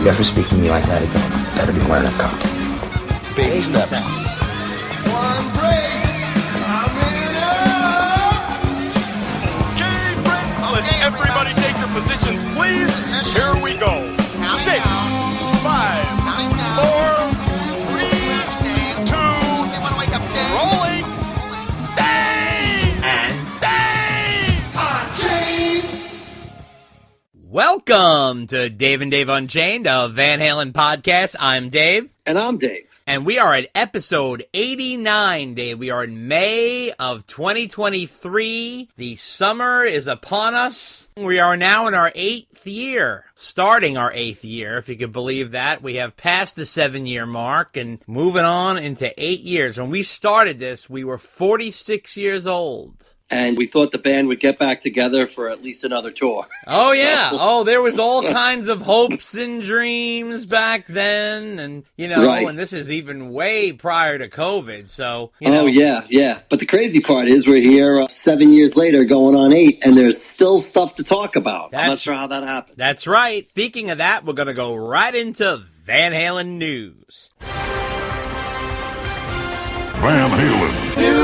If you're ever speaking to me like that again, you better be wearing a cup. Baby steps. One break, I'm in Okay, friends, let's everybody take your positions, please. Here we go. 6, 5, 4, 3, 2, rolling. Dave! And Dave! Unchained. welcome to Dave and Dave Unchained, a Van Halen podcast. I'm Dave. And I'm Dave. And we are at episode 89, Dave. We are in May of 2023. The summer is upon us. We are now in our 8th year. Starting our 8th year, if you could believe that. We have passed the 7-year mark and moving on into 8 years. When we started this, we were 46 years old. And we thought the band would get back together for at least another tour. Oh, yeah. Oh, there was all kinds of hopes and dreams back then. And, Right. and this is even way prior to COVID. So, know. Oh, yeah. But the crazy part is we're here 7 years later going on 8, and there's still stuff to talk about. I'm not sure how that happened. That's right. Speaking of that, we're going to go right into Van Halen news. Van Halen.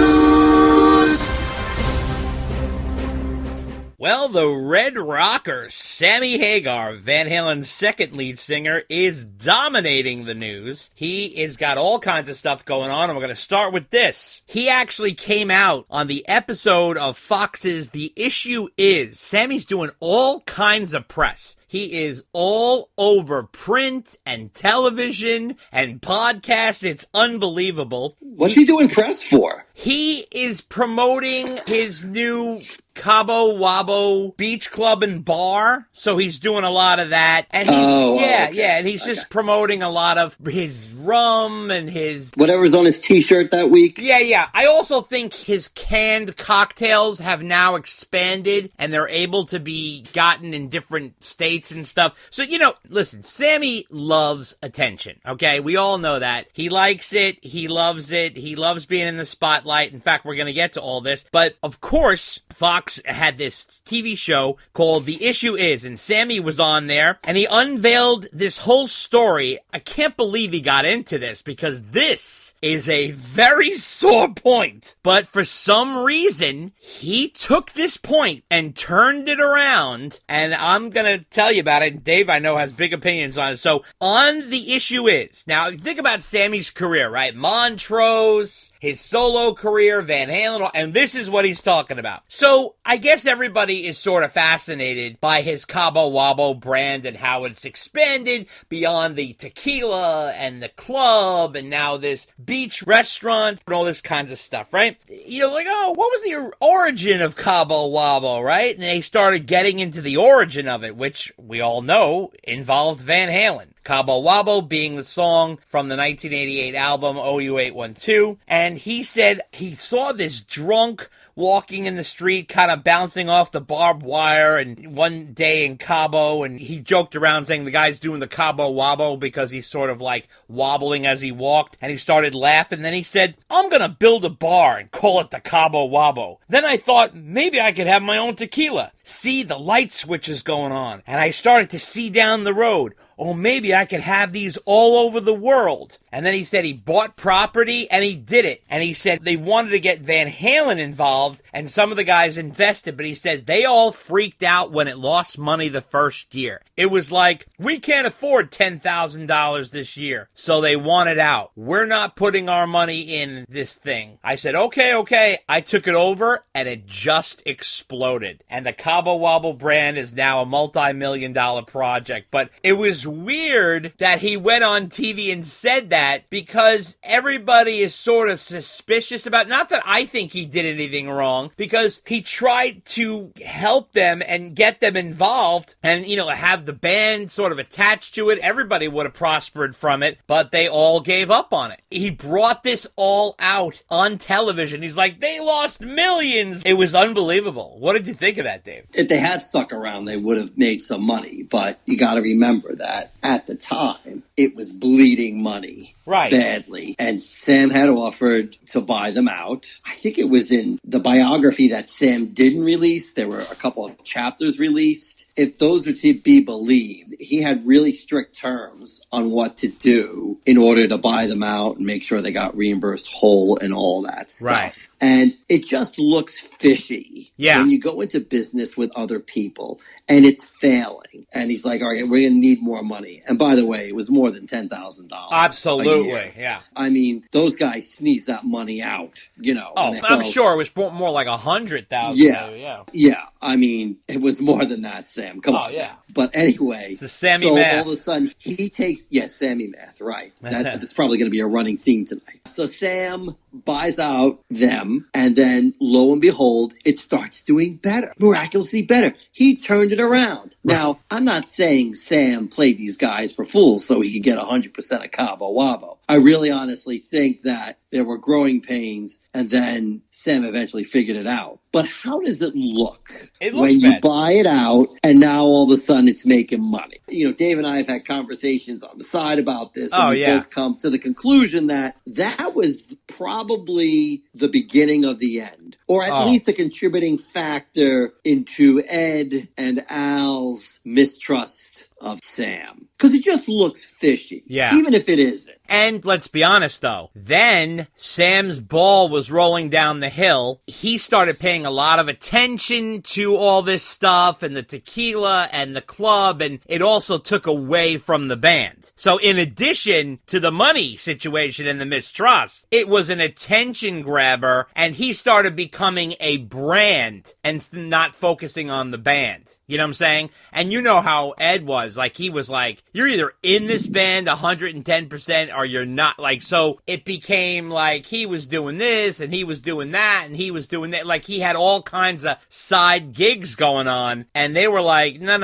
Well, the Red Rocker, Sammy Hagar, Van Halen's second lead singer, is dominating the news. He has got all kinds of stuff going on, and we're going to start with this. He actually came out on the episode of Fox's The Issue Is. Sammy's doing all kinds of press. He is all over print and television and podcasts. It's unbelievable. What's he doing press for? He is promoting his new Cabo Wabo Beach Club and Bar, so he's doing a lot of that. And he's and he's just promoting a lot of his rum and his Whatever's on his t-shirt that week. Yeah. I also think his canned cocktails have now expanded and they're able to be gotten in different states and stuff. So, listen, Sammy loves attention, okay? We all know that. He likes it. He loves it. He loves being in the spotlight. In fact, we're going to get to all this. But, of course, Fox had this TV show called The Issue Is, and Sammy was on there, and he unveiled this whole story. I can't believe he got into this, because this is a very sore point. But for some reason, he took this point and turned it around, and I'm going to tell you about it. Dave, I know, has big opinions on it. So, on The Issue Is, now, think about Sammy's career, right? Montrose, his solo career, Van Halen, and this is what he's talking about. So, I guess everybody is sort of fascinated by his Cabo Wabo brand and how it's expanded beyond the tequila and the club and now this beach restaurant and all this kinds of stuff, right? What was the origin of Cabo Wabo, right? And they started getting into the origin of it, which we all know involved Van Halen. Cabo Wabo being the song from the 1988 album OU812. And he said he saw this drunk walking in the street, kind of bouncing off the barbed wire, and one day in Cabo, and he joked around saying the guy's doing the Cabo Wabo because he's sort of like wobbling as he walked, and he started laughing. Then he said, I'm gonna build a bar and call it the Cabo Wabo. Then I thought, maybe I could have my own tequila. See the light switches going on, and I started to see down the road. Oh, maybe I could have these all over the world. And then he said he bought property and he did it. And he said they wanted to get Van Halen involved and some of the guys invested, but he said they all freaked out when it lost money the first year. It was like, we can't afford $10,000 this year. So they wanted out. We're not putting our money in this thing. I said, okay. I took it over and it just exploded. And the Cabo Wabo brand is now a multi-million-dollar project. But it was weird that he went on TV and said that because everybody is sort of suspicious about, not that I think he did anything wrong, because he tried to help them and get them involved and, have the band sort of attached to it. Everybody would have prospered from it, but they all gave up on it. He brought this all out on television. He's like, they lost millions. It was unbelievable. What did you think of that, Dave? If they had stuck around, they would have made some money, but you got to remember that that at the time, it was bleeding money badly. And Sam had offered to buy them out. I think it was in the biography that Sam didn't release. There were a couple of chapters released. If those are to be believed, he had really strict terms on what to do in order to buy them out and make sure they got reimbursed whole and all that stuff. Right. And it just looks fishy when you go into business with other people and it's failing. And he's like, all right, we're going to need more money. And by the way, it was more than $10,000. Absolutely, yeah. I mean, those guys sneezed that money out, you know. Oh, I'm sure it was more like 100,000. Yeah. I mean, it was more than that, Sam. Come on. Yeah. But anyway, it's the Sammy math. All of a sudden, he takes, Sammy math, right. That's probably going to be a running theme tonight. So Sam buys out them, and then lo and behold, it starts doing better, miraculously better. He turned it around. Now, I'm not saying Sam played these guys for fools so he could get 100% of Cabo Wabo. I really honestly think that there were growing pains, and then Sam eventually figured it out. But how does it look when you buy it out and now all of a sudden it's making money? You know, Dave and I have had conversations on the side about this, and we both come to the conclusion that that was probably the beginning of the end, or at least a contributing factor into Ed and Al's mistrust of Sam. Because it just looks fishy, even if it isn't. And let's be honest, though. Then Sam's ball was rolling down the hill. He started paying a lot of attention to all this stuff and the tequila and the club, and it also took away from the band. So in addition to the money situation and the mistrust, it was an attention grabber, and he started becoming a brand and not focusing on the band. You know what I'm saying? And you know how Ed was. Like, he was like, you're either in this band 110% or you're not. Like, so it became like he was doing this and he was doing that and he was doing that. Like, he had all kinds of side gigs going on. And they were like, no.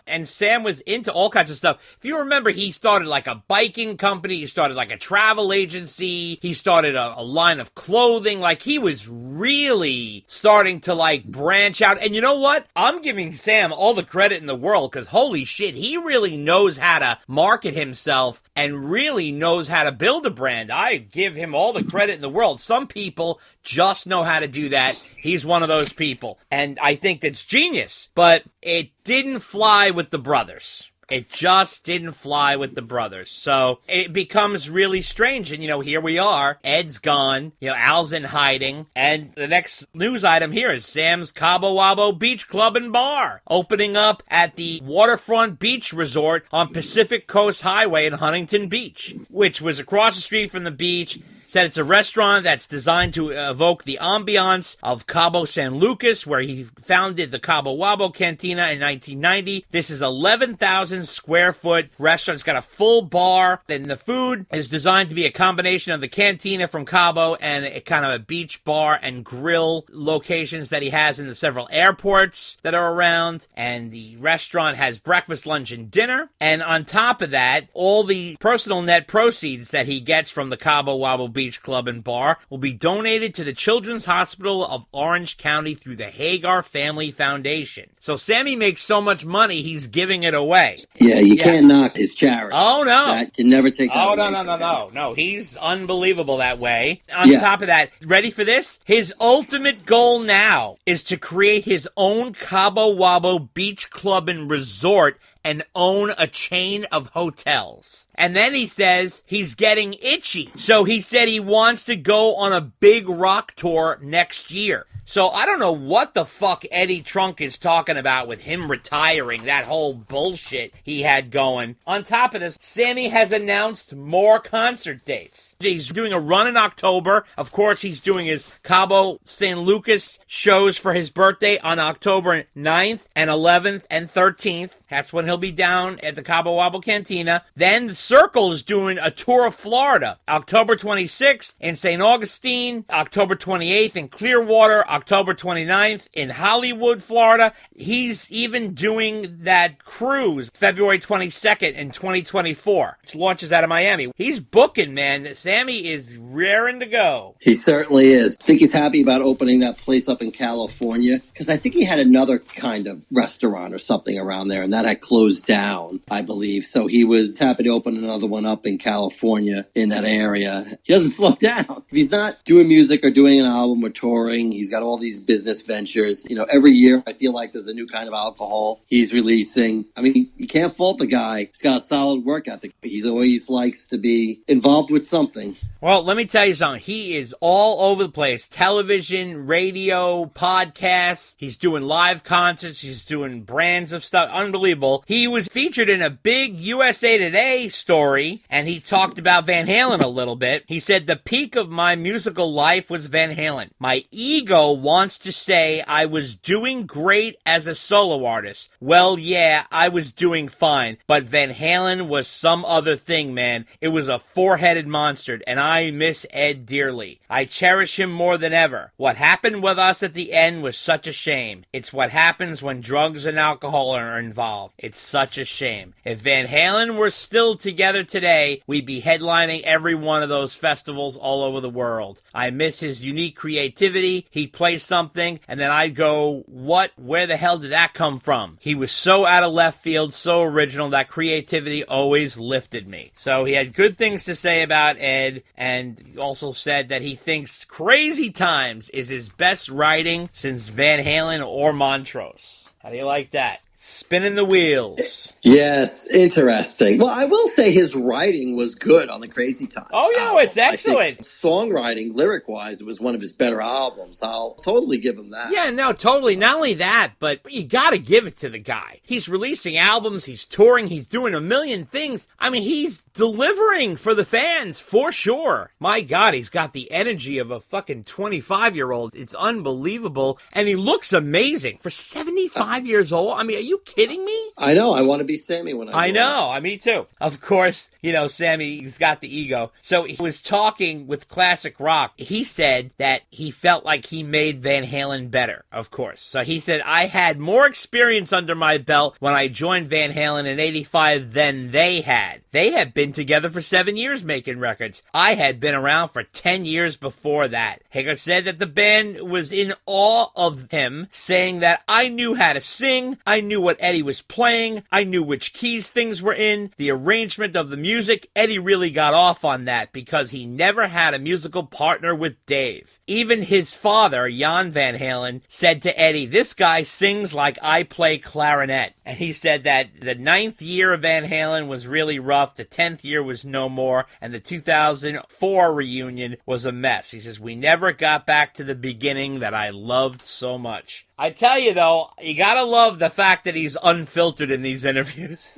And Sam was into all kinds of stuff. If you remember, he started like a biking company. He started like a travel agency. He started a line of clothing. Like, he was really starting to like branch out. And you know what? I'm giving Sam all the credit in the world, because holy shit, he really knows how to market himself and really knows how to build a brand. I give him all the credit in the world. Some people just know how to do that. He's one of those people. And I think that's genius. But it didn't fly with the brothers. It just didn't fly with the brothers. So it becomes really strange. And, you know, here we are. Ed's gone. You know, Al's in hiding. And the next news item here is Sam's Cabo Wabo Beach Club and Bar, opening up at the Waterfront Beach Resort on Pacific Coast Highway in Huntington Beach, which was across the street from the beach. Said it's a restaurant that's designed to evoke the ambiance of Cabo San Lucas, where he founded the Cabo Wabo Cantina in 1990. This is 11,000 square foot restaurant. It's got a full bar, and the food is designed to be a combination of the cantina from Cabo and a kind of a beach bar and grill locations that he has in the several airports that are around. And the restaurant has breakfast, lunch, and dinner. And on top of that, all the personal net proceeds that he gets from the Cabo Wabo Beach Club and Bar will be donated to the Children's Hospital of Orange County through the Hagar Family Foundation. So Sammy makes so much money, he's giving it away. Yeah, you can't knock his charity. Oh, no. You can never take that away. No. He's unbelievable that way. On top of that, ready for this? His ultimate goal now is to create his own Cabo Wabo Beach Club and Resort and own a chain of hotels. And then he says he's getting itchy. So he said he wants to go on a big rock tour next year. So I don't know what the fuck Eddie Trunk is talking about with him retiring, that whole bullshit he had going. On top of this, Sammy has announced more concert dates. He's doing a run in October. Of course, he's doing his Cabo San Lucas shows for his birthday on October 9th and 11th and 13th. That's when he'll be down at the Cabo Wabo Cantina. Then the Circle is doing a tour of Florida. October 26th in St. Augustine, October 28th in Clearwater, October 29th in Hollywood, Florida. He's even doing that cruise February 22nd in 2024. It launches out of Miami. He's booking, man. Sammy is raring to go. He certainly is. I think he's happy about opening that place up in California, because I think he had another kind of restaurant or something around there, and that had closed closed down, I believe. So he was happy to open another one up in California in that area. He doesn't slow down. If he's not doing music or doing an album or touring, he's got all these business ventures. You know, every year I feel like there's a new kind of alcohol he's releasing. I mean, you can't fault the guy. He's got a solid work ethic. He always likes to be involved with something. Well, let me tell you something. He is all over the place. Television, radio, podcasts. He's doing live concerts. He's doing brands of stuff. Unbelievable. He was featured in a big USA Today story, and he talked about Van Halen a little bit. He said, the peak of my musical life was Van Halen. My ego wants to say I was doing great as a solo artist. Well, yeah, I was doing fine, but Van Halen was some other thing, man. It was a four-headed monster, and I miss Ed dearly. I cherish him more than ever. What happened with us at the end was such a shame. It's what happens when drugs and alcohol are involved. It's such a shame. If Van Halen were still together today, we'd be headlining every one of those festivals all over the world. I miss his unique creativity. He'd play something, and then I'd go, what? Where the hell did that come from? He was so out of left field, so original. That creativity always lifted me. So he had good things to say about Ed, and he also said that he thinks Crazy Times is his best writing since Van Halen or Montrose. How do you like that? Spinning the wheels. Yes, interesting. Well, I will say his writing was good on the Crazy Times. Oh, no, it's excellent. I think songwriting, lyric-wise, it was one of his better albums. I'll totally give him that. Yeah, no, totally. Not only that, but you gotta give it to the guy. He's releasing albums, he's touring, he's doing a million things. I mean, he's delivering for the fans, for sure. My God, he's got the energy of a fucking 25-year-old. It's unbelievable. And he looks amazing. For 75 years old, I mean, are you kidding me? I know. I want to be Sammy when I grow up. Me too. Of course, you know, Sammy's got the ego. So he was talking with Classic Rock. He said that he felt like he made Van Halen better, of course. So he said, I had more experience under my belt when I joined Van Halen in 85 than they had. They had been together for 7 years making records. I had been around for 10 years before that. Hager said that the band was in awe of him, saying that I knew how to sing, I knew what Eddie was playing, I knew which keys things were in, the arrangement of the music. Eddie really got off on that because he never had a musical partner with Dave. Even his father, Jan Van Halen, said to Eddie, this guy sings like I play clarinet. And he said that the 9th year of Van Halen was really rough, the 10th year was no more, and the 2004 reunion was a mess. He says, we never got back to the beginning that I loved so much. I tell you, though, you gotta love the fact that he's unfiltered in these interviews.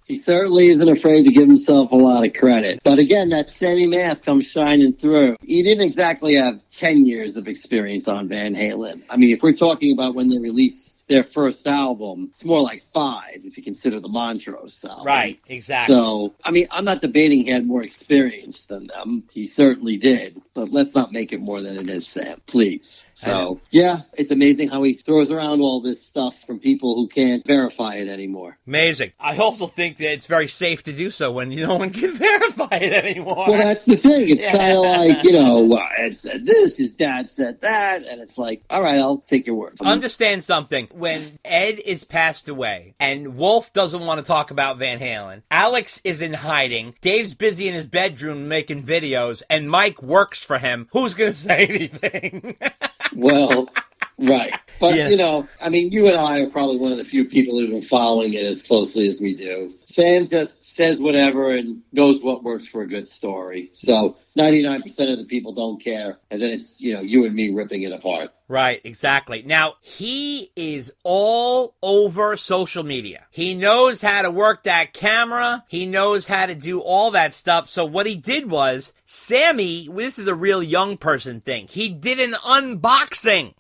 He certainly isn't afraid to give himself a lot of credit. But again, that Sammy math comes shining through. He didn't exactly have 10 years of experience on Van Halen. I mean, if we're talking about when they released their first album, it's more like 5 if you consider the Montrose album. Right, exactly. So, I mean, I'm not debating he had more experience than them. He certainly did. But let's not make it more than it is, Sam, please. So, yeah, it's amazing how he throws around all this stuff from people who can't verify it anymore. Amazing. I also think that it's very safe to do so when no one can verify it anymore. Well, that's the thing. It's kind of like, you know, Ed said this, his dad said that, and it's like, all right, I'll take your word. Understand something. When Ed is passed away and Wolf doesn't want to talk about Van Halen, Alex is in hiding, Dave's busy in his bedroom making videos, and Mike works for him, who's going to say anything? Well, right. But, you know, I mean, you and I are probably one of the few people who've been following it as closely as we do. Sam just says whatever and knows what works for a good story. So 99% of the people don't care. And then it's, you know, you and me ripping it apart. Right, exactly. Now, he is all over social media. He knows how to work that camera. He knows how to do all that stuff. So what he did was, Sammy, this is a real young person thing. He did an unboxing.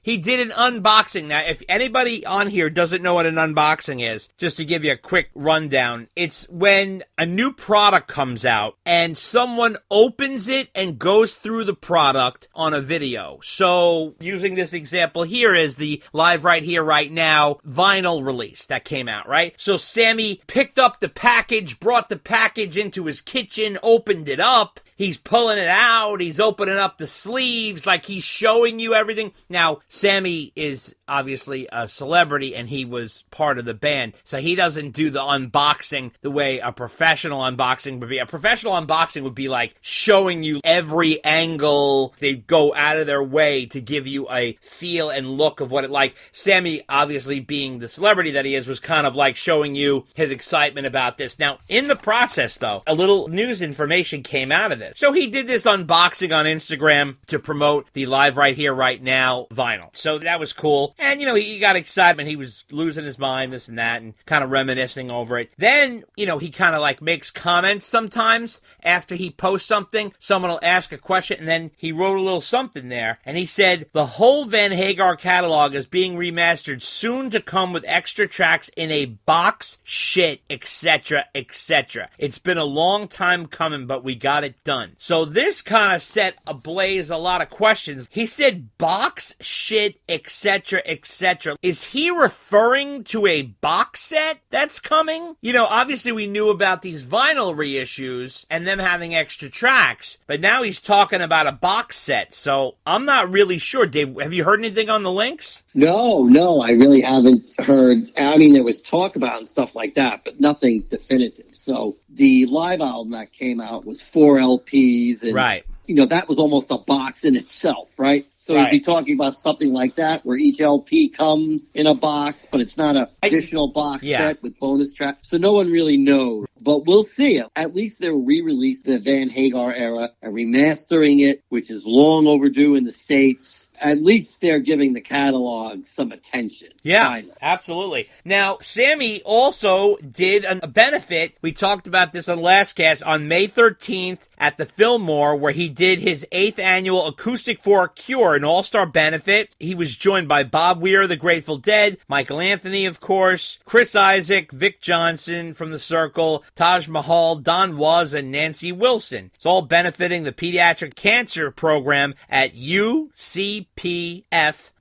Now, if anybody on here doesn't know what an unboxing is, just to give you a quick rundown, it's when a new product comes out and someone opens it and goes through the product on a video. So, using this example here is the live right here, right now vinyl release that came out, right? So Sammy picked up the package, brought the package into his kitchen, opened it up. he's pulling it out, he's opening up the sleeves, like he's showing you everything. Now, Sammy is obviously a celebrity and he was part of the band, so he doesn't do the unboxing the way a professional unboxing would be. A professional unboxing would be like showing you every angle. They go out of their way to give you a feel and look of what it like. Sammy, obviously being the celebrity that he is, was kind of like showing you his excitement about this. Now, in the process though, a little news information came out of this. So he did this unboxing on Instagram to promote the Live Right Here Right Now vinyl. So that was cool. And, he got excitement. He was losing his mind, this and that, and kind of reminiscing over it. Then, he kind of like makes comments sometimes after he posts something. Someone will ask a question, and then he wrote a little something there. And he said, the whole Van Hagar catalog is being remastered, soon to come with extra tracks in a box, shit, etc., etc. It's been a long time coming, but we got it done. So this kind of set ablaze a lot of questions. He said box, shit, etc., etc. Is he referring to a box set that's coming? Obviously we knew about these vinyl reissues and them having extra tracks, but now he's talking about a box set. So I'm not really sure. Dave, have you heard anything on the links? No, I really haven't heard. I mean, there was talk about and stuff like that, but nothing definitive. So the live album that came out was 4 LPs. And, right. That was almost a box in itself, right? So right. Is he talking about something like that, where each LP comes in a box, but it's not a additional box set with bonus tracks? So no one really knows. But we'll see. At least they'll re-release the Van Hagar era and remastering it, which is long overdue in the States. At least they're giving the catalog some attention. Yeah, finally. Absolutely. Now, Sammy also did a benefit. We talked about this on last cast on May 13th at the Fillmore, where he did his 8th annual Acoustic for a Cure, an all-star benefit. He was joined by Bob Weir, the Grateful Dead, Michael Anthony, of course, Chris Isaac, Vic Johnson from The Circle, Taj Mahal, Don Was, and Nancy Wilson. It's all benefiting the Pediatric Cancer Program at UCPF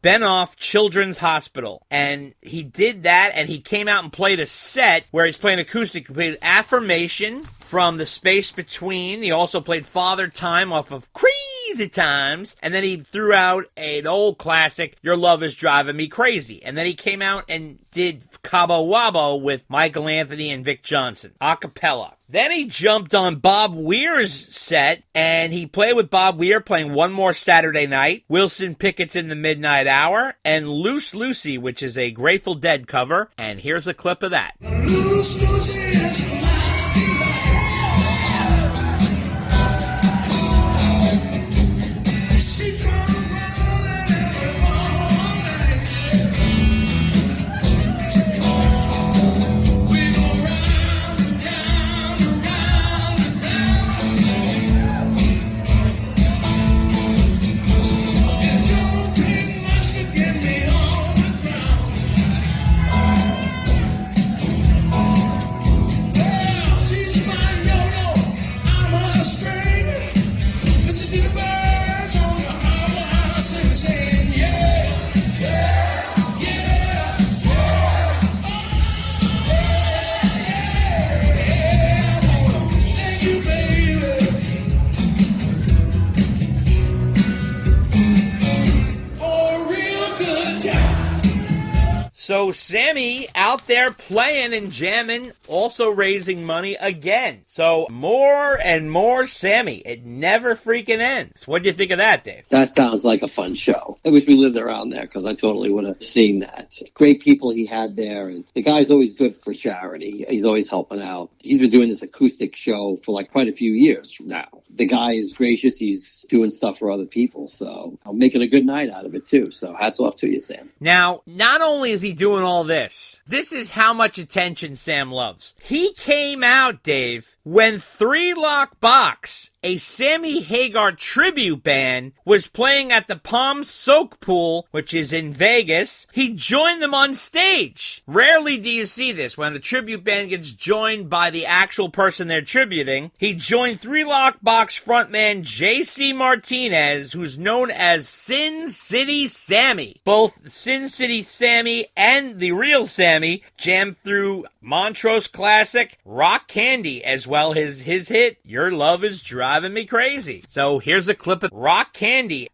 Benoff Children's Hospital. And he did that, and he came out and played a set where he's playing acoustic. He played Affirmation from The Space Between. He also played Father Time off of Crazy Times. And then he threw out an old classic, Your Love Is Driving Me Crazy. And then he came out and did Cabo Wabo with Michael Anthony and Vic Johnson, a cappella. Then he jumped on Bob Weir's set, and he played with Bob Weir, playing One More Saturday Night, Wilson Pickett's In the Midnight Hour, and Loose Lucy, which is a Grateful Dead cover. And here's a clip of that. Loose Lucy is So Sammy out there playing and jamming, also raising money again. So more and more Sammy. It never freaking ends. What do you think of that, Dave? That sounds like a fun show. I wish we lived around there, because I totally would have seen that. Great people he had there, and the guy's always good for charity. He's always helping out. He's been doing this acoustic show for like quite a few years now. The guy is gracious. He's doing stuff for other people, so I'm making a good night out of it too. So hats off to you, Sam. Now, not only is he doing all this is how much attention Sam loves. He came out, Dave, when 3 Lock Box, a Sammy Hagar tribute band, was playing at the Palm Soak Pool, which is in Vegas. He joined them on stage. Rarely do you see this, when a tribute band gets joined by the actual person they're tributing. He joined 3 Lock Box frontman J.C. Martinez, who's known as Sin City Sammy. Both Sin City Sammy and the real Sammy jammed through Montrose classic Rock Candy, as well well, his hit, Your Love Is Driving Me Crazy. So here's a clip of Rock Candy.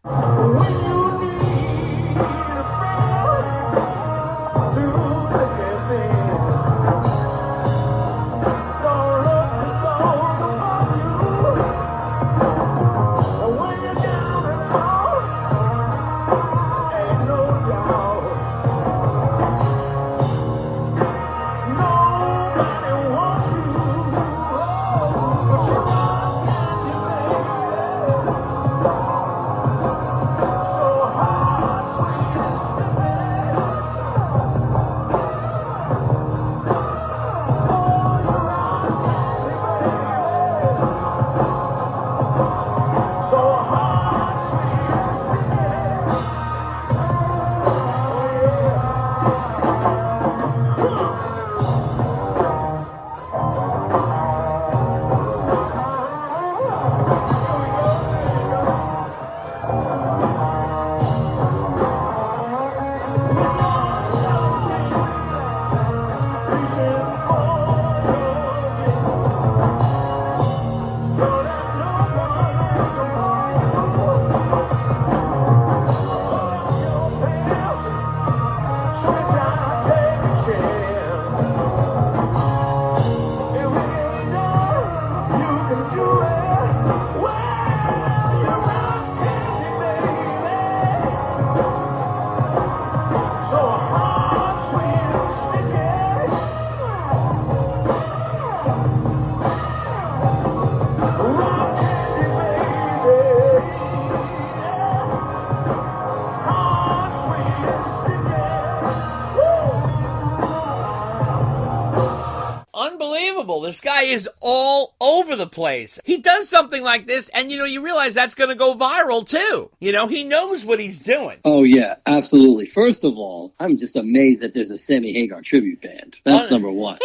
Unbelievable. This guy is all over the place. He does something like this, and, you realize that's going to go viral, too. He knows what he's doing. Oh, yeah, absolutely. First of all, I'm just amazed that there's a Sammy Hagar tribute band. That's number one.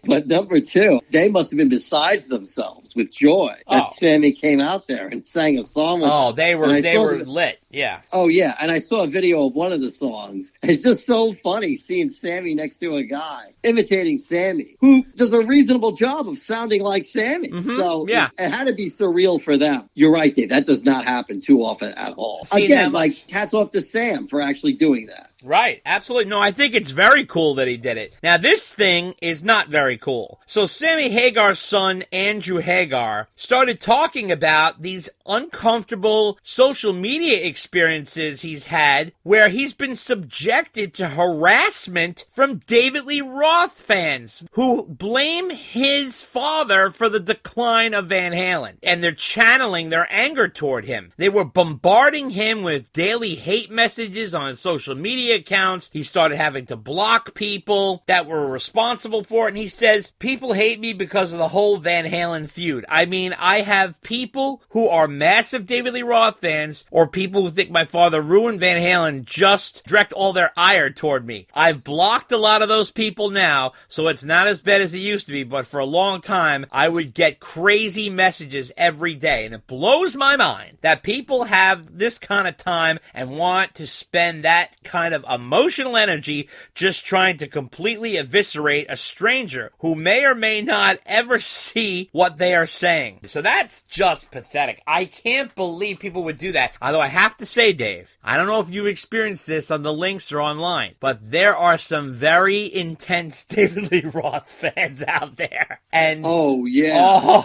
But number two, they must have been beside themselves with joy that Sammy came out there and sang a song with them. They were lit. Yeah. Oh, yeah. And I saw a video of one of the songs. It's just so funny seeing Sammy next to a guy imitating Sammy, who does a reasonable job of sounding like Sammy. Mm-hmm. So yeah. it had to be surreal for them. You're right, Dave. That does not happen too often at all. Again, hats off to Sam for actually doing that. Right, absolutely. No, I think it's very cool that he did it. Now, this thing is not very cool. So Sammy Hagar's son, Andrew Hagar, started talking about these uncomfortable social media experiences he's had where he's been subjected to harassment from David Lee Roth fans who blame his father for the decline of Van Halen. And they're channeling their anger toward him. They were bombarding him with daily hate messages on social media accounts. He started having to block people that were responsible for it. And he says, people hate me because of the whole Van Halen feud. I mean, I have people who are massive David Lee Roth fans or people who think my father ruined Van Halen just direct all their ire toward me. I've blocked a lot of those people now, so it's not as bad as it used to be, but for a long time, I would get crazy messages every day. And it blows my mind that people have this kind of time and want to spend that kind of emotional energy just trying to completely eviscerate a stranger who may or may not ever see what they are saying. So that's just pathetic. I can't believe people would do that. Although I have to say, Dave, I don't know if you've experienced this on the links or online, but there are some very intense David Lee Roth fans out there. And yeah.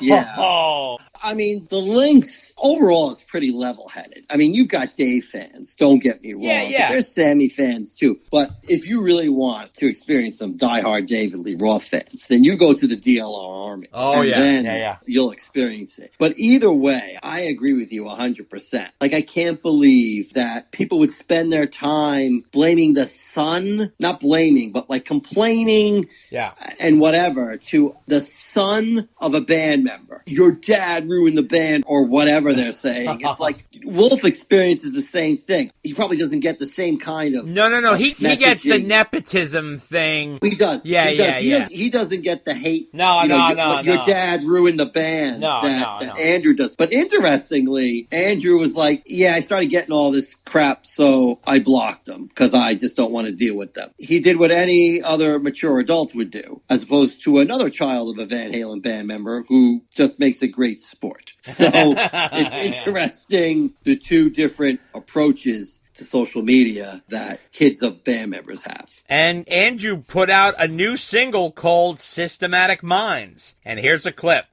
I mean, the links overall is pretty level-headed. I mean, you've got Dave fans, don't get me wrong. Yeah. But there's Sammy fans, too. But if you really want to experience some diehard David Lee Roth fans, then you go to the DLR Army. Then you'll experience it. But either way, I agree with you 100%. Like, I can't believe that people would spend their time blaming the son, not blaming, but like complaining and whatever to the son of a band member. Your dad ruined the band or whatever they're saying. It's like Wolf experiences the same thing. He probably doesn't get the same kind of No. He gets the nepotism thing. He does. Yeah. He doesn't get the hate. No. Your dad ruined the band. That Andrew does. But interestingly, Andrew was like, yeah, I started getting all this crap, so I blocked them because I just don't want to deal with them. He did what any other mature adult would do, as opposed to another child of a Van Halen band member who just makes a great sport. So it's interesting, the two different approaches to social media that kids of band members have. And Andrew put out a new single called Systematic Minds. And here's a clip.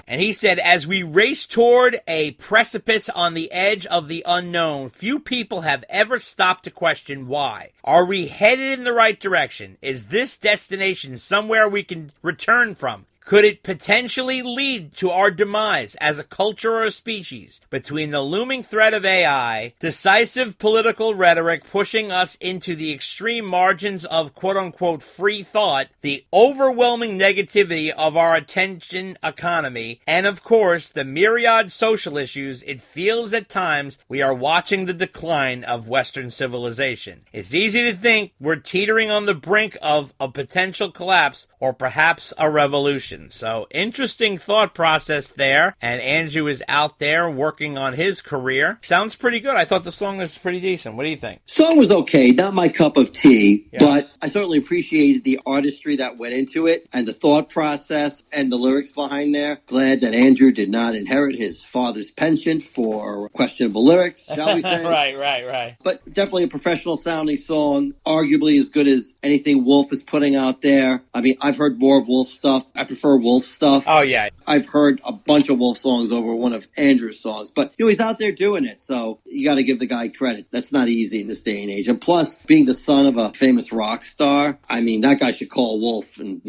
And he said, as we race toward a precipice on the edge of the unknown, few people have ever stopped to question why. Are we headed in the right direction? Is this destination somewhere we can return from? Could it potentially lead to our demise as a culture or a species? Between the looming threat of AI, decisive political rhetoric pushing us into the extreme margins of quote-unquote free thought, the overwhelming negativity of our attention economy, and of course, the myriad social issues, it feels at times we are watching the decline of Western civilization. It's easy to think we're teetering on the brink of a potential collapse or perhaps a revolution. So, interesting thought process there, and Andrew is out there working on his career. Sounds pretty good. I thought the song was pretty decent. What do you think? Song was okay, not my cup of tea, but I certainly appreciated the artistry that went into it, and the thought process, and the lyrics behind there. Glad that Andrew did not inherit his father's penchant for questionable lyrics, shall we say. Right. But definitely a professional sounding song, arguably as good as anything Wolf is putting out there. I mean, I've heard more of Wolf's stuff. I prefer Wolf stuff. Oh, yeah. I've heard a bunch of Wolf songs over one of Andrew's songs, but he's out there doing it, so you got to give the guy credit. That's not easy in this day and age. And plus, being the son of a famous rock star, I mean, that guy should call Wolf, and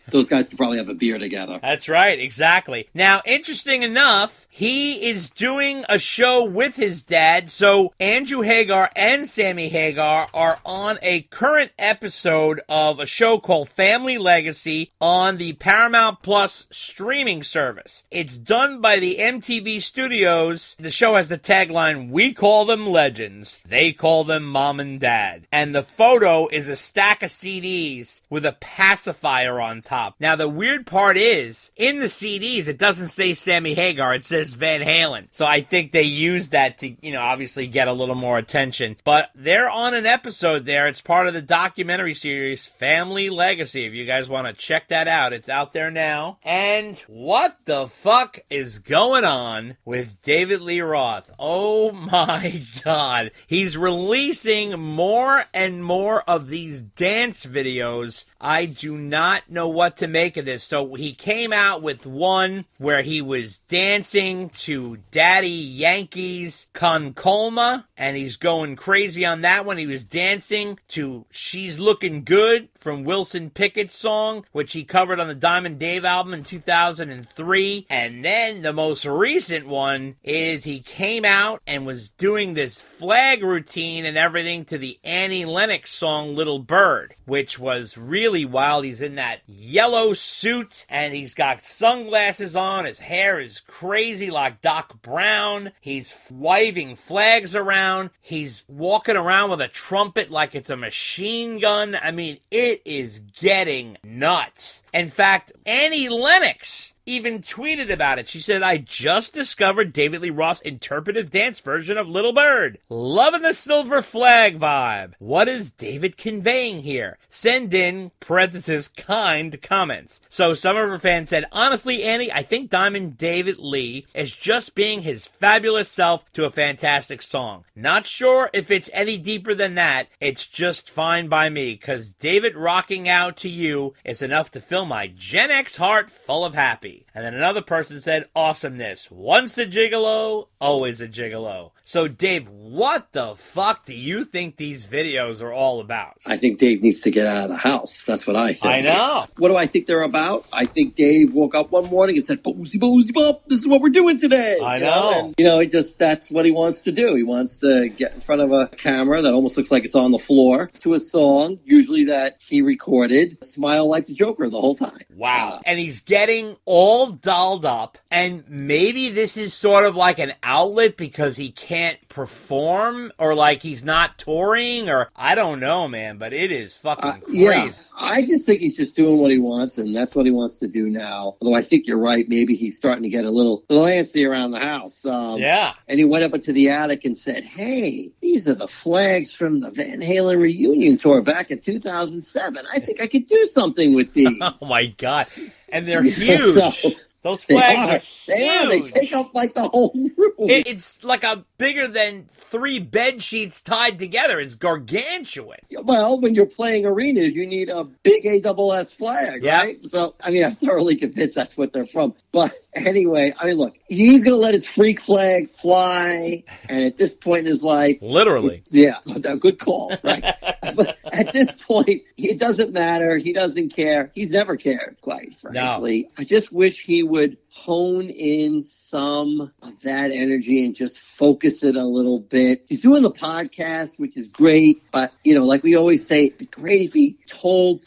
those guys could probably have a beer together. That's right, exactly. Now, interesting enough, he is doing a show with his dad, so Andrew Hagar and Sammy Hagar are on a current episode of a show called Family Legacy on the Paramount Plus streaming service. It's done by the MTV Studios. The show has the tagline, "We call them legends. They call them mom and dad." And the photo is a stack of CDs with a pacifier on top. Now, the weird part is, in the CDs, it doesn't say Sammy Hagar. It says Van Halen. So I think they used that to, obviously get a little more attention. But they're on an episode there. It's part of the documentary series Family Legacy. If you guys want to check that out, it's out there now. And what the fuck is going on with David Lee Roth? Oh my God. He's releasing more and more of these dance videos. I do not know what to make of this. So he came out with one where he was dancing to Daddy Yankee's Con Colma, and he's going crazy on that one. He was dancing to She's Looking Good from Wilson Pickett's song, which he covered on the Diamond Dave album in 2003. And then the most recent one is he came out and was doing this flag routine and everything to the Annie Lennox song Little Bird, which was really wild. He's in that yellow suit and he's got sunglasses on. His hair is crazy like Doc Brown. He's waving flags around. He's walking around with a trumpet like it's a machine gun. I mean, it is getting nuts. In fact, Annie Lennox even tweeted about it. She said, "I just discovered David Lee Roth's interpretive dance version of Little Bird. Loving the silver flag vibe. What is David conveying here? Send in, parenthesis, kind comments." So some of her fans said, "Honestly, Annie, I think Diamond David Lee is just being his fabulous self to a fantastic song. Not sure if it's any deeper than that. It's just fine by me, because David rocking out to you is enough to fill my Gen X heart full of happy." agree. And then another person said, awesomeness. Once a gigolo, always a gigolo. So, Dave, what the fuck do you think these videos are all about? I think Dave needs to get out of the house. That's what I think. I know. What do I think they're about? I think Dave woke up one morning and said, "Boozy, boozy, bop, this is what we're doing today." I know. And, that's what he wants to do. He wants to get in front of a camera that almost looks like it's on the floor to a song, usually that he recorded, smile like the Joker the whole time. Wow. And he's getting all dolled up, and maybe this is sort of like an outlet because he can't perform, or like he's not touring, or I don't know, man, but it is fucking crazy. Yeah, I just think he's just doing what he wants, and that's what he wants to do now. Although I think you're right, maybe he's starting to get a little antsy around the house. Yeah. And he went up into the attic and said, "Hey, these are the flags from the Van Halen reunion tour back in 2007. I think I could do something with these." Oh my God. And they're huge. Those flags are huge. They take up like the whole room. It's like bigger than 3 bed sheets tied together. It's gargantuan. Well, when you're playing arenas, you need a big ASS flag, right? So, I'm thoroughly convinced that's what they're from. But anyway, look, he's going to let his freak flag fly. And at this point in his life... Literally. Yeah, good call, right? But at this point, it doesn't matter. He doesn't care. He's never cared, quite frankly. No. I just wish he would hone in some of that energy and just focus it a little bit. He's doing the podcast, which is great, but, like we always say, it'd be great if he told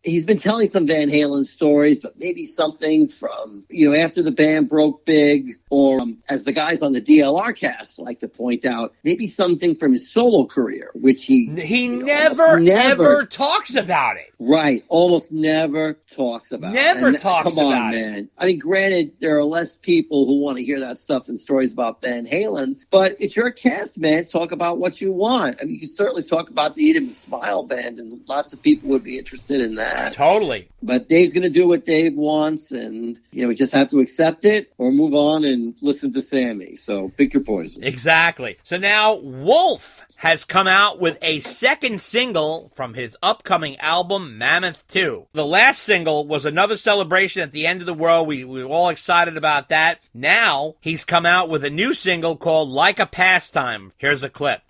he's been telling some Van Halen stories, but maybe something from, after the band broke big, or as the guys on the DLR cast like to point out, maybe something from his solo career, which he never talks about it. Right, almost never talks about it. Never talks about it. Come on, man. Granted, there are less people who want to hear that stuff than stories about Van Halen, but it's your cast, man. Talk about what you want. You can certainly talk about the Eat 'Em Smile Band, and lots of people would be interested in that. Totally. But Dave's going to do what Dave wants, and, we just have to accept it or move on and listen to Sammy. So pick your poison. Exactly. So now Wolf has come out with a second single from his upcoming album, Mammoth 2. The last single was Another Celebration at the End of the World. We were all excited about that. Now he's come out with a new single called Like a Pastime. Here's a clip.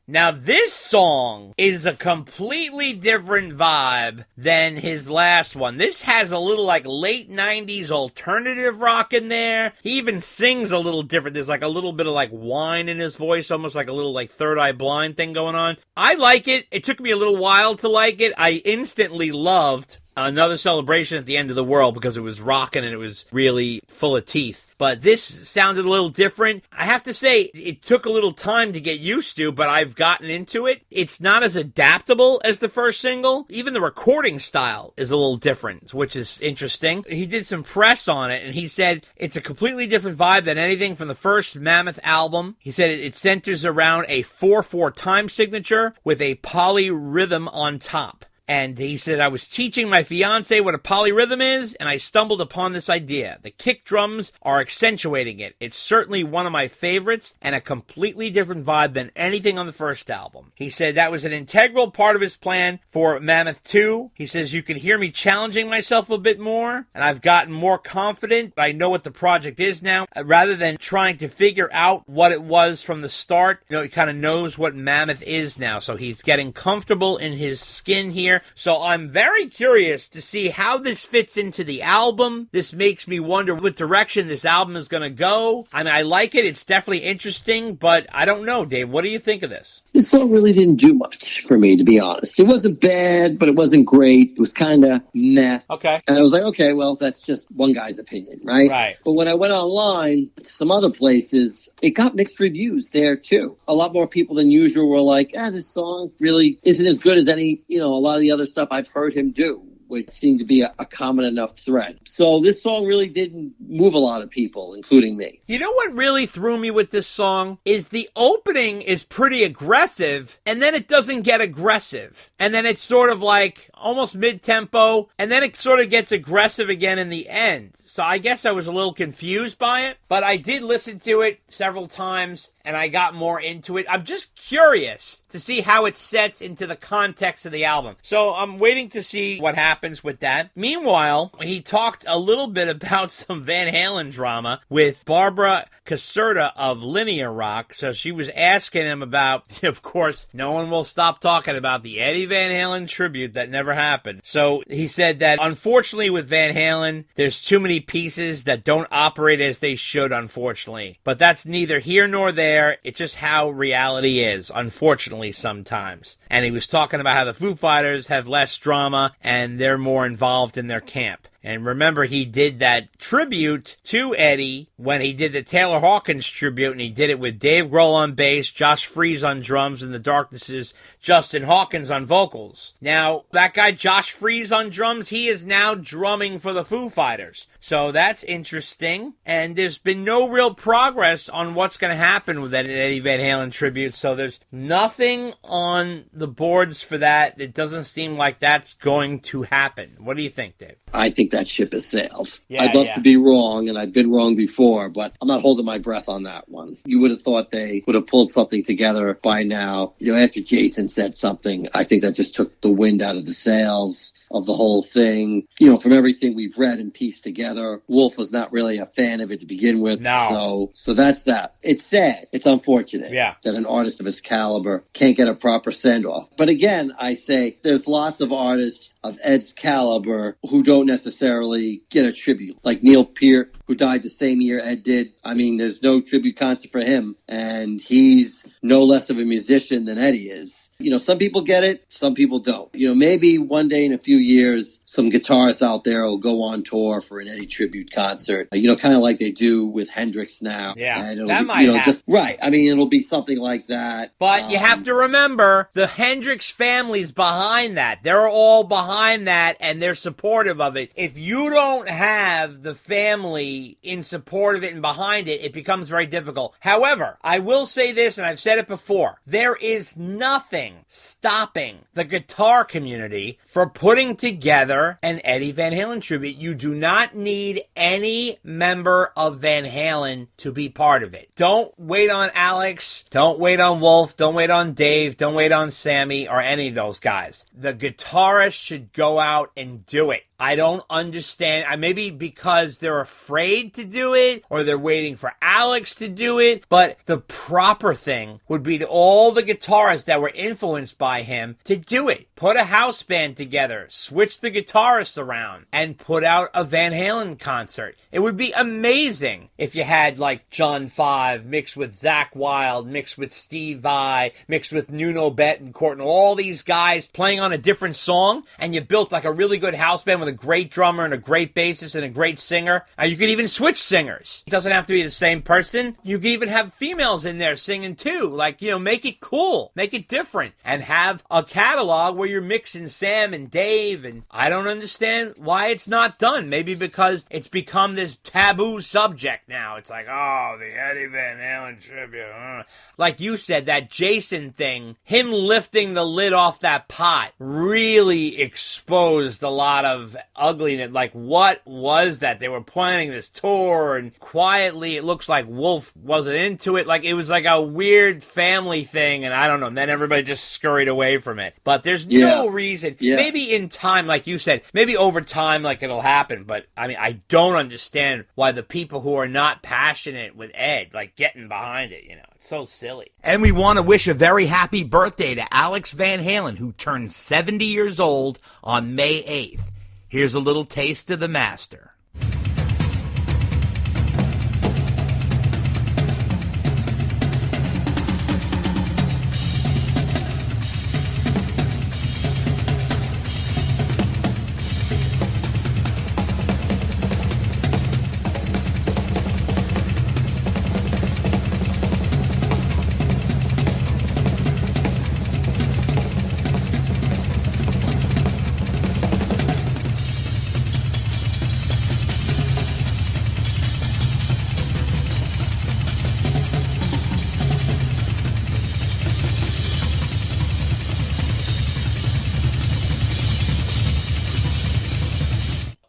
Now, this song is a completely different vibe than his last one. This has a little like late 90s alternative rock in there. He even sings a little different. There's like a little bit of like whine in his voice, almost like a little like Third Eye Blind thing going on. I like it. It took me a little while to like it. I instantly loved Another Celebration at the End of the World because it was rocking and it was really full of teeth. But this sounded a little different. I have to say, it took a little time to get used to, but I've gotten into it. It's not as adaptable as the first single. Even the recording style is a little different, which is interesting. He did some press on it, and he said it's a completely different vibe than anything from the first Mammoth album. He said it centers around a 4/4 time signature with a polyrhythm on top. And he said, I was teaching my fiance what a polyrhythm is, and I stumbled upon this idea. The kick drums are accentuating it. It's certainly one of my favorites and a completely different vibe than anything on the first album. He said that was an integral part of his plan for Mammoth 2. He says, you can hear me challenging myself a bit more, and I've gotten more confident. I know what the project is now. Rather than trying to figure out what it was from the start, he kind of knows what Mammoth is now. So he's getting comfortable in his skin here. here. So I'm very curious to see how this fits into the album. This makes me wonder what direction this album is going to go. I mean, I like it. It's definitely interesting, but I don't know, Dave. What do you think of this? This song really didn't do much for me, to be honest. It wasn't bad, but it wasn't great. It was kind of meh. Okay. And I was like, okay, well, that's just one guy's opinion, right? Right. But when I went online to some other places, it got mixed reviews there, too. A lot more people than usual were like, this song really isn't as good as any, a lot of the other stuff I've heard him do, which seemed to be a common enough thread. So this song really didn't move a lot of people, including me. You know what really threw me with this song is the opening is pretty aggressive, and then it doesn't get aggressive. And then it's sort of like almost mid-tempo, and then it sort of gets aggressive again in the end. So I guess I was a little confused by it, but I did listen to it several times, and I got more into it. I'm just curious to see how it sets into the context of the album. So I'm waiting to see what happens with that. Meanwhile, he talked a little bit about some Van Halen drama with Barbara Caserta of Linear Rock. So she was asking him about, of course, no one will stop talking about the Eddie Van Halen tribute that never happened. So he said that unfortunately with Van Halen, there's too many pieces that don't operate as they should, unfortunately. But that's neither here nor there. It's just how reality is, unfortunately, sometimes. And he was talking about how the Foo Fighters have less drama and they're more involved in their camp. And remember, he did that tribute to Eddie when he did the Taylor Hawkins tribute, and he did it with Dave Grohl on bass, Josh Freese on drums, and the Darkness's Justin Hawkins on vocals. Now, that guy Josh Freese on drums, he is now drumming for the Foo Fighters. So that's interesting. And there's been no real progress on what's going to happen with that Eddie Van Halen tribute. So there's nothing on the boards for that. It doesn't seem like that's going to happen. What do you think, Dave? I think that ship has sailed. Yeah, I'd love to be wrong, and I've been wrong before, but I'm not holding my breath on that one. You would have thought they would have pulled something together by now. After Jason said something, I think that just took the wind out of the sails of the whole thing. From everything we've read and pieced together, Wolf was not really a fan of it to begin with. No. So that's that. It's sad. It's unfortunate that an artist of his caliber can't get a proper send-off. But again, I say there's lots of artists of Ed's caliber who don't necessarily get a tribute. Like Neil Peart, who died the same year Ed did. I mean, there's no tribute concert for him, and he's no less of a musician than Eddie is. Some people get it, some people don't. Maybe one day in a few years, some guitarists out there will go on tour for an Eddie tribute concert, kind of like they do with Hendrix now. Yeah, and that might happen. Right. I mean, it'll be something like that. But you have to remember, the Hendrix family's behind that. They're all behind that, and they're supportive of it. If you don't have the family in support of it and behind it, it becomes very difficult. However, I will say this, and I've said it before, there is nothing stopping the guitar community for putting together an Eddie Van Halen tribute. You do not need any member of Van Halen to be part of it. Don't wait on Alex. Don't wait on Wolf. Don't wait on Dave. Don't wait on Sammy or any of those guys. The guitarist should go out and do it. I don't understand. Maybe because they're afraid to do it or they're waiting for Alex to do it. But the proper thing would be to all the guitarists that were influenced by him to do it. Put a house band together, switch the guitarists around, and put out a Van Halen concert. It would be amazing if you had like John Five mixed with Zakk Wylde, mixed with Steve Vai, mixed with Nuno Bettencourt, and all these guys playing on a different song, and you built like a really good house band with a great drummer and a great bassist and a great singer. You could even switch singers. It doesn't have to be the same person. You could even have females in there singing too. Make it cool. Make it different. And have a catalog where you're mixing Sam and Dave. And I don't understand why it's not done. Maybe because it's become this taboo subject now. It's like, oh, the Eddie Van Halen tribute. Like you said, that Jason thing, him lifting the lid off that pot really exposed a lot of ugliness. Like, what was that? They were planning this tour, and quietly it looks like Wolf wasn't into it. Like, it was like a weird family thing, and I don't know. And then everybody just scurried away from it. But there's no reason. Yeah. Maybe in time, like you said, maybe over time, like, it'll happen. But, I mean, I don't understand why the people who are not passionate with Ed, like, getting behind it, you know. It's so silly. And we want to wish a very happy birthday to Alex Van Halen, who turned 70 years old on May 8th. Here's a little taste of the master.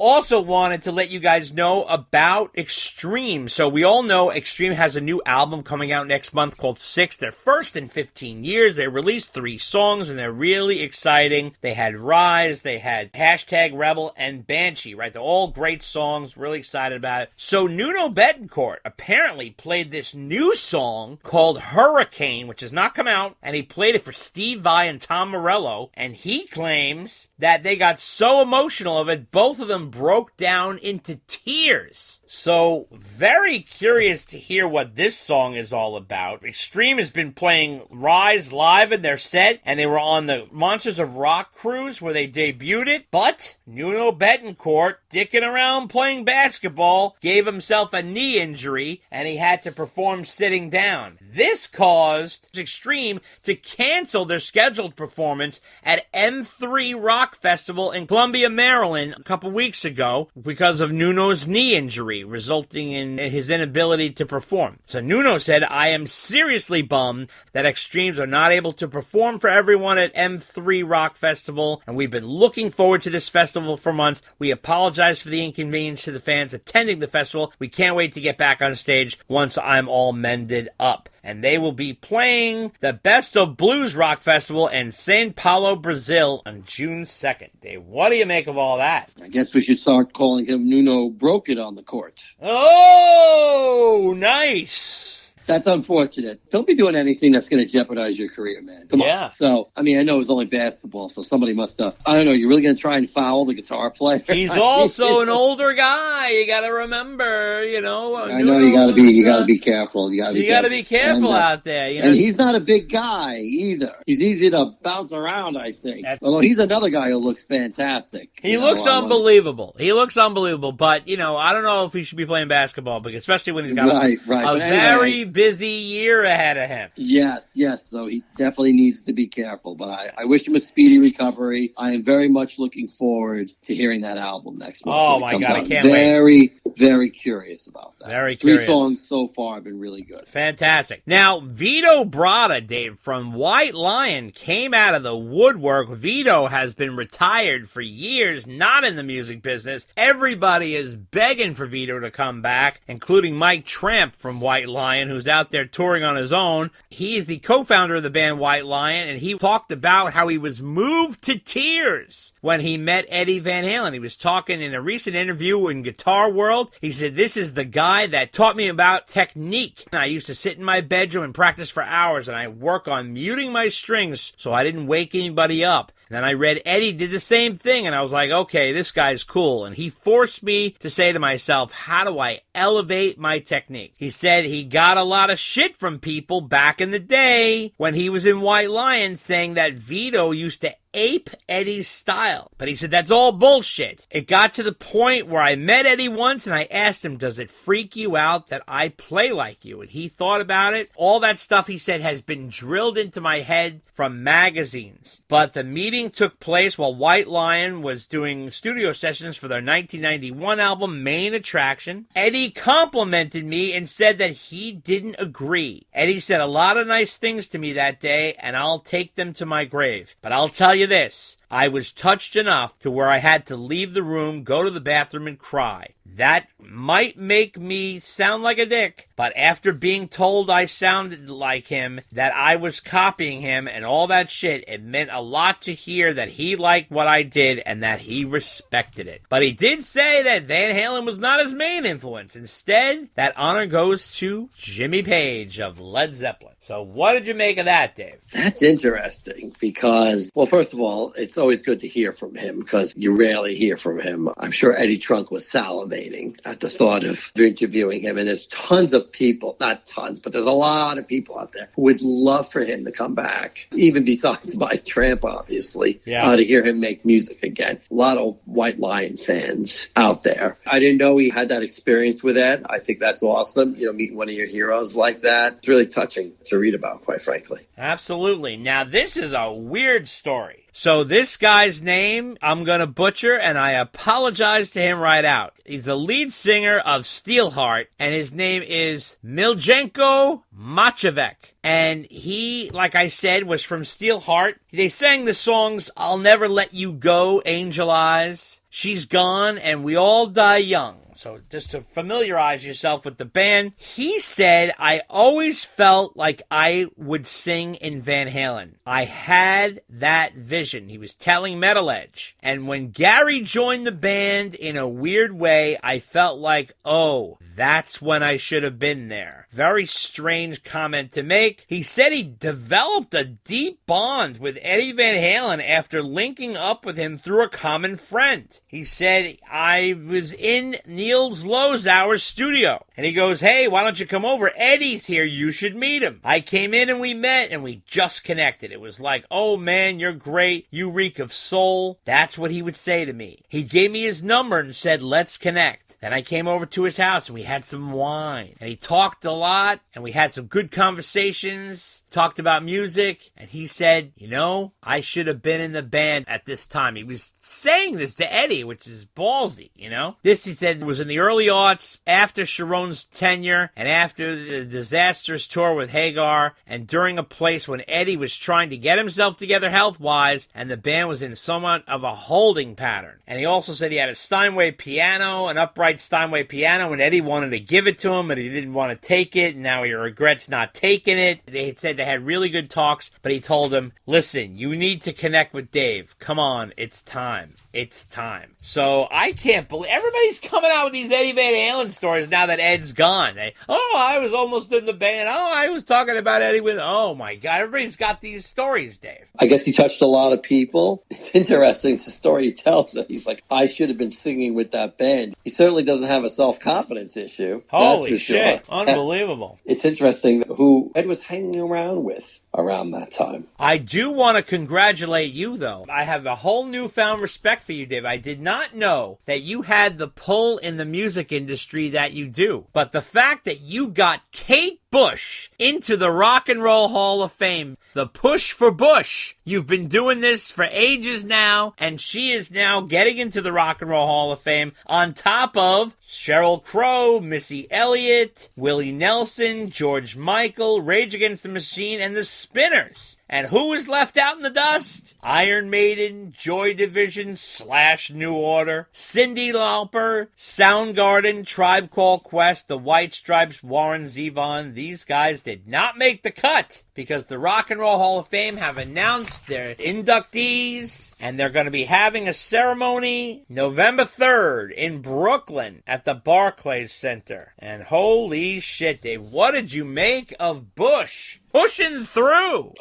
Also wanted to let you guys know about Extreme. So we all know Extreme has a new album coming out next month called Six. Their first in 15 years. They released 3 songs and they're really exciting. They had Rise, they had Hashtag Rebel, and Banshee, right? They're all great songs. Really excited about it. So Nuno Bettencourt apparently played this new song called Hurricane, which has not come out, and he played it for Steve Vai and Tom Morello, and he claims that they got so emotional of it, both of them broke down into tears. So, very curious to hear what this song is all about. Extreme has been playing Rise live in their set, and they were on the Monsters of Rock cruise where they debuted it, but Nuno Bettencourt, dicking around playing basketball, gave himself a knee injury, and he had to perform sitting down. This caused Extreme to cancel their scheduled performance at M3 Rock Festival in Columbia, Maryland a couple weeks ago because of Nuno's knee injury, resulting in his inability to perform. So Nuno said, "I am seriously bummed that Extremes are not able to perform for everyone at M3 Rock Festival, and we've been looking forward to this festival for months. We apologize for the inconvenience to the fans attending the festival. We can't wait to get back on stage once I'm all mended up." And they will be playing the Best of Blues Rock Festival in Sao Paulo, Brazil on June 2nd. Dave, what do you make of all that? I guess we should start calling him Nuno Broke It on the court. Oh, nice. That's unfortunate. Don't be doing anything that's going to jeopardize your career, man. Come on. So, I mean, I know it was only basketball, so somebody must have, I don't know, you're really going to try and foul the guitar player? He's also an older guy. You got to remember, you know. I know you got to be careful. You got to be careful out there. You know? And he's not a big guy either. He's easy to bounce around, I think. Although he's another guy who looks fantastic. He looks unbelievable. He looks unbelievable. But, you know, I don't know if he should be playing basketball, because especially when he's got a very busy year ahead of him. Yes. So he definitely needs to be careful. But I wish him a speedy recovery. I am very much looking forward to hearing that album next month. Oh, my God, I can't wait. Very, very curious about that. Very curious. 3 songs so far have been really good. Fantastic. Now, Vito Bratta, Dave, from White Lion, came out of the woodwork. Vito has been retired for years, not in the music business. Everybody is begging for Vito to come back, including Mike Tramp from White Lion, who's out there touring on his own. He is the co-founder of the band White Lion, and he talked about how he was moved to tears when he met Eddie Van Halen. He was talking in a recent interview in Guitar World. He said, "This is the guy that taught me about technique. I used to sit in my bedroom and practice for hours, and I work on muting my strings so I didn't wake anybody up. And then I read Eddie did the same thing, and I was like, okay, this guy's cool. And he forced me to say to myself, how do I elevate my technique?" He said he got a lot of shit from people back in the day when he was in White Lion, saying that Vito used to ape Eddie's style. But he said that's all bullshit. It got to the point where I met Eddie once and I asked him, does it freak you out that I play like you? And he thought about it. All that stuff, he said, has been drilled into my head from magazines. But the meeting took place while White Lion was doing studio sessions for their 1991 album, Main Attraction. Eddie complimented me and said that he didn't agree. Eddie said a lot of nice things to me that day, and I'll take them to my grave. But I'll tell you this, I was touched enough to where I had to leave the room, go to the bathroom, and cry. That might make me sound like a dick, but after being told I sounded like him, that I was copying him, and all that shit, it meant a lot to hear that he liked what I did and that he respected it. But he did say that Van Halen was not his main influence. Instead, that honor goes to Jimmy Page of Led Zeppelin. So what did you make of that, Dave? That's interesting because, well, first of all, it's always good to hear from him because you rarely hear from him. I'm sure Eddie Trunk was salivating at the thought of interviewing him. And there's tons of people, not tons, but there's a lot of people out there who would love for him to come back, even besides Mike Tramp, obviously, to hear him make music again. A lot of White Lion fans out there. I didn't know he had that experience with Ed. I think that's awesome. You know, meeting one of your heroes like that. It's really touching to read about, quite frankly. Absolutely. Now, this is a weird story. So this guy's name, I'm going to butcher, and I apologize to him right out. He's the lead singer of Steelheart, and his name is Miljenko Machevek. And he, like I said, was from Steelheart. They sang the songs, I'll Never Let You Go, Angel Eyes, She's Gone, and We All Die Young. So just to familiarize yourself with the band, he said, I always felt like I would sing in Van Halen. I had that vision. He was telling Metal Edge. And when Gary joined the band in a weird way, I felt like, oh, that's when I should have been there. Very strange comment to make. He said he developed a deep bond with Eddie Van Halen after linking up with him through a common friend. He said, I was in Niels Lozauer's studio. And he goes, hey, why don't you come over? Eddie's here. You should meet him. I came in and we met and we just connected. It was like, oh man, you're great. You reek of soul. That's what he would say to me. He gave me his number and said, let's connect. Then I came over to his house and we had some wine. And he talked a lot and we had some good conversations, talked about music. And he said, you know, I should have been in the band at this time. He was saying this to Eddie, which is ballsy, you know. This, he said, was in the early aughts, after Sharon's tenure and after the disastrous tour with Hagar and during a place when Eddie was trying to get himself together health-wise and the band was in somewhat of a holding pattern. And he also said he had a Steinway piano, an upright Steinway piano, and Eddie wanted to give it to him, but he didn't want to take it, and now he regrets not taking it. They said they had really good talks, but he told him, listen, you need to connect with Dave. Come on, it's time. It's time. So I can't believe everybody's coming out with these Eddie Van Halen stories now that Ed's gone. I was almost in the band. Oh, I was talking about Eddie with, oh my God, everybody's got these stories, Dave. I guess he touched a lot of people. It's interesting, the story he tells that he's like, I should have been singing with that band. He certainly doesn't have a self-confidence issue. Holy shit. Sure. Unbelievable. It's interesting who Ed was hanging around with around that time. I do want to congratulate you, though. I have a whole newfound respect for you, Dave. I did not know that you had the pull in the music industry that you do. But the fact that you got Kate Bush into the Rock and Roll Hall of Fame, the push for Bush. You've been doing this for ages now, and she is now getting into the Rock and Roll Hall of Fame on top of Sheryl Crow, Missy Elliott, Willie Nelson, George Michael, Rage Against the Machine, and the Spinners. And who was left out in the dust? Iron Maiden, Joy Division / New Order, Cyndi Lauper, Soundgarden, Tribe Called Quest, the White Stripes, Warren Zevon. These guys did not make the cut because the Rock and Roll Hall of Fame have announced their inductees, and they're going to be having a ceremony November 3rd in Brooklyn at the Barclays Center. And holy shit, Dave, what did you make of Bush? Pushing through.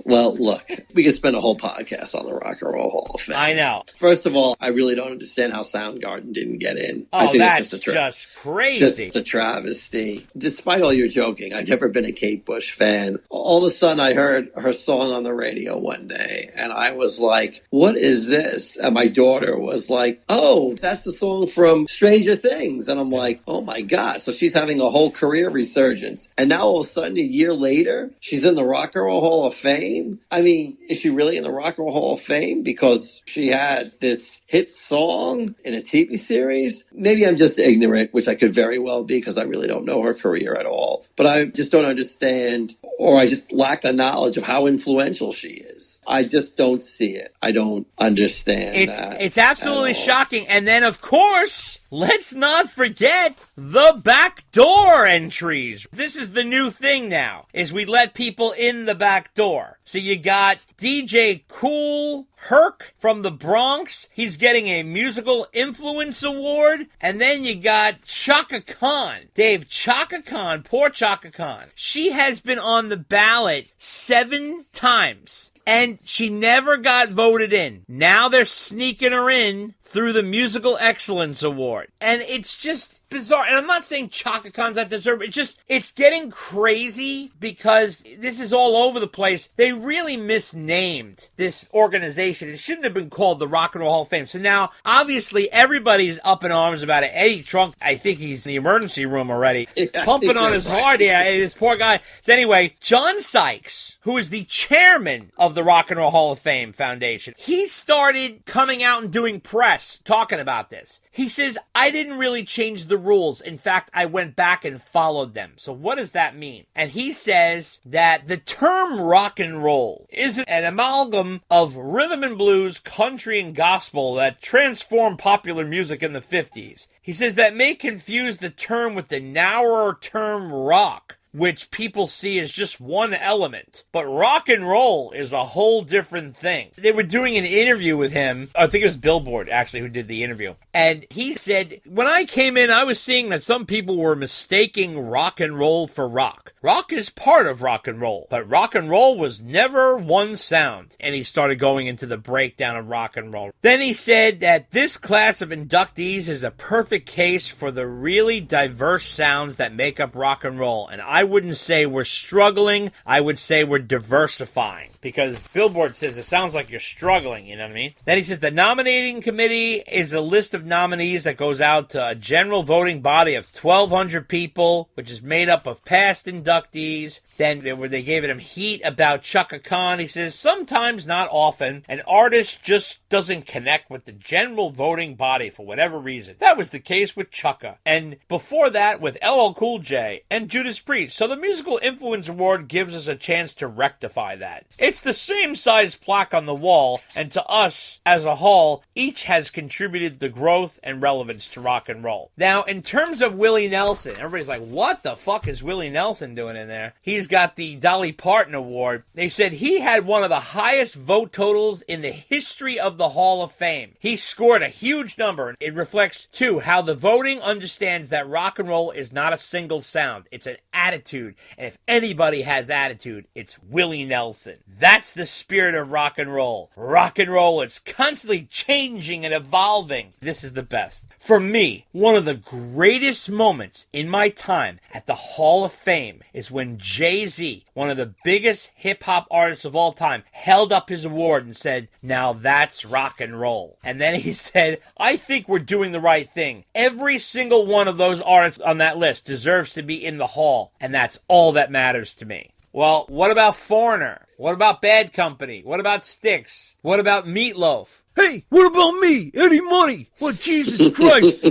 Well, look, we could spend a whole podcast on the Rock and Roll Hall of Fame. I know. First of all, I really don't understand how Soundgarden didn't get in. Oh, I think that's it's just crazy. Just a travesty. Despite all your joking, I've never been a Kate Bush fan. All of a sudden, I heard her song on the radio one day, and I was like, what is this? And my daughter was like, oh, that's the song from Stranger Things. And I'm like, oh my God. So she's having a whole career resurgence. And now all of a sudden, a year later, she's in the Rock and Roll Hall of Fame. I mean, is she really in the Rock and Roll Hall of Fame because she had this hit song in a TV series? Maybe I'm just ignorant, which I could very well be because I really don't know her career at all. But I just don't understand, or I just lack the knowledge of how influential she is. is. I just don't see it. I don't understand that. It's absolutely shocking. And then, of course, let's not forget the backdoor entries. This is the new thing now, is we let people in the back door. So you got DJ Kool Herc from the Bronx. He's getting a Musical Influence Award. And then you got Chaka Khan. Dave, Chaka Khan, poor Chaka Khan. She has been on the ballot 7 times. And she never got voted in. Now they're sneaking her in through the Musical Excellence Award. And it's just bizarre. And I'm not saying Chaka Khan's not deserved. It's getting crazy because this is all over the place. They really misnamed this organization. It shouldn't have been called the Rock and Roll Hall of Fame. So now, obviously, everybody's up in arms about it. Eddie Trunk, I think he's in the emergency room already, pumping on his heart. Yeah, this poor guy. So anyway, John Sykes, who is the chairman of the Rock and Roll Hall of Fame Foundation, he started coming out and doing press talking about this. He says, I didn't really change the rules. In fact, I went back and followed them. So what does that mean? And he says that the term rock and roll is an amalgam of rhythm and blues, country, and gospel that transformed popular music in the 50s. He says that may confuse the term with the narrower term rock, which people see as just one element. But rock and roll is a whole different thing. They were doing an interview with him. I think it was Billboard, actually, who did the interview. And he said, when I came in, I was seeing that some people were mistaking rock and roll for rock. Rock is part of rock and roll, but rock and roll was never one sound. And he started going into the breakdown of rock and roll. Then he said that this class of inductees is a perfect case for the really diverse sounds that make up rock and roll. And I wouldn't say we're struggling. I would say we're diversifying, because Billboard says it sounds like you're struggling, you know what I mean? Then he says the nominating committee is a list of nominees that goes out to a general voting body of 1,200 people, which is made up of past inductees. Then they gave him heat about Chaka Khan. He says, sometimes, not often, an artist just doesn't connect with the general voting body for whatever reason. That was the case with Chaka. And before that, with LL Cool J and Judas Priest. So the Musical Influence Award gives us a chance to rectify that. It's the same size plaque on the wall, and to us, as a whole, each has contributed to growth and relevance to rock and roll. Now, in terms of Willie Nelson, everybody's like, what the fuck is Willie Nelson doing in there? He's got the Dolly Parton Award. They said he had one of the highest vote totals in the history of the Hall of Fame. He scored a huge number. It reflects, too, how the voting understands that rock and roll is not a single sound. It's an attitude. And if anybody has attitude, it's Willie Nelson. That's the spirit of rock and roll. Rock and roll is constantly changing and evolving. This is the best. For me, one of the greatest moments in my time at the Hall of Fame is when Jay-Z, one of the biggest hip-hop artists of all time, held up his award and said, now that's rock and roll. And then he said, I think we're doing the right thing. Every single one of those artists on that list deserves to be in the hall, and that's all that matters to me. Well, what about Foreigner? What about Bad Company? What about Styx? What about Meatloaf? Hey, what about me, Eddie Money? Well, Jesus Christ.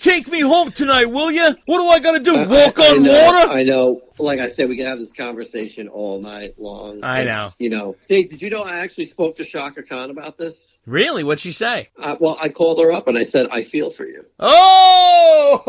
Take me home tonight, will ya? What do I gotta do, walk on water? I know. Like I said, we can have this conversation all night long. I know. You know, Dave, did you know I actually spoke to Chaka Khan about this? Really? What'd she say? Well, I called her up and I said, I feel for you. Oh!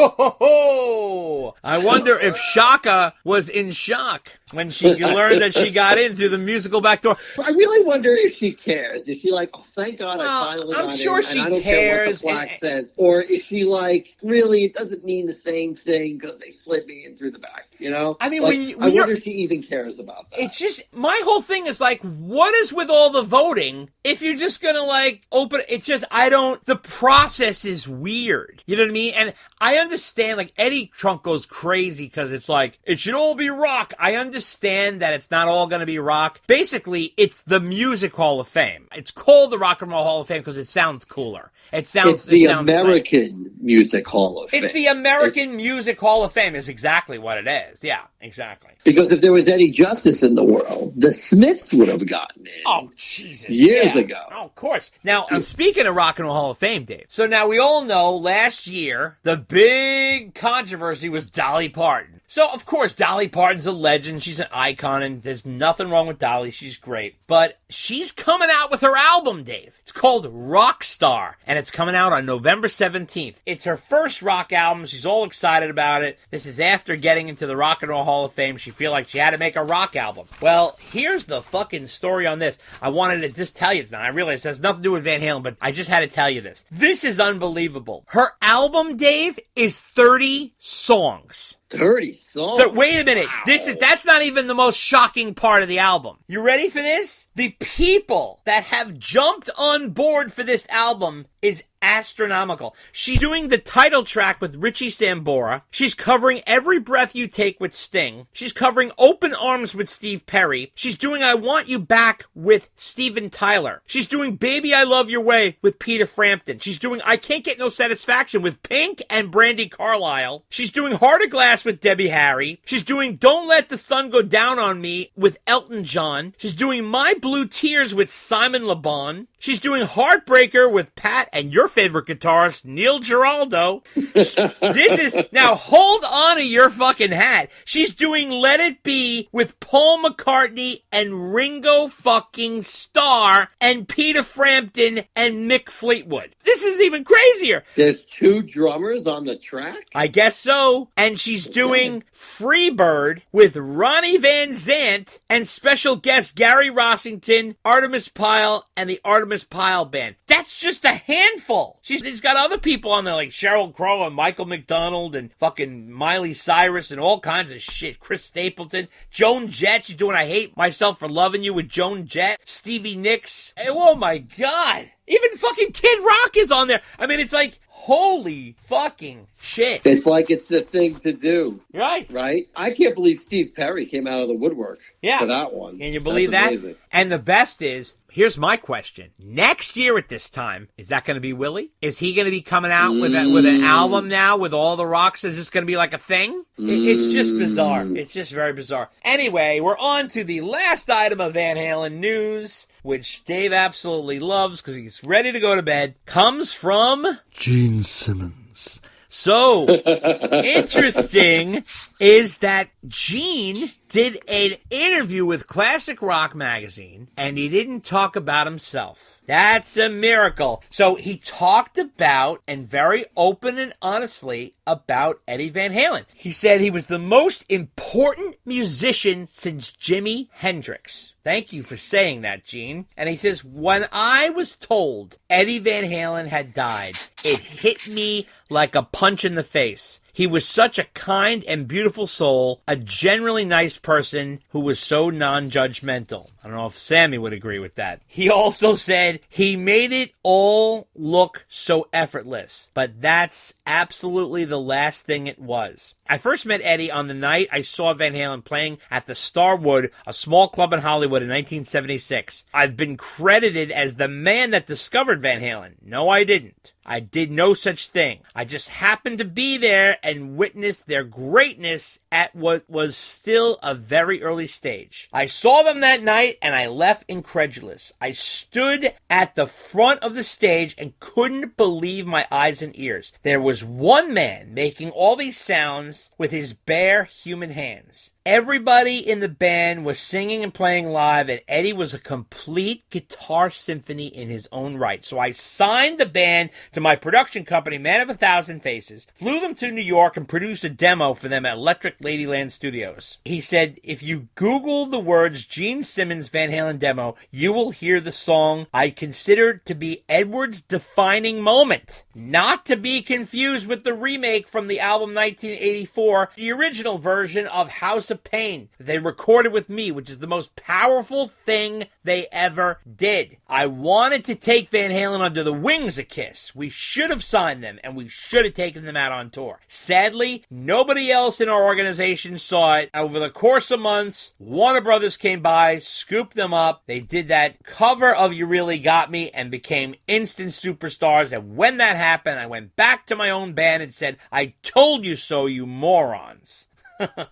I wonder if Shaka was in shock when she learned that she got in through the musical back door. I really wonder if she cares. Is she like, oh, thank God I finally got in. I'm sure she and I don't cares. care what the plaque says. Or is she like, really, it doesn't mean the same thing because they slid me in through the back, you know? I mean, like, when I wonder if she even cares about that. It's just, my whole thing is like, what is with all the voting if you're just gonna like open, it's just, the process is weird. You know what I mean? And I understand, like, Eddie Trunk goes crazy because it's like, it should all be rock. I understand that it's not all gonna be rock. Basically, it's the Music Hall of Fame. It's called the Rock and Roll Hall of Fame because it sounds cooler. It's the American Music Hall of Fame. It's the American Music Hall of Fame is exactly what it is. Yeah, exactly. Because if there was any justice in the world, the Smiths would have gotten in. Oh, Jesus. Years ago. Oh, of course. Now, I'm speaking of Rock and Roll Hall of Fame, Dave. So now we all know last year, the big controversy was Dolly Parton. So, of course, Dolly Parton's a legend. She's an icon, and there's nothing wrong with Dolly. She's great. But she's coming out with her album, Dave. It's called Rockstar, and it's coming out on November 17th. It's her first rock album. She's all excited about it. This is after getting into the Rock and Roll Hall of Fame. She feel like she had to make a rock album. Well, here's the fucking story on this. I wanted to just tell you this. Now, I realize it has nothing to do with Van Halen, but I just had to tell you this. This is unbelievable. Her album, Dave, is 30 songs. 30 songs. Wait a minute. Wow. That's not even the most shocking part of the album. You ready for this? The people that have jumped on board for this album is astronomical. She's doing the title track with Richie Sambora. She's covering Every Breath You Take with Sting. She's covering Open Arms with Steve Perry. She's doing I Want You Back with Steven Tyler. She's doing Baby I Love Your Way with Peter Frampton. She's doing I Can't Get No Satisfaction with Pink and Brandi Carlile. She's doing Heart of Glass with Debbie Harry. She's doing Don't Let the Sun Go Down on Me with Elton John. She's doing My Blue Tears with Simon Le Bon. She's doing Heartbreaker with Pat and your favorite guitarist, Neil Giraldo. This is, now hold on to your fucking hat. She's doing Let It Be with Paul McCartney and Ringo fucking Starr and Peter Frampton and Mick Fleetwood. This is even crazier. There's 2 drummers on the track? I guess so. And she's doing Freebird with Ronnie Van Zant and special guest Gary Rossington, Artemis Pyle, and the Artemis Pyle Band. That's just a handful. She's got other people on there like Sheryl Crow and Michael McDonald and fucking Miley Cyrus and all kinds of shit. Chris Stapleton, Joan Jett. She's doing I Hate Myself for Loving You with Joan Jett. Stevie Nicks. Oh my God. Even fucking Kid Rock is on there. I mean, it's like, holy fucking shit. It's like it's the thing to do. Right. Right? I can't believe Steve Perry came out of the woodwork for that one. Can you believe That's that? amazing. And the best is, here's my question. Next year at this time, is that going to be Willie? Is he going to be coming out with an album now with all the rocks? Is this going to be like a thing? It's just bizarre. It's just very bizarre. Anyway, we're on to the last item of Van Halen news, which Dave absolutely loves because he's ready to go to bed, comes from Gene Simmons. So, interesting is that Gene did an interview with Classic Rock magazine, and he didn't talk about himself. That's a miracle. So he talked about, and very open and honestly, about Eddie Van Halen. He said he was the most important musician since Jimi Hendrix. Thank you for saying that, Gene. And he says, when I was told Eddie Van Halen had died, it hit me like a punch in the face. He was such a kind and beautiful soul, a generally nice person who was so non-judgmental. I don't know if Sammy would agree with that. He also said he made it all look so effortless, but that's absolutely the last thing it was. I first met Eddie on the night I saw Van Halen playing at the Starwood, a small club in Hollywood in 1976. I've been credited as the man that discovered Van Halen. No, I didn't. I did no such thing. I just happened to be there and witnessed their greatness at what was still a very early stage. I saw them that night and I left incredulous. I stood at the front of the stage and couldn't believe my eyes and ears. There was one man making all these sounds with his bare human hands. Everybody in the band was singing and playing live, and Eddie was a complete guitar symphony in his own right. So I signed the band to my production company, Man of 1,000 Faces, flew them to New York, and produced a demo for them at Electric Ladyland Studios. He said, if you Google the words Gene Simmons Van Halen demo, you will hear the song I consider to be Edward's defining moment. Not to be confused with the remake from the album 1984, the original version of House of Pain that they recorded with me, which is the most powerful thing they ever did. I wanted to take Van Halen under the wings of Kiss. We should have signed them, and we should have taken them out on tour. Sadly, nobody else in our organization saw it. Over the course of months, Warner Brothers came by, scooped them up. They did that cover of You Really Got Me and became instant superstars. And when that happened, I went back to my own band and said, I told you so, you morons.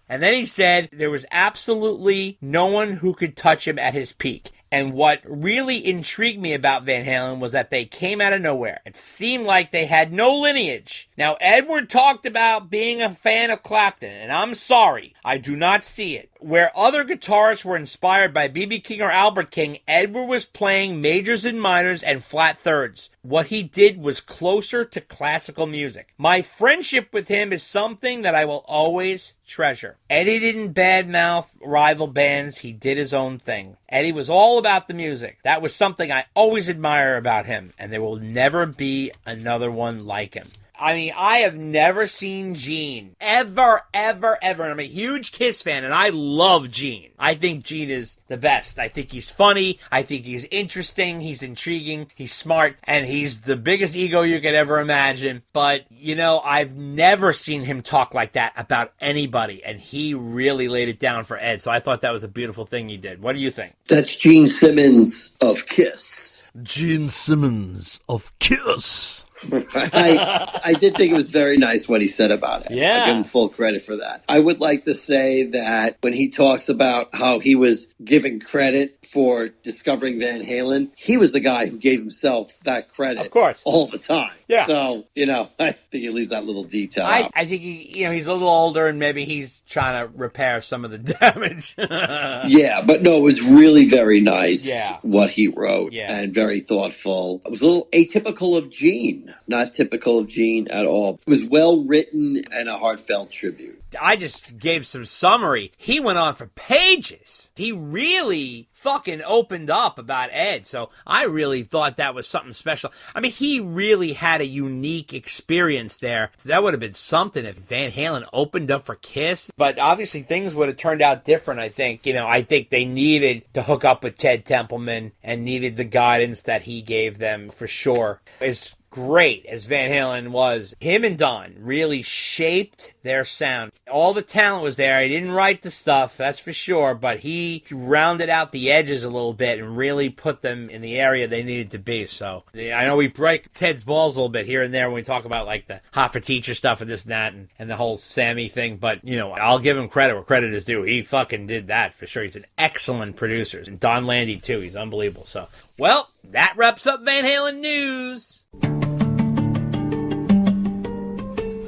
And then he said there was absolutely no one who could touch him at his peak. And what really intrigued me about Van Halen was that they came out of nowhere. It seemed like they had no lineage. Now, Edward talked about being a fan of Clapton, and I'm sorry, I do not see it. Where other guitarists were inspired by B.B. King or Albert King, Edward was playing majors and minors and flat thirds. What he did was closer to classical music. My friendship with him is something that I will always treasure. Eddie didn't badmouth rival bands. He did his own thing. Eddie was all about the music. That was something I always admire about him, and there will never be another one like him. I mean, I have never seen Gene. Ever. And I'm a huge Kiss fan, and I love Gene. I think Gene is the best. I think he's funny. I think he's interesting. He's intriguing. He's smart. And he's the biggest ego you could ever imagine. But, you know, I've never seen him talk like that about anybody. And he really laid it down for Ed. So I thought that was a beautiful thing he did. What do you think? That's Gene Simmons of Kiss. Gene Simmons of Kiss. I did think it was very nice what he said about it. Yeah. I give him full credit for that. I would like to say that when he talks about how he was given credit for discovering Van Halen, he was the guy who gave himself that credit. Of course. All the time. Yeah. So, you know, I think he leaves that little detail out. I think he's a little older and maybe he's trying to repair some of the damage. Yeah, but no, it was really very nice what he wrote and very thoughtful. It was a little atypical of Gene, not typical of Gene at all. It was well written and a heartfelt tribute. I just gave some summary. He went on for pages. He really fucking opened up about Ed, so I really thought that was something special. I mean, he really had a unique experience there. That would have been something if Van Halen opened up for Kiss, but obviously things would have turned out different, I think. You know, I think they needed to hook up with Ted Templeman and needed the guidance that he gave them, for sure. It's great as Van Halen was, him and Don really shaped their sound. All the talent was there. He didn't write the stuff, that's for sure, but he rounded out the edges a little bit and really put them in the area they needed to be. So I know we break Ted's balls a little bit here and there when we talk about like the Hot for Teacher stuff and this and that and the whole Sammy thing, but you know, I'll give him credit where credit is due. He fucking did that for sure. He's an excellent producer. And Don Landy too. He's unbelievable. So, well, that wraps up Van Halen news.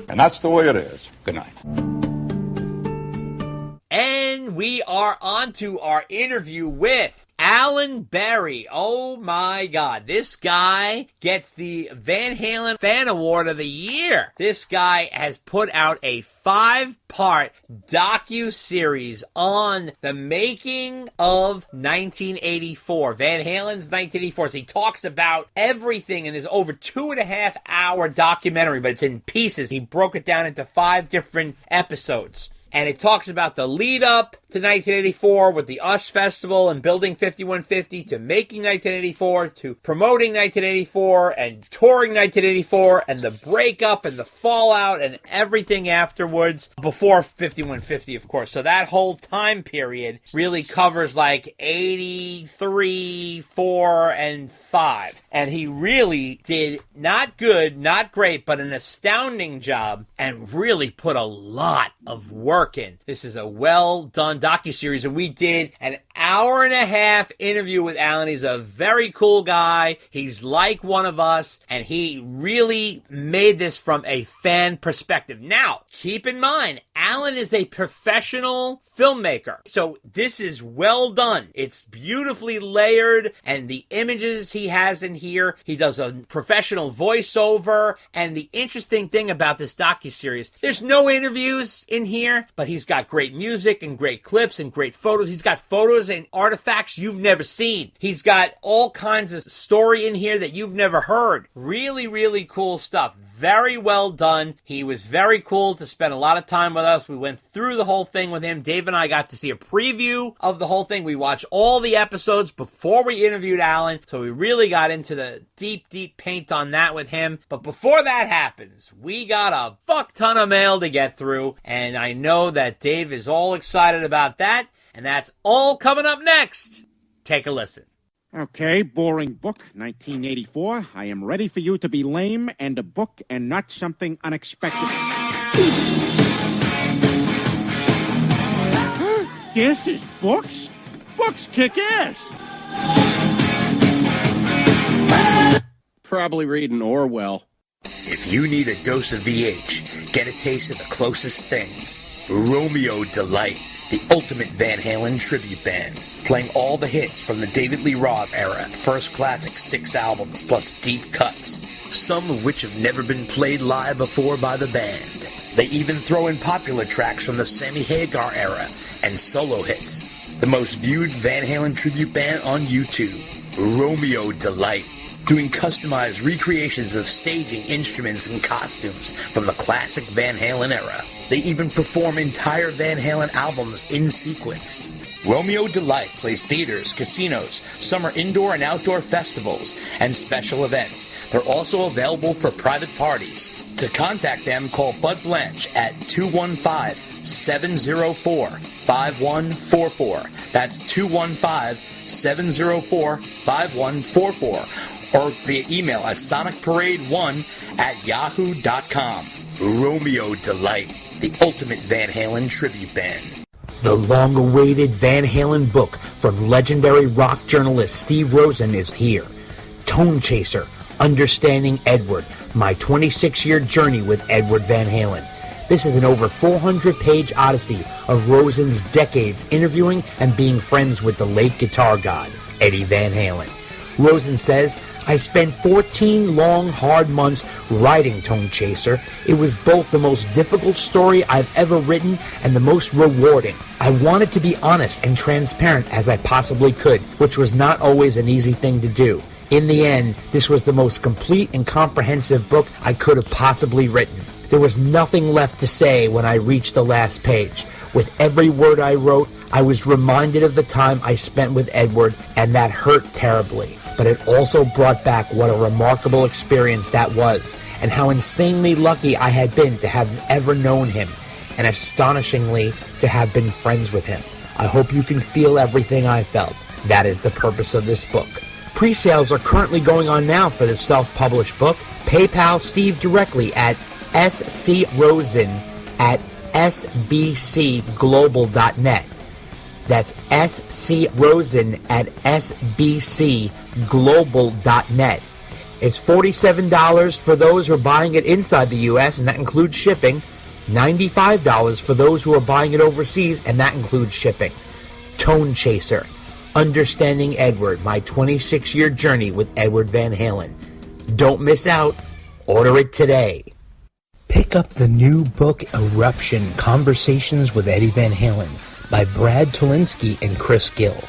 And that's the way it is. Good night. And we are on to our interview with Alan Berry. Oh my God. This guy gets the Van Halen Fan Award of the Year. This guy has put out a 5-part docu-series on the making of 1984. Van Halen's 1984. So he talks about everything in this over 2.5-hour documentary, but it's in pieces. He broke it down into 5 different episodes. And it talks about the lead up to 1984 with the US Festival and building 5150 to making 1984 to promoting 1984 and touring 1984 and the breakup and the fallout and everything afterwards before 5150, of course. So that whole time period really covers like 83, 4, and 5. And he really did not good, not great, but an astounding job and really put a lot of work in. This is a well-done docuseries, and we did an 1.5-hour interview with Alan. He's a very cool guy. He's like one of us, and he really made this from a fan perspective. Now, keep in mind, Alan is a professional filmmaker, so this is well done. It's beautifully layered, and the images he has in here, he does a professional voiceover, and the interesting thing about this docuseries, there's no interviews in here, but he's got great music and great clips and great photos. He's got photos and artifacts you've never seen. He's got all kinds of story in here that you've never heard. Really, really cool stuff. Very well done. He was very cool to spend a lot of time with us. We went through the whole thing with him. Dave and I got to see a preview of the whole thing. We watched all the episodes before we interviewed Alan, so we really got into the deep, deep paint on that with him. But before that happens, we got a fuck ton of mail to get through, and I know that Dave is all excited about that, and that's all coming up next. Take a listen. Okay, boring book, 1984. I am ready for you to be lame and a book and not something unexpected. This is books? Books kick ass! Probably reading Orwell. If you need a dose of VH, get a taste of the closest thing. Romeo Delight, the ultimate Van Halen tribute band, playing all the hits from the David Lee Roth era, first classic 6 albums, plus deep cuts, some of which have never been played live before by the band. They even throw in popular tracks from the Sammy Hagar era and solo hits. The most viewed Van Halen tribute band on YouTube, Romeo Delight, doing customized recreations of staging, instruments, and costumes from the classic Van Halen era. They even perform entire Van Halen albums in sequence. Romeo Delight plays theaters, casinos, summer indoor and outdoor festivals, and special events. They're also available for private parties. To contact them, call Bud Blanche at 215-704-5144. That's 215-704-5144. Or via email at sonicparade1@yahoo.com. Romeo Delight, the ultimate Van Halen tribute band. The long-awaited Van Halen book from legendary rock journalist Steve Rosen is here. Tone Chaser, Understanding Edward, my 26-year journey with Edward Van Halen. This is an over 400-page odyssey of Rosen's decades interviewing and being friends with the late guitar god, Eddie Van Halen. Rosen says, I spent 14 long, hard months writing Tone Chaser. It was both the most difficult story I've ever written and the most rewarding. I wanted to be honest and transparent as I possibly could, which was not always an easy thing to do. In the end, this was the most complete and comprehensive book I could have possibly written. There was nothing left to say when I reached the last page. With every word I wrote, I was reminded of the time I spent with Edward, and that hurt terribly. But it also brought back what a remarkable experience that was, and how insanely lucky I had been to have ever known him, and astonishingly to have been friends with him. I hope you can feel everything I felt. That is the purpose of this book. Pre-sales are currently going on now for the self-published book. PayPal Steve directly at scrosen@sbcglobal.net. That's scrosen@sbcglobal.net. It's $47 for those who are buying it inside the U.S., and that includes shipping. $95 for those who are buying it overseas, and that includes shipping. Tone Chaser, Understanding Edward, my 26-year journey with Edward Van Halen. Don't miss out. Order it today. Pick up the new book, Eruption, Conversations with Eddie Van Halen, by Brad Tolinski and Chris Gill.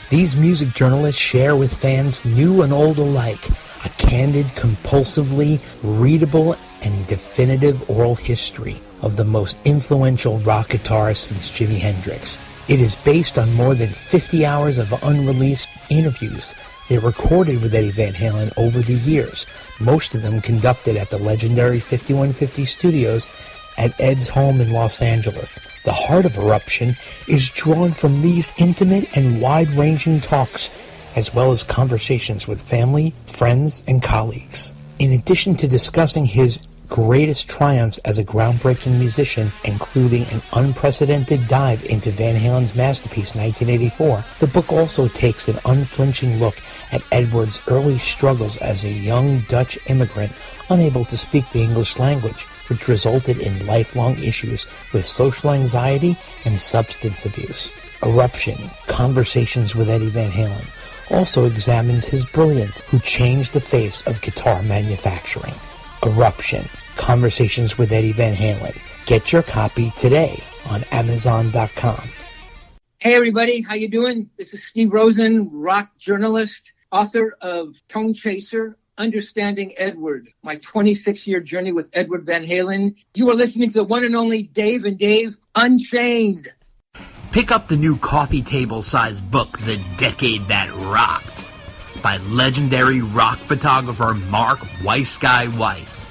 These music journalists share with fans new and old alike a candid, compulsively readable, and definitive oral history of the most influential rock guitarist since Jimi Hendrix. It is based on more than 50 hours of unreleased interviews they recorded with Eddie Van Halen over the years, most of them conducted at the legendary 5150 studios at Ed's home in Los Angeles. The heart of Eruption is drawn from these intimate and wide-ranging talks, as well as conversations with family, friends, and colleagues. In addition to discussing his greatest triumphs as a groundbreaking musician, including an unprecedented dive into Van Halen's masterpiece 1984, the book also takes an unflinching look at Edward's early struggles as a young Dutch immigrant unable to speak the English language, which resulted in lifelong issues with social anxiety and substance abuse. Eruption, Conversations with Eddie Van Halen, also examines his brilliance, who changed the face of guitar manufacturing. Eruption, Conversations with Eddie Van Halen. Get your copy today on Amazon.com. Hey everybody, how you doing? This is Steve Rosen, rock journalist, author of Tone Chaser, Understanding Edward, my 26-year journey with Edward Van Halen. You are listening to the one and only Dave and Dave Unchained. Pick up the new coffee table-sized book, The Decade That Rocked, by legendary rock photographer Mark Weissguy Weiss.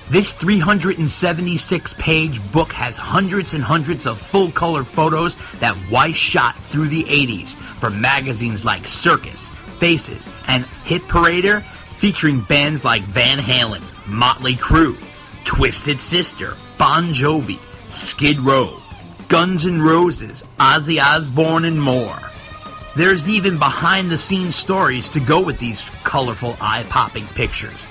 This 376-page book has hundreds and hundreds of full-color photos that Weiss shot through the 80s for magazines like Circus, Faces, and Hit Parader, featuring bands like Van Halen, Motley Crue, Twisted Sister, Bon Jovi, Skid Row, Guns N' Roses, Ozzy Osbourne, and more. There's even behind-the-scenes stories to go with these colorful, eye-popping pictures.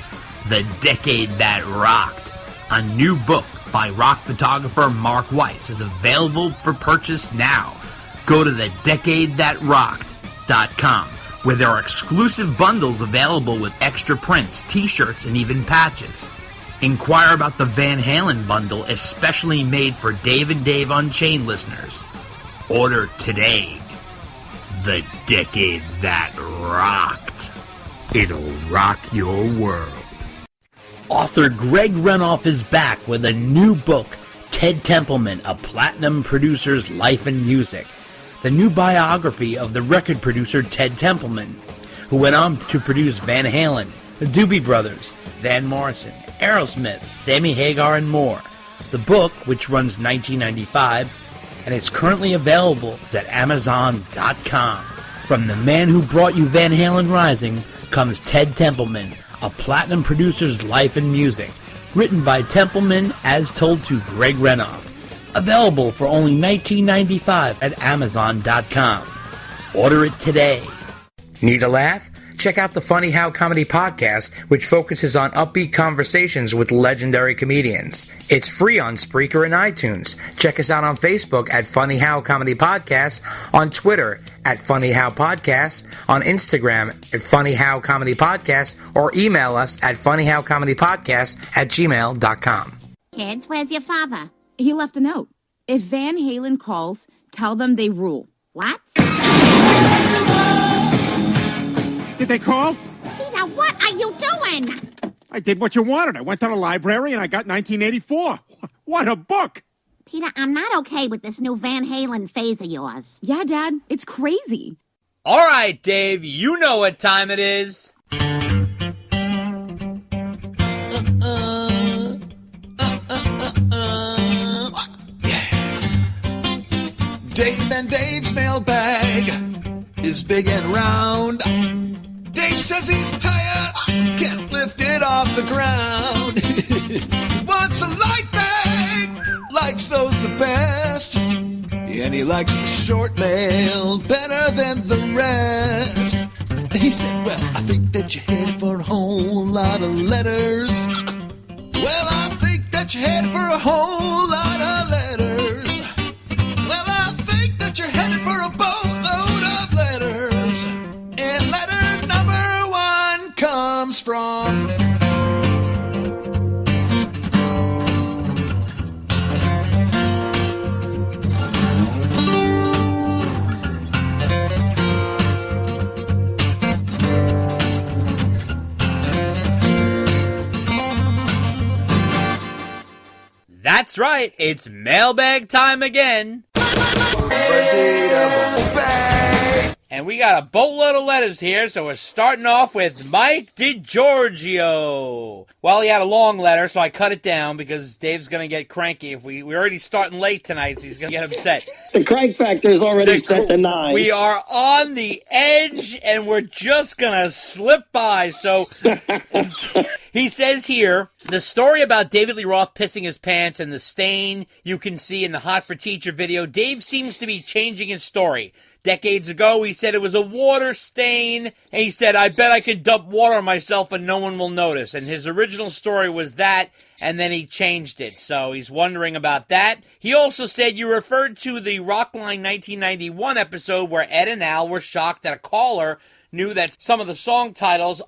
The Decade That Rocked A new book by rock photographer Mark Weiss is available for purchase now. Go to thedecadethatrocked.com, where there are exclusive bundles available with extra prints, t-shirts, and even patches. Inquire about the Van Halen bundle, especially made for Dave and Dave Unchained listeners. Order today. The Decade That Rocked. It'll rock your world. Author Greg Renoff is back with a new book, Ted Templeman, A Platinum Producer's Life and Music. The new biography of the record producer Ted Templeman, who went on to produce Van Halen, the Doobie Brothers, Van Morrison, Aerosmith, Sammy Hagar, and more. The book, which runs $19.95, and it's currently available at Amazon.com. From the man who brought you Van Halen Rising comes Ted Templeman, A Platinum Producer's Life and Music, written by Templeman as told to Greg Renoff. Available for only $19.95 at Amazon.com. Order it today. Need a laugh? Check out the Funny How Comedy Podcast, which focuses on upbeat conversations with legendary comedians. It's free on Spreaker and iTunes. Check us out on Facebook at Funny How Comedy Podcast, on Twitter at Funny How Podcast, on Instagram at Funny How Comedy Podcast, or email us at funnyhowcomedypodcast@gmail.com. Kids, where's your father? He left a note. If Van Halen calls, tell them they rule. What? Did they call? Peter, what are you doing? I did what you wanted. I went to the library and I got 1984. What a book! Peter, I'm not okay with this new Van Halen phase of yours. Yeah, Dad, it's crazy. All right, Dave, you know what time it is. Dave and Dave's mailbag is big and round. Dave says he's tired, can't lift it off the ground. Wants a light bag, likes those the best. And he likes the short mail better than the rest. And he said, well, I think that you're headed for a whole lot of letters. Well, I think that you're headed for a whole lot of letters. Well, I think that you're headed for a boatload of letters. And letter number 1 comes from... That's right, it's mailbag time again. And we got a boatload of letters here, so we're starting off with Mike DiGiorgio. Well, he had a long letter, so I cut it down because Dave's going to get cranky. If we're already starting late tonight, so he's going to get upset. The crank factor is already set to 9. We are on the edge, and we're just going to slip by. So he says here, the story about David Lee Roth pissing his pants and the stain you can see in the Hot for Teacher video, Dave seems to be changing his story. Decades ago, he said it was a water stain, and he said, I bet I could dump water on myself and no one will notice. And his original story was that, and then he changed it. So he's wondering about that. He also said you referred to the Rockline 1991 episode where Ed and Al were shocked that a caller knew that some of the song titles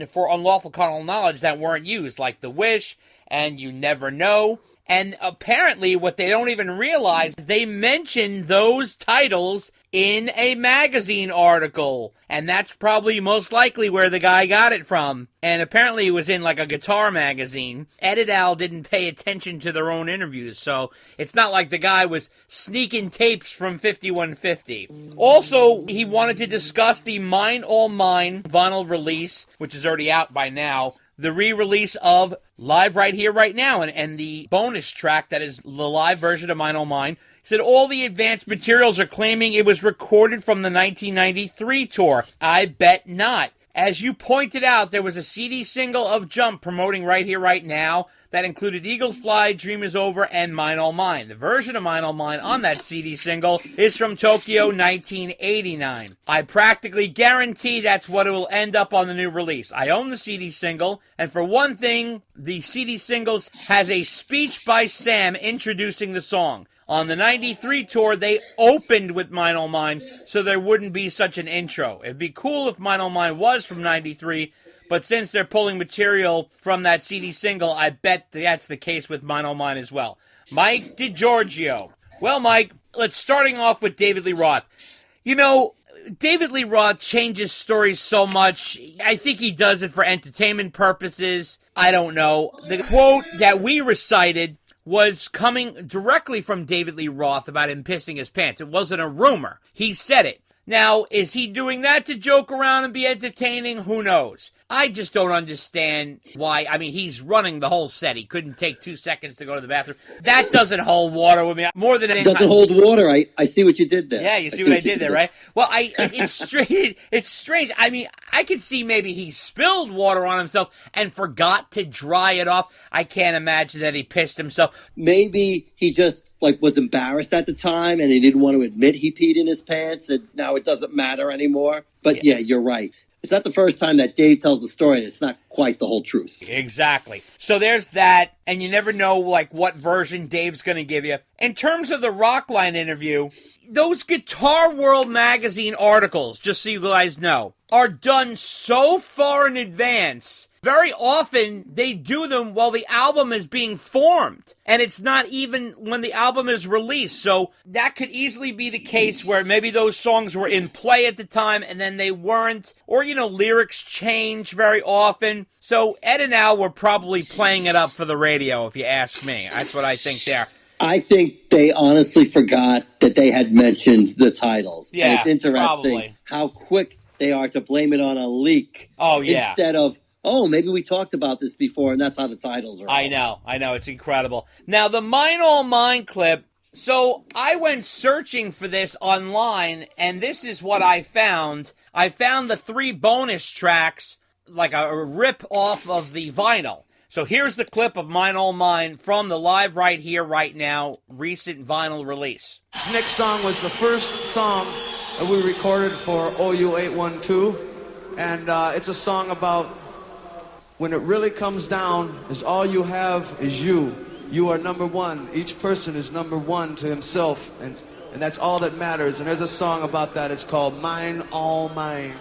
for Unlawful Carnal Knowledge that weren't used, like The Wish and You Never Know. And apparently what they don't even realize is they mentioned those titles in a magazine article. And that's probably most likely where the guy got it from. And apparently it was in like a guitar magazine. Ed and Al didn't pay attention to their own interviews, so it's not like the guy was sneaking tapes from 5150. Also, he wanted to discuss the Mine All Mine vinyl release, which is already out by now. The re-release of Live Right Here, Right Now, and the bonus track that is the live version of Mine Oh Mine. He said all the advanced materials are claiming it was recorded from the 1993 tour. I bet not. As you pointed out, there was a CD single of Jump promoting Right Here, Right Now. that included Eagles Fly, Dream Is Over, and Mine All Mine. The version of Mine All Mine on that CD single is from Tokyo 1989. I practically guarantee that's what it will end up on the new release. I own the CD single, and for one thing, the CD singles has a speech by Sam introducing the song. On the 93 tour, they opened with Mine All Mine, so there wouldn't be such an intro. It'd be cool if Mine All Mine was from 93, but since they're pulling material from that CD single, I bet that's the case with Mine All Mine as well. Mike DiGiorgio. Well, Mike, starting off with David Lee Roth. You know, David Lee Roth changes stories so much. I think he does it for entertainment purposes. I don't know. The quote that we recited was coming directly from David Lee Roth about him pissing his pants. It wasn't a rumor. He said it. Now, is he doing that to joke around and be entertaining? Who knows? I just don't understand why. I mean, he's running the whole set. He couldn't take 2 seconds to go to the bathroom. That doesn't hold water with me. More than anything. It doesn't hold water. I see what you did there. Yeah, you see what I did there, right? Well, it's strange. It's strange. I mean, I could see maybe he spilled water on himself and forgot to dry it off. I can't imagine that he pissed himself. Maybe he just was embarrassed at the time and he didn't want to admit he peed in his pants and now it doesn't matter anymore. But yeah, you're right. It's not the first time that Dave tells the story and it's not quite the whole truth. Exactly. So there's that, and you never know what version Dave's going to give you. In terms of the Rockline interview, those Guitar World magazine articles, just so you guys know, are done so far in advance. Very often, they do them while the album is being formed, and it's not even when the album is released. So that could easily be the case where maybe those songs were in play at the time, and then they weren't, or, lyrics change very often. So Ed and Al were probably playing it up for the radio, if you ask me. That's what I think there. I think they honestly forgot that they had mentioned the titles. Yeah, and it's interesting probably how quick they are to blame it on a leak. Oh, yeah. Instead of, maybe we talked about this before, and that's how the titles are. I know. It's incredible. Now, the Mine All Mine clip, so I went searching for this online, and this is what I found. I found the 3 bonus tracks, like a rip off of the vinyl. So here's the clip of Mine All Mine from the Live Right Here, Right Now recent vinyl release. This next song was the first song that we recorded for OU812, and it's a song about when it really comes down, is all you have is you. You are number one. Each person is number one to himself, and that's all that matters. And there's a song about that. It's called Mine All Mine.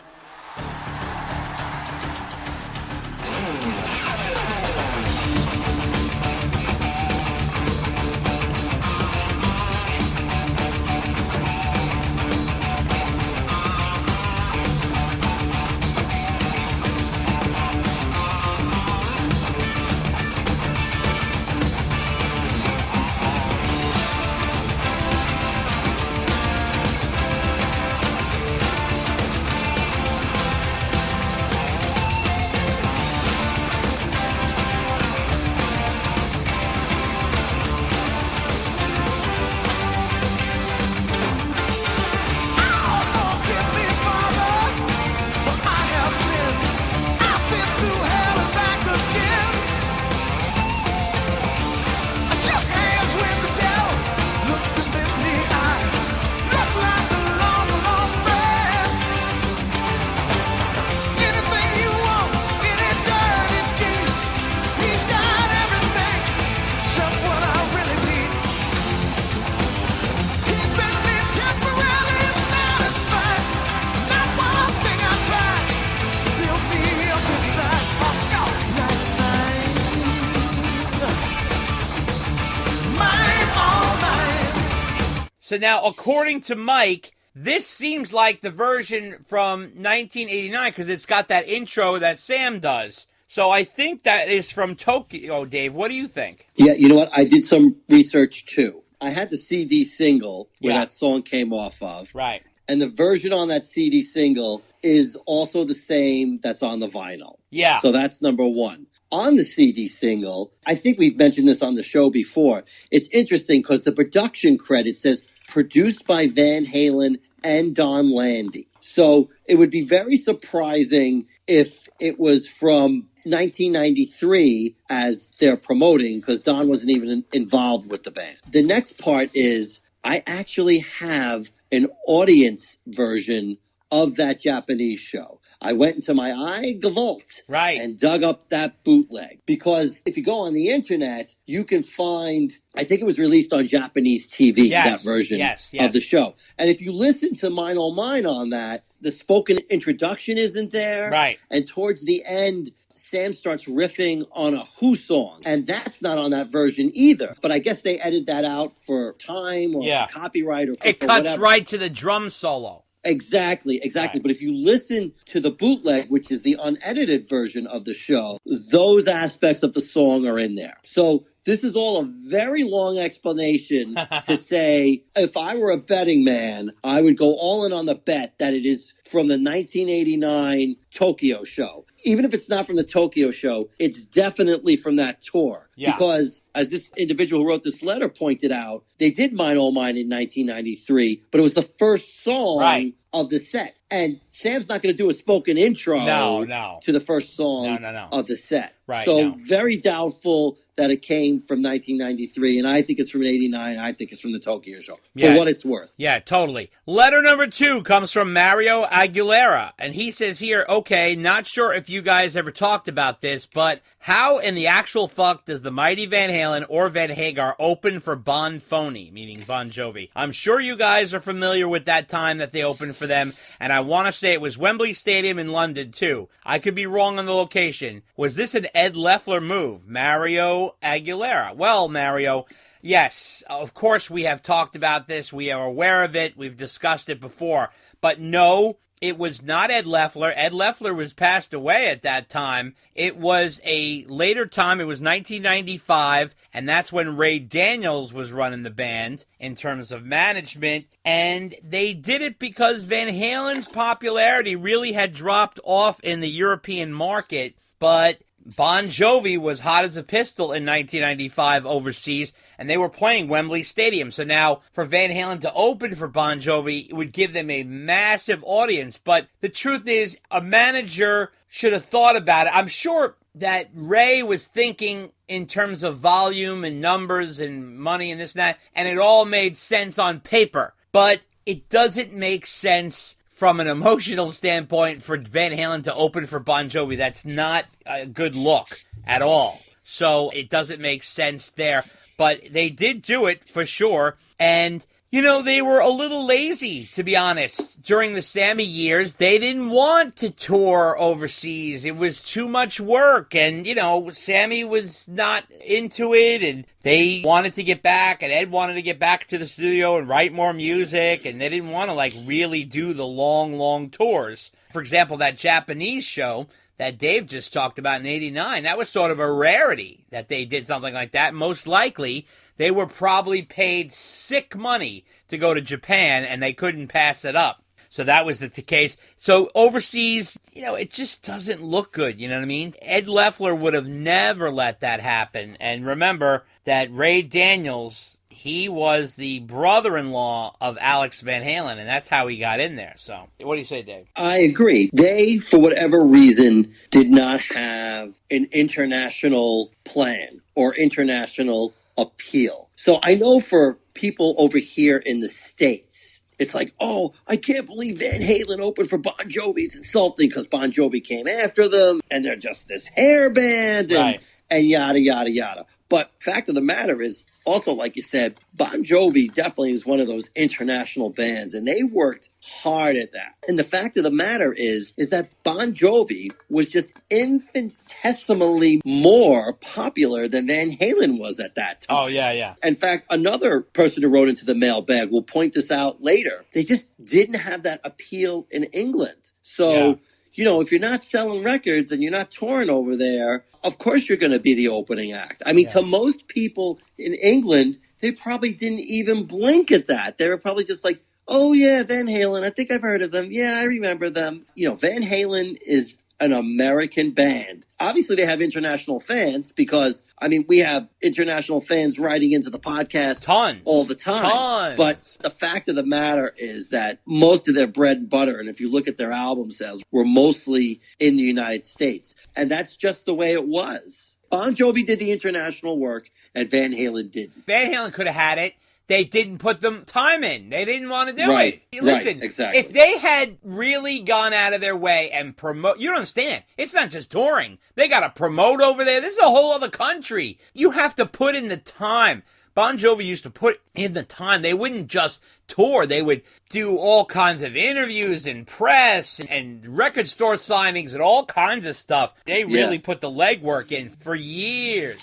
So now, according to Mike, this seems like the version from 1989 because it's got that intro that Sam does. So I think that is from Tokyo, Dave. What do you think? Yeah, you know what? I did some research, too. I had the CD single where that song came off of. Right. And the version on that CD single is also the same that's on the vinyl. Yeah. So that's number one. On the CD single, I think we've mentioned this on the show before. It's interesting because the production credit says produced by Van Halen and Don Landy. So it would be very surprising if it was from 1993 as they're promoting because Don wasn't even involved with the band. The next part is I actually have an audience version of that Japanese show. I went into my iGevault and dug up that bootleg because if you go on the internet, you can find, I think it was released on Japanese TV, that version of the show. And if you listen to Mine Oh Mine on that, the spoken introduction isn't there. Right. And towards the end, Sam starts riffing on a Who song, and that's not on that version either. But I guess they edited that out for time or for copyright or it for cuts whatever. right to the drum solo. Exactly. Right. But if you listen to the bootleg, which is the unedited version of the show, those aspects of the song are in there. So this is all a very long explanation to say, if I were a betting man, I would go all in on the bet that it is from the 1989 Tokyo show. Even if it's not from the Tokyo show, it's definitely from that tour. Yeah. Because, as this individual who wrote this letter pointed out, they did Mine Oh Mine in 1993, but it was the first song of the set. And Sam's not going to do a spoken intro to the first song of the set. Right, so very doubtful that it came from 1993, and I think it's from 89. I think it's from the Tokyo show, for what it's worth. Yeah, totally. Letter number 2 comes from Mario Aguilera, and he says here, okay, not sure if you guys ever talked about this, but how in the actual fuck does the mighty Van Halen or Van Hagar open for Bon Phony, meaning Bon Jovi? I'm sure you guys are familiar with that time that they opened for them, and I want to say it was Wembley Stadium in London, too. I could be wrong on the location. Was this an Ed Loeffler move? Mario Aguilera. Well, Mario, yes, of course we have talked about this. We are aware of it. We've discussed it before. But no, it was not Ed Loeffler. Ed Loeffler was passed away at that time. It was a later time. It was 1995, and that's when Ray Daniels was running the band in terms of management. And they did it because Van Halen's popularity really had dropped off in the European market, but Bon Jovi was hot as a pistol in 1995 overseas, and they were playing Wembley Stadium. So now, for Van Halen to open for Bon Jovi, it would give them a massive audience. But the truth is, a manager should have thought about it. I'm sure that Ray was thinking in terms of volume and numbers and money and this and that, and it all made sense on paper. But it doesn't make sense from an emotional standpoint for Van Halen to open for Bon Jovi. That's not a good look at all. So it doesn't make sense there. But they did do it for sure. And, you know, they were a little lazy, to be honest. During the Sammy years, they didn't want to tour overseas. It was too much work. And, you know, Sammy was not into it. And they wanted to get back. And Ed wanted to get back to the studio and write more music. And they didn't want to, like, really do the long, long tours. For example, that Japanese show that Dave just talked about in 89, that was sort of a rarity that they did something like that. Most likely, they were probably paid sick money to go to Japan, and they couldn't pass it up. So that was the case. So overseas, you know, it just doesn't look good, you know what I mean? Ed Loeffler would have never let that happen. And remember that Ray Daniels, he was the brother-in-law of Alex Van Halen, and that's how he got in there. So what do you say, Dave? I agree. They, for whatever reason, did not have an international plan or international appeal. So I know for people over here in the States, it's like, oh, I can't believe Van Halen opened for Bon Jovi. It's insulting because Bon Jovi came after them, and they're just this hair band, and yada, yada, yada. But fact of the matter is, also, like you said, Bon Jovi definitely is one of those international bands, and they worked hard at that. And the fact of the matter is that Bon Jovi was just infinitesimally more popular than Van Halen was at that time. Oh, yeah. In fact, another person who wrote into the mailbag will point this out later. They just didn't have that appeal in England. So, you know, if you're not selling records and you're not touring over there, of course you're going to be the opening act. I mean, to most people in England, they probably didn't even blink at that. They were probably just like, oh, yeah, Van Halen. I think I've heard of them. Yeah, I remember them. You know, Van Halen is an American band. Obviously, they have international fans because, I mean, we have international fans writing into the podcast Tons. all the time. Tons. But the fact of the matter is that most of their bread and butter, and if you look at their album sales, were mostly in the United States. And that's just the way it was. Bon Jovi did the international work, and Van Halen didn't. Van Halen could have had it. They didn't put the time in. They didn't want to do Right, it. Listen, right, exactly. if they had really gone out of their way and promote, you don't understand. It's not just touring. They got to promote over there. This is a whole other country. You have to put in the time. Bon Jovi used to put in the time. They wouldn't just tour. They would do all kinds of interviews and press and record store signings and all kinds of stuff. They really put the legwork in for years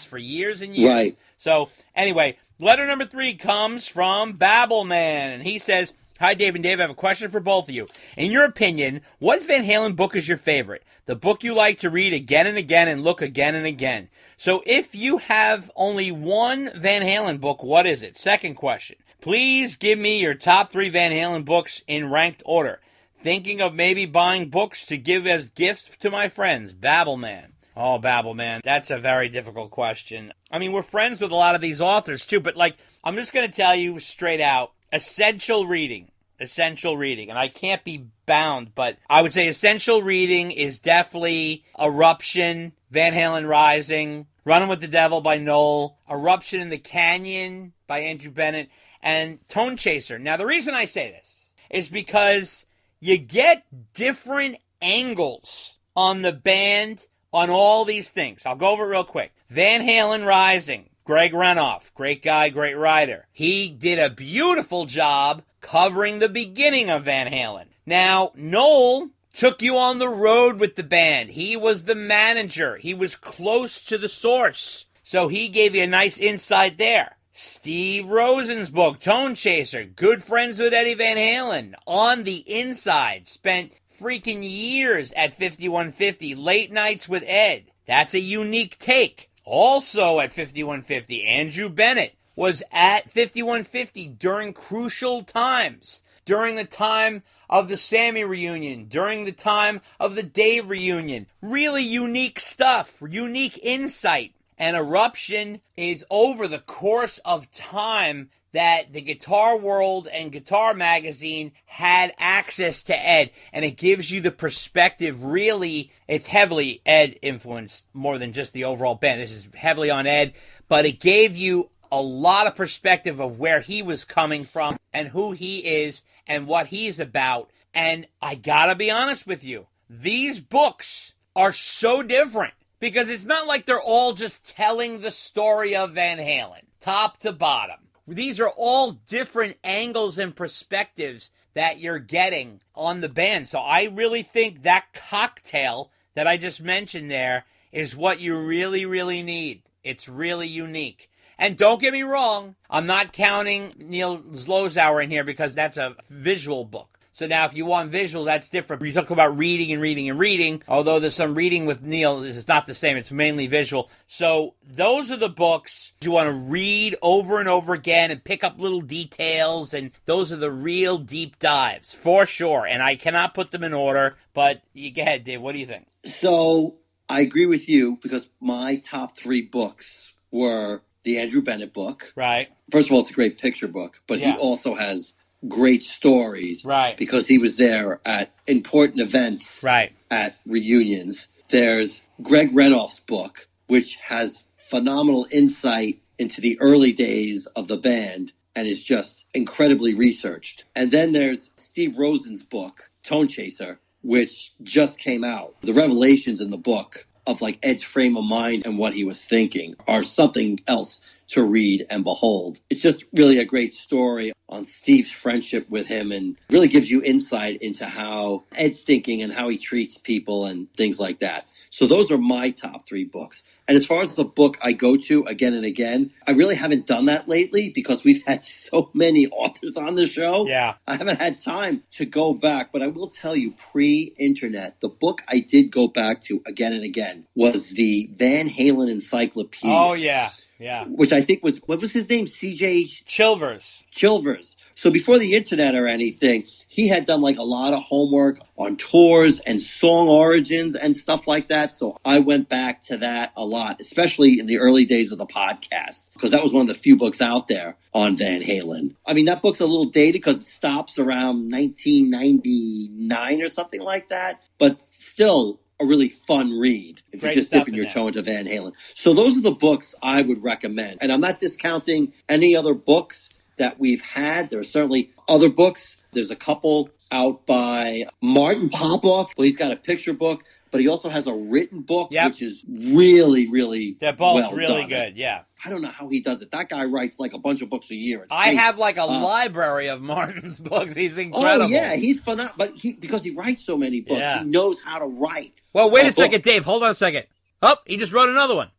and years. Right. So, anyway, letter number 3 comes from Babbleman, and he says, "Hi, Dave and Dave. I have a question for both of you. In your opinion, what Van Halen book is your favorite? The book you like to read again and again and look again and again. So if you have only one Van Halen book, what is it?" Second question, please give me your top 3 Van Halen books in ranked order. Thinking of maybe buying books to give as gifts to my friends. Babbleman. Oh, Babbleman, that's a very difficult question. I mean, we're friends with a lot of these authors, too, but, I'm just going to tell you straight out, essential reading, and I can't be bound, but I would say essential reading is definitely Eruption, Van Halen Rising, Running with the Devil by Noel, Eruption in the Canyon by Andrew Bennett, and Tone Chaser. Now, the reason I say this is because you get different angles on the band on all these things. I'll go over it real quick. Van Halen Rising, Greg Renoff, great guy, great writer. He did a beautiful job covering the beginning of Van Halen. Now, Noel took you on the road with the band. He was the manager. He was close to the source. So he gave you a nice insight there. Steve Rosen's book, Tone Chaser, good friends with Eddie Van Halen, on the inside, spent freaking years at 5150, late nights with Ed. That's a unique take. Also at 5150, Andrew Bennett was at 5150 during crucial times. During the time of the Sammy reunion, during the time of the Dave reunion. Really unique stuff, unique insight. And Eruption is over the course of time that the Guitar World and Guitar Magazine had access to Ed, and it gives you the perspective. Really, it's heavily Ed influenced more than just the overall band. This is heavily on Ed, but it gave you a lot of perspective of where he was coming from and who he is and what he's about. And I gotta be honest with you, these books are so different because it's not like they're all just telling the story of Van Halen, top to bottom. These are all different angles and perspectives that you're getting on the band. So I really think that cocktail that I just mentioned there is what you really, really need. It's really unique. And don't get me wrong, I'm not counting Neil Zlozauer in here because that's a visual book. So now if you want visual, that's different. You talk about reading and reading and reading, although there's some reading with Neil. It's not the same. It's mainly visual. So those are the books you want to read over and over again and pick up little details, and those are the real deep dives, for sure. And I cannot put them in order, but you go ahead, Dave. What do you think? So I agree with you because my top 3 books were the Andrew Bennett book. Right. First of all, it's a great picture book, but he also has great stories, right? Because he was there at important events, right? At reunions. There's Greg Renoff's book, which has phenomenal insight into the early days of the band and is just incredibly researched. And then there's Steve Rosen's book, Tone Chaser, which just came out. The revelations in the book of like Ed's frame of mind and what he was thinking are something else to read and behold. It's just really a great story on Steve's friendship with him and really gives you insight into how Ed's thinking and how he treats people and things like that. So those are my top 3 books. And as far as the book I go to again and again, I really haven't done that lately because we've had so many authors on the show. Yeah. I haven't had time to go back, but I will tell you, pre-internet, the book I did go back to again and again was the Van Halen Encyclopedia. Oh, yeah. Yeah. Which I think was, what was his name? C.J. Chilvers. Chilvers So before the internet or anything, he had done like a lot of homework on tours and song origins and stuff like that. So I went back to that a lot, especially in the early days of the podcast, because that was one of the few books out there on Van Halen. I mean, that book's a little dated because it stops around 1999 or something like that, but still a really fun read if you're just dipping your toe into Van Halen. So those are the books I would recommend. And I'm not discounting any other books that we've had. There are certainly other books. There's a couple out by Martin Popoff. Well, he's got a picture book, but he also has a written book, which is really, really They're both well really done. good, yeah. I don't know how he does it. That guy writes like a bunch of books a year. It's I crazy. have like a library of Martin's books. He's incredible. Oh, yeah, he's phenomenal. But because he writes so many books, he knows how to write. Well, wait a second, Dave. Hold on a second. Oh, he just wrote another one.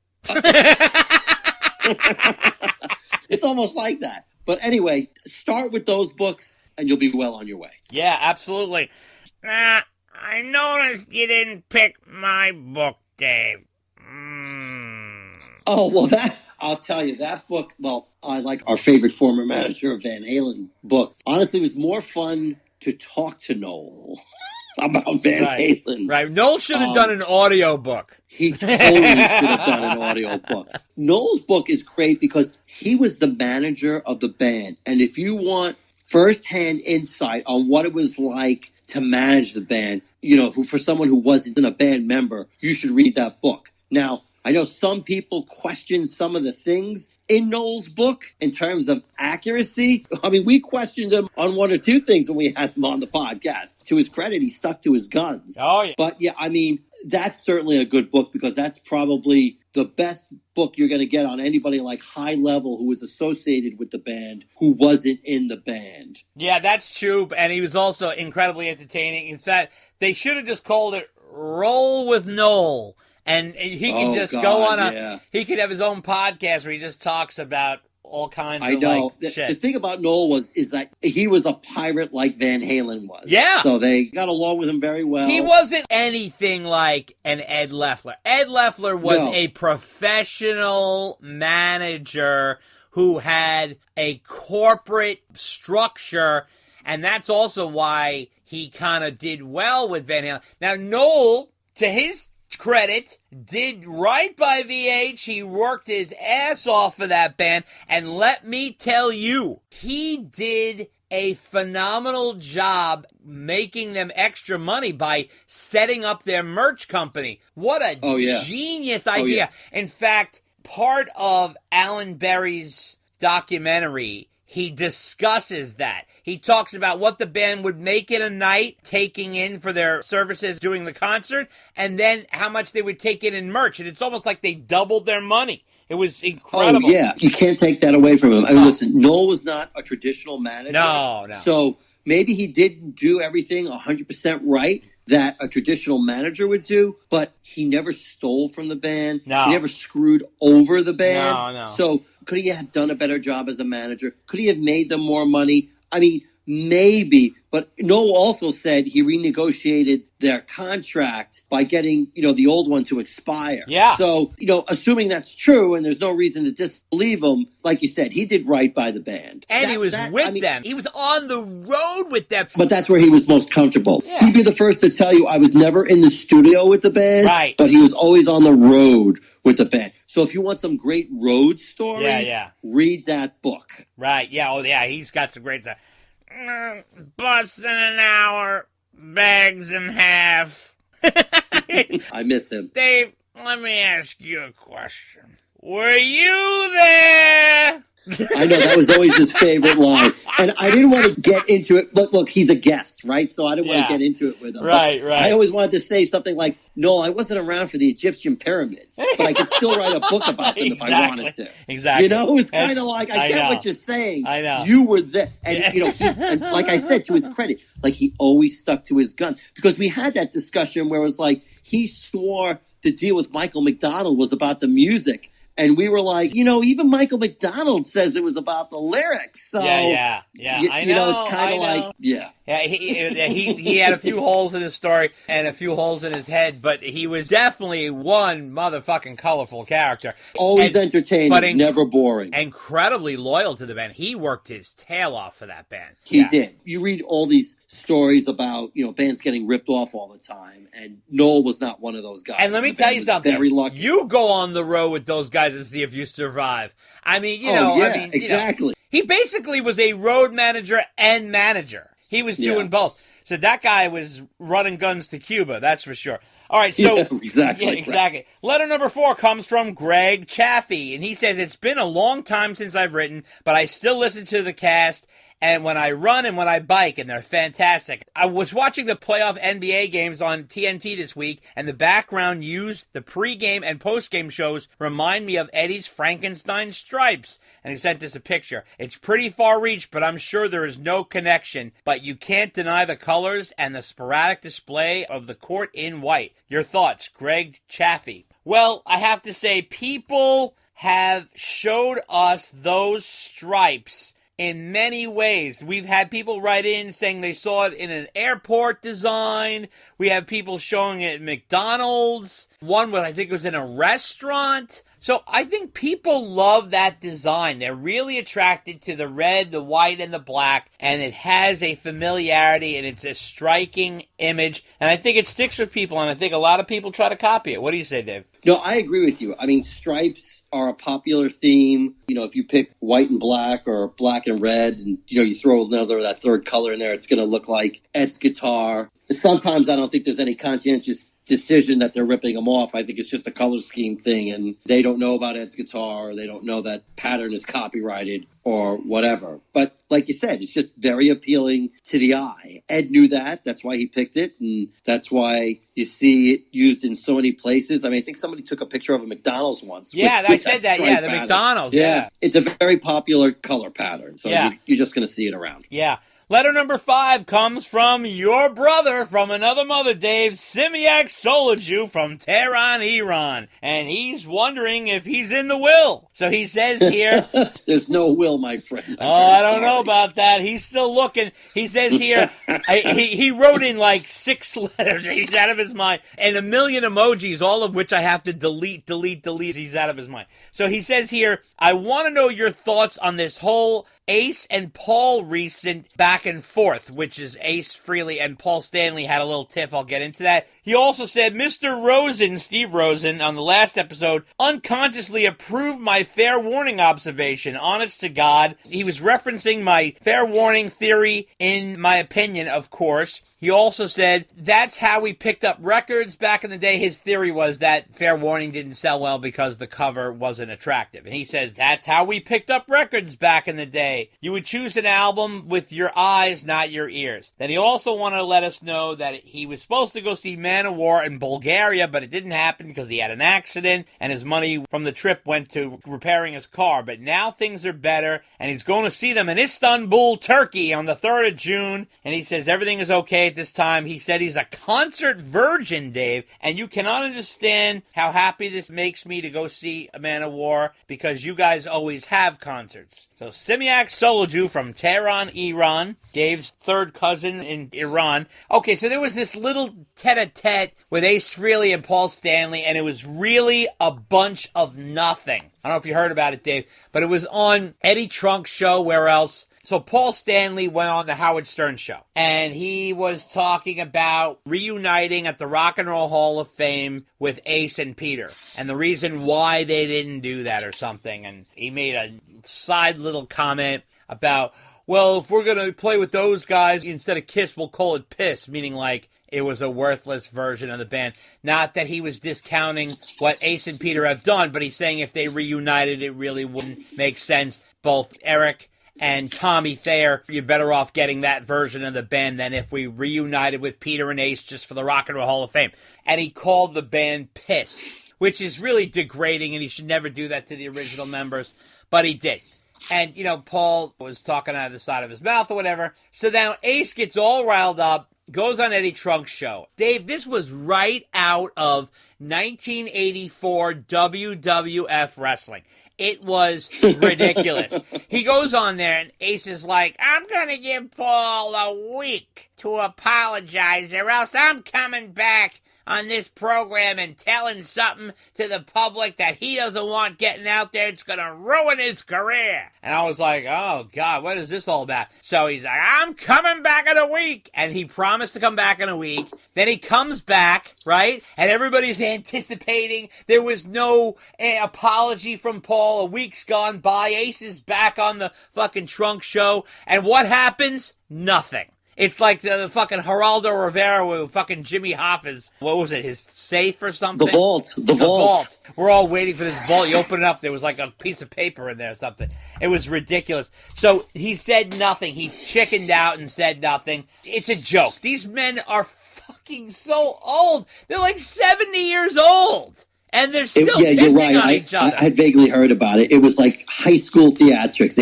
It's almost like that. But anyway, start with those books and you'll be well on your way. Yeah, absolutely. I noticed you didn't pick my book, Dave. Oh, well, I'll tell you, that book, well, I like our favorite former manager of Van Halen book. Honestly, it was more fun to talk to Noel about Van Halen. Right. Noel should have done an audio book. He totally should have done an audio book. Noel's book is great because he was the manager of the band. And if you want firsthand insight on what it was like to manage the band, for someone who wasn't a band member, you should read that book. Now, I know some people question some of the things in Noel's book in terms of accuracy. I mean, we questioned him on one or two things when we had him on the podcast. To his credit, he stuck to his guns. Oh, yeah. But, yeah, I mean, that's certainly a good book because that's probably the best book you're going to get on anybody like high level who was associated with the band who wasn't in the band. Yeah, that's true. And he was also incredibly entertaining. In fact, they should have just called it Roll with Noel. And he can just go on he could have his own podcast where he just talks about all kinds of shit. The thing about Noel is that he was a pirate like Van Halen was. Yeah. So they got along with him very well. He wasn't anything like an Ed Loeffler. Ed Loeffler was a professional manager who had a corporate structure, and that's also why he kind of did well with Van Halen. Now, Noel, to his credit, did right by VH. He worked his ass off for that band, and let me tell you, he did a phenomenal job making them extra money by setting up their merch company. What a genius idea. In fact, part of Alan Berry's documentary, he discusses that. He talks about what the band would make in a night, taking in for their services during the concert, and then how much they would take in merch. And it's almost like they doubled their money. It was incredible. Oh, yeah. You can't take that away from him. I mean, listen, Noel was not a traditional manager. No. So maybe he didn't do everything 100% right that a traditional manager would do, but he never stole from the band. No. He never screwed over the band. No. So could he have done a better job as a manager? Could he have made them more money? I mean, maybe, but Noel also said he renegotiated their contract by getting, the old one to expire. Yeah. So, assuming that's true and there's no reason to disbelieve him, like you said, he did right by the band. And he was with them. He was on the road with them. But that's where he was most comfortable. Yeah. He'd be the first to tell you I was never in the studio with the band, right, but he was always on the road with the band. So if you want some great road stories, read that book. Right, yeah, he's got some great stuff. Bus in an hour, bags in half. I miss him. Dave, let me ask you a question. Were you there? I know, that was always his favorite line. And I didn't want to get into it. Look, he's a guest, right? So I didn't want to get into it with him. Right. I always wanted to say something like, no, I wasn't around for the Egyptian pyramids, but I could still write a book about them if I wanted to. Exactly. It was kind of like, I get what you're saying. I know. You were there. And, and like I said, to his credit, like he always stuck to his gun. Because we had that discussion where it was like, he swore the deal with Michael McDonald was about the music. And we were like, even Michael McDonald says it was about the lyrics. So, yeah. I know. It's kind of like, Yeah, he had a few holes in his story and a few holes in his head, but he was definitely one motherfucking colorful character. Always entertaining, but never boring. Incredibly loyal to the band. He worked his tail off for that band. He did. You read all these stories about, bands getting ripped off all the time, and Noel was not one of those guys. And let me tell you something. Very lucky. You go on the road with those guys and see if you survive. I mean, exactly. He basically was a road manager and manager. He was doing both. So that guy was running guns to Cuba, that's for sure. All right, so... exactly. Yeah, exactly. Letter number 4 comes from Greg Chaffee, and he says, it's been a long time since I've written, but I still listen to the cast, and when I run and when I bike, and they're fantastic. I was watching the playoff NBA games on TNT this week, and the background used the pregame and postgame shows remind me of Eddie's Frankenstein stripes. And he sent us a picture. It's pretty far reach, but I'm sure there is no connection. But you can't deny the colors and the sporadic display of the court in white. Your thoughts, Greg Chaffee? Well, I have to say, people have showed us those stripes in many ways. We've had people write in saying they saw it in an airport design. We have people showing it at McDonald's. One I think was in a restaurant. So I think people love that design. They're really attracted to the red, the white, and the black, and it has a familiarity, and it's a striking image, and I think it sticks with people, and I think a lot of people try to copy it. What do you say, Dave? No, I agree with you. I mean, stripes are a popular theme. If you pick white and black or black and red, and, you throw that third color in there, it's going to look like Ed's guitar. Sometimes I don't think there's any conscientious decision that they're ripping them off. I think it's just a color scheme thing, and they don't know about Ed's guitar, or they don't know that pattern is copyrighted or whatever. But like you said, it's just very appealing to the eye. Ed knew that. That's why he picked it, and that's why you see it used in so many places. I mean, I think somebody took a picture of a McDonald's once. Yeah, I said that. Yeah, the McDonald's. Yeah. It's a very popular color pattern, so you're just going to see it around. Yeah. Letter number 5 comes from your brother from another mother, Dave, Simiak Solaju from Tehran, Iran. And he's wondering if he's in the will. So he says here... There's no will, my friend. I don't know about that. He's still looking. He says here... he wrote in like 6 letters. He's out of his mind. And a million emojis, all of which I have to delete. He's out of his mind. So he says here, I want to know your thoughts on this whole... Ace and Paul recent back and forth, which is Ace Frehley and Paul Stanley had a little tiff. I'll get into that. He also said, Mr. Rosen, Steve Rosen, on the last episode, unconsciously approved my fair warning observation. Honest to God. He was referencing my fair warning theory, in my opinion, of course. He also said, that's how we picked up records back in the day. His theory was that Fair Warning didn't sell well because the cover wasn't attractive. And he says, that's how we picked up records back in the day. You would choose an album with your eyes, not your ears. Then he also wanted to let us know that he was supposed to go see Man of War in Bulgaria, but it didn't happen because he had an accident, and his money from the trip went to repairing his car. But now things are better, and he's going to see them in Istanbul, Turkey on the 3rd of June. And he says everything is okay at this time. He said he's a concert virgin, Dave, and you cannot understand how happy this makes me to go see a Man of War because you guys always have concerts. So Simiak Solaju from Tehran, Iran, Dave's third cousin in Iran. Okay, so there was this little tete-a-tete with Ace Frehley and Paul Stanley, and it was really a bunch of nothing. I don't know if you heard about it, Dave, but it was on Eddie Trunk's show, where else? So Paul Stanley went on the Howard Stern show, and he was talking about reuniting at the Rock and Roll Hall of Fame with Ace and Peter, and the reason why they didn't do that or something. And he made a side little comment about, well, if we're going to play with those guys, instead of Kiss, we'll call it Piss, meaning like it was a worthless version of the band. Not that he was discounting what Ace and Peter have done, but he's saying if they reunited, it really wouldn't make sense. Both Eric and Tommy Thayer, you're better off getting that version of the band than if we reunited with Peter and Ace just for the Rock and Roll Hall of Fame. And he called the band Piss, which is really degrading, and he should never do that to the original members, but he did. And, you know, Paul was talking out of the side of his mouth or whatever. So now Ace gets all riled up, goes on Eddie Trunk's show. Dave, this was right out of 1984 WWF wrestling. It was ridiculous. He goes on there, and Ace is like, I'm going to give Paul a week to apologize, or else I'm coming back on this program and telling something to the public that he doesn't want getting out there. It's going to ruin his career. And I was like, oh, God, what is this all about? So he's like, I'm coming back in a week. And he promised to come back in a week. Then he comes back, right? And everybody's anticipating. There was no apology from Paul. A week's gone by. Ace is back on the fucking trunk show. And what happens? Nothing. It's like the fucking Geraldo Rivera with fucking Jimmy Hoffa's, what was it, his safe or something? The vault. We're all waiting for this vault. You open it up, there was like a piece of paper in there or something. It was ridiculous. So he said nothing. He chickened out and said nothing. It's a joke. These men are fucking so old. They're like 70 years old. And they're still pissing on each other. I had vaguely heard about it. It was like high school theatrics.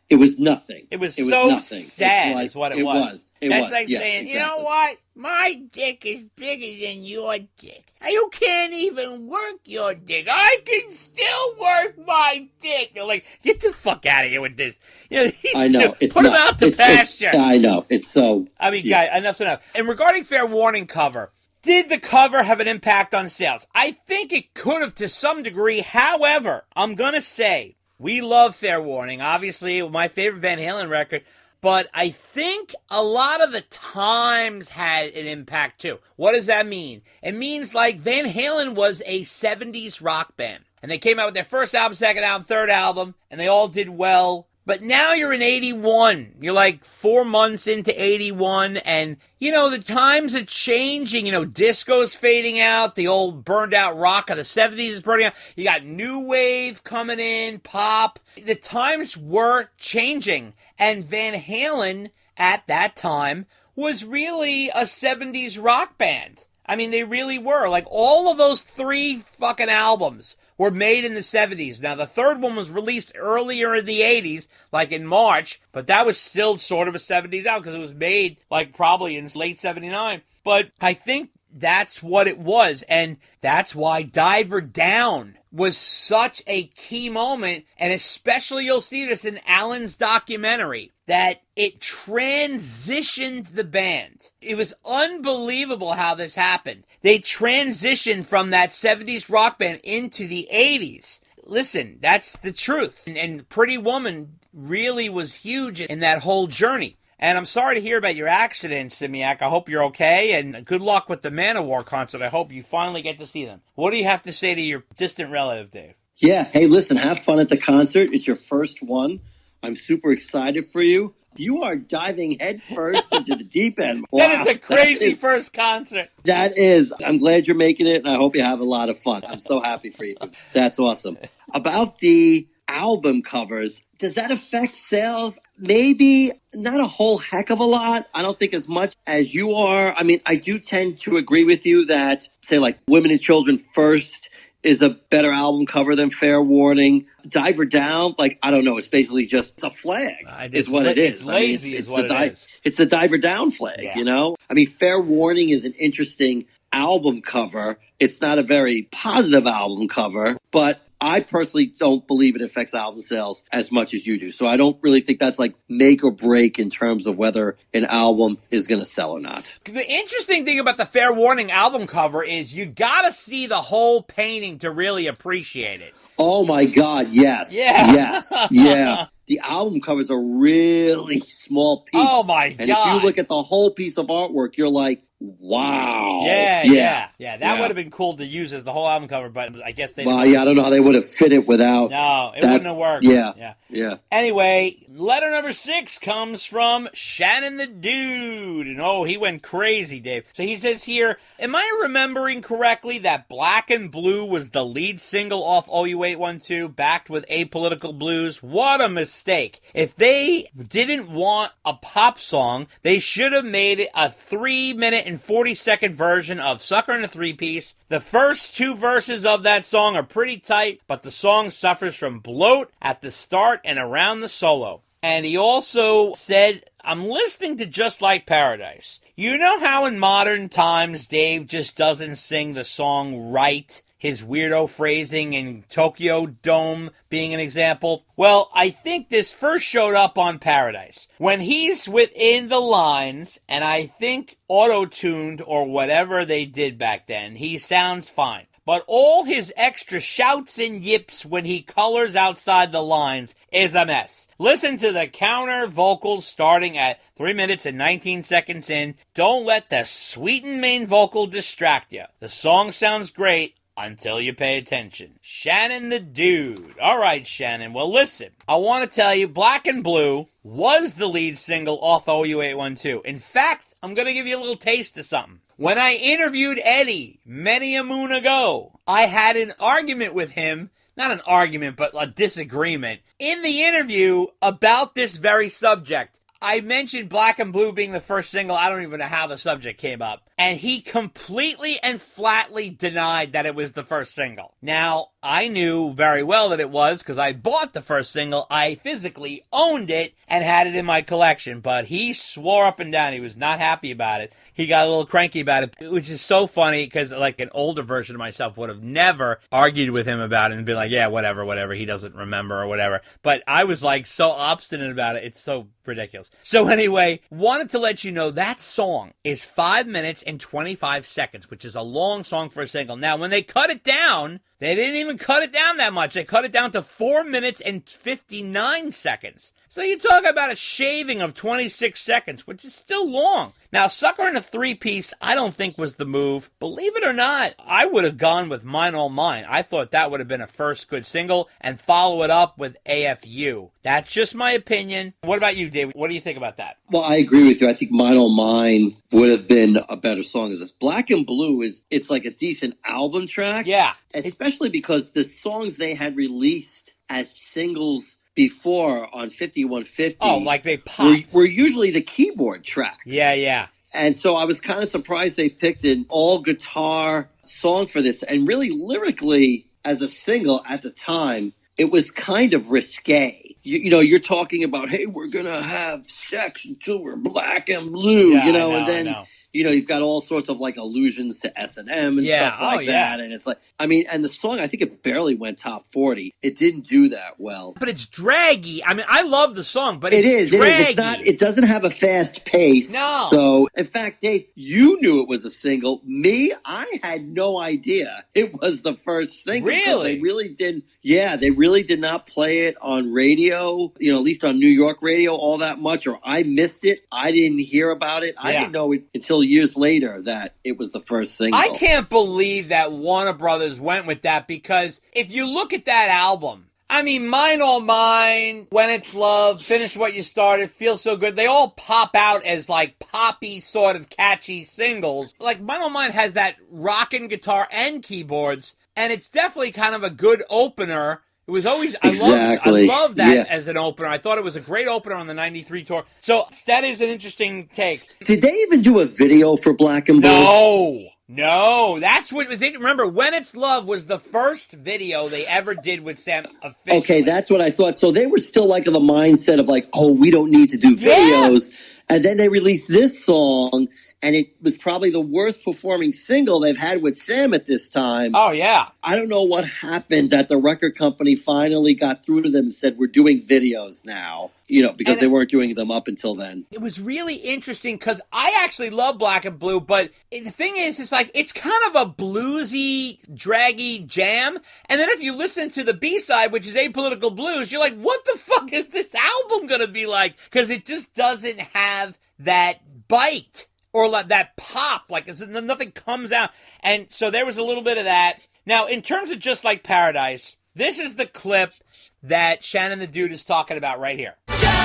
It was nothing. It was nothing. Sad is what it was. That's like saying, exactly. You know what? My dick is bigger than your dick. You can't even work your dick. I can still work my dick. They're like, get the fuck out of here with this. You know, I know. It's put him nuts. out to pasture. I know. It's so... I mean, guys, enough's enough. And regarding Fair Warning cover, did the cover have an impact on sales? I think it could have to some degree. However, I'm going to say... we love Fair Warning, obviously, my favorite Van Halen record, but I think a lot of the times had an impact too. What does that mean? It means like Van Halen was a 70s rock band, and they came out with their first album, second album, third album, and they all did well. But now you're in 81. You're like 4 months into 81, and, you know, the times are changing. You know, disco's fading out. The old burned-out rock of the 70s is burning out. You got new wave coming in, pop. The times were changing, and Van Halen, at that time, was really a 70s rock band. I mean, they really were. Like, all of those 3 fucking albums were made in the 70s. Now, the third one was released earlier in the 80s, like in March, but that was still sort of a 70s album because it was made, like, probably in late 79. But I think that's what it was, and that's why Diver Down was such a key moment, and especially you'll see this in Alan's documentary, that it transitioned the band. It was unbelievable how this happened. They transitioned from that 70s rock band into the 80s. Listen, that's the truth. And Pretty Woman really was huge in that whole journey. And I'm sorry to hear about your accident, Simiak. I hope you're okay, and good luck with the Manowar concert. I hope you finally get to see them. What do you have to say to your distant relative, Dave? Yeah, hey, listen, have fun at the concert. It's your first one. I'm super excited for you. You are diving headfirst into the deep end. Wow, that is a crazy first concert. That is. I'm glad you're making it, and I hope you have a lot of fun. I'm so happy for you. That's awesome. About the album covers, does that affect sales? Maybe not a whole heck of a lot. I don't think as much as you are. I mean, I do tend to agree with you that, say, like Women and Children First is a better album cover than Fair Warning. Diver Down, like, I don't know, it's basically just it's a flag is what it is. It's lazy is what it is. It's the Diver Down flag, you know? I mean, Fair Warning is an interesting album cover. It's not a very positive album cover, but I personally don't believe it affects album sales as much as you do. So I don't really think that's like make or break in terms of whether an album is going to sell or not. The interesting thing about the Fair Warning album cover is you got to see the whole painting to really appreciate it. Oh my God, yes. Yeah. Yes. Yeah. The album cover is a really small piece. Oh my God. And if you look at the whole piece of artwork, you're like, wow. Yeah. That would have been cool to use as the whole album cover, but I guess they didn't. Well, yeah, I don't know how they would have fit it without. No, it wouldn't have worked. Yeah. Anyway, letter number 6 comes from Shannon the Dude. And he went crazy, Dave. So he says here, am I remembering correctly that Black and Blue was the lead single off OU812, backed with Apolitical Blues? What a mistake. If they didn't want a pop song, they should have made it a 3-minute and 40-second version of Sucker and a Three-Piece. The first 2 verses of that song are pretty tight, but the song suffers from bloat at the start and around the solo. And he also said, I'm listening to Just Like Paradise. You know how in modern times Dave just doesn't sing the song right? his weirdo phrasing and Tokyo Dome being an example? Well, I think this first showed up on Paradise. When he's within the lines, and I think auto-tuned or whatever they did back then, he sounds fine. But all his extra shouts and yips when he colors outside the lines is a mess. Listen to the counter vocals starting at 3 minutes and 19 seconds in. Don't let the sweetened main vocal distract you. The song sounds great until you pay attention. Shannon the Dude. All right, Shannon. Well, listen. I want to tell you, Black and Blue was the lead single off OU812. In fact, I'm going to give you a little taste of something. When I interviewed Eddie many a moon ago, I had an argument with him, not an argument, but a disagreement, in the interview about this very subject. I mentioned Black and Blue being the first single. I don't even know how the subject came up. And he completely and flatly denied that it was the first single. Now, I knew very well that it was because I bought the first single. I physically owned it and had it in my collection. But he swore up and down he was not happy about it. He got a little cranky about it, which is so funny because like an older version of myself would have never argued with him about it and been like, yeah, whatever, he doesn't remember or whatever. But I was like so obstinate about it. It's so ridiculous. So anyway, wanted to let you know that song is 5 minutes and 25 seconds, which is a long song for a single. Now, when they cut it down, they didn't even cut it down that much. They cut it down to 4 minutes and 59 seconds. So you're talking about a shaving of 26 seconds, which is still long. Now, Sucker in a Three-Piece, I don't think was the move. Believe it or not, I would have gone with Mine All Mine. I thought that would have been a first good single and follow it up with AFU. That's just my opinion. What about you, Dave? What do you think about that? Well, I agree with you. I think Mine All Mine would have been a better song as this. Black and Blue it's like a decent album track. Yeah. Especially because the songs they had released as singles before on 5150 like they popped. Were usually the keyboard tracks. Yeah. And so I was kind of surprised they picked an all-guitar song for this. And really, lyrically, as a single at the time, it was kind of risque. You know, you're talking about, hey, we're going to have sex until we're black and blue, yeah, and then you know, you've got all sorts of like allusions to S&M and stuff like that. And it's like, I mean, and the song, I think it barely went top 40. It didn't do that well. But it's draggy. I mean, I love the song, but it is. draggy. It's not, it doesn't have a fast pace. No. So, in fact, Dave, you knew it was a single. Me, I had no idea it was the first single. Really? They really didn't. Yeah, they really did not play it on radio, you know, at least on New York radio all that much, or I missed it. I didn't hear about it. I didn't know it until years later that it was the first single. I can't believe that Warner Brothers went with that because if you look at that album, I mean, Mine All Mine, When It's Love, Finish What You Started, Feels So Good, they all pop out as like poppy sort of catchy singles. Like Mine All Mine has that rockin' guitar and keyboards, and it's definitely kind of a good opener. It was always, exactly. I love that as an opener. I thought it was a great opener on the 93 tour. So that is an interesting take. Did they even do a video for Black and Blue? No. That's what, remember, When It's Love was the first video they ever did with Sam officially. Okay, that's what I thought. So they were still like in the mindset of like, oh, we don't need to do videos. Yeah. And then they released this song, and it was probably the worst performing single they've had with Sam at this time. Oh, yeah. I don't know what happened that the record company finally got through to them and said, we're doing videos now, you know, because they weren't doing them up until then. It was really interesting because I actually love Black and Blue, but the thing is, it's like, it's kind of a bluesy, draggy jam. And then if you listen to the B-side, which is Apolitical Blues, you're like, what the fuck is this album going to be like? Because it just doesn't have that bite. Or like that pop, like nothing comes out. And so there was a little bit of that. Now, in terms of Just Like Paradise, this is the clip that Shannon the Dude is talking about right here. Just like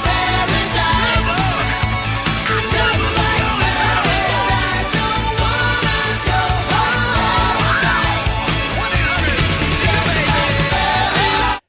paradise. Just like paradise. Don't wanna go.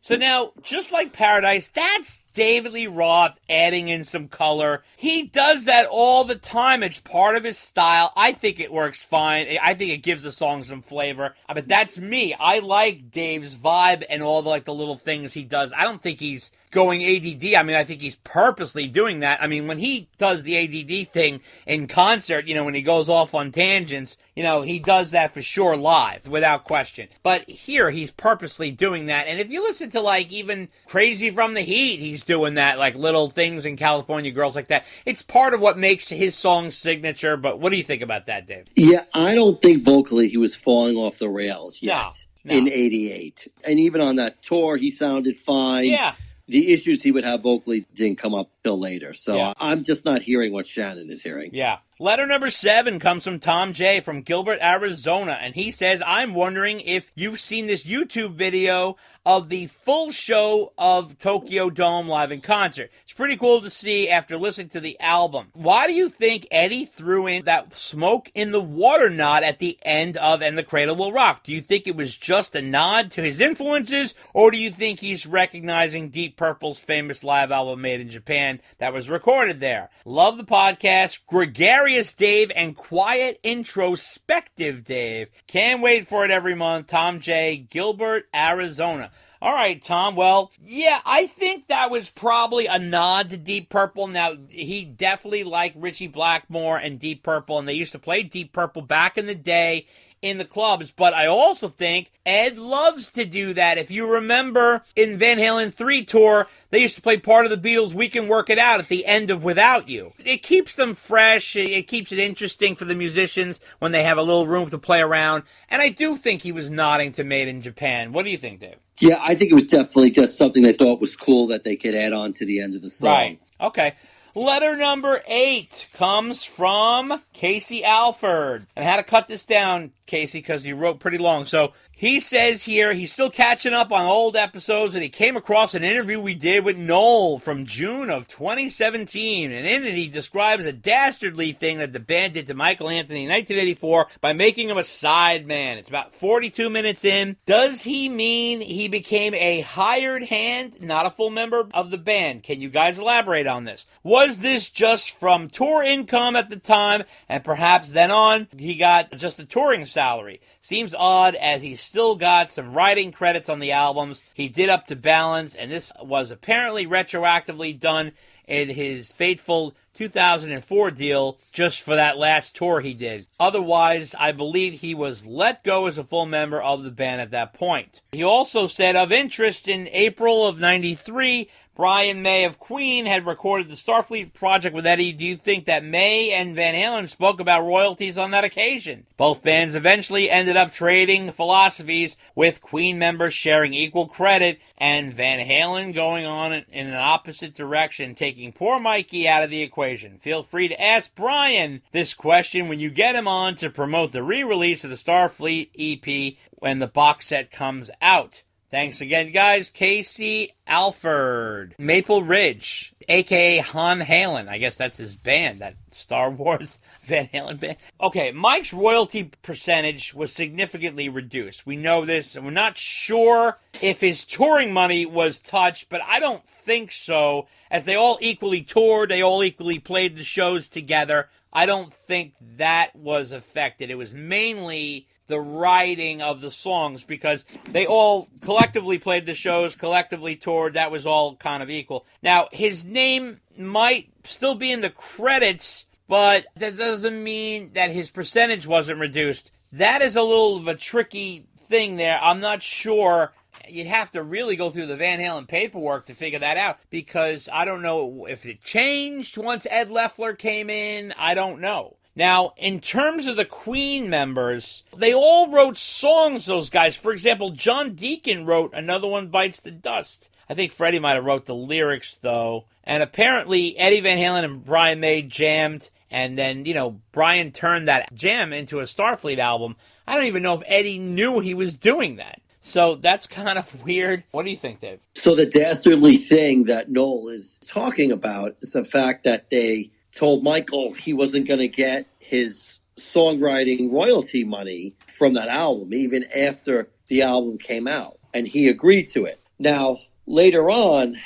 So now, Just Like Paradise, that's David Lee Roth adding in some color. He does that all the time. It's part of his style. I think it works fine. I think it gives the song some flavor. But that's me. I like Dave's vibe and all the little things he does. I don't think he's going ADD. I mean, I think he's purposely doing that. I mean, when he does the ADD thing in concert, when he goes off on tangents, he does that for sure live, without question. But here, he's purposely doing that. And if you listen to, like, even Crazy from the Heat, he's doing that, like, little things in California Girls like that. It's part of what makes his song signature. But what do you think about that, Dave? Yeah, I don't think vocally he was falling off the rails yet. No. In 88. And even on that tour, he sounded fine. Yeah. The issues he would have vocally didn't come up till later. So I'm just not hearing what Shannon is hearing. Yeah. Letter number 7 comes from Tom J. from Gilbert, Arizona, and he says, I'm wondering if you've seen this YouTube video of the full show of Tokyo Dome live in concert. It's pretty cool to see after listening to the album. Why do you think Eddie threw in that smoke in the water nod at the end of And the Cradle Will Rock? Do you think it was just a nod to his influences, or do you think he's recognizing Deep Purple's famous live album Made in Japan that was recorded there? Love the podcast. Gregarious Dave and quiet introspective Dave. Can't wait for it every month. Tom J., Gilbert, Arizona. All right, Tom. Well, yeah, I think that was probably a nod to Deep Purple. Now, he definitely liked Ritchie Blackmore and Deep Purple, and they used to play Deep Purple back in the day in the clubs, but I also think Ed loves to do that. If you remember in Van Halen 3 tour, they used to play part of the Beatles' We Can Work It Out at the end of Without You. It keeps them fresh, it keeps it interesting for the musicians when they have a little room to play around, and I do think he was nodding to Made in Japan. What do you think, Dave? Yeah, I think it was definitely just something they thought was cool that they could add on to the end of the song. Right, okay. Letter number 8 comes from Casey Alford. And I had to cut this down, Casey, because you wrote pretty long. So he says here he's still catching up on old episodes, and he came across an interview we did with Noel from June of 2017. And in it, he describes a dastardly thing that the band did to Michael Anthony in 1984 by making him a sideman. It's about 42 minutes in. Does he mean he became a hired hand, not a full member of the band? Can you guys elaborate on this? Was this just from tour income at the time, and perhaps then on he got just a touring salary? Seems odd, as he still got some writing credits on the albums he did up to Balance, and this was apparently retroactively done in his fateful 2004 deal just for that last tour he did. Otherwise, I believe he was let go as a full member of the band at that point. He also said of interest in April of 93, Brian May of Queen had recorded the Starfleet project with Eddie. Do you think that May and Van Halen spoke about royalties on that occasion? Both bands eventually ended up trading philosophies, with Queen members sharing equal credit and Van Halen going on in an opposite direction, taking poor Mikey out of the equation. Feel free to ask Brian this question when you get him on to promote the re-release of the Starfleet EP when the box set comes out. Thanks again, guys. Casey Alford. Maple Ridge, a.k.a. Han Halen. I guess that's his band, that Star Wars Van Halen band. Okay, Mike's royalty percentage was significantly reduced. We know this, and we're not sure if his touring money was touched, but I don't think so. As they all equally toured, they all equally played the shows together. I don't think that was affected. It was mainly the writing of the songs, because they all collectively played the shows, collectively toured. That was all kind of equal. Now, his name might still be in the credits, but that doesn't mean that his percentage wasn't reduced. That is a little of a tricky thing there. I'm not sure. You'd have to really go through the Van Halen paperwork to figure that out, because I don't know if it changed once Ed Loeffler came in. I don't know. Now, in terms of the Queen members, they all wrote songs, those guys. For example, John Deacon wrote Another One Bites the Dust. I think Freddie might have wrote the lyrics, though. And apparently, Eddie Van Halen and Brian May jammed, and then, Brian turned that jam into a Starfleet album. I don't even know if Eddie knew he was doing that. So that's kind of weird. What do you think, Dave? So the dastardly thing that Noel is talking about is the fact that they told Michael he wasn't going to get his songwriting royalty money from that album, even after the album came out. And he agreed to it. Now, later on,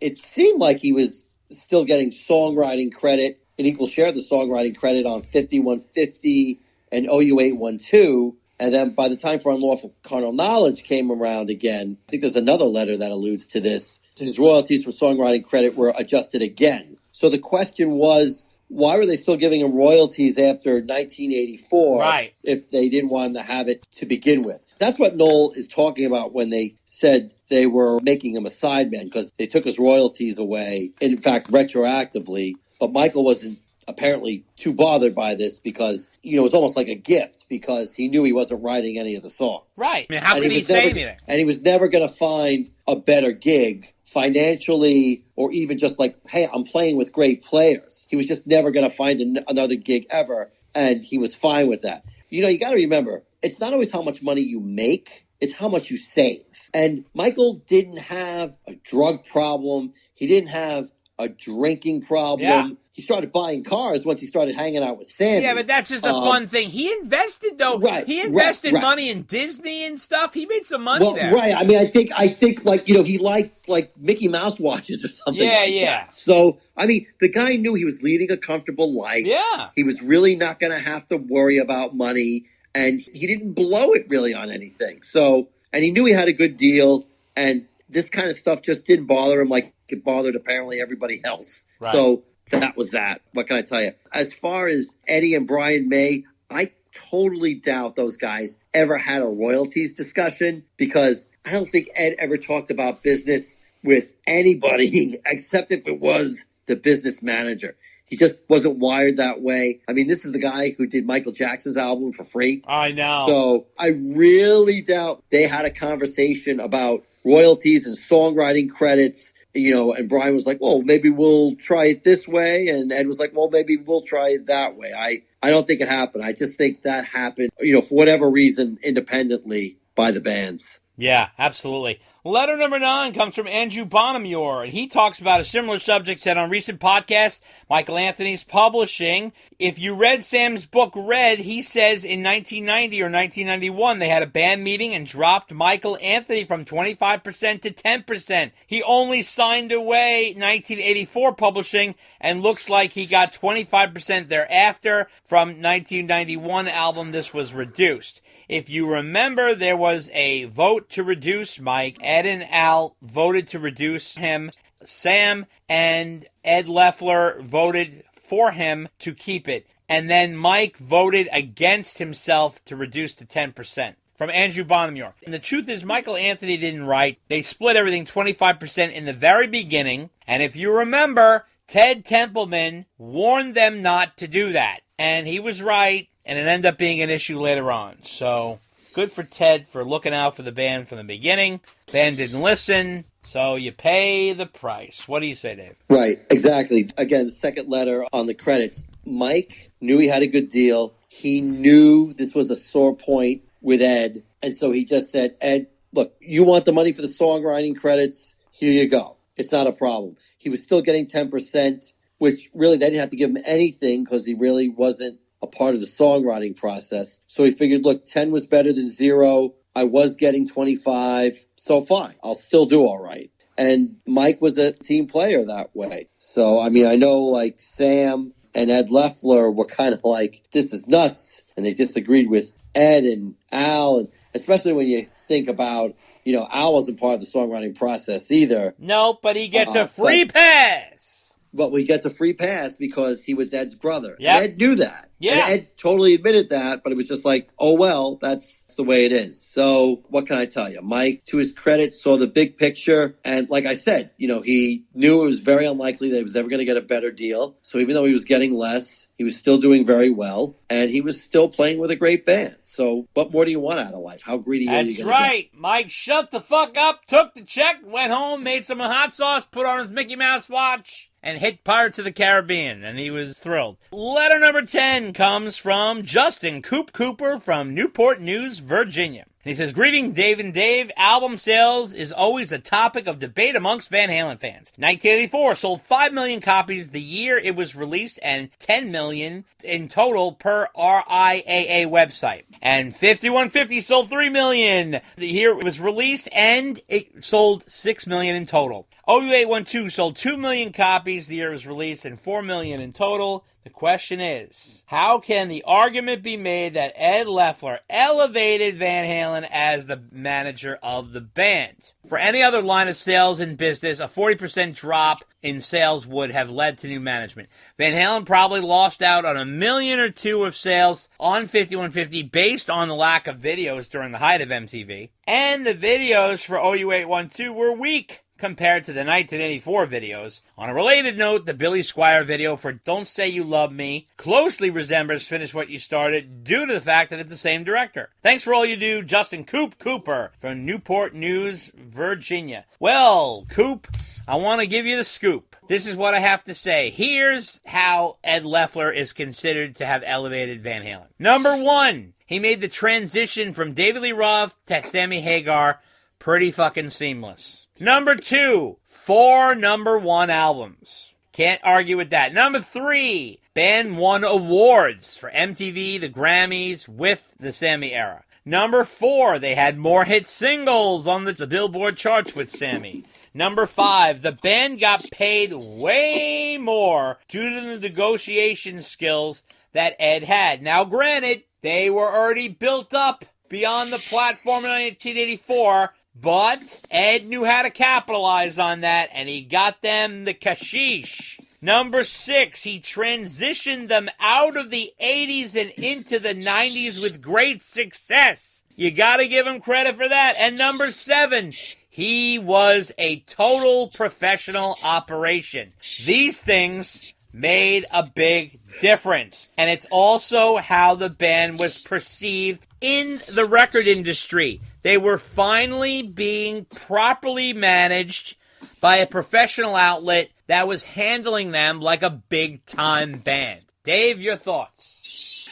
it seemed like he was still getting songwriting credit, an equal share of the songwriting credit on 5150 and OU 812. And then by the time For Unlawful Carnal Knowledge came around again, I think there's another letter that alludes to this. His royalties for songwriting credit were adjusted again. So the question was, why were they still giving him royalties after 1984 if they didn't want him to have it to begin with? That's what Noel is talking about when they said they were making him a sideman, because they took his royalties away, in fact, retroactively. But Michael wasn't apparently too bothered by this because, it was almost like a gift because he knew he wasn't writing any of the songs. Right. I mean, how could he say anything? And he was never going to find a better gig financially or even just like, hey, I'm playing with great players. He was just never going to find another gig ever, and he was fine with that. You got to remember, it's not always how much money you make, it's how much you save. And Michael didn't have a drug problem. He didn't have a drinking problem. Yeah. He started buying cars once he started hanging out with Sandy. Yeah, but that's just a fun thing. He invested, though. Right, he invested right. money in Disney and stuff. He made some money there. Right. I mean, I think like, he liked like Mickey Mouse watches or something. Yeah. That. So, I mean, the guy knew he was leading a comfortable life. Yeah. He was really not going to have to worry about money, and he didn't blow it really on anything. So, and he knew he had a good deal, and this kind of stuff just didn't bother him like it bothered apparently everybody else. Right. So that was that. What can I tell you? As far as Eddie and Brian May, I totally doubt those guys ever had a royalties discussion, because I don't think Ed ever talked about business with anybody except if it was the business manager. He just wasn't wired that way. I mean, this is the guy who did Michael Jackson's album for free. I know. So I really doubt they had a conversation about royalties and songwriting credits. And Brian was like, well, maybe we'll try it this way. And Ed was like, well, maybe we'll try it that way. I don't think it happened. I just think that happened, for whatever reason, independently by the bands. Yeah, absolutely. Letter number 9 comes from Andrew Bonamure, and he talks about a similar subject said on recent podcast, Michael Anthony's publishing. If you read Sam's book, Red, he says in 1990 or 1991, they had a band meeting and dropped Michael Anthony from 25% to 10%. He only signed away 1984 publishing and looks like he got 25% thereafter. From 1991 album, this was reduced. If you remember, there was a vote to reduce Mike. Ed and Al voted to reduce him. Sam and Ed Leffler voted for him to keep it. And then Mike voted against himself to reduce to 10%. From Andrew Bonamure. And the truth is, Michael Anthony didn't write. They split everything 25% in the very beginning. And if you remember, Ted Templeman warned them not to do that. And he was right. And it ended up being an issue later on. So, good for Ted for looking out for the band from the beginning. Band didn't listen, so you pay the price. What do you say, Dave? Right, exactly. Again, the second letter on the credits. Mike knew he had a good deal. He knew this was a sore point with Ed. And so he just said, Ed, look, you want the money for the songwriting credits? Here you go. It's not a problem. He was still getting 10%, which really they didn't have to give him anything because he really wasn't a part of the songwriting process. So he figured, look, 10 was better than 0. I was getting 25, so fine. I'll still do all right. And Mike was a team player that way. So, I mean, I know like Sam and Ed Leffler were kind of like, this is nuts. And they disagreed with Ed and Al, and especially when you think about, Al wasn't part of the songwriting process either. No, but he gets a free pass. But he gets a free pass because he was Ed's brother. Yep. Ed knew that. Yeah. And Ed totally admitted that, but it was just like, oh, well, that's the way it is. So what can I tell you? Mike, to his credit, saw the big picture. And like I said, he knew it was very unlikely that he was ever going to get a better deal. So even though he was getting less, he was still doing very well. And he was still playing with a great band. So what more do you want out of life? How greedy are you That's going to be? right. Mike shut the fuck up, took the check, went home, made some hot sauce, put on his Mickey Mouse watch, and hit Pirates of the Caribbean, and he was thrilled. Letter number 10 comes from Justin Coop Cooper from Newport News, Virginia. And he says, greeting Dave and Dave. Album sales is always a topic of debate amongst Van Halen fans. 1984 sold 5 million copies the year it was released and 10 million in total per RIAA website. And 5150 sold 3 million the year it was released and it sold 6 million in total. OU812 sold 2 million copies the year it was released and 4 million in total. The question is, how can the argument be made that Ed Loeffler elevated Van Halen as the manager of the band? For any other line of sales in business, a 40% drop in sales would have led to new management. Van Halen probably lost out on $1 million or $2 million of sales on 5150 based on the lack of videos during the height of MTV. And the videos for OU812 were weak compared to the 1984 videos. On a related note, the Billy Squier video for Don't Say You Love Me closely resembles Finish What You Started due to the fact that it's the same director. Thanks for all you do, Justin Cooper from Newport News, Virginia. Well, Coop, I want to give you the scoop. This is what I have to say. Here's how Ed Loeffler is considered to have elevated Van Halen. Number 1, he made the transition from David Lee Roth to Sammy Hagar pretty fucking seamless. Number 2, 4 number 1 albums. Can't argue with that. Number 3, band won awards for MTV, the Grammys, with the Sammy era. Number 4, they had more hit singles on the Billboard charts with Sammy. Number 5, the band got paid way more due to the negotiation skills that Ed had. Now, granted, they were already built up beyond the platform in 1984, but Ed knew how to capitalize on that, and he got them the cashish. Number 6, he transitioned them out of the 80s and into the 90s with great success. You gotta give him credit for that. And number 7, he was a total professional operation. These things made a big difference. And it's also how the band was perceived in the record industry. They were finally being properly managed by a professional outlet that was handling them like a big-time band. Dave, your thoughts?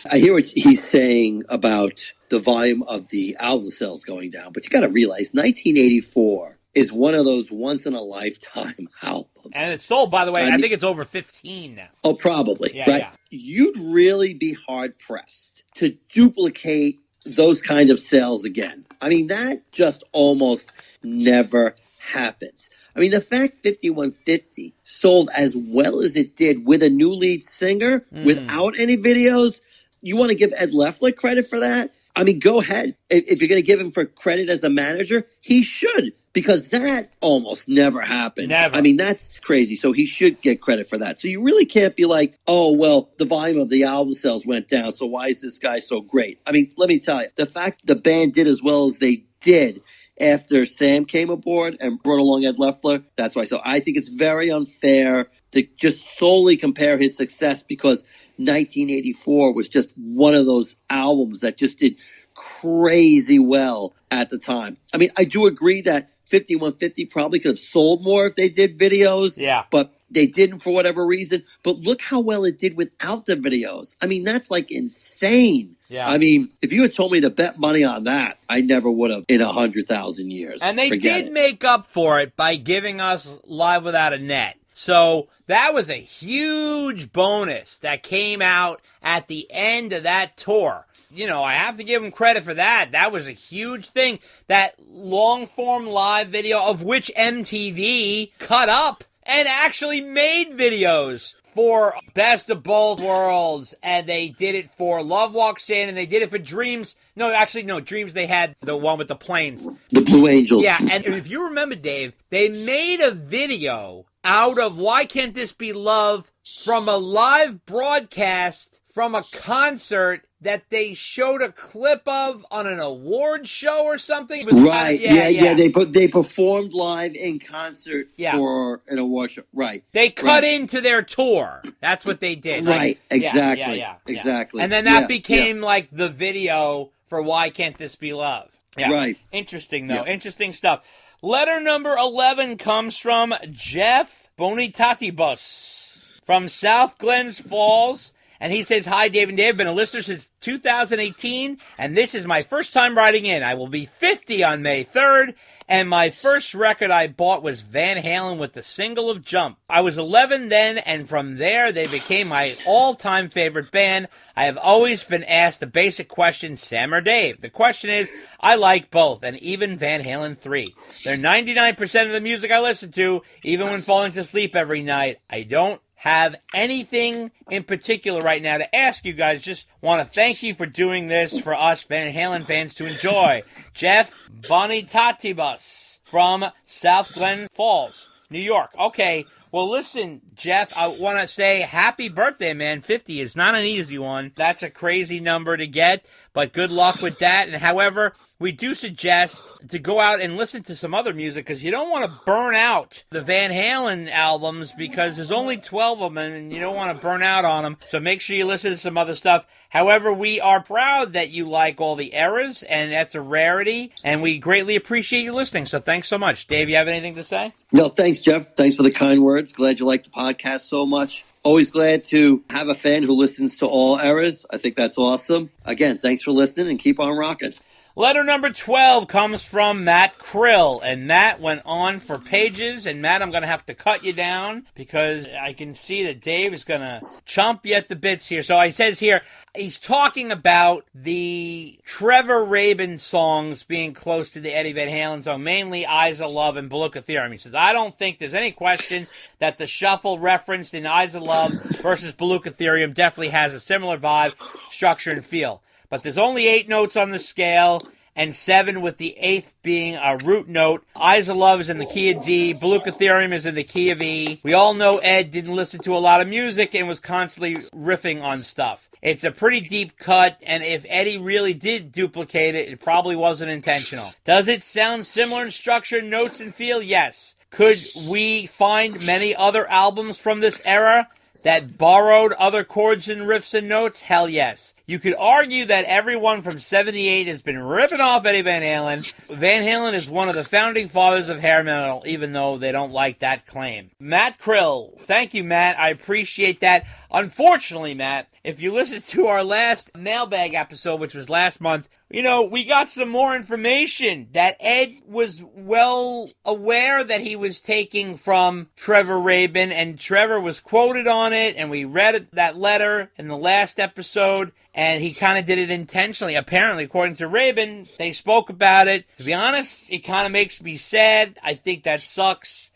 I hear what he's saying about the volume of the album sales going down, but you got to realize 1984 is one of those once-in-a-lifetime albums. And it's sold, by the way, I think it's over 15 now. Oh, probably. Yeah, right? yeah. You'd really be hard-pressed to duplicate those kind of sales again. I mean, that just almost never happens. I mean, the fact 5150 sold as well as it did with a new lead singer without any videos, you want to give Ed Loeffler credit for that? I mean, go ahead. If you're going to give him for credit as a manager, he should, because that almost never happens. Never. I mean, that's crazy. So he should get credit for that. So you really can't be like, oh, well, the volume of the album sales went down, so why is this guy so great? I mean, let me tell you, the fact the band did as well as they did after Sam came aboard and brought along Ed Loeffler, that's why. So I think it's very unfair to just solely compare his success because 1984 was just one of those albums that just did crazy well at the time. I mean, I do agree that 5150 probably could have sold more if they did videos. Yeah. But they didn't for whatever reason. But look how well it did without the videos. I mean, that's like insane. Yeah. I mean, if you had told me to bet money on that, I never would have in 100,000 years. And they Forget did it. make up for it by giving us Live Without a Net. So that was a huge bonus that came out at the end of that tour. You know, I have to give them credit for that. That was a huge thing. That long-form live video of which MTV cut up and actually made videos for Best of Both Worlds. And they did it for Love Walks In, and they did it for Dreams. No, actually, no, Dreams, they had the one with the planes. The Blue Angels. Yeah, and if you remember, Dave, they made a video out of Why Can't This Be Love from a live broadcast from a concert that they showed a clip of on an award show or something. It was Right. Yeah. They performed live in concert for an award show. Right. They cut into their tour. That's what they did. Right. Like, Exactly. Yeah. Exactly. And then that became like the video for Why Can't This Be Love? Yeah. Right. Interesting, though. Yeah. Interesting stuff. Letter number 11 comes from Jeff Bonitatibus from South Glens Falls. And he says, hi, Dave and Dave. I've been a listener since 2018, and this is my first time writing in. I will be 50 on May 3rd, and my first record I bought was Van Halen with the single of Jump. I was 11 then, and from there they became my all-time favorite band. I have always been asked the basic question, Sam or Dave? The question is, I like both, and even Van Halen 3. They're 99% of the music I listen to, even when falling to sleep every night. I don't have anything in particular right now to ask you guys. Just want to thank you for doing this for us Van Halen fans to enjoy. Jeff Bonitatibus from South Glen Falls, New York. Okay, well, listen, Jeff, I want to say happy birthday, man. 50 is not an easy one. That's a crazy number to get, but good luck with that. And however, we do suggest to go out and listen to some other music because you don't want to burn out the Van Halen albums because there's only 12 of them and you don't want to burn out on them. So make sure you listen to some other stuff. However, we are proud that you like all the eras, and that's a rarity, and we greatly appreciate you listening. So thanks so much. Dave, you have anything to say? No, thanks, Jeff. Thanks for the kind words. Glad you like the podcast so much. Always glad to have a fan who listens to all eras. I think that's awesome. Again, thanks for listening and keep on rocking. Letter number 12 comes from Matt Krill, and Matt went on for pages, and Matt, I'm going to have to cut you down because I can see that Dave is going to chomp you at the bits here. So it says here, he's talking about the Trevor Rabin songs being close to the Eddie Van Halen song, mainly Eyes of Love and Beluga Theorem. He says, I don't think there's any question that the shuffle referenced in Eyes of Love versus Beluga Theorem definitely has a similar vibe, structure, and feel. But there's only 8 notes on the scale, and 7 with the 8th being a root note. Eyes of Love is in the key of D. Beluga Theorem is in the key of E. We all know Ed didn't listen to a lot of music and was constantly riffing on stuff. It's a pretty deep cut, and if Eddie really did duplicate it, it probably wasn't intentional. Does it sound similar in structure, notes, and feel? Yes. Could we find many other albums from this era that borrowed other chords and riffs and notes? Hell yes. You could argue that everyone from 78 has been ripping off Eddie Van Halen. Van Halen is one of the founding fathers of hair metal, even though they don't like that claim. Matt Krill. Thank you, Matt. I appreciate that. Unfortunately, Matt, if you listen to our last mailbag episode, which was last month, we got some more information that Ed was well aware that he was taking from Trevor Rabin, and Trevor was quoted on it, and we read that letter in the last episode, and he kind of did it intentionally. Apparently, according to Rabin, they spoke about it. To be honest, it kind of makes me sad. I think that sucks.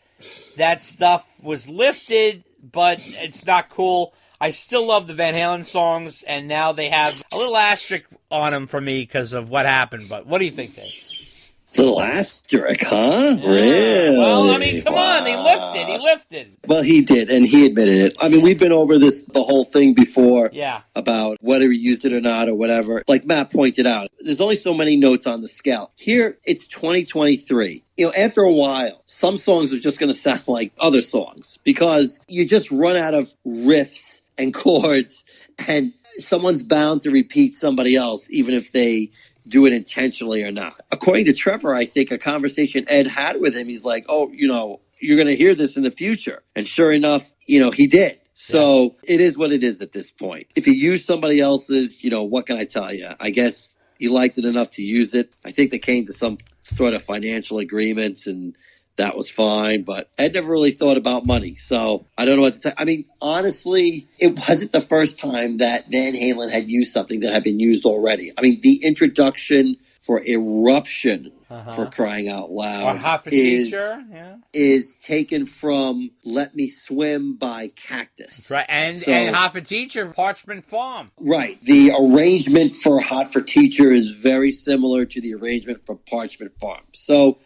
That stuff was lifted, but it's not cool. I still love the Van Halen songs, and now they have a little asterisk on them for me because of what happened. But what do you think, Dave? Little asterisk, huh? Yeah. Really? Well, I mean, come on, he lifted. Well, he did, and he admitted it. I mean, we've been over the whole thing before. Yeah. About whether he used it or not or whatever. Like Matt pointed out, there's only so many notes on the scale. Here, it's 2023. After a while, some songs are just going to sound like other songs because you just run out of riffs and chords, and someone's bound to repeat somebody else, even if they do it intentionally or not. According to Trevor, I think a conversation Ed had with him, he's like, oh, you're going to hear this in the future. And sure enough, he did. So It is what it is at this point. If you use somebody else's, what can I tell you? I guess he liked it enough to use it. I think they came to some sort of financial agreements, and that was fine. But Ed never really thought about money. So I don't know what to say. I mean, honestly, it wasn't the first time that Van Halen had used something that had been used already. I mean, the introduction for Eruption, for crying out loud, or Half a Teacher, is taken from Let Me Swim by Cactus. That's right, and Half a Teacher, Parchment Farm. Right. The arrangement for Hot for Teacher is very similar to the arrangement for Parchment Farm. So,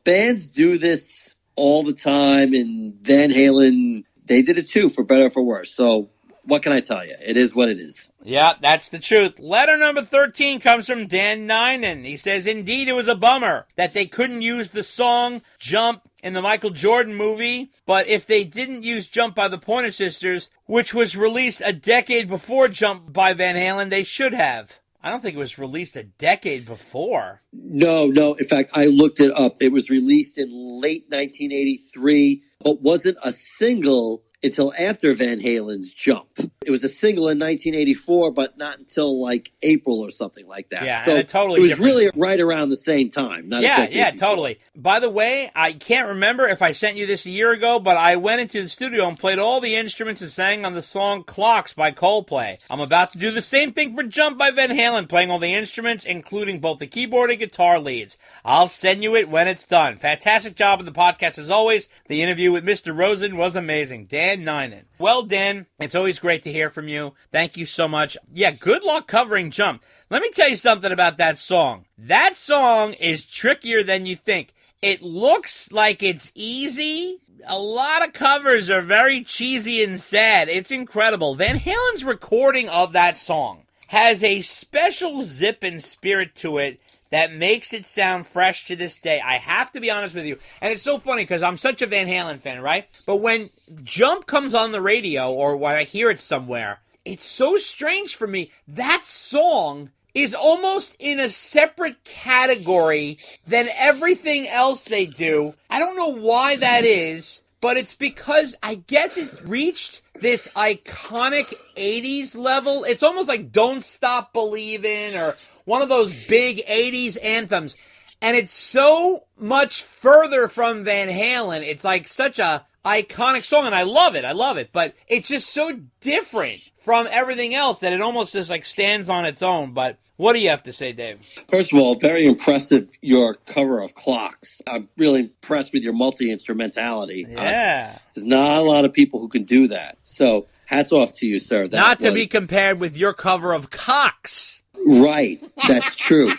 bands do this all the time, and Van Halen, they did it too, for better or for worse. So what can I tell you? It is what it is. Yeah, that's the truth. Letter number 13 comes from Dan Ninen. He says, indeed, it was a bummer that they couldn't use the song Jump in the Michael Jordan movie, but if they didn't use Jump by the Pointer Sisters, which was released a decade before Jump by Van Halen, they should have. I don't think it was released a decade before. No. In fact, I looked it up. It was released in late 1983, but wasn't a single until after Van Halen's Jump. It was a single in 1984, but not until like April or something like that. Yeah, so and totally it was different. really right around the same time. Not a decade before. Totally. By the way, I can't remember if I sent you this a year ago, but I went into the studio and played all the instruments and sang on the song Clocks by Coldplay. I'm about to do the same thing for Jump by Van Halen, playing all the instruments, including both the keyboard and guitar leads. I'll send you it when it's done. Fantastic job on the podcast as always. The interview with Mr. Rosen was amazing. Dan Ninen. Well, Dan, it's always great to hear from you. Thank you so much. Yeah, good luck covering Jump. Let me tell you something about that song. That song is trickier than you think. It looks like it's easy. A lot of covers are very cheesy and sad. It's incredible. Van Halen's recording of that song has a special zip and spirit to it that makes it sound fresh to this day. I have to be honest with you. And it's so funny because I'm such a Van Halen fan, right? But when Jump comes on the radio or when I hear it somewhere, it's so strange for me. That song is almost in a separate category than everything else they do. I don't know why that is, but it's because I guess it's reached this iconic 80s level. It's almost like Don't Stop Believin' or one of those big 80s anthems. And it's so much further from Van Halen. It's like such a iconic song, and I love it. But it's just so different from everything else that it almost just like stands on its own. But what do you have to say, Dave? First of all, very impressive, your cover of Clocks. I'm really impressed with your multi-instrumentality. Yeah. There's not a lot of people who can do that. So hats off to you, sir. Not to be compared with your cover of Cox. Right. That's true.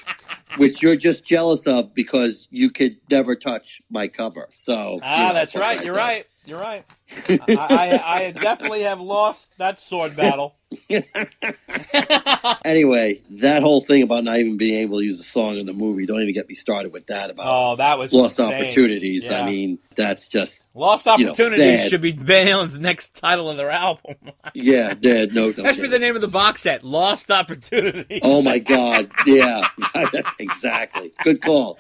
Which you're just jealous of because you could never touch my cover. So that's right. You're right. You're right. I definitely have lost that sword battle. Anyway, that whole thing about not even being able to use a song in the movie, don't even get me started with that about that was lost insane. opportunities. Yeah. I mean, that's just Lost Opportunities sad. should be Van Halen's next title of their album. Yeah, no. That should be the name of the box set, Lost Opportunities. Oh my God, yeah, exactly. Good call.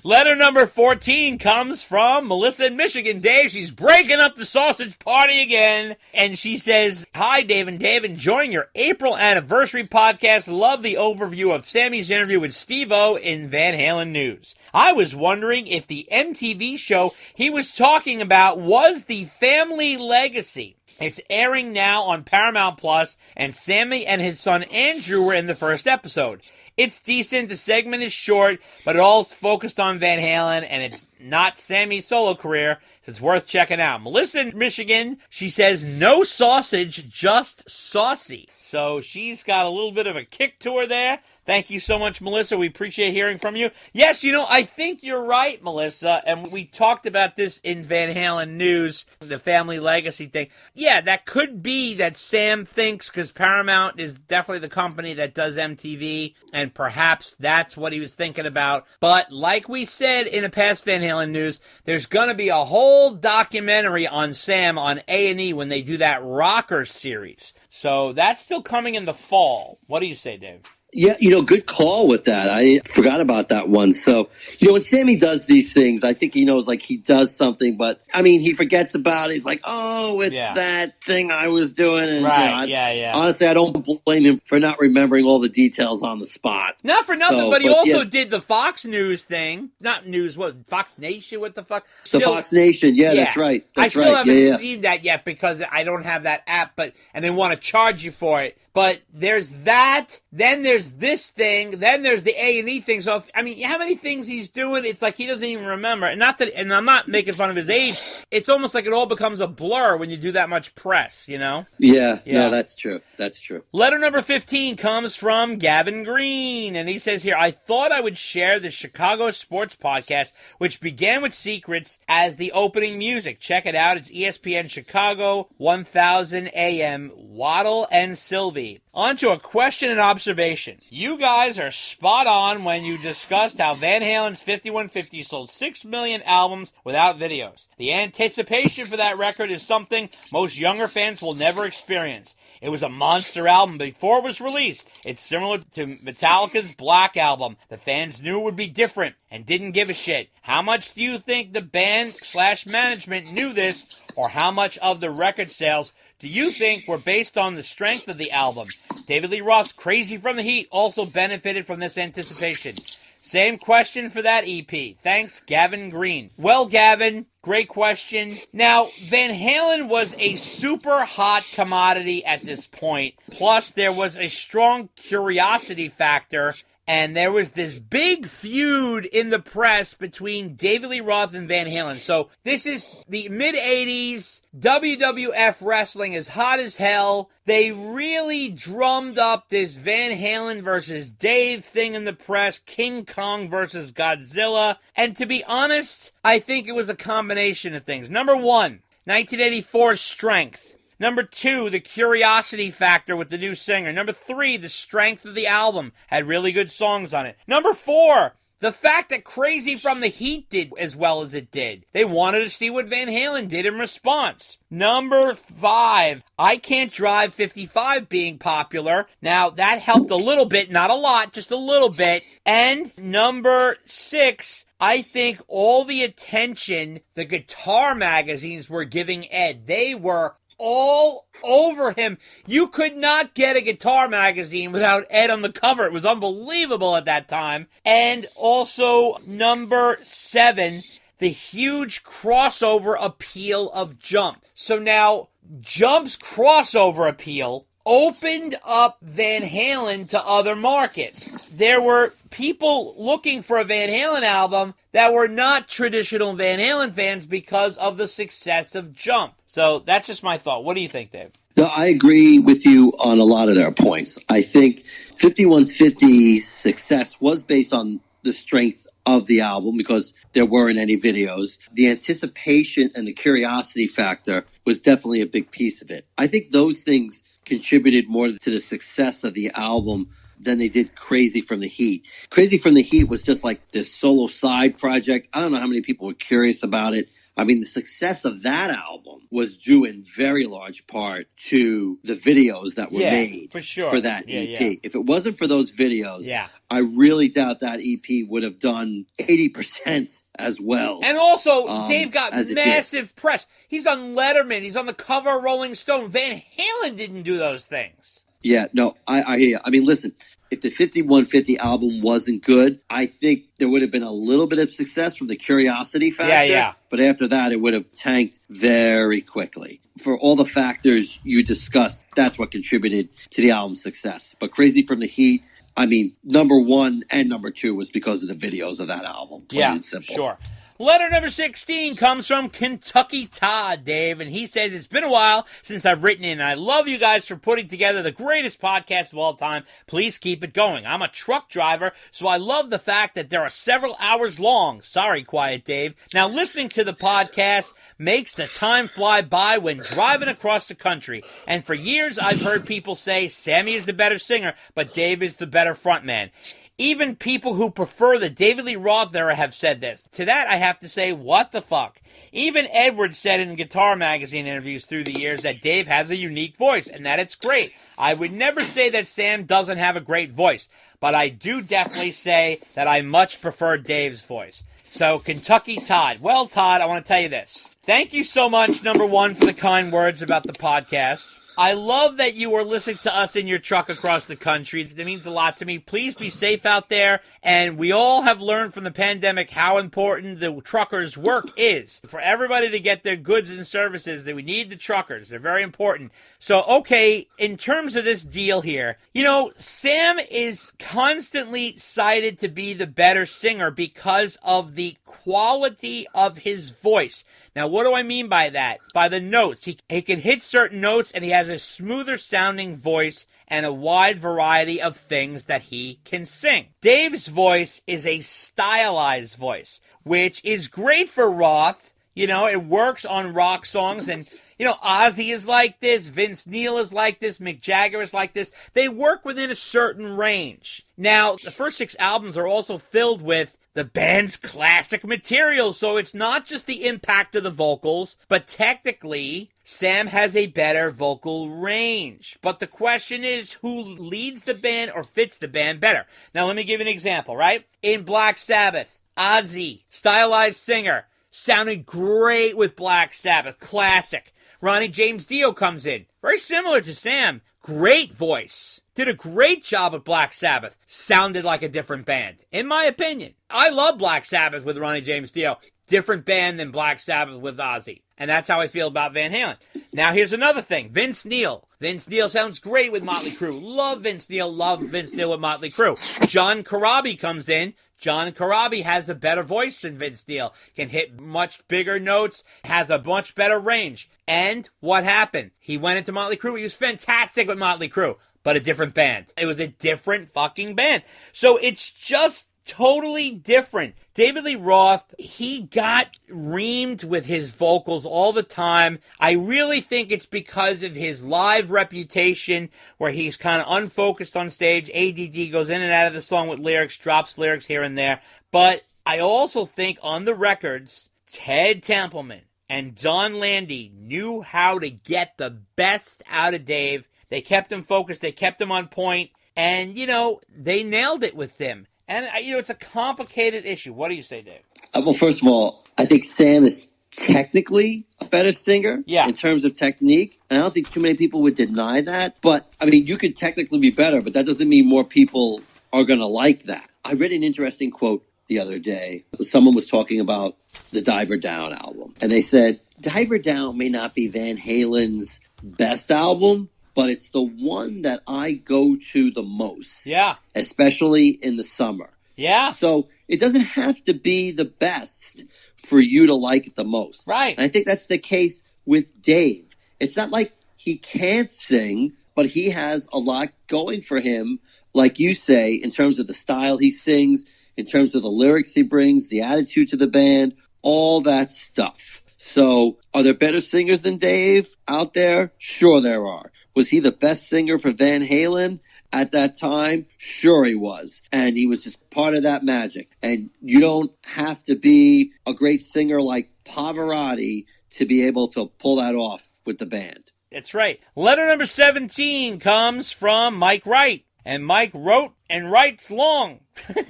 Letter number 14 comes from Melissa in Michigan. Dave, she's breaking up the sausage party again, and she says, "Hi, Dave and Dave, enjoying your April anniversary podcast. Love the overview of Sammy's interview with Steve-O in Van Halen News. I was wondering if the MTV show he was talking about was The Family Legacy. It's airing now on Paramount Plus, and Sammy and his son Andrew were in the first episode. It's decent, the segment is short, but it all's focused on Van Halen, and it's not Sammy's solo career, so it's worth checking out." Melissa in Michigan, she says, "No sausage, just saucy." So she's got a little bit of a kick to her there. Thank you so much, Melissa. We appreciate hearing from you. Yes, I think you're right, Melissa, and we talked about this in Van Halen News, the family legacy thing. Yeah, that could be that Sam thinks, because Paramount is definitely the company that does MTV, and perhaps that's what he was thinking about. But like we said in a past Van Halen News, there's going to be a whole documentary on Sam on A&E when they do that Rocker series. So that's still coming in the fall. What do you say, Dave? Yeah, good call with that. I forgot about that one. So, when Sammy does these things, I think he knows, like, he does something, but, I mean, he forgets about it. He's like, it's that thing I was doing. And, right, honestly, I don't blame him for not remembering all the details on the spot. Not for nothing, but he also did the Fox News thing. Not News, Fox Nation? What the fuck? The Fox Nation, that's right. I still haven't seen that yet because I don't have that app, and they want to charge you for it. But there's that, then there's this thing, then there's the A&E thing. So, how many things he's doing, it's like he doesn't even remember. And I'm not making fun of his age. It's almost like it all becomes a blur when you do that much press, Yeah, no, that's true. That's true. Letter number 15 comes from Gavin Green, and he says here, "I thought I would share the Chicago Sports Podcast, which began with Secrets as the opening music. Check it out. It's ESPN Chicago, 1000 AM, Waddle and Sylvie. On to a question and observation. You guys are spot on when you discussed how Van Halen's 5150 sold 6 million albums without videos. The anticipation for that record is something most younger fans will never experience. It was a monster album before it was released. It's similar to Metallica's Black Album. The fans knew it would be different and didn't give a shit. How much do you think the band/management knew this, or how much of the record sales do you think were based on the strength of the album? David Lee Roth's Crazy from the Heat also benefited from this anticipation. Same question for that EP. Thanks, Gavin Green. Well, Gavin, great question. Now, Van Halen was a super hot commodity at this point. Plus, there was a strong curiosity factor. And there was this big feud in the press between David Lee Roth and Van Halen. So this is the mid-'80s. WWF wrestling is hot as hell. They really drummed up this Van Halen versus Dave thing in the press. King Kong versus Godzilla. And to be honest, I think it was a combination of things. Number one, 1984's strength. Number two, the curiosity factor with the new singer. Number three, the strength of the album. Had really good songs on it. Number four, the fact that Crazy from the Heat did as well as it did. They wanted to see what Van Halen did in response. Number five, I Can't Drive 55 being popular. Now, that helped a little bit, not a lot, just a little bit. And number six, I think all the attention the guitar magazines were giving Ed. They were all over him. You could not get a guitar magazine without Ed on the cover. It was unbelievable at that time. And also, number seven, the huge crossover appeal of Jump. So now, Jump's crossover appeal opened up Van Halen to other markets. There were people looking for a Van Halen album that were not traditional Van Halen fans because of the success of Jump. So that's just my thought. What do you think, Dave? No, I agree with you on a lot of their points. I think 5150's success was based on the strength of the album because there weren't any videos. The anticipation and the curiosity factor was definitely a big piece of it. I think those things contributed more to the success of the album than they did Crazy from the Heat. Crazy from the Heat was just like this solo side project. I don't know how many people were curious about it. I mean, the success of that album was due in very large part to the videos that were made for sure. for that EP. Yeah. If it wasn't for those videos, I really doubt that EP would have done 80% as well. And also, Dave got massive press. He's on Letterman. He's on the cover of Rolling Stone. Van Halen didn't do those things. Yeah, no, I hear you. I mean, listen, if the 5150 album wasn't good, I think there would have been a little bit of success from the curiosity factor. Yeah. But after that, it would have tanked very quickly. For all the factors you discussed, that's what contributed to the album's success. But Crazy from the Heat, I mean, number one and number two was because of the videos of that album. Plain and simple. Sure. Letter number 16 comes from Kentucky Todd, Dave, and he says, it's been a while since I've written in, and I love you guys for putting together the greatest podcast of all time. Please keep it going. I'm a truck driver, so I love the fact that there are several hours long. Sorry, Quiet Dave. Now, listening to the podcast makes the time fly by when driving across the country, and for years I've heard people say Sammy is the better singer, but Dave is the better frontman. Even people who prefer the David Lee Roth era have said this. To that, I have to say, what the fuck? Even Edwards said in Guitar Magazine interviews through the years that Dave has a unique voice and that it's great. I would never say that Sam doesn't have a great voice, but I do definitely say that I much prefer Dave's voice. So, Kentucky Todd. Well, Todd, I want to tell you this. Thank you so much, number one, for the kind words about the podcast. I love that you are listening to us in your truck across the country. That means a lot to me. Please be safe out there. And we all have learned from the pandemic how important the truckers' work is. For everybody to get their goods and services, that we need the truckers. They're very important. So, okay, in terms of this deal here, you know, Sam is constantly cited to be the better singer because of the quality of his voice. Now, what do I mean by that? By the notes. He can hit certain notes, and he has a smoother sounding voice and a wide variety of things that he can sing. Dave's voice is a stylized voice, which is great for Roth. You know, it works on rock songs, and Ozzy is like this, Vince Neil is like this, Mick Jagger is like this. They work within a certain range. Now, the first 6 albums are also filled with the band's classic material, so it's not just the impact of the vocals, but technically, Sam has a better vocal range. But the question is, who leads the band or fits the band better? Now, let me give you an example, right? In Black Sabbath, Ozzy, stylized singer, sounded great with Black Sabbath, classic. Ronnie James Dio comes in, very similar to Sam, great voice. Did a great job with Black Sabbath. Sounded like a different band, in my opinion. I love Black Sabbath with Ronnie James Dio. Different band than Black Sabbath with Ozzy. And that's how I feel about Van Halen. Now, here's another thing. Vince Neil. Vince Neil sounds great with Motley Crue. Love Vince Neil with Motley Crue. John Corabi comes in. John Corabi has a better voice than Vince Neil. Can hit much bigger notes. Has a much better range. And what happened? He went into Motley Crue. He was fantastic with Motley Crue. But a different band. It was a different fucking band. So it's just totally different. David Lee Roth, he got reamed with his vocals all the time. I really think it's because of his live reputation where he's kind of unfocused on stage. ADD goes in and out of the song with lyrics, drops lyrics here and there. But I also think on the records, Ted Templeman and Don Landy knew how to get the best out of Dave. They kept him focused. They kept him on point. And, they nailed it with him. And, it's a complicated issue. What do you say, Dave? Well, first of all, I think Sam is technically a better singer in terms of technique. And I don't think too many people would deny that. But, you could technically be better, but that doesn't mean more people are going to like that. I read an interesting quote the other day. Someone was talking about the Diver Down album. And they said, Diver Down may not be Van Halen's best album, but it's the one that I go to the most. Yeah. Especially in the summer. Yeah. So it doesn't have to be the best for you to like it the most. Right. And I think that's the case with Dave. It's not like he can't sing, but he has a lot going for him, like you say, in terms of the style he sings, in terms of the lyrics he brings, the attitude to the band, all that stuff. So are there better singers than Dave out there? Sure there are. Was he the best singer for Van Halen at that time? Sure he was. And he was just part of that magic. And you don't have to be a great singer like Pavarotti to be able to pull that off with the band. That's right. Letter number 17 comes from Mike Wright. And Mike wrote and writes long,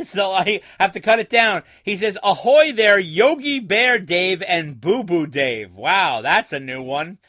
so I have to cut it down. He says, ahoy there, Yogi Bear Dave and Boo Boo Dave. Wow, that's a new one.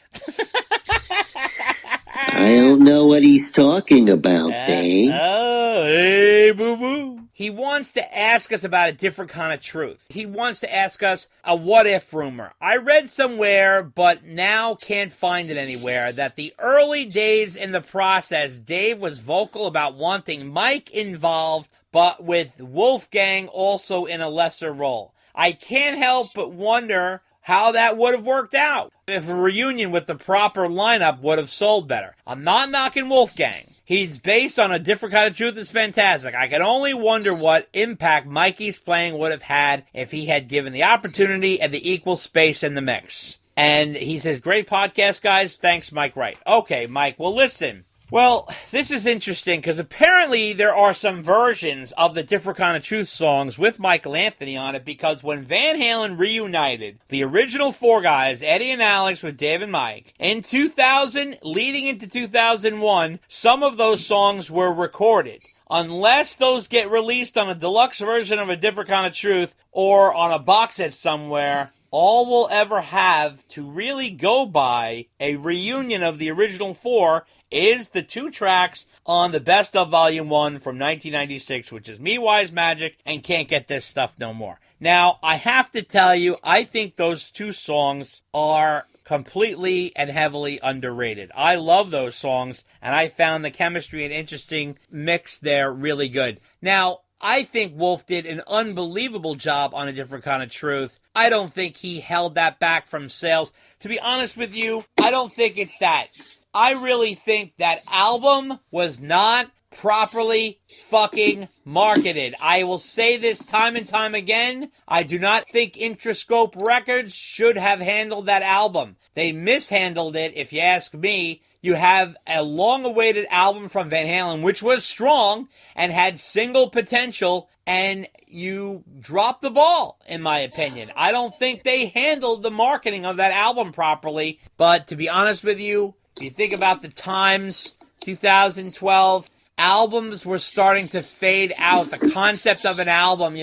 I don't know what he's talking about, Dave. Oh, hey, Boo Boo. He wants to ask us about a different kind of truth. He wants to ask us a what-if rumor. I read somewhere, but now can't find it anywhere, that the early days in the process, Dave was vocal about wanting Mike involved, but with Wolfgang also in a lesser role. I can't help but wonder how that would have worked out if a reunion with the proper lineup would have sold better. I'm not knocking Wolfgang. He's based on a different kind of truth that's fantastic. I can only wonder what impact Mikey's playing would have had if he had given the opportunity and the equal space in the mix. And he says, great podcast, guys. Thanks, Mike Wright. Okay, Mike, well, listen. Well, this is interesting because apparently there are some versions of the Different Kind of Truth songs with Michael Anthony on it, because when Van Halen reunited the original 4 guys, Eddie and Alex with Dave and Mike, in 2000 leading into 2001, some of those songs were recorded. Unless those get released on a deluxe version of A Different Kind of Truth or on a box set somewhere, all we'll ever have to really go by a reunion of the original 4 is the 2 tracks on the Best of Volume 1 from 1996, which is Me, Wise Magic, and Can't Get This Stuff No More. Now, I have to tell you, I think those 2 songs are completely and heavily underrated. I love those songs, and I found the chemistry and interesting mix there really good. Now, I think Wolf did an unbelievable job on A Different Kind of Truth. I don't think he held that back from sales. To be honest with you, I don't think it's that. I really think that album was not properly fucking marketed. I will say this time and time again. I do not think Interscope Records should have handled that album. They mishandled it, if you ask me. You have a long-awaited album from Van Halen, which was strong and had single potential, and you dropped the ball, in my opinion. I don't think they handled the marketing of that album properly, but to be honest with you, if you think about the times, 2012, albums were starting to fade out. The concept of an album,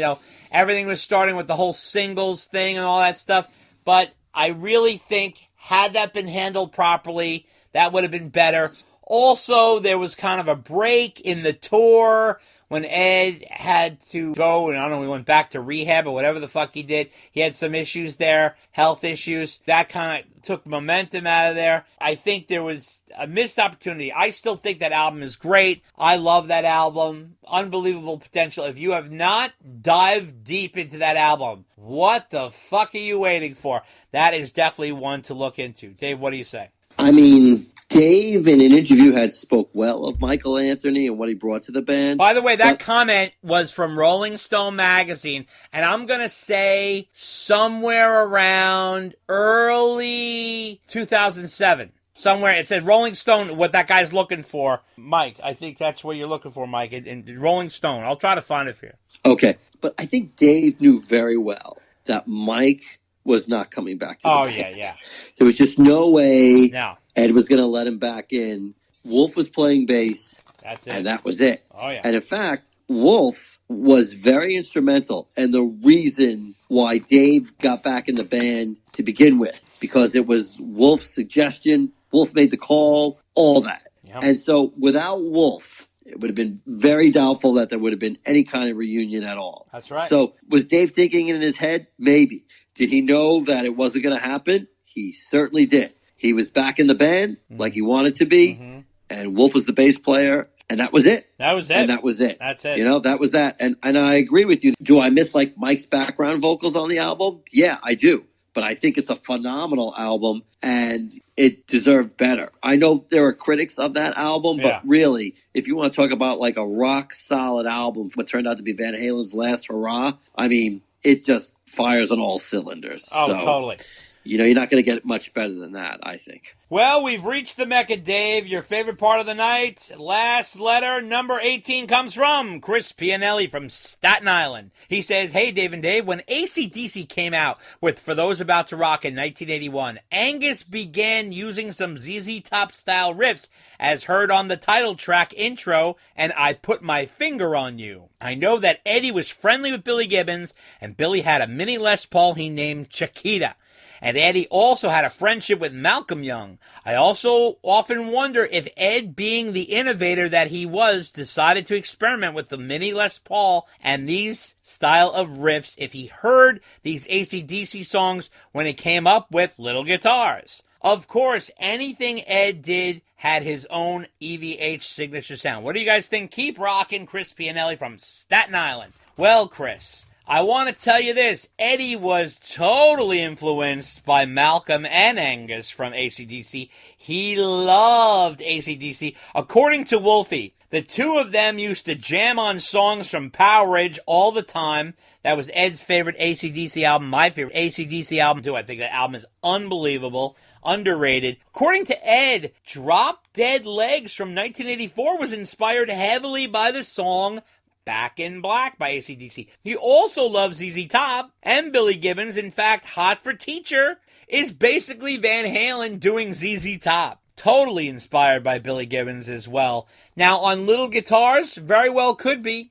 everything was starting with the whole singles thing and all that stuff, but I really think had that been handled properly, that would have been better. Also, there was kind of a break in the tour when Ed had to go, and I don't know, he went back to rehab or whatever the fuck he did. He had some issues there, health issues. That kind of took momentum out of there. I think there was a missed opportunity. I still think that album is great. I love that album. Unbelievable potential. If you have not dived deep into that album, what the fuck are you waiting for? That is definitely one to look into. Dave, what do you say? I mean, Dave in an interview had spoke well of Michael Anthony and what he brought to the band. By the way, that comment was from Rolling Stone magazine, and I'm going to say somewhere around early 2007. Somewhere, it said Rolling Stone, what that guy's looking for. Mike, I think that's what you're looking for, Mike, in Rolling Stone. I'll try to find it for you. Okay, but I think Dave knew very well that Mike was not coming back to the band. Yeah. There was just no way No. Ed was going to let him back in. Wolf was playing bass. That's it. And that was it. Oh, yeah. And in fact, Wolf was very instrumental and the reason why Dave got back in the band to begin with, because it was Wolf's suggestion. Wolf made the call, all that. Yep. And so without Wolf, it would have been very doubtful that there would have been any kind of reunion at all. That's right. So was Dave thinking in his head? Maybe. Did he know that it wasn't going to happen? He certainly did. He was back in the band like he wanted to be, and Wolf was the bass player, and that was it. That was it. And that was it. That's it. That was that. And I agree with you. Do I miss Mike's background vocals on the album? Yeah, I do. But I think it's a phenomenal album, and it deserved better. I know there are critics of that album, but really, if you want to talk about a rock-solid album, what turned out to be Van Halen's last hurrah, I mean, it just fires on all cylinders. Oh, so, totally. You're not going to get much better than that, I think. Well, we've reached the Mecca, Dave. Your favorite part of the night. Last letter, number 18, comes from Chris Pianelli from Staten Island. He says, hey, Dave and Dave, when AC/DC came out with For Those About to Rock in 1981, Angus began using some ZZ Top-style riffs as heard on the title track intro, and I Put My Finger on You. I know that Eddie was friendly with Billy Gibbons, and Billy had a mini Les Paul he named Chiquita. And Eddie also had a friendship with Malcolm Young. I also often wonder if Ed, being the innovator that he was, decided to experiment with the mini Les Paul and these style of riffs if he heard these AC/DC songs when it came up with little guitars. Of course, anything Ed did had his own EVH signature sound. What do you guys think? Keep rocking, Chris Pianelli from Staten Island. Well, Chris, I want to tell you this. Eddie was totally influenced by Malcolm and Angus from AC/DC. He loved AC/DC. According to Wolfie, the two of them used to jam on songs from Power Ridge all the time. That was Ed's favorite AC/DC album, my favorite AC/DC album too. I think that album is unbelievable, underrated. According to Ed, Drop Dead Legs from 1984 was inspired heavily by the song Back in Black by AC/DC. He also loves ZZ Top and Billy Gibbons. In fact, Hot for Teacher is basically Van Halen doing ZZ Top. Totally inspired by Billy Gibbons as well. Now, on little guitars, very well could be,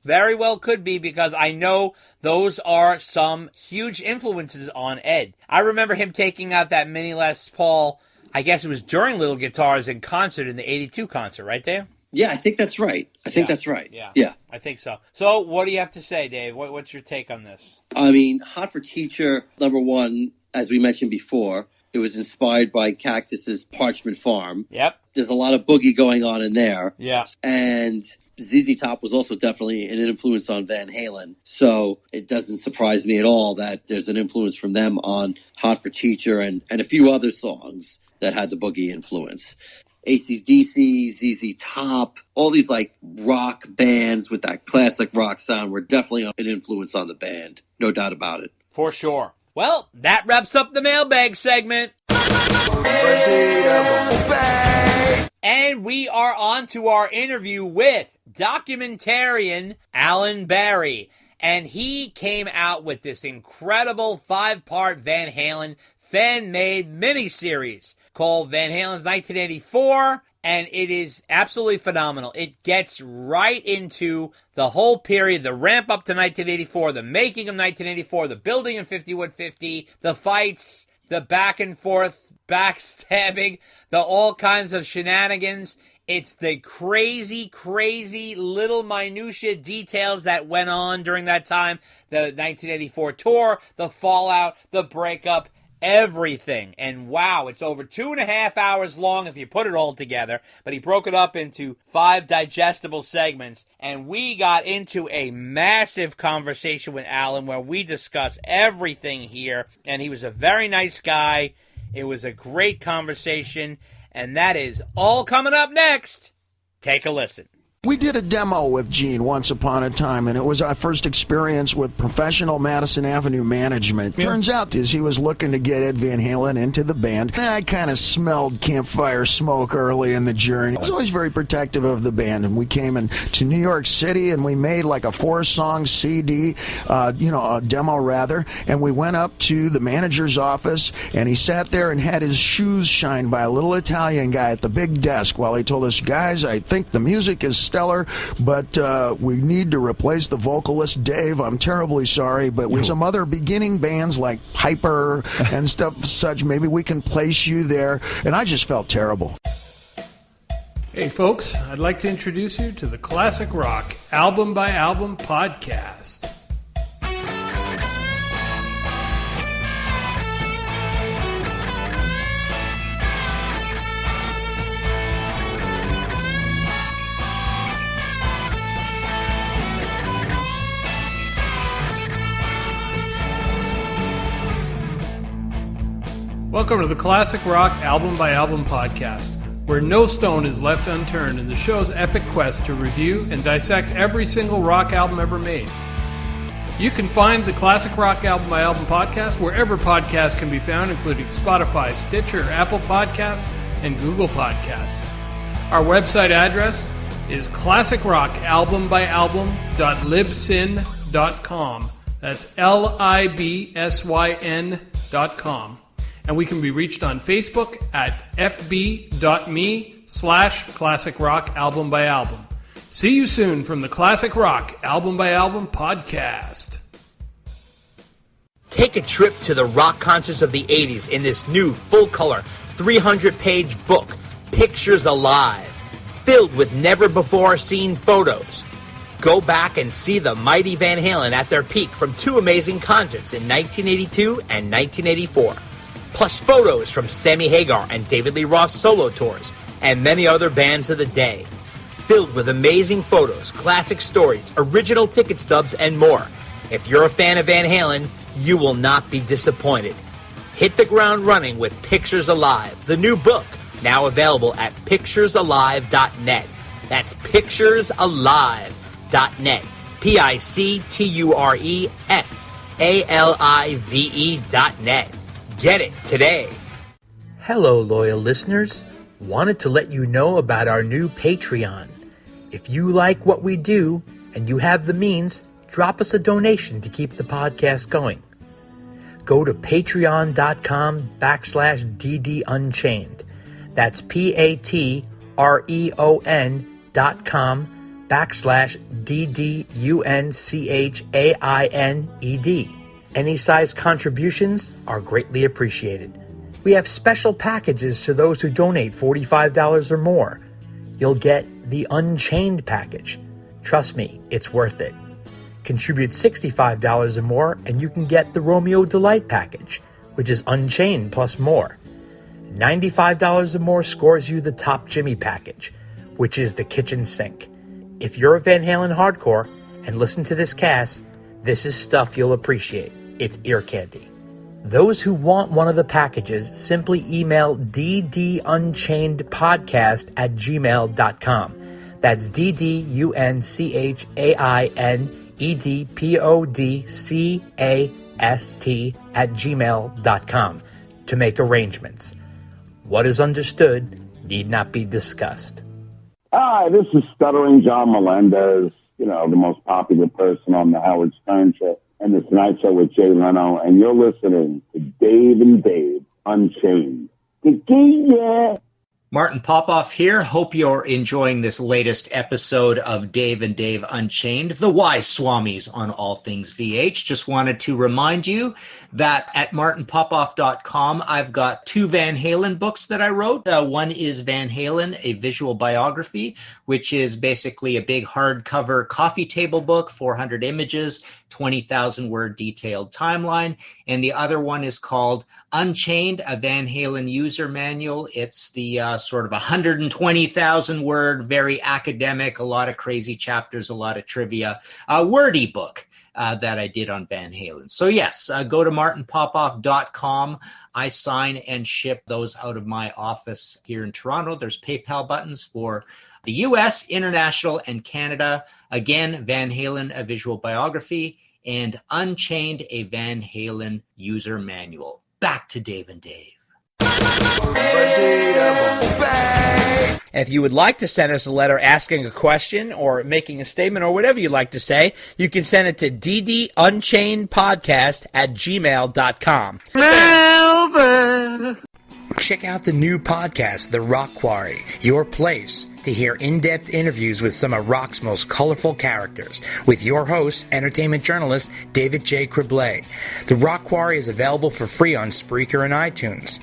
because I know those are some huge influences on Ed. I remember him taking out that mini Les Paul, I guess it was during Little Guitars in concert in the 82 concert, right, Dave? Yeah, I think that's right. That's right. Yeah, I think so. So, what do you have to say, Dave? What's your take on this? I mean, Hot for Teacher, number one, as we mentioned before, it was inspired by Cactus's Parchment Farm. Yep. There's a lot of boogie going on in there. Yeah. And ZZ Top was also definitely an influence on Van Halen. So it doesn't surprise me at all that there's an influence from them on Hot for Teacher and a few other songs that had the boogie influence. AC/DC, ZZ Top, all these like rock bands with that classic rock sound were definitely an influence on the band. No doubt about it. For sure. Well, that wraps up the mailbag segment. And we are on to our interview with documentarian Alan Barry. And he came out with this incredible 5-part Van Halen fan-made miniseries called Van Halen's 1984. And it is absolutely phenomenal. It gets right into the whole period, the ramp up to 1984, the making of 1984, the building of 50 50, the fights, the back and forth, backstabbing, the all kinds of shenanigans. It's the crazy, crazy little minutia details that went on during that time. The 1984 tour, the fallout, the breakup, everything. And wow, it's over 2.5 hours long if you put it all together. But he broke it up into 5 digestible segments. And we got into a massive conversation with Alan where we discussed everything here. And he was a very nice guy. It was a great conversation. And that is all coming up next. Take a listen. We did a demo with Gene once upon a time, and it was our first experience with professional Madison Avenue management. Yeah. Turns out he was looking to get Ed Van Halen into the band. I kind of smelled campfire smoke early in the journey. I was always very protective of the band, and we came to New York City, and we made like a 4-song CD, a demo rather, and we went up to the manager's office, and he sat there and had his shoes shined by a little Italian guy at the big desk while he told us, guys, I think the music is stellar, but we need to replace the vocalist Dave. I'm terribly sorry, but with some other beginning bands like Piper and stuff such, maybe we can place you there. And I just felt terrible. Hey folks, I'd like to introduce you to the Classic Rock Album by Album podcast. Welcome to the Classic Rock Album by Album podcast, where no stone is left unturned in the show's epic quest to review and dissect every single rock album ever made. You can find the Classic Rock Album by Album podcast wherever podcasts can be found, including Spotify, Stitcher, Apple Podcasts, and Google Podcasts. Our website address is classicrockalbumbyalbum.libsyn.com. That's LIBSYN.com. And we can be reached on Facebook at fb.me/Classic Rock Album by Album. See you soon from the Classic Rock Album by Album podcast. Take a trip to the rock concerts of the 80s in this new full-color 300-page book, Pictures Alive, filled with never-before-seen photos. Go back and see the mighty Van Halen at their peak from 2 amazing concerts in 1982 and 1984. Plus photos from Sammy Hagar and David Lee Roth solo tours, and many other bands of the day. Filled with amazing photos, classic stories, original ticket stubs, and more. If you're a fan of Van Halen, you will not be disappointed. Hit the ground running with Pictures Alive, the new book, now available at picturesalive.net. That's picturesalive.net. picturesalive.net. Get it today. Hello, loyal listeners. Wanted to let you know about our new Patreon. If you like what we do and you have the means, drop us a donation to keep the podcast going. Go to patreon.com/DD Unchained. That's patreon.com/DD UNCHAINED. Any size contributions are greatly appreciated. We have special packages to those who donate $45 or more. You'll get the Unchained package. Trust me, it's worth it. Contribute $65 or more and you can get the Romeo Delight package, which is Unchained plus more. $95 or more scores you the Top Jimmy package, which is the kitchen sink. If you're a Van Halen hardcore and listen to this cast, this is stuff you'll appreciate. It's ear candy. Those who want one of the packages simply email ddunchainedpodcast@gmail.com. That's ddunchainedpodcast@gmail.com to make arrangements. What is understood need not be discussed. Hi, this is Stuttering John Melendez, the most popular person on the Howard Stern Show and the Tonight Show with Jay Leno, and you're listening to Dave and Dave Unchained. Yeah. Martin Popoff here. Hope you're enjoying this latest episode of Dave and Dave Unchained, the wise swamis on all things VH. Just wanted to remind you that at martinpopoff.com, I've got 2 Van Halen books that I wrote. One is Van Halen, a visual biography, which is basically a big hardcover coffee table book, 400 images, 20,000 word detailed timeline. And the other one is called Unchained, a Van Halen user manual. It's the sort of 120,000 word, very academic, a lot of crazy chapters, a lot of trivia, wordy book that I did on Van Halen. So yes, go to martinpopoff.com. I sign and ship those out of my office here in Toronto. There's PayPal buttons for the US, international, and Canada. Again, Van Halen, a visual biography, and Unchained, a Van Halen user manual. Back to Dave and Dave. And if you would like to send us a letter asking a question or making a statement or whatever you'd like to say, you can send it to ddunchainedpodcast@gmail.com. Check out the new podcast, The Rock Quarry, your place to hear in-depth interviews with some of rock's most colorful characters, with your host, entertainment journalist David J. Criblay. The Rock Quarry is available for free on Spreaker and iTunes.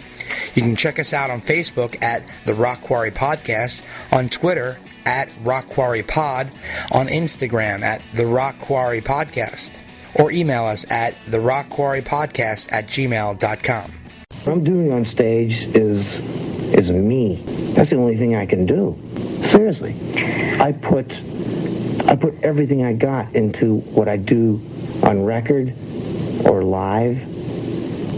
You can check us out on Facebook at The Rock Quarry Podcast, on Twitter at Rock Quarry Pod, on Instagram at The Rock Quarry Podcast, or email us at therockquarrypodcast@gmail.com. What I'm doing on stage is me. That's the only thing I can do. Seriously. I put everything I got into what I do on record or live,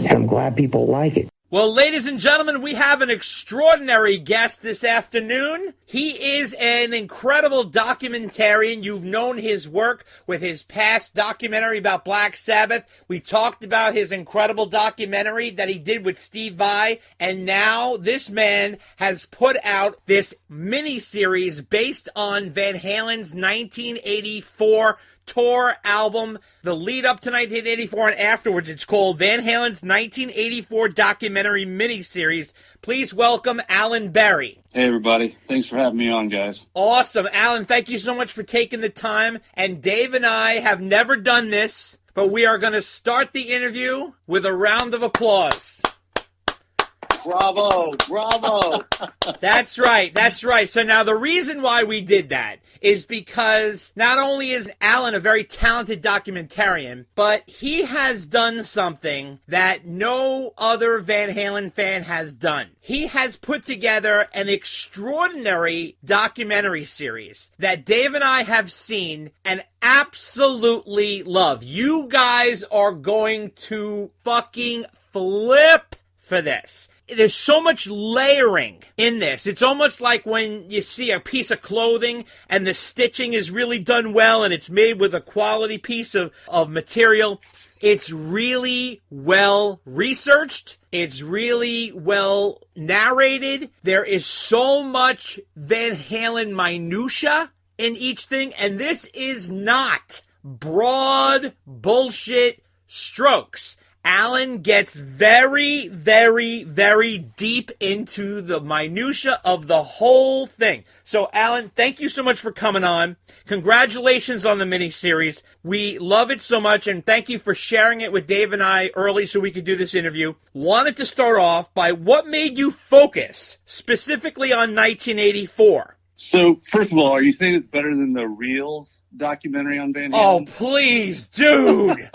and I'm glad people like it. Well, ladies and gentlemen, we have an extraordinary guest this afternoon. He is an incredible documentarian. You've known his work with his past documentary about Black Sabbath. We talked about his incredible documentary that he did with Steve Vai. And now this man has put out this miniseries based on Van Halen's 1984 tour album, the lead up to 1984 and afterwards. It's called Van Halen's 1984 documentary miniseries. Please welcome Alan Berry. Hey everybody, thanks for having me on, guys. Awesome. Alan, thank you so much for taking the time. And Dave and I have never done this, but we are going to start the interview with a round of applause. Bravo, bravo. That's right. So now the reason why we did that is because not only is Alan a very talented documentarian, but he has done something that no other Van Halen fan has done. He has put together an extraordinary documentary series that Dave and I have seen and absolutely love. You guys are going to fucking flip for this. There's so much layering in this. It's almost like when you see a piece of clothing and the stitching is really done well and it's made with a quality piece of material. It's really well researched. It's really well narrated. There is so much Van Halen minutia in each thing, and this is not broad bullshit strokes. Alan gets very, very, very deep into the minutia of the whole thing. So, Alan, thank you so much for coming on. Congratulations on the miniseries. We love it so much, and thank you for sharing it with Dave and I early so we could do this interview. Wanted to start off by what made you focus specifically on 1984? So, first of all, are you saying it's better than the Reels documentary on Van Halen? Oh, please, dude.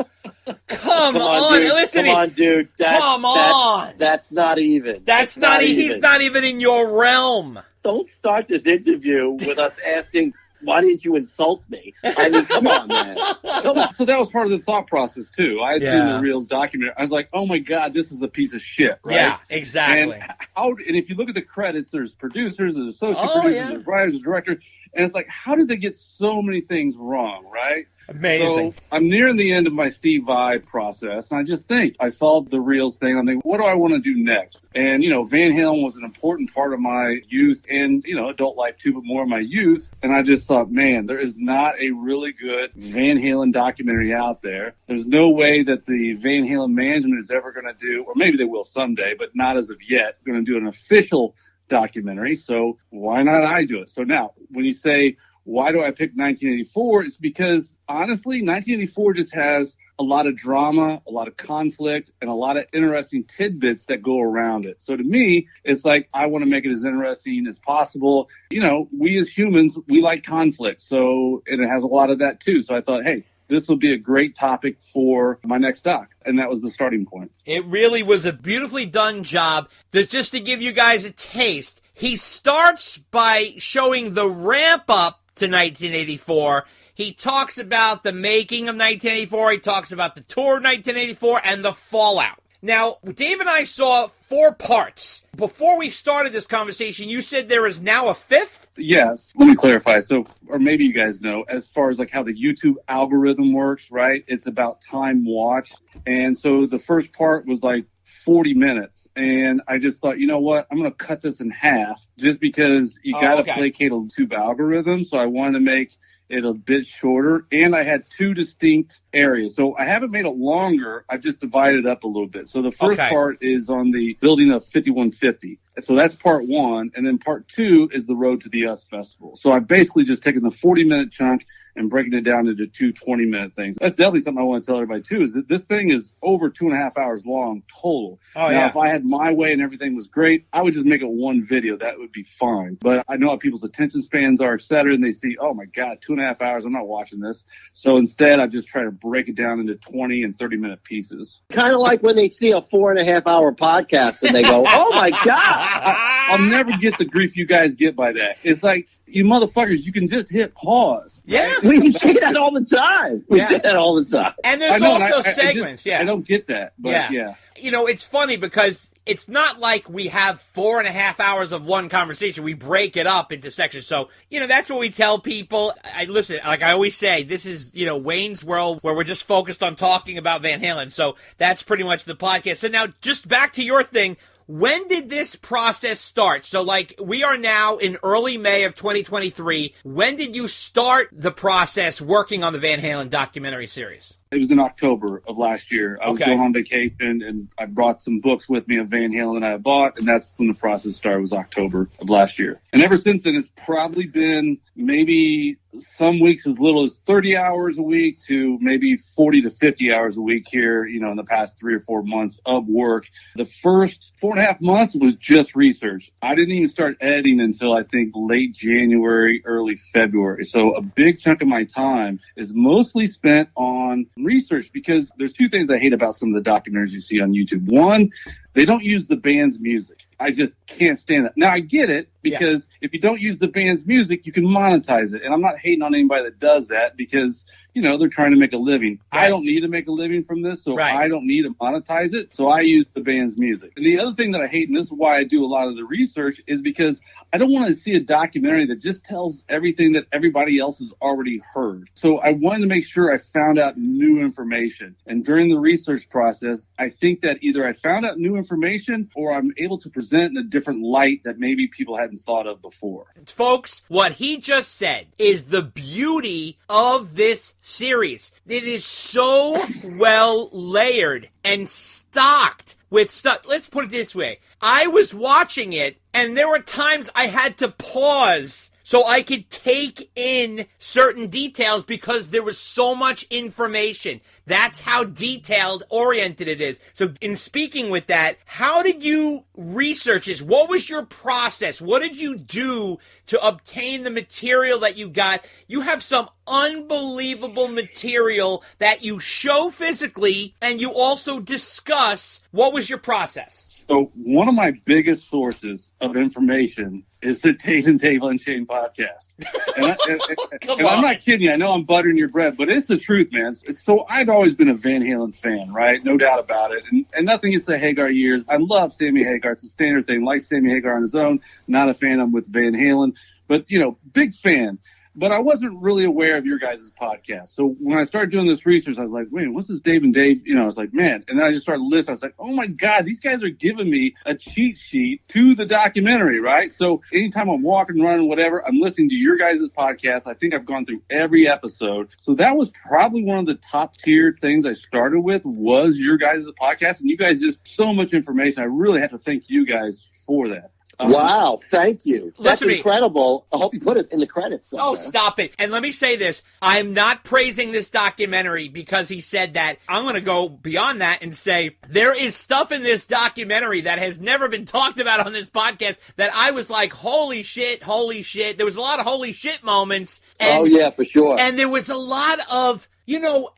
Come on, dude. listen. Come on, dude. That's not even. That's not even. He's not even in your realm. Don't start this interview with us asking why didn't you insult me? I mean, come on, man. Come on. So that was part of the thought process too. I had seen the Reels documentary. I was like, oh my God, this is a piece of shit, right? Yeah, exactly. And if you look at the credits, there's producers, there's associate producers, there's writers, there's directors, and it's like, how did they get so many things wrong, right? Amazing. So I'm nearing the end of my Steve Vai process, and I just think I solved the Reels thing. I'm thinking, what do I want to do next? And, Van Halen was an important part of my youth and, adult life too, but more of my youth. And I just thought, man, there is not a really good Van Halen documentary out there. There's no way that the Van Halen management is ever going to do, or maybe they will someday, but not as of yet, going to do an official documentary. So why not I do it? So now, when you say, why do I pick 1984? It's because, honestly, 1984 just has a lot of drama, a lot of conflict, and a lot of interesting tidbits that go around it. So to me, it's like I want to make it as interesting as possible. We as humans, we like conflict. And it has a lot of that too. So I thought, hey, this would be a great topic for my next doc. And that was the starting point. It really was a beautifully done job. Just to give you guys a taste, he starts by showing the ramp up to 1984. He talks about the making of 1984. He talks about the tour of 1984 and the fallout. Now, Dave and I saw 4 parts. Before we started this conversation, you said there is now a 5th? Yes. Let me clarify. So, or maybe you guys know, as far as like how the YouTube algorithm works, right? It's about time watched. And so the first part was like 40 minutes. And I just thought, you know what? I'm going to cut this in half just because you got to placate a YouTube algorithm. So I wanted to make it a bit shorter. And I had 2 distinct areas. So I haven't made it longer. I've just divided it up a little bit. So the first part is on the building of 5150. So that's part 1. And then part 2 is the Road to the US Festival. So I've basically just taken the 40-minute chunk and breaking it down into 2 20-minute things. That's definitely something I want to tell everybody, too, is that this thing is over 2.5 hours long total. Now, if I had my way and everything was great, I would just make it one video. That would be fine. But I know how people's attention spans are, et cetera, and they see, oh, my God, 2.5 hours, I'm not watching this. So instead, I just try to break it down into 20 and 30-minute pieces. Kind of like when they see a 4.5-hour podcast and they go, oh, my God. I'll never get the grief you guys get by that. It's like, you motherfuckers, you can just hit pause. Yeah. Right? We say that all the time. We say that all the time. And there's also segments, I don't get that, but yeah. It's funny because it's not like we have 4.5 hours of one conversation. We break it up into sections. So, that's what we tell people. Listen, like I always say, this is, Wayne's World where we're just focused on talking about Van Halen. So that's pretty much the podcast. So now just back to your thing. When did this process start? So, we are now in early May of 2023. When did you start the process working on the Van Halen documentary series? It was in October of last year. I was going on vacation, and I brought some books with me of Van Halen that I bought, and that's when the process started, was October of last year. And ever since then, it's probably been maybe some weeks as little as 30 hours a week to maybe 40 to 50 hours a week here, in the past 3 or 4 months of work. The first 4.5 months was just research. I didn't even start editing until I think late January, early February. So a big chunk of my time is mostly spent on research, because there's 2 things I hate about some of the documentaries you see on YouTube. One, they don't use the band's music. I just can't stand that. Now, I get it, because if you don't use the band's music, you can monetize it. And I'm not hating on anybody that does that, because, they're trying to make a living. I don't need to make a living from this, so I don't need to monetize it. So I use the band's music. And the other thing that I hate, and this is why I do a lot of the research, is because I don't want to see a documentary that just tells everything that everybody else has already heard. So I wanted to make sure I found out new information. And during the research process, I think that either I found out new information or I'm able to present in a different light that maybe people hadn't thought of before. Folks, what he just said is the beauty of this series. It is so well layered and stocked with stuff. Let's put it this way. I was watching it, and there were times I had to pause so I could take in certain details because there was so much information. That's how detailed oriented it is. So in speaking with that, how did you research this? What was your process? What did you do to obtain the material that you got? You have some unbelievable material that you show physically and you also discuss. What was your process? So one of my biggest sources of information is the Dave and Dave Unchained podcast. And I'm not kidding you. I know I'm buttering your bread, but it's the truth, man. So I've always been a Van Halen fan, right? No doubt about it. And nothing against the Hagar years. I love Sammy Hagar. It's a standard thing. Like Sammy Hagar on his own. Not a fan. I'm with Van Halen. But, big fan. But I wasn't really aware of your guys' podcast. So when I started doing this research, I was like, wait, what's this Dave and Dave? I was like, man. And then I just started listening. I was like, oh, my God, these guys are giving me a cheat sheet to the documentary, right? So anytime I'm walking, running, whatever, I'm listening to your guys' podcast. I think I've gone through every episode. So that was probably one of the top tier things I started with was your guys' podcast. And you guys just so much information. I really have to thank you guys for that. Wow, thank you. That's incredible. I hope you put it in the credits somewhere. Oh, stop it. And let me say this. I'm not praising this documentary because he said that. I'm going to go beyond that and say there is stuff in this documentary that has never been talked about on this podcast that I was like, holy shit, holy shit. There was a lot of holy shit moments. Oh, yeah, for sure. And there was a lot of...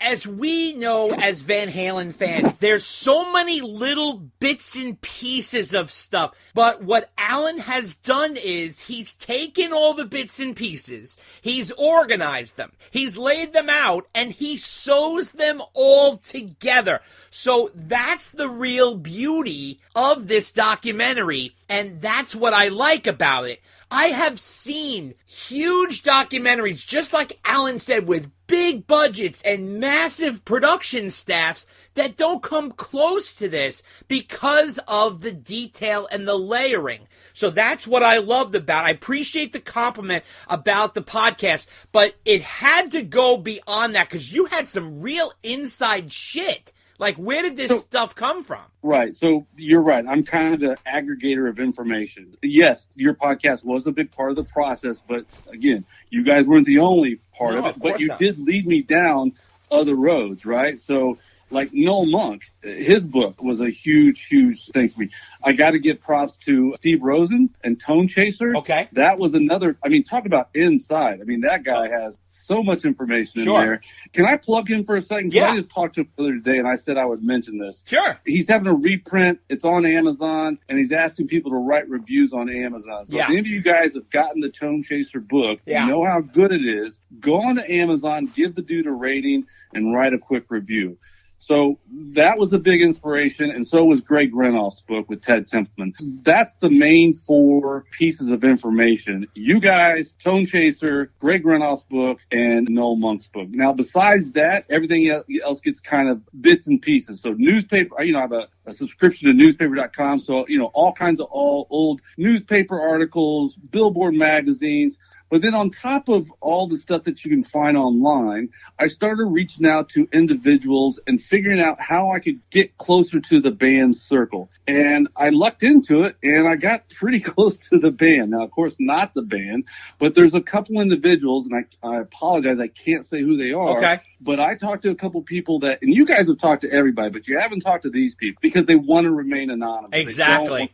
as we know as Van Halen fans, there's so many little bits and pieces of stuff. But what Alan has done is he's taken all the bits and pieces, he's organized them, he's laid them out, and he sews them all together. So that's the real beauty of this documentary, and that's what I like about it. I have seen huge documentaries, just like Alan said, with big budgets and massive production staffs that don't come close to this because of the detail and the layering. So that's what I loved about it. I appreciate the compliment about the podcast, but it had to go beyond that because you had some real inside shit. Like, where did this stuff come from? Right. So you're right. I'm kind of the aggregator of information. Yes, your podcast was a big part of the process, but again, you guys weren't the only part of it, but you did lead me down other roads, right? So like Noel Monk, his book was a huge, huge thing for me. I got to give props to Steve Rosen and Tone Chaser. Okay. That was another, talk about inside. That guy has so much information in there. Can I plug him for a second? Yeah. I just talked to him the other day and I said I would mention this. Sure. He's having a reprint. It's on Amazon and he's asking people to write reviews on Amazon. So if any of you guys have gotten the Tone Chaser book, you know how good it is, go on to Amazon, give the dude a rating and write a quick review. So that was a big inspiration, and so was Greg Renoff's book with Ted Templeman. That's the main 4 pieces of information. You guys, Tone Chaser, Greg Renoff's book, and Noel Monk's book. Now, besides that, everything else gets kind of bits and pieces. So newspaper, I have a subscription to newspaper.com, so, all kinds of old newspaper articles, Billboard magazines. But then on top of all the stuff that you can find online, I started reaching out to individuals and figuring out how I could get closer to the band's circle. And I lucked into it, and I got pretty close to the band. Now, of course, not the band, but there's a couple individuals, and I apologize, I can't say who they are. Okay. But I talked to a couple people that, and you guys have talked to everybody, but you haven't talked to these people because they want to remain anonymous. Exactly.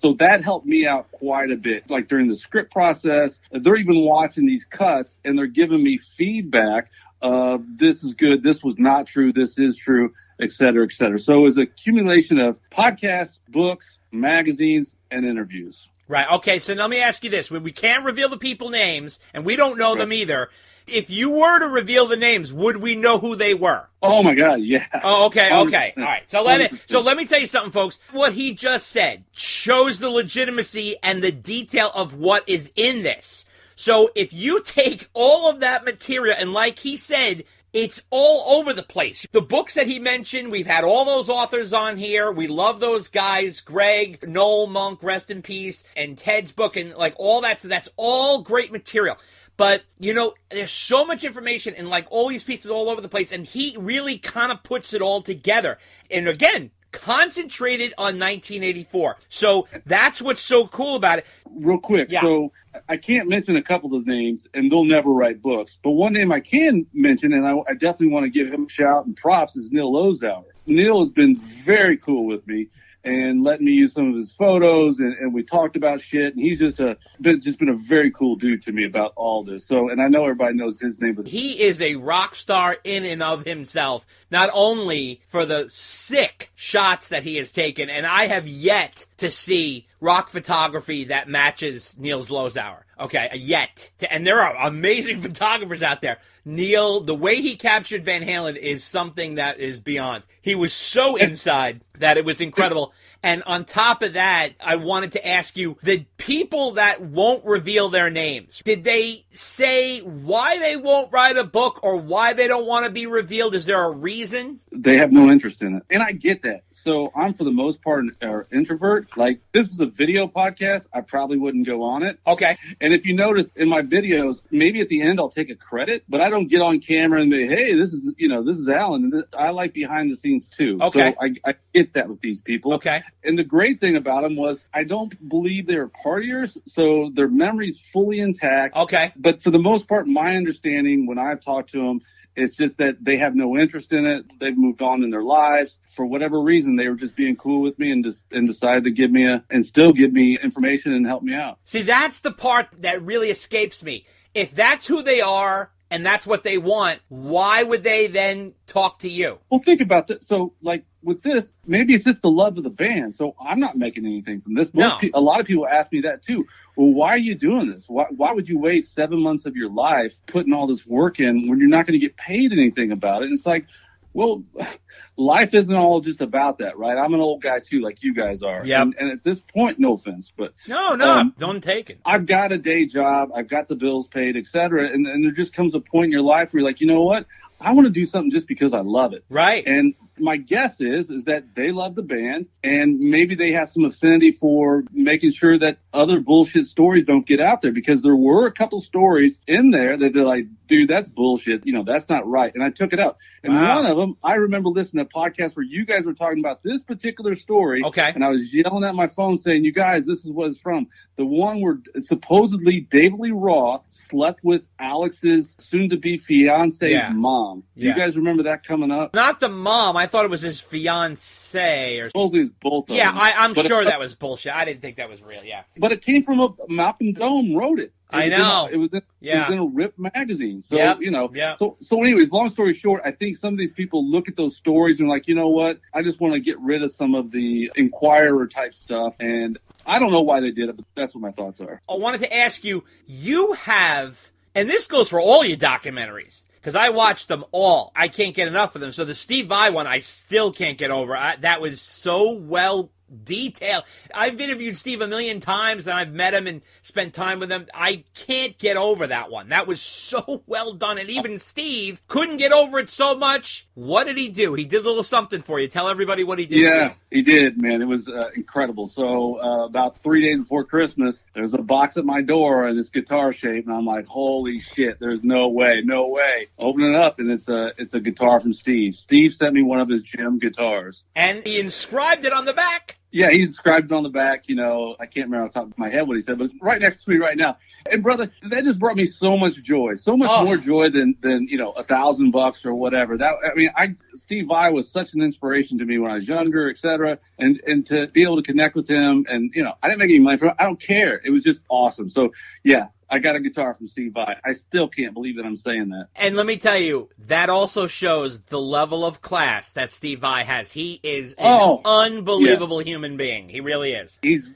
So that helped me out quite a bit. Like during the script process, they're even watching these cuts and they're giving me feedback of this is good, this was not true, this is true, et cetera, et cetera. So it was an accumulation of podcasts, books, magazines, and interviews. Right. Okay. So let me ask you this. We can't reveal the people names, and we don't know them either. If you were to reveal the names, would we know who they were? Oh my God, yeah. Oh, okay. All right. So let me tell you something, folks. What he just said shows the legitimacy and the detail of what is in this. So if you take all of that material, and like he said, it's all over the place. The books that he mentioned, we've had all those authors on here. We love those guys. Greg, Noel Monk, rest in peace, and Ted's book, and like all that. So that's all great material. But, there's so much information and like all these pieces all over the place, and he really kind of puts it all together. And again, concentrated on 1984. So that's what's so cool about it. Real quick, so I can't mention a couple of names, and they'll never write books. But one name I can mention, and I definitely want to give him a shout and props, is Neil Ozower. Neil has been very cool with me. and letting me use some of his photos, and we talked about shit. And he's just been a very cool dude to me about all this. So, and I know everybody knows his name, but he is a rock star in and of himself, not only for the sick shots that he has taken, and I have yet to see rock photography that matches Neil's Lozauer. Okay, yet. And there are amazing photographers out there. Neil, the way he captured Van Halen is something that is beyond. He was so inside that it was incredible. And on top of that, I wanted to ask you, the people that won't reveal their names, did they say why they won't write a book or why they don't want to be revealed? Is there a reason? They have no interest in it. And I get that. So I'm, for the most part, an introvert. Like, this is a video podcast. I probably wouldn't go on it. Okay. And if you notice in my videos, maybe at the end I'll take a credit, but I don't get on camera and say, hey, this is Alan. I like behind the scenes too. Okay. So I get that with these people. Okay. And the great thing about them was I don't believe they were partiers, so their memory's fully intact. Okay. But for the most part, my understanding when I've talked to them, it's just that they have no interest in it. They've moved on in their lives. For whatever reason, they were just being cool with me and decided to give me still give me information and help me out. See, that's the part that really escapes me. If that's who they are and that's what they want, why would they then talk to you? Well, think about that. So, like, with this, maybe it's just the love of the band. So I'm not making anything from this. No. A lot of people ask me that too. Well, why are you doing this? Why would you waste 7 months of your life putting all this work in when you're not going to get paid anything about it? And it's like, well, life isn't all just about that, right? I'm an old guy too, like you guys are. Yep. And at this point, no offense, but no, don't take it. I've got a day job, I've got the bills paid, etc. And there just comes a point in your life where you're like, you know what? I want to do something just because I love it. Right. And my guess is that they love the band, and maybe they have some affinity for making sure that other bullshit stories don't get out there, because there were a couple stories in there that they're like, dude, that's bullshit. That's not right. And I took it out. And one of them, I remember listening to a podcast where you guys were talking about this particular story. Okay. And I was yelling at my phone saying, you guys, this is what it's from. The one where supposedly David Lee Roth slept with Alex's soon-to-be fiance's mom. Do you guys remember that coming up? Not the mom. I thought it was his fiance or supposedly it's both of them. I'm sure that was bullshit. I didn't think that was real. Yeah. But it came from Malcolm Dome wrote it. I know. It was in a Rip magazine. So, So anyways, long story short, I think some of these people look at those stories and are like, you know what? I just want to get rid of some of the Inquirer type stuff. And I don't know why they did it, but that's what my thoughts are. I wanted to ask you, you have, and this goes for all your documentaries, because I watched them all. I can't get enough of them. So the Steve Vai one, I still can't get over. That was so well detailed. I've interviewed Steve a million times, and I've met him and spent time with him. I can't get over that one. That was so well done, and even Steve couldn't get over it so much. What did he do? He did a little something for you. Tell everybody what he did. Yeah, he did, man. It was incredible. So about 3 days before Christmas, there's a box at my door in this guitar shape, and I'm like, holy shit, there's no way. Open it up, and it's a guitar from Steve. Steve sent me one of his gym guitars. And he inscribed it on the back. Yeah, he described it on the back. I can't remember off the top of my head what he said, but it's right next to me right now. And brother, that just brought me so much joy, so much more joy than $1,000 or whatever. Steve Vai was such an inspiration to me when I was younger, etc. And to be able to connect with him, and I didn't make any money from it. I don't care. It was just awesome. So yeah. I got a guitar from Steve Vai. I still can't believe that I'm saying that. And let me tell you, that also shows the level of class that Steve Vai has. He is an unbelievable human being. He really is. He's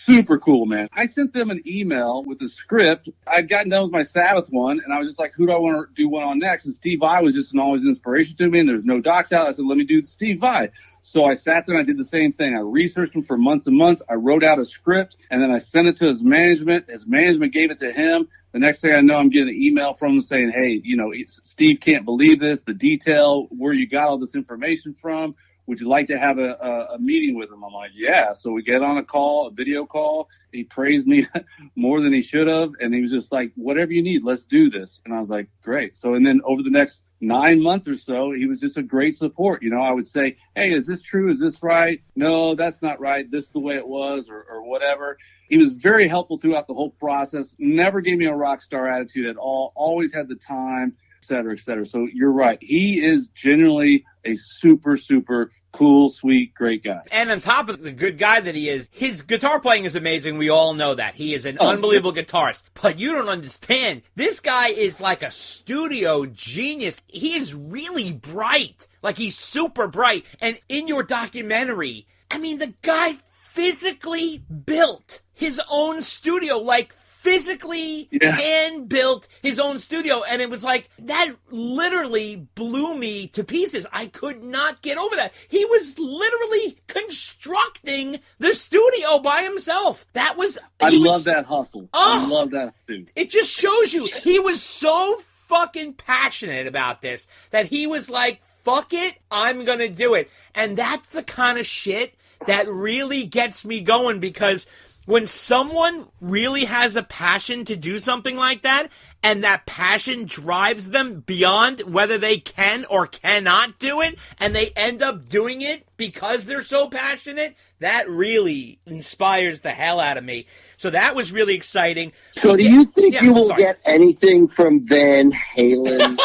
super cool, man. I sent them an email with a script. I'd gotten done with my Sabbath one, and I was just like, who do I want to do one on next? And Steve Vai was just always an inspiration to me, and there's no docs out. I said, let me do Steve Vai. So I sat there and I did the same thing. I researched him for months and months. I wrote out a script, and then I sent it to his management. His management gave it to him. The next thing I know, I'm getting an email from him saying, hey, Steve can't believe this, the detail, where you got all this information from. Would you like to have a meeting with him? I'm like, yeah. So we get on a video call. He praised me more than he should have. And he was just like, whatever you need, let's do this. And I was like, great. So, and then over the next 9 months or so, he was just a great support. I would say, hey, is this true? Is this right? No, that's not right. This is the way it was, or whatever. He was very helpful throughout the whole process. Never gave me a rock star attitude at all. Always had the time, et cetera, et cetera. So you're right. He is genuinely a super, super cool, sweet, great guy. And on top of the good guy that he is, his guitar playing is amazing. We all know that. He is an unbelievable guitarist. But you don't understand. This guy is like a studio genius. He is really bright. Like, he's super bright. And in your documentary, I mean, the guy physically built his own studio, like physically hand-built his own studio, and it was like, that literally blew me to pieces. I could not get over that. He was literally constructing the studio by himself. That was... I love that hustle. I love that, dude. It just shows you, he was so fucking passionate about this, that he was like, fuck it, I'm gonna do it. And that's the kind of shit that really gets me going, because when someone really has a passion to do something like that, and that passion drives them beyond whether they can or cannot do it, and they end up doing it because they're so passionate, that really inspires the hell out of me. So that was really exciting. So do you think you will get anything from Van Halen?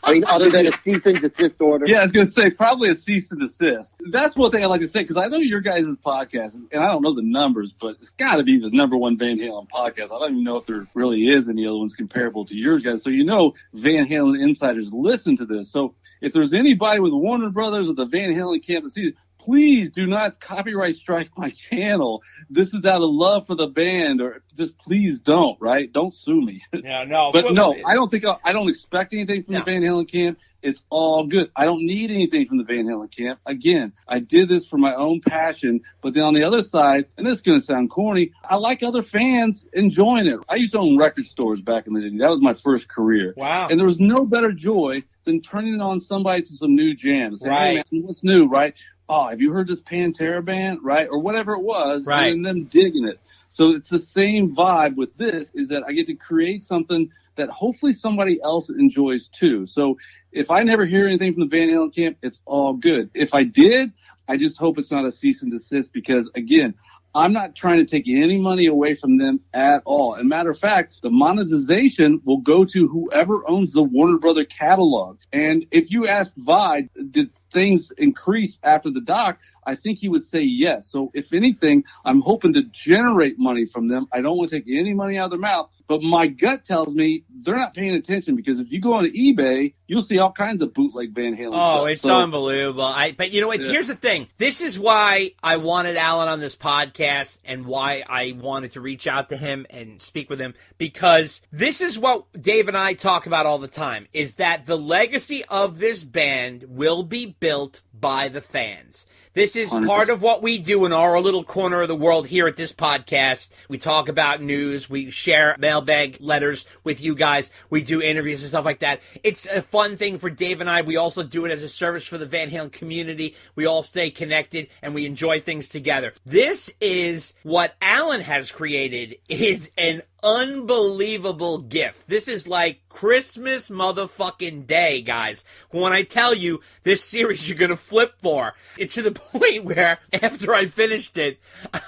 I mean, other than a cease and desist order? Yeah, I was going to say, probably a cease and desist. That's one thing I like to say, because I know your guys' podcast, and I don't know the numbers, but it's got to be the number one Van Halen podcast. I don't even know if there really is any other ones comparable to yours guys. So you know Van Halen insiders listen to this. So if there's anybody with Warner Brothers or the Van Halen camp that sees, please do not copyright strike my channel. This is out of love for the band, or just please don't, right? Don't sue me. No. But no, I don't expect anything from the Van Halen camp. It's all good. I don't need anything from the Van Halen camp. Again, I did this for my own passion, but then on the other side, and this is going to sound corny, I like other fans enjoying it. I used to own record stores back in the day. That was my first career. Wow. And there was no better joy than turning on somebody to some new jams. Saying, hey, man, what's new, right? Oh, have you heard this Pantera band, right? Or whatever it was, right. And them digging it. So it's the same vibe with this, is that I get to create something that hopefully somebody else enjoys too. So if I never hear anything from the Van Halen camp, it's all good. If I did, I just hope it's not a cease and desist, because, again, I'm not trying to take any money away from them at all. And matter of fact, the monetization will go to whoever owns the Warner Brother catalog. And if you ask Vai, did things increase after the doc? I think he would say yes. So if anything, I'm hoping to generate money from them. I don't want to take any money out of their mouth. But my gut tells me they're not paying attention, because if you go on eBay, you'll see all kinds of bootleg Van Halen stuff. Oh, it's unbelievable. But you know what? Here's the thing. This is why I wanted Alan on this podcast, and why I wanted to reach out to him and speak with him, because this is what Dave and I talk about all the time, is that the legacy of this band will be built by the fans. This is 100%. Part of what we do in our little corner of the world here at this podcast. We talk about news. We share mailbag letters with you guys. We do interviews and stuff like that. It's a fun thing for Dave and I. We also do it as a service for the Van Halen community. We all stay connected, and we enjoy things together. This is what Alan has created, is an unbelievable gift. This is like Christmas motherfucking Day, guys. When I tell you this series you're gonna flip for, it's to the point where after I finished it,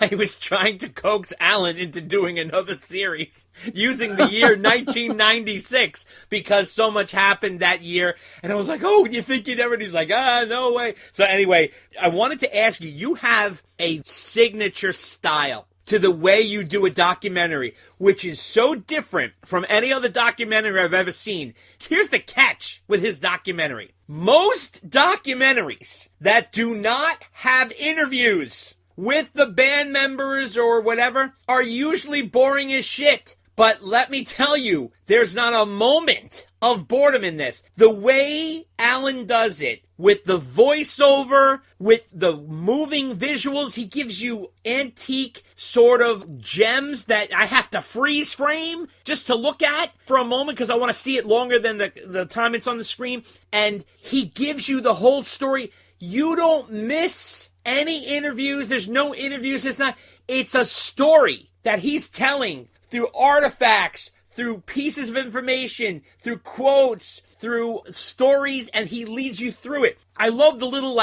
I was trying to coax Alan into doing another series using the year 1996, because so much happened that year. And I was like, oh, you think you'd ever? And he's like, no way. So anyway, I wanted to ask you, you have a signature style to the way you do a documentary, which is so different from any other documentary I've ever seen. Here's the catch with his documentary. Most documentaries that do not have interviews with the band members or whatever are usually boring as shit. But let me tell you, there's not a moment of boredom in this. The way Alan does it, with the voiceover, with the moving visuals, he gives you antique sort of gems that I have to freeze frame just to look at for a moment, because I want to see it longer than the time it's on the screen. And he gives you the whole story. You don't miss any interviews. There's no interviews. It's a story that he's telling through artifacts, through pieces of information, through quotes, through stories, and he leads you through it. I love the little,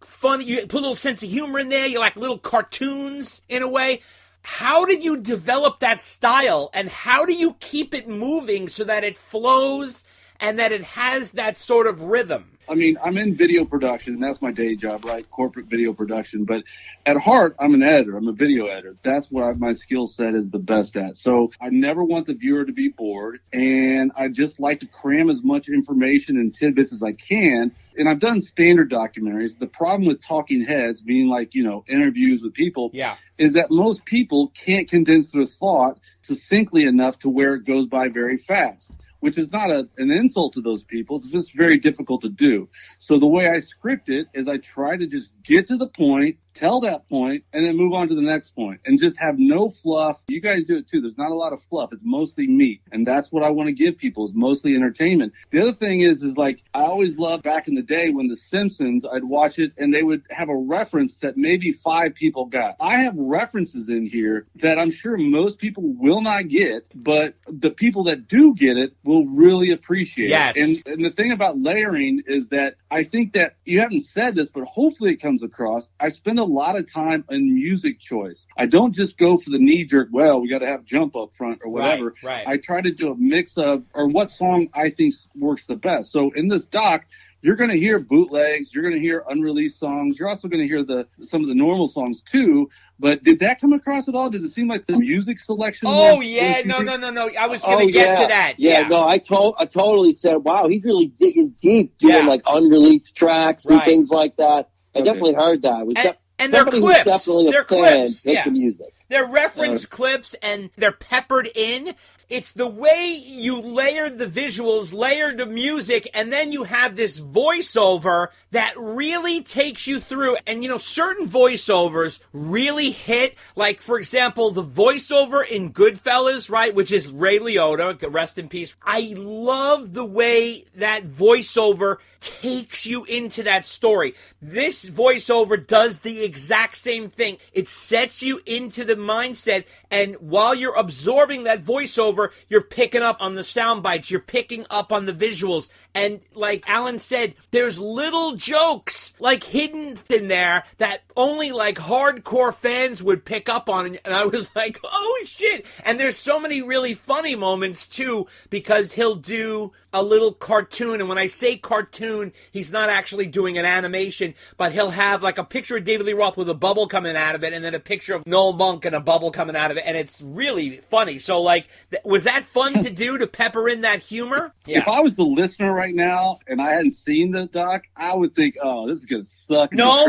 fun, you put a little sense of humor in there, you like little cartoons in a way. How did you develop that style, and how do you keep it moving so that it flows and that it has that sort of rhythm. I mean, I'm in video production, and that's my day job, right? Corporate video production. But at heart, I'm an editor. I'm a video editor. That's what my skill set is the best at. So I never want the viewer to be bored, and I just like to cram as much information and tidbits as I can. And I've done standard documentaries. The problem with talking heads, being like, interviews with people, is that most people can't condense their thought succinctly enough to where it goes by very fast, which is not an insult to those people. It's just very difficult to do. So the way I script it is I try to just get to the point, tell that point, and then move on to the next point, and just have no fluff. You guys do it too. There's not a lot of fluff. It's mostly meat, and that's what I want to give people, is mostly entertainment. The other thing is like, I always loved back in the day when The Simpsons, I'd watch it and they would have a reference that maybe 5 people got. I have references in here that I'm sure most people will not get, but the people that do get it will really appreciate it. And the thing about layering is that I think that you haven't said this, but hopefully it comes across. I spend a lot of time in music choice. I don't just go for the knee-jerk, well, we got to have jump up front or whatever. Right. I try to do a mix of, or what song I think works the best. So in this doc, you're going to hear bootlegs. You're going to hear unreleased songs. You're also going to hear some of the normal songs too. But did that come across at all? Did it seem like the music selection? No. I was going to get to that. Yeah, no, I totally said, wow, he's really digging deep, doing like unreleased tracks and things like that. I definitely heard that. And they're clips. Definitely they're a fan. clips. The music. They're reference clips, and they're peppered in. It's the way you layer the visuals, layer the music, and then you have this voiceover that really takes you through. And, certain voiceovers really hit. Like, for example, the voiceover in Goodfellas, right, which is Ray Liotta, rest in peace. I love the way that voiceover takes you into that story. This voiceover does the exact same thing. It sets you into the mindset, and while you're absorbing that voiceover, you're picking up on the sound bites, you're picking up on the visuals, and like Alan said, there's little jokes like hidden in there that only like hardcore fans would pick up on, and I was like, oh shit. And there's so many really funny moments too, because he'll do a little cartoon, and when I say cartoon, he's not actually doing an animation, but he'll have like a picture of David Lee Roth with a bubble coming out of it, and then a picture of Noel Monk and a bubble coming out of it, and it's really funny. So like, was that fun to do, to pepper in that humor? Yeah. If I was the listener right now and I hadn't seen the doc, I would think, oh, this is going to suck. No.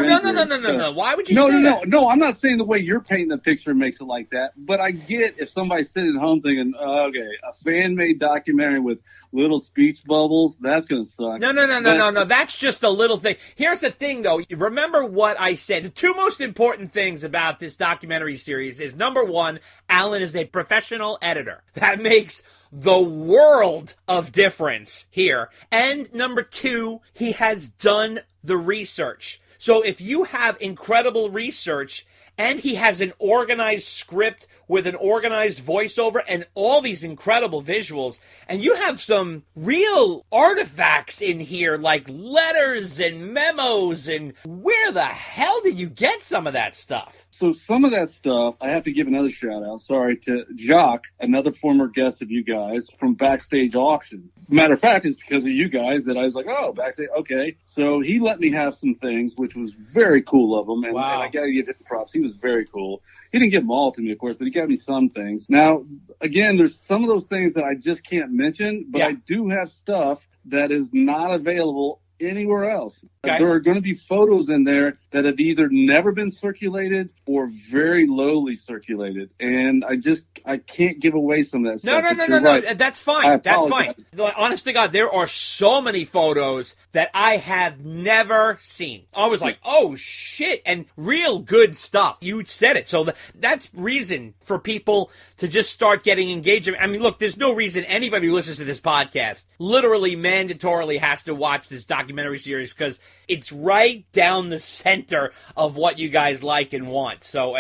Why would you say that? No, I'm not saying the way you're painting the picture makes it like that, but I get if somebody's sitting at home thinking, oh, okay, a fan-made documentary with little speech bubbles, that's going to suck. No. That's just a little thing. Here's the thing, though. Remember what I said. The 2 most important things about this documentary series is, number 1, Alan is a professional editor. That makes the world of difference here. And number 2, he has done the research. So if you have incredible research, and he has an organized script with an organized voiceover and all these incredible visuals, and you have some real artifacts in here like letters and memos, and where the hell did you get some of that stuff? So some of that stuff, I have to give another shout out, to Jock, another former guest of you guys from Backstage Auction. Matter of fact, it's because of you guys that I was like, oh, Backstage, okay. So he let me have some things, which was very cool of him, and I got to give him props. He was very cool. He didn't give them all to me, of course, but he gave me some things. Now, again, there's some of those things that I just can't mention, but I do have stuff that is not available anywhere else. Okay. There are going to be photos in there that have either never been circulated or very lowly circulated, and I can't give away some of that stuff. No. Right. That's fine. That's fine. Honest to God, there are so many photos that I have never seen. I was like, oh shit, and real good stuff. You said it. So that's reason for people to just start getting engaged. I mean, look, there's no reason anybody who listens to this podcast literally mandatorily has to watch this documentary series, because it's right down the center of what you guys like and want. So,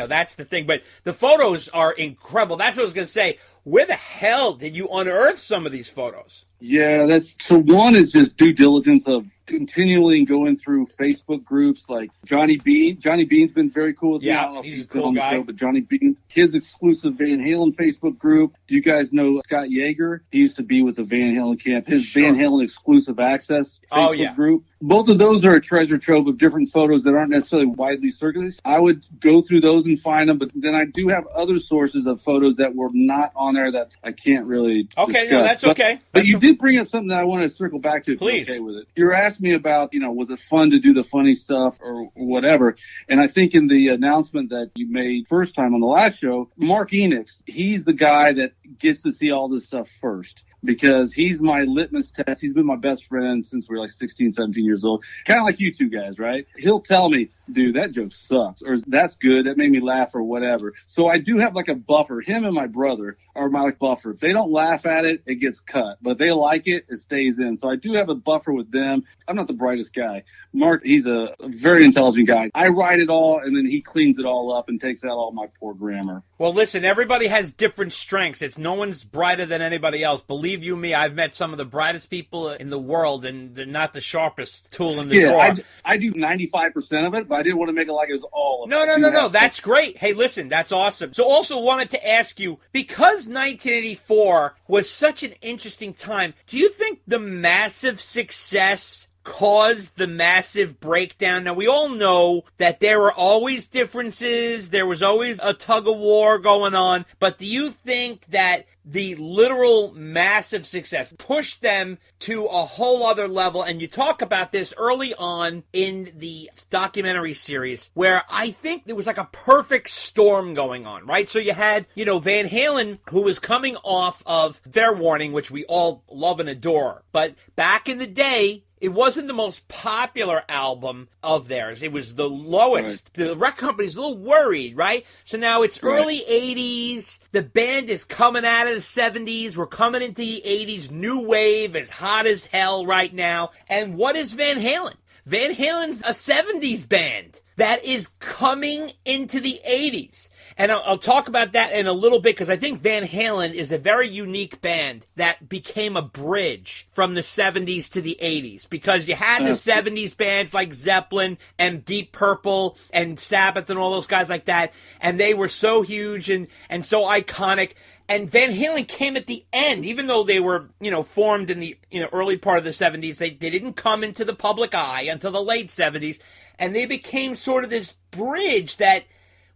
that's the thing. But the photos are incredible. That's what I was going to say. Where the hell did you unearth some of these photos? Yeah, so one is just due diligence of continually going through Facebook groups like Johnny Bean. Johnny Bean's been very cool with me. I don't know if he's been on the show, but Johnny Bean, his exclusive Van Halen Facebook group. Do you guys know Scott Yeager? He used to be with the Van Halen camp. His Van Halen exclusive access Facebook group. Both of those are a treasure trove of different photos that aren't necessarily widely circulated. I would go through those and find them, but then I do have other sources of photos that were not on there that I can't really discuss. No, that's okay. But you did bring up something that I want to circle back to if you're okay with it. You're asking me about, was it fun to do the funny stuff or whatever? And I think in the announcement that you made first time on the last show, Mark Enix, he's the guy that gets to see all this stuff first, because he's my litmus test. He's been my best friend since we were like 16, 17 years old. Kind of like you two guys, right? He'll tell me, dude, that joke sucks, or that's good, that made me laugh, or whatever. So I do have like a buffer. Him and my brother are my buffer. If they don't laugh at it, it gets cut. But if they like it, it stays in. So I do have a buffer with them. I'm not the brightest guy. Mark, he's a very intelligent guy. I write it all, and then he cleans it all up and takes out all my poor grammar. Well, listen, everybody has different strengths. No one's brighter than anybody else. Believe you me, I've met some of the brightest people in the world, and they're not the sharpest tool in the drawer. I do 95% of it, but I didn't want to make it like it was all of it. No. That's great. Hey, listen, that's awesome. So also wanted to ask you, because 1984 was such an interesting time, do you think the massive success caused the massive breakdown? Now, we all know that there were always differences, there was always a tug-of-war going on, but do you think that the literal massive success pushed them to a whole other level? And you talk about this early on in the documentary series, where I think there was like a perfect storm going on, right? So you had, Van Halen, who was coming off of Fair Warning, which we all love and adore. But back in the day, it wasn't the most popular album of theirs. It was the lowest. Right. The record company's a little worried, right? So now it's early 80s. The band is coming out of the 70s. We're coming into the 80s. New wave is hot as hell right now. And what is Van Halen? Van Halen's a 70s band that is coming into the 80s. And I'll talk about that in a little bit, because I think Van Halen is a very unique band that became a bridge from the 70s to the 80s. Because you had the 70s bands like Zeppelin and Deep Purple and Sabbath and all those guys like that, and they were so huge and so iconic. And Van Halen came at the end, even though they were, formed in the early part of the 70s. They didn't come into the public eye until the late 70s. And they became sort of this bridge that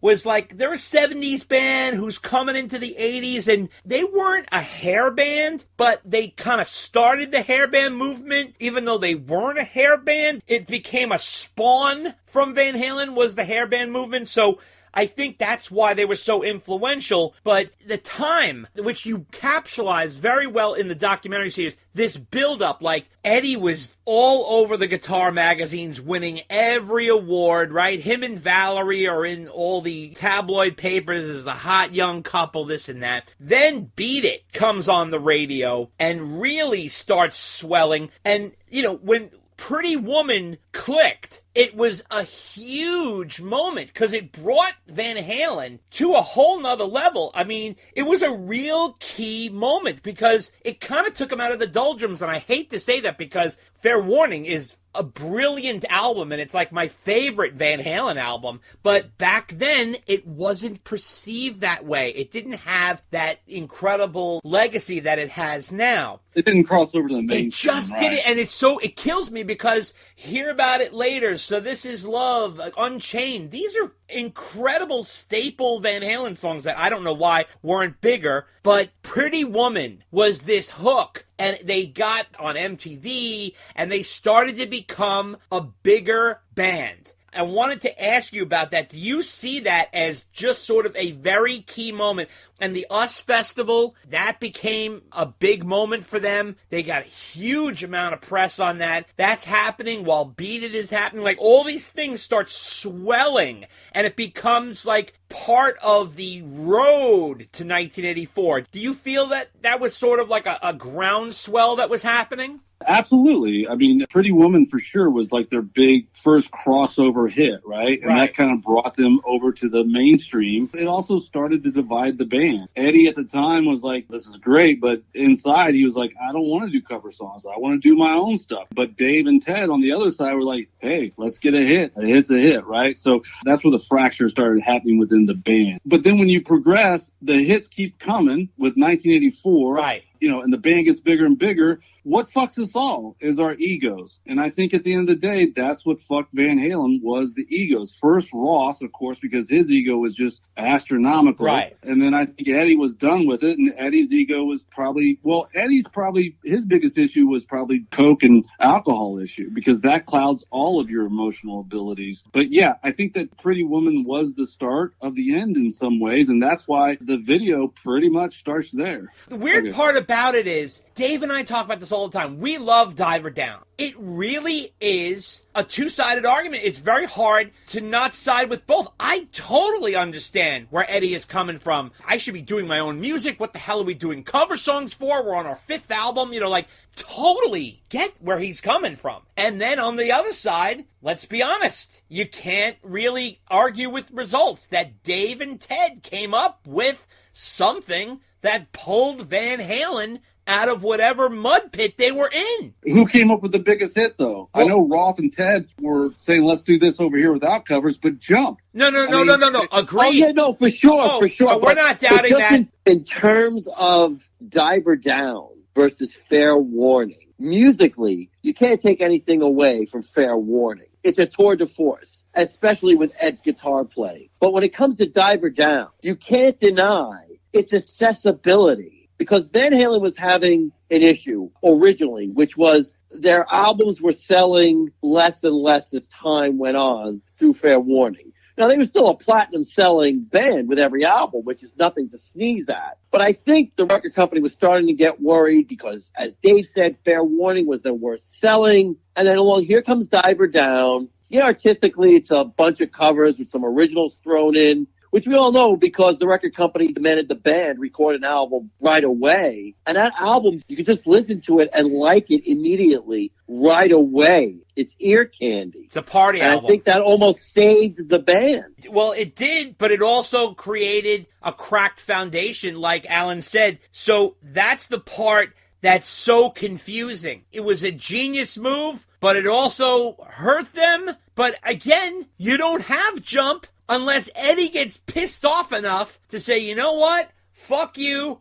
was like, they're a 70s band who's coming into the 80s, and they weren't a hair band, but they kind of started the hair band movement. Even though they weren't a hair band, it became a spawn from Van Halen, was the hair band movement. So I think that's why they were so influential. But the time, which you capitalize very well in the documentary series, this build-up, like Eddie was all over the guitar magazines, winning every award, right? Him and Valerie are in all the tabloid papers as the hot young couple, this and that. Then Beat It comes on the radio and really starts swelling. And, when Pretty Woman clicked, it was a huge moment because it brought Van Halen to a whole nother level. I mean, it was a real key moment because it kind of took him out of the doldrums. And I hate to say that because Fair Warning is a brilliant album, and it's like my favorite Van Halen album. But back then, it wasn't perceived that way. It didn't have that incredible legacy that it has now. It didn't cross over to the mainstream. It just did it, and it kills me because hear about it later. So This Is Love, Unchained. These are incredible staple Van Halen songs that I don't know why weren't bigger. But Pretty Woman was this hook, and they got on MTV, and they started to become a bigger band. I wanted to ask you about that. Do you see that as just sort of a very key moment? And the US Festival, that became a big moment for them. They got a huge amount of press on that. That's happening while Beat It is happening. Like, all these things start swelling, and it becomes like part of the road to 1984. Do you feel that that was sort of like a groundswell that was happening? Absolutely. I mean, Pretty Woman for sure was like their big first crossover hit, right? And that kind of brought them over to the mainstream. It also started to divide the band. band. Eddie at the time was like, this is great, but inside he was like, I don't want to do cover songs. I want to do my own stuff. But Dave and Ted on the other side were like, hey, let's get a hit. A hit's a hit, right? So that's where the fracture started happening within the band. But then when you progress, the hits keep coming with 1984. Right. And the band gets bigger and bigger. What fucks us all is our egos. And I think at the end of the day, that's what fucked Van Halen was the egos. First Ross, of course, because his ego was just astronomical. Right. And then I think Eddie was done with it. And Eddie's ego was his biggest issue was probably coke and alcohol issue, because that clouds all of your emotional abilities. But yeah, I think that Pretty Woman was the start of the end in some ways. And that's why the video pretty much starts there. The weird part about it is, Dave and I talk about this all the time. We love Diver Down. It really is a two-sided argument. It's very hard to not side with both. I totally understand where Eddie is coming from. I should be doing my own music. What the hell are we doing cover songs for? We're on our 5th album. Totally get where he's coming from. And then on the other side, let's be honest, you can't really argue with results. That Dave and Ted came up with something that pulled Van Halen out of whatever mud pit they were in. Who came up with the biggest hit, though? I know Roth and Ted were saying, let's do this over here without covers, but Jump. No. Agreed. Oh, yeah, no, for sure. We're not doubting that. In terms of Diver Down versus Fair Warning, musically, you can't take anything away from Fair Warning. It's a tour de force, especially with Ed's guitar play. But when it comes to Diver Down, you can't deny its accessibility, because Van Halen was having an issue originally, which was their albums were selling less and less as time went on through Fair Warning. Now, they were still a platinum-selling band with every album, which is nothing to sneeze at. But I think the record company was starting to get worried because, as Dave said, Fair Warning was their worst selling. And then along here comes Diver Down. Yeah, artistically, it's a bunch of covers with some originals thrown in, which we all know because the record company demanded the band record an album right away. And that album, you can just listen to it and like it immediately right away. It's ear candy. It's a party album. I think that almost saved the band. Well, it did, but it also created a cracked foundation, like Alan said. So that's the part that's so confusing. It was a genius move, but it also hurt them. But again, you don't have Jump unless Eddie gets pissed off enough to say, you know what? Fuck you,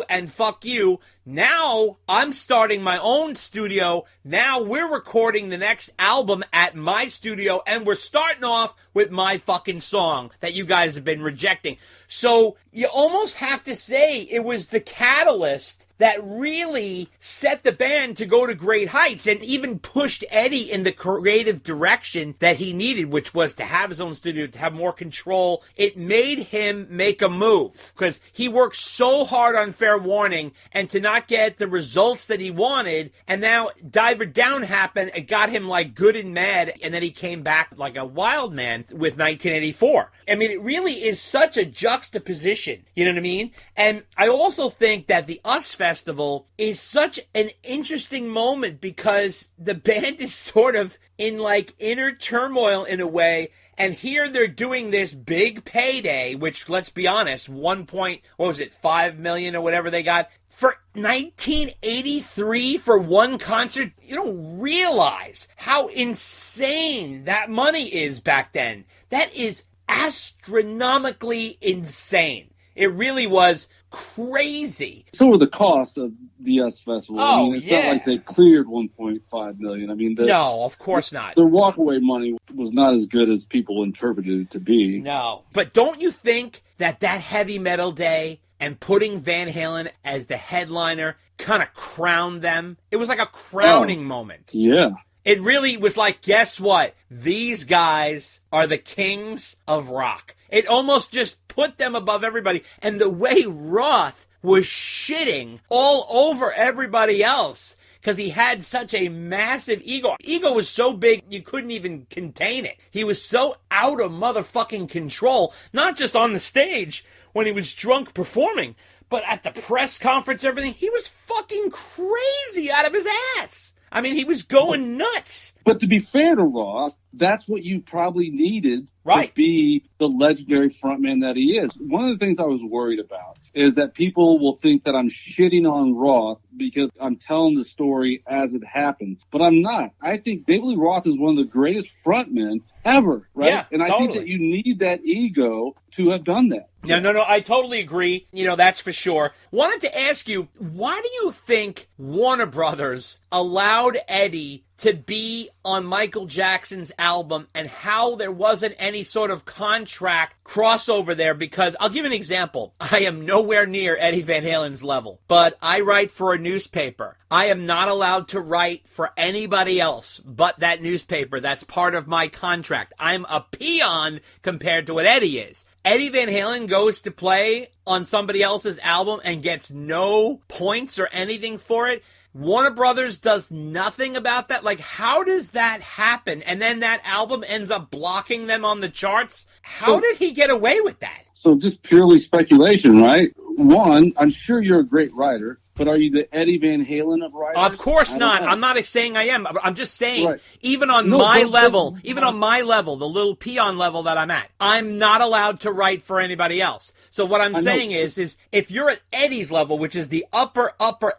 and fuck you. Now I'm starting my own studio. Now we're recording the next album at my studio, and we're starting off with my fucking song that you guys have been rejecting. So you almost have to say it was the catalyst that really set the band to go to great heights and even pushed Eddie in the creative direction that he needed, which was to have his own studio, to have more control. It made him make a move because he worked so hard on Fair Warning and to not get the results that he wanted. And now Diver Down happened. It got him like good and mad. And then he came back like a wild man with 1984. I mean, it really is such a juxtaposition. You know what I mean? And I also think that the US Festival is such an interesting moment because the band is sort of in like inner turmoil in a way. And here they're doing this big payday, which, let's be honest, 5 million or whatever they got for 1983 for one concert. You don't realize how insane that money is back then. That is astronomically insane. It really was crazy. So were the cost of the US Festival. Oh, I mean, it's not like they cleared 1.5 million. I mean, no, of course not. Their walkaway money was not as good as people interpreted it to be. No, but don't you think that heavy metal day and putting Van Halen as the headliner kind of crowned them? It was like a crowning moment. Yeah. It really was like, guess what? These guys are the kings of rock. It almost just put them above everybody. And the way Roth was shitting all over everybody else because he had such a massive ego. Ego was so big you couldn't even contain it. He was so out of motherfucking control, not just on the stage when he was drunk performing, but at the press conference, everything. He was fucking crazy out of his ass. I mean, he was going nuts. But to be fair to Roth, that's what you probably needed to be the legendary frontman that he is. One of the things I was worried about is that people will think that I'm shitting on Roth because I'm telling the story as it happened. But I'm not. I think David Lee Roth is one of the greatest frontmen ever, right? Yeah, and I think that you need that ego to have done that. No, I totally agree. That's for sure. Wanted to ask you, why do you think Warner Brothers allowed Eddie to be on Michael Jackson's album and how there wasn't any sort of contract crossover there? Because I'll give you an example. I am nowhere near Eddie Van Halen's level, but I write for a newspaper. I am not allowed to write for anybody else but that newspaper. That's part of my contract. I'm a peon compared to what Eddie is. Eddie Van Halen goes to play on somebody else's album and gets no points or anything for it. Warner Brothers does nothing about that. Like, how does that happen? And then that album ends up blocking them on the charts. How did he get away with that? So just purely speculation, right? One, I'm sure you're a great writer, but are you the Eddie Van Halen of writers? Of course not. I'm not saying I am. I'm just saying, even on my level, the little peon level that I'm at, I'm not allowed to write for anybody else. So what I'm saying is if you're at Eddie's level, which is the upper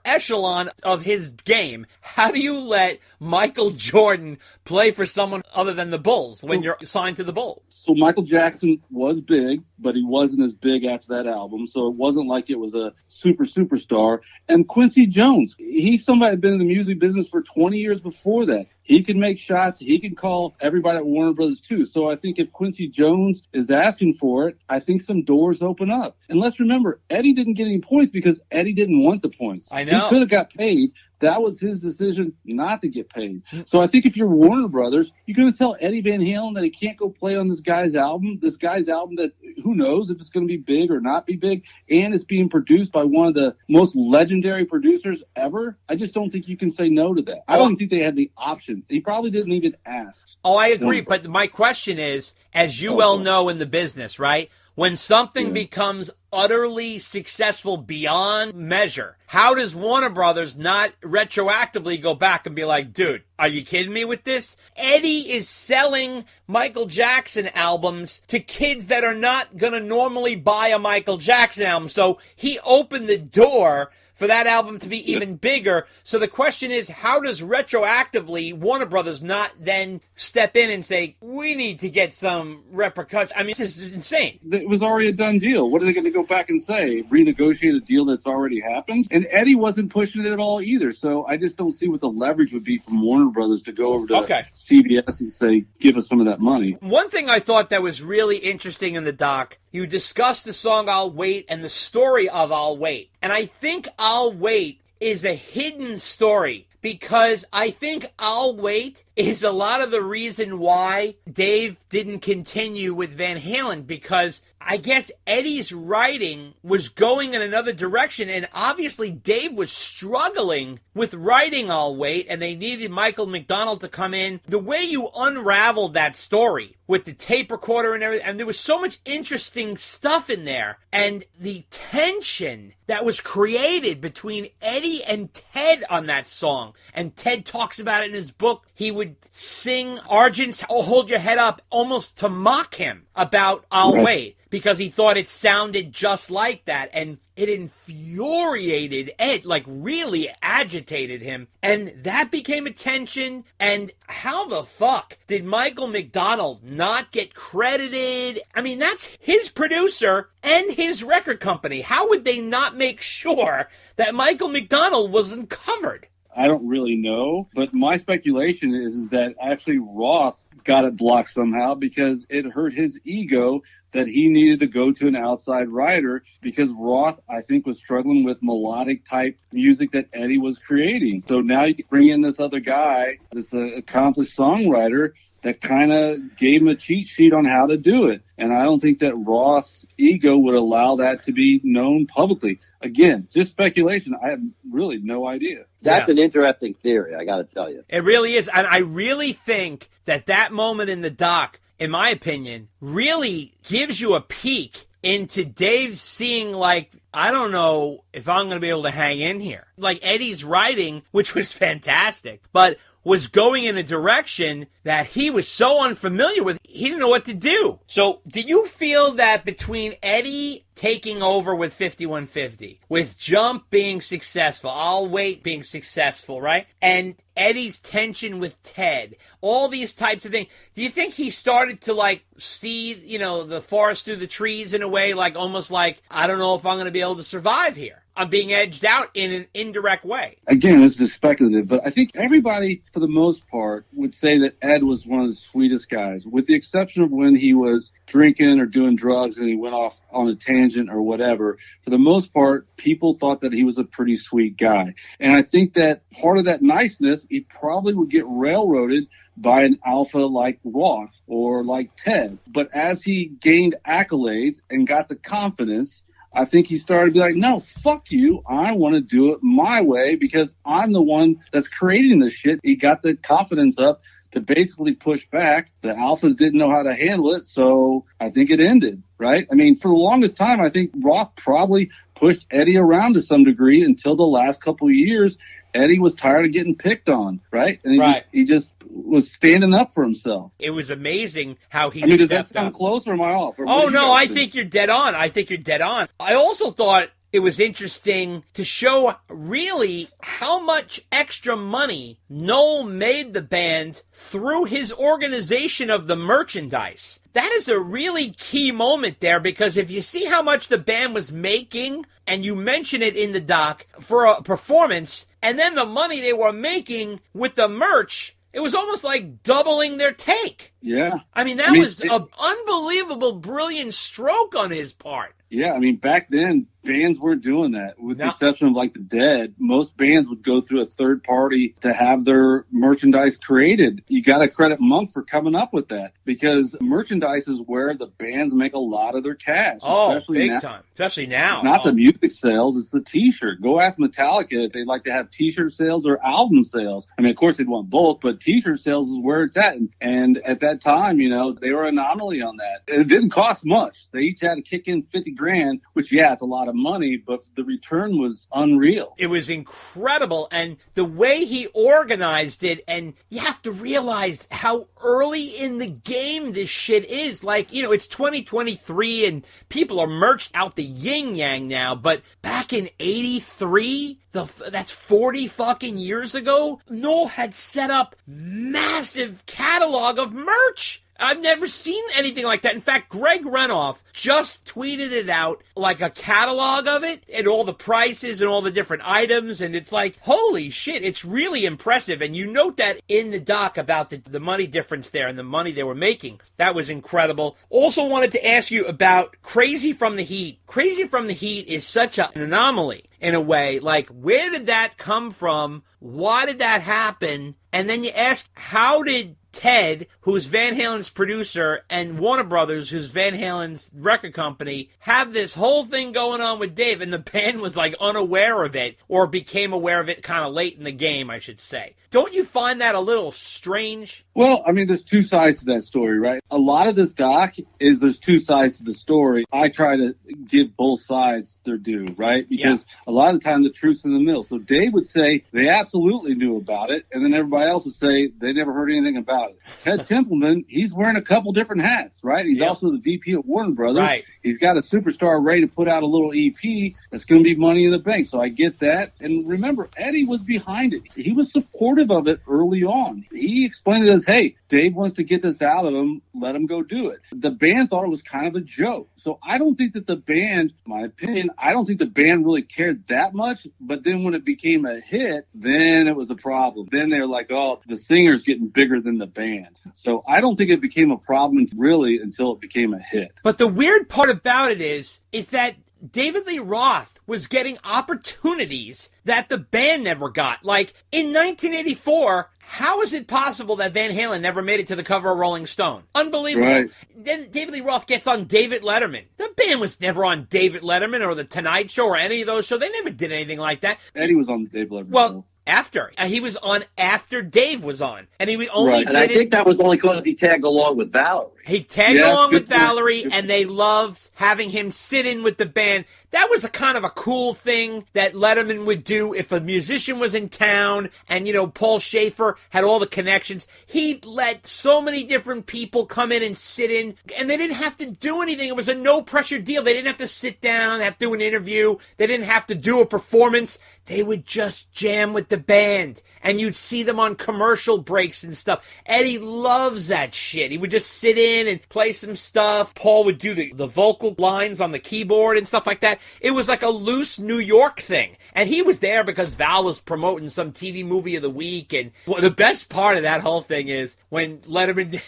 echelon of his game, how do you let Michael Jordan play for someone other than the Bulls when you're signed to the Bulls? So Michael Jackson was big, but he wasn't as big after that album. So it wasn't like it was a superstar. And Quincy Jones, he's somebody who'd been in the music business for 20 years before that. He can make shots. He can call everybody at Warner Brothers too. So I think if Quincy Jones is asking for it, I think some doors open up. And let's remember, Eddie didn't get any points because Eddie didn't want the points. I know. He could have got paid. That was his decision not to get paid. So I think if you're Warner Brothers, you're going to tell Eddie Van Halen that he can't go play on this guy's album that who knows if it's going to be big or not be big, and it's being produced by one of the most legendary producers ever. I just don't think you can say no to that. I don't think they had the option. He probably didn't even ask. Oh, I agree. But my question is, as you well know in the business, right? When something becomes utterly successful beyond measure, how does Warner Brothers not retroactively go back and be like, dude, are you kidding me with this? Eddie is selling Michael Jackson albums to kids that are not going to normally buy a Michael Jackson album. So he opened the door for that album to be even bigger. So the question is, how does retroactively Warner Brothers not then step in and say, we need to get some repercussions? I mean, this is insane. It was already a done deal. What are they going to go back and say? Renegotiate a deal that's already happened? And Eddie wasn't pushing it at all either. So I just don't see what the leverage would be from Warner Brothers to go over to CBS and say, give us some of that money. One thing I thought that was really interesting in the doc, you discussed the song I'll Wait and the story of I'll Wait. And I think I'll Wait is a hidden story because I think I'll Wait is a lot of the reason why Dave didn't continue with Van Halen, because I guess Eddie's writing was going in another direction, and obviously Dave was struggling with writing I'll Wait, and they needed Michael McDonald to come in. The way you unraveled that story with the tape recorder and everything, and there was so much interesting stuff in there, and the tension that was created between Eddie and Ted on that song, and Ted talks about it in his book. He would sing Argent's Hold Your Head Up almost to mock him about I'll Wait, because he thought it sounded just like that, and it infuriated Ed, like really agitated him, and that became a tension. And how the fuck did Michael McDonald not get credited? I mean, that's his producer and his record company. How would they not make sure that Michael McDonald wasn't covered? I don't really know, but my speculation is that actually Roth got it blocked somehow because it hurt his ego that he needed to go to an outside writer, because Roth, I think, was struggling with melodic type music that Eddie was creating. So now you bring in this other guy, this accomplished songwriter, that kind of gave him a cheat sheet on how to do it. And I don't think that Roth's ego would allow that to be known publicly. Again, just speculation. I have really no idea. That's an interesting theory, I got to tell you. It really is. And I really think that moment in the doc, in my opinion, really gives you a peek into Dave seeing like I don't know if I'm going to be able to hang in here. Like Eddie's writing, which was fantastic, but was going in a direction that he was so unfamiliar with, he didn't know what to do. So do you feel that between Eddie taking over with 5150, with Jump being successful, I'll Wait being successful, right? And Eddie's tension with Ted, all these types of things, do you think he started to like see, the forest through the trees in a way, like almost like, I don't know if I'm going to be able to survive here. I'm being edged out in an indirect way. Again, this is speculative, but I think everybody, for the most part, would say that Ed was one of the sweetest guys, with the exception of when he was drinking or doing drugs and he went off on a tangent or whatever. For the most part, people thought that he was a pretty sweet guy. And I think that part of that niceness, he probably would get railroaded by an alpha like Roth or like Ted. But as he gained accolades and got the confidence, I think he started to be like, no, fuck you. I want to do it my way because I'm the one that's creating this shit. He got the confidence up to basically push back. The alphas didn't know how to handle it, so I think it ended, right? I mean, for the longest time, I think Roth probably pushed Eddie around to some degree until the last couple of years. Eddie was tired of getting picked on, right? And he just was standing up for himself. It was amazing how he does that stepped sound up. Close or am I off? Or Oh, no, I think you're dead on. I also thought it was interesting to show really how much extra money Noel made the band through his organization of the merchandise. That is a really key moment there, because if you see how much the band was making, and you mention it in the doc for a performance, and then the money they were making with the merch, it was almost like doubling their take. Yeah. I mean, that was an unbelievable, brilliant stroke on his part. Yeah, I mean, back then, bands weren't doing that, with the exception of like the Dead. Most bands would go through a third party to have their merchandise created. You got to credit Monk for coming up with that, because merchandise is where the bands make a lot of their cash. Especially big time. Especially now. It's not the music sales, it's the T-shirt. Go ask Metallica if they'd like to have T-shirt sales or album sales. I mean, of course, they'd want both, but T-shirt sales is where it's at. And at that time, they were an anomaly on that. It didn't cost much. They each had to kick in $50,000, which, it's a lot of money, but the return was unreal. It was incredible, and the way he organized it, and you have to realize how early in the game this shit is. Like, it's 2023, and people are merched out the yin-yang now, but back in 83, that's 40 fucking years ago, Noel had set up massive catalog of merch. I've never seen anything like that. In fact, Greg Renoff just tweeted it out, like a catalog of it, and all the prices and all the different items, and it's like, holy shit, it's really impressive. And you note that in the doc about the money difference there and the money they were making. That was incredible. Also wanted to ask you about Crazy from the Heat. Crazy from the Heat is such an anomaly in a way. Like, where did that come from? Why did that happen? And then you ask, how did Ted, who's Van Halen's producer, and Warner Brothers, who's Van Halen's record company, have this whole thing going on with Dave, and the band was like unaware of it, or became aware of it kind of late in the game, I should say. Don't you find that a little strange? Well, I mean, there's two sides to that story, right? A lot of this doc there's two sides to the story. I try to give both sides their due, right? Because a lot of the time the truth's in the middle. So Dave would say they absolutely knew about it, and then everybody else would say they never heard anything about it. Ted Templeman, he's wearing a couple different hats, right? He's also the VP of Warner Brothers. Right. He's got a superstar ready to put out a little EP that's going to be money in the bank. So I get that. And remember, Eddie was behind it. He was supportive of it early on. He explained it as, hey, Dave wants to get this out of him. Let him go do it. The band thought it was kind of a joke. So I don't think that the band, my opinion, I don't think the band really cared that much. But then when it became a hit, then it was a problem. Then they were like, oh, the singer's getting bigger than the band. So I don't think it became a problem really until it became a hit. But the weird part about it is that David Lee Roth was getting opportunities that the band never got. Like, in 1984, how is it possible that Van Halen never made it to the cover of Rolling Stone? Unbelievable. Right. Then David Lee Roth gets on David Letterman. The band was never on David Letterman or The Tonight Show or any of those shows. They never did anything like that. Eddie was on David Letterman. Well, after. He was on after Dave was on. And he only right. And I think that was only because he tagged along with Valerie. He tagged along with Valerie, and they loved having him sit in with the band. That was a kind of a cool thing that Letterman would do if a musician was in town, and, you know, Paul Schaefer had all the connections. He'd let so many different people come in and sit in, and they didn't have to do anything. It was a no-pressure deal. They didn't have to sit down, have to do an interview. They didn't have to do a performance. They would just jam with the band, and you'd see them on commercial breaks and stuff. Eddie loves that shit. He would just sit in and play some stuff. Paul would do the vocal lines on the keyboard and stuff like that. It was like a loose New York thing. And he was there because Val was promoting some TV movie of the week. And the best part of that whole thing is when Letterman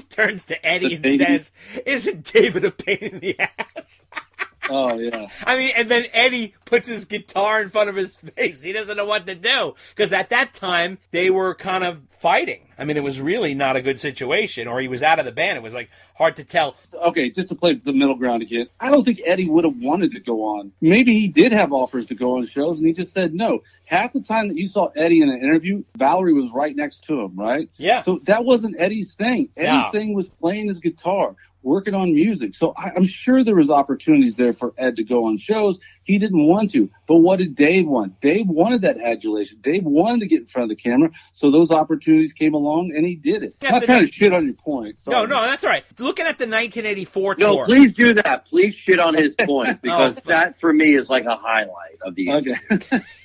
turns to Eddie and says, "Isn't David a pain in the ass?" Oh, yeah. I mean, and then Eddie puts his guitar in front of his face. He doesn't know what to do. Because at that time, they were kind of fighting. I mean, it was really not a good situation. Or he was out of the band. It was, like, hard to tell. Okay, just to play the middle ground again. I don't think Eddie would have wanted to go on. Maybe he did have offers to go on shows, and he just said no. Half the time that you saw Eddie in an interview, Valerie was right next to him, right? Yeah. So that wasn't Eddie's thing. Eddie's thing was playing his guitar, working on music. So I'm sure there was opportunities there for Ed to go on shows. He didn't want to. But what did Dave want? Dave wanted that adulation. Dave wanted to get in front of the camera. So those opportunities came along, and he did it. I kind of shit on your point. Sorry. No, that's all right. Looking at the 1984 tour. No, please do that. Please shit on his point, because that, for me, is like a highlight of the Okay.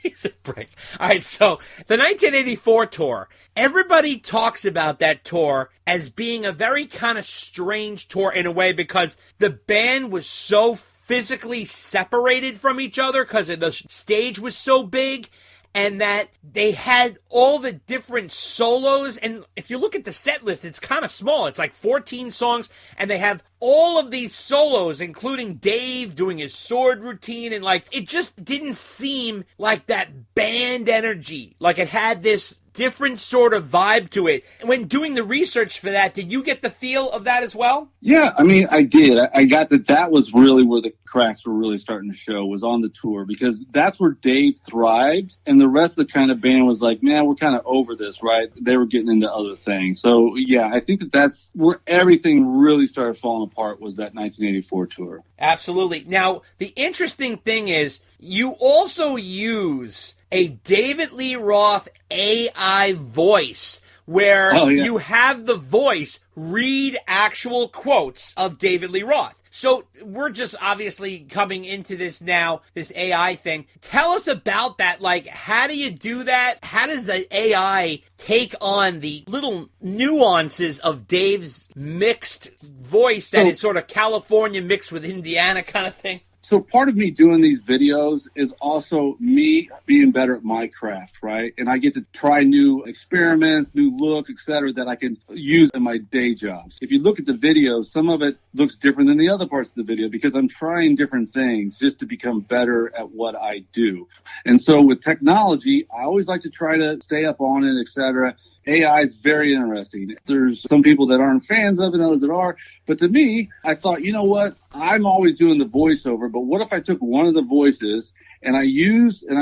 He's a prick. All right, so the 1984 tour, everybody talks about that tour as being a very kind of strange tour in a way, because the band was so physically separated from each other because the stage was so big, and that they had all the different solos. And if you look at the set list, it's kind of small. It's like 14 songs, and they have all of these solos, including Dave doing his sword routine, and like, it just didn't seem like that band energy. Like, it had this different sort of vibe to it. When doing the research for that, did you get the feel of that as well? Yeah, I mean, I did. I got that was really where the cracks were really starting to show, was on the tour, because that's where Dave thrived, and the rest of the kind of band was like, man, we're kind of over this, right? They were getting into other things. So, yeah, I think that's where everything really started falling apart, was that 1984 tour. Absolutely. Now, the interesting thing is, you also use a David Lee Roth AI voice, where you have the voice read actual quotes of David Lee Roth. So we're just obviously coming into this now, this AI thing. Tell us about that. Like, how do you do that? How does the AI take on the little nuances of Dave's mixed voice that is sort of California mixed with Indiana kind of thing? So part of me doing these videos is also me being better at my craft, right? And I get to try new experiments, new looks, etc., that I can use in my day jobs. If you look at the videos, some of it looks different than the other parts of the video, because I'm trying different things just to become better at what I do. And so with technology, I always like to try to stay up on it, etc. AI is very interesting. There's some people that aren't fans of it, others that are. But to me, I thought, you know what? I'm always doing the voiceover, but what if I took one of the voices and I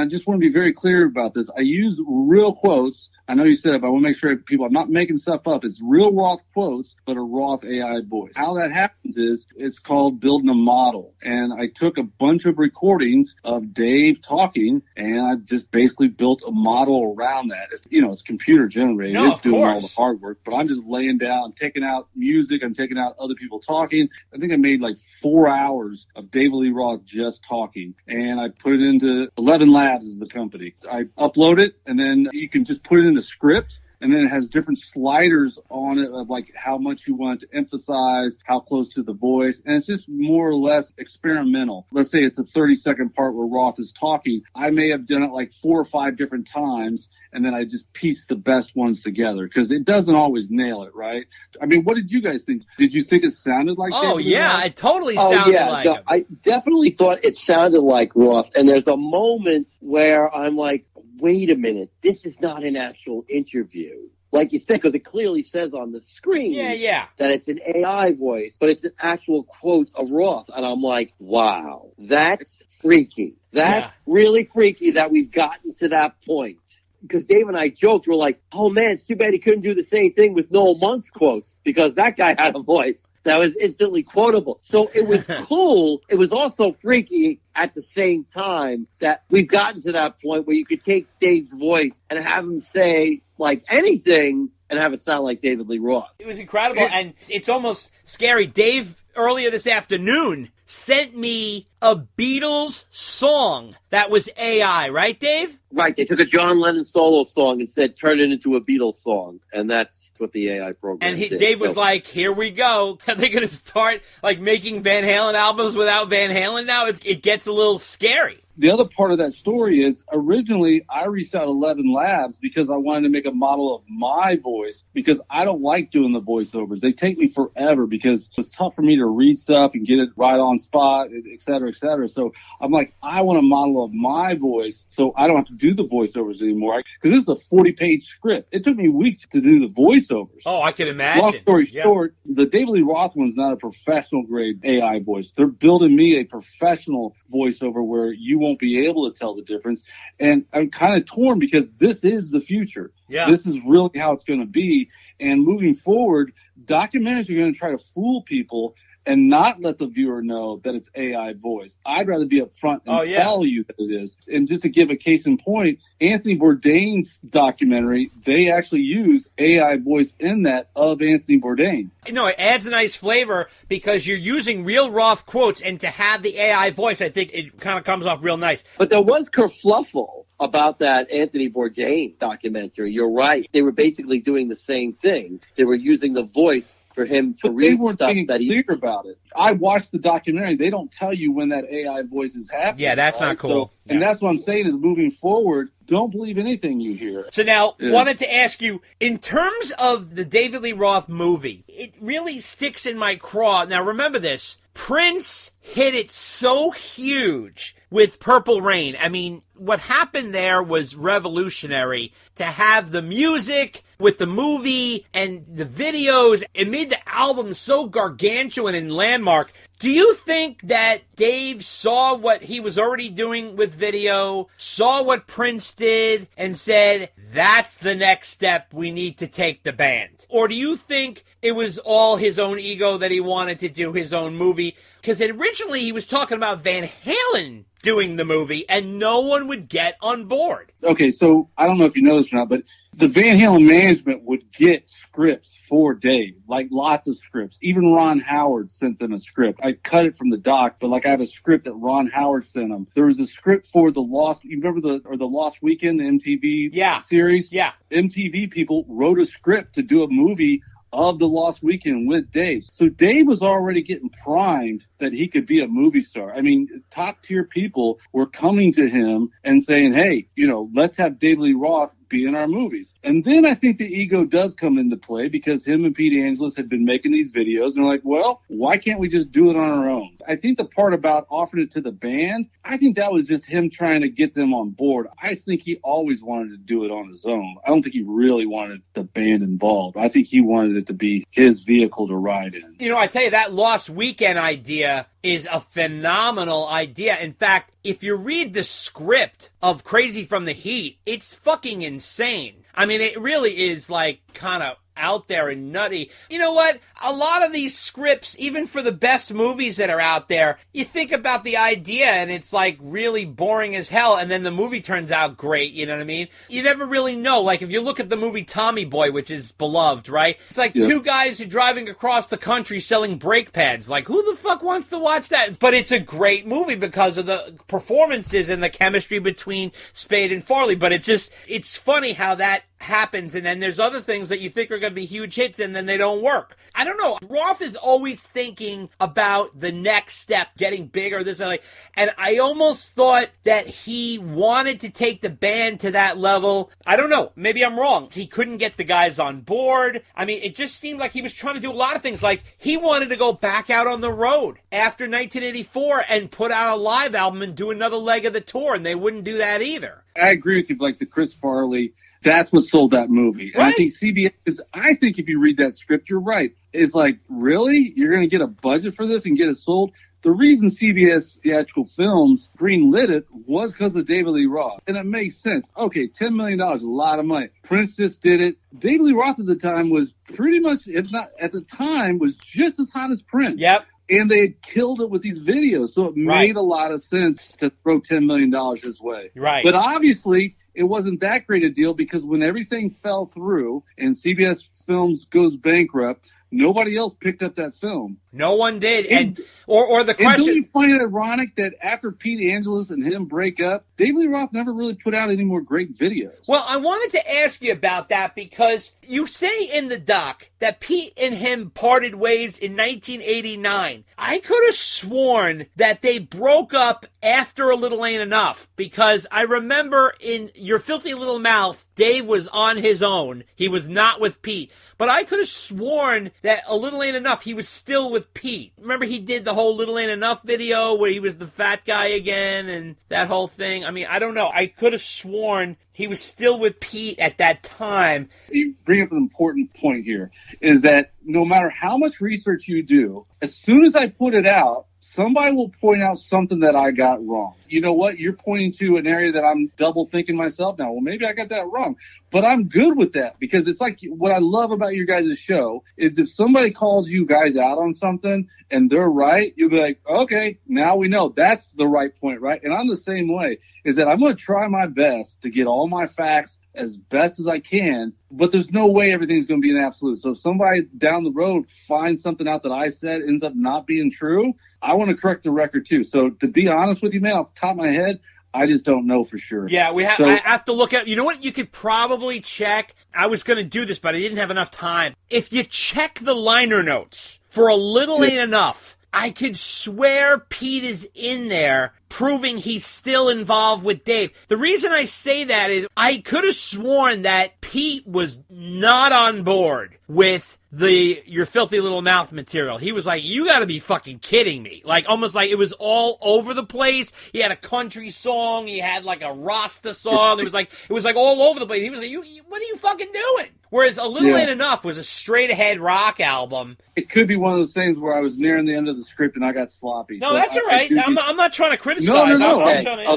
just want to be very clear about this, I use real quotes. I know you said it, but I want to make sure I'm not making stuff up. It's real Roth quotes, but a Roth AI voice. How that happens is, it's called building a model. And I took a bunch of recordings of Dave talking, and I just basically built a model around that. It's computer generated. It's doing all the hard work, but I'm just laying down, I'm taking out music, I'm taking out other people talking. I think I made like 4 hours of David Lee Roth just talking, and I put it into 11 Labs is the company. I upload it, and then you can just put it in the script, and then it has different sliders on it of like how much you want to emphasize, how close to the voice, and it's just more or less experimental. Let's say it's a 30-second part where Roth is talking. I may have done it like 4 or 5 different times, and then I just piece the best ones together, because it doesn't always nail it, right? I mean, what did you guys think? Did you think it sounded like David Lee Roth? It totally sounded like him. I definitely thought it sounded like Roth, and there's a moment where I'm like, wait a minute, this is not an actual interview. Like you said, because it clearly says on the screen that it's an AI voice, but it's an actual quote of Roth. And I'm like, wow, that's freaky. That's really freaky that we've gotten to that point. because Dave and I joked, we're like, oh man, it's too bad he couldn't do the same thing with Noel Monk's quotes, because that guy had a voice that was instantly quotable. So it was cool. It was also freaky at the same time that we've gotten to that point where you could take Dave's voice and have him say like anything and have it sound like David Lee Roth. It was incredible, and it's almost scary. Dave, earlier this afternoon, sent me a Beatles song that was AI, right, Dave? Right. They took a John Lennon solo song and said, turn it into a Beatles song. And that's what the AI program did. Dave was like, here we go. Are they going to start like making Van Halen albums without Van Halen now? It gets a little scary. The other part of that story is originally I reached out 11 Labs because I wanted to make a model of my voice, because I don't like doing the voiceovers. They take me forever because it's tough for me to read stuff and get it right on spot, et cetera, et cetera. So I'm like, I want a model of my voice so I don't have to do the voiceovers anymore, because this is a 40-page script. It took me weeks to do the voiceovers. Oh, I can imagine. Long story short, the David Lee Roth one's not a professional grade AI voice. They're building me a professional voiceover where you won't be able to tell the difference. And I'm kind of torn because this is the future. Yeah. This is really how it's going to be. And moving forward, documentaries are going to try to fool people and not let the viewer know that it's AI voice. I'd rather be up front and tell you that it is. And just to give a case in point, Anthony Bourdain's documentary, they actually use AI voice in that of Anthony Bourdain. No, it adds a nice flavor because you're using real Roth quotes, and to have the AI voice, I think it kind of comes off real nice. But there was kerfluffle about that Anthony Bourdain documentary. You're right. They were basically doing the same thing. They were using the voice for him to read they weren't stuff being that clear about it. I watched the documentary. They don't tell you when that AI voice is happening. Yeah, that's not cool. So, and that's what I'm saying is moving forward, don't believe anything you hear. So now, wanted to ask you, in terms of the David Lee Roth movie, it really sticks in my craw. Now, remember this. Prince hit it so huge with Purple Rain. I mean, what happened there was revolutionary. To have the music with the movie and the videos, it made the album so gargantuan and landmark. Do you think that Dave saw what he was already doing with video, saw what Prince did, and said, that's the next step, we need to take the band? Or do you think it was all his own ego that he wanted to do his own movie? Because originally he was talking about Van Halen doing the movie, and no one would get on board. Okay, so I don't know if you know this or not, but the Van Halen management would get scripts for Dave, like lots of scripts. Even Ron Howard sent them a script. I cut it from the doc, but like I have a script that Ron Howard sent them. There was a script for the Lost. You remember the Lost Weekend, the MTV series? Yeah. MTV people wrote a script to do a movie of the Lost Weekend with Dave. So Dave was already getting primed that he could be a movie star. I mean, top tier people were coming to him and saying, hey, let's have David Lee Roth be in our movies. And then I think the ego does come into play because him and Pete Angeles had been making these videos and they're like, well, why can't we just do it on our own? I think the part about offering it to the band, I think that was just him trying to get them on board. I think he always wanted to do it on his own. I don't think he really wanted the band involved. I think he wanted it to be his vehicle to ride in. I tell you, that Lost Weekend idea is a phenomenal idea. In fact, if you read the script of Crazy from the Heat, it's fucking insane. I mean, it really is like kind of out there and nutty. You know what? A lot of these scripts, even for the best movies that are out there, you think about the idea and it's like really boring as hell, and then the movie turns out great, you know what I mean? You never really know. Like if you look at the movie Tommy Boy, which is beloved, right? It's like two guys who are driving across the country selling brake pads. Like who the fuck wants to watch that? But it's a great movie because of the performances and the chemistry between Spade and Farley. But it's funny how that happens, and then there's other things that you think are going to be huge hits and then they don't work. I don't know. Roth is always thinking about the next step, getting bigger, this and like, and I almost thought that he wanted to take the band to that level. I don't know. Maybe I'm wrong. He couldn't get the guys on board. I mean, it just seemed like he was trying to do a lot of things. Like he wanted to go back out on the road after 1984 and put out a live album and do another leg of the tour, and they wouldn't do that either. I agree with you. Like the Chris Farley, that's what sold that movie. And I think CBS, I think if you read that script, you're right. It's like, really? You're going to get a budget for this and get it sold? The reason CBS Theatrical Films greenlit it was because of David Lee Roth. And it makes sense. Okay, $10 million is a lot of money. Prince just did it. David Lee Roth at the time was pretty much, if not at the time, was just as hot as Prince. Yep. And they had killed it with these videos. So it made a lot of sense to throw $10 million his way. Right. But obviously, it wasn't that great a deal because when everything fell through and CBS Films goes bankrupt, nobody else picked up that film. No one did. And or the question... And don't you find it ironic that after Pete Angeles and him break up, David Lee Roth never really put out any more great videos? Well, I wanted to ask you about that because you say in the doc that Pete and him parted ways in 1989. I could have sworn that they broke up after A Little Ain't Enough because I remember in Your Filthy Little Mouth, Dave was on his own. He was not with Pete. But I could have sworn that A Little Ain't Enough, he was still with Pete. Remember he did the whole Little Ain't Enough video where he was the fat guy again and that whole thing? I mean, I don't know. I could have sworn he was still with Pete at that time. You bring up an important point here, is that no matter how much research you do, as soon as I put it out, somebody will point out something that I got wrong. You know what? You're pointing to an area that I'm double thinking myself now. Well, maybe I got that wrong. But I'm good with that because it's like what I love about your guys' show is if somebody calls you guys out on something and they're right, you'll be like, okay, now we know that's the right point, right? And I'm the same way, is that I'm going to try my best to get all my facts as best as I can, but there's no way everything's going to be an absolute. So if somebody down the road finds something out that I said ends up not being true, I want to correct the record too. So to be honest with you, man, off the top of my head, I just don't know for sure. Yeah, I have to look at, you know what you could probably check? I was going to do this, but I didn't have enough time. If you check the liner notes for A Little Ain't Enough, I could swear Pete is in there proving he's still involved with Dave. The reason I say that is I could have sworn that Pete was not on board with the Your Filthy Little Mouth material. He was like, you gotta be fucking kidding me. Like, almost like it was all over the place. He had a country song. He had like a Rasta song. It was like all over the place. He was like, what are you fucking doing? Whereas A Little Ain't Enough was a straight-ahead rock album. It could be one of those things where I was nearing the end of the script and I got sloppy. No, so that's all right. I'm not trying to criticize. No.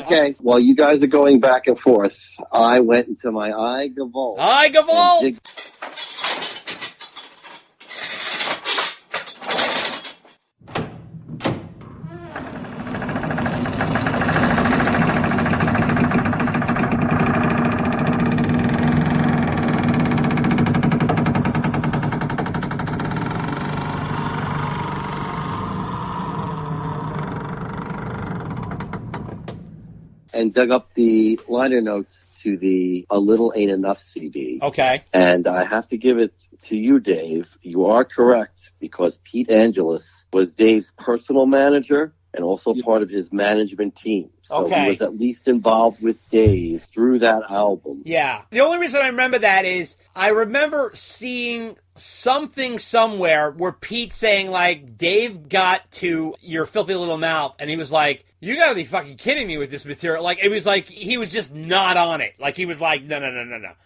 Okay. While you guys are going back and forth, I went into my iGevault. And dug up the liner notes to the A Little Ain't Enough CD. Okay. And I have to give it to you, Dave. You are correct because Pete Angeles was Dave's personal manager and also part of his management team. So he was at least involved with Dave through that album. Yeah. The only reason I remember that is I remember seeing something somewhere where Pete saying, like, Dave got to Your Filthy Little Mouth, and he was like, you gotta be fucking kidding me with this material. Like, it was like, he was just not on it. Like, he was like, no,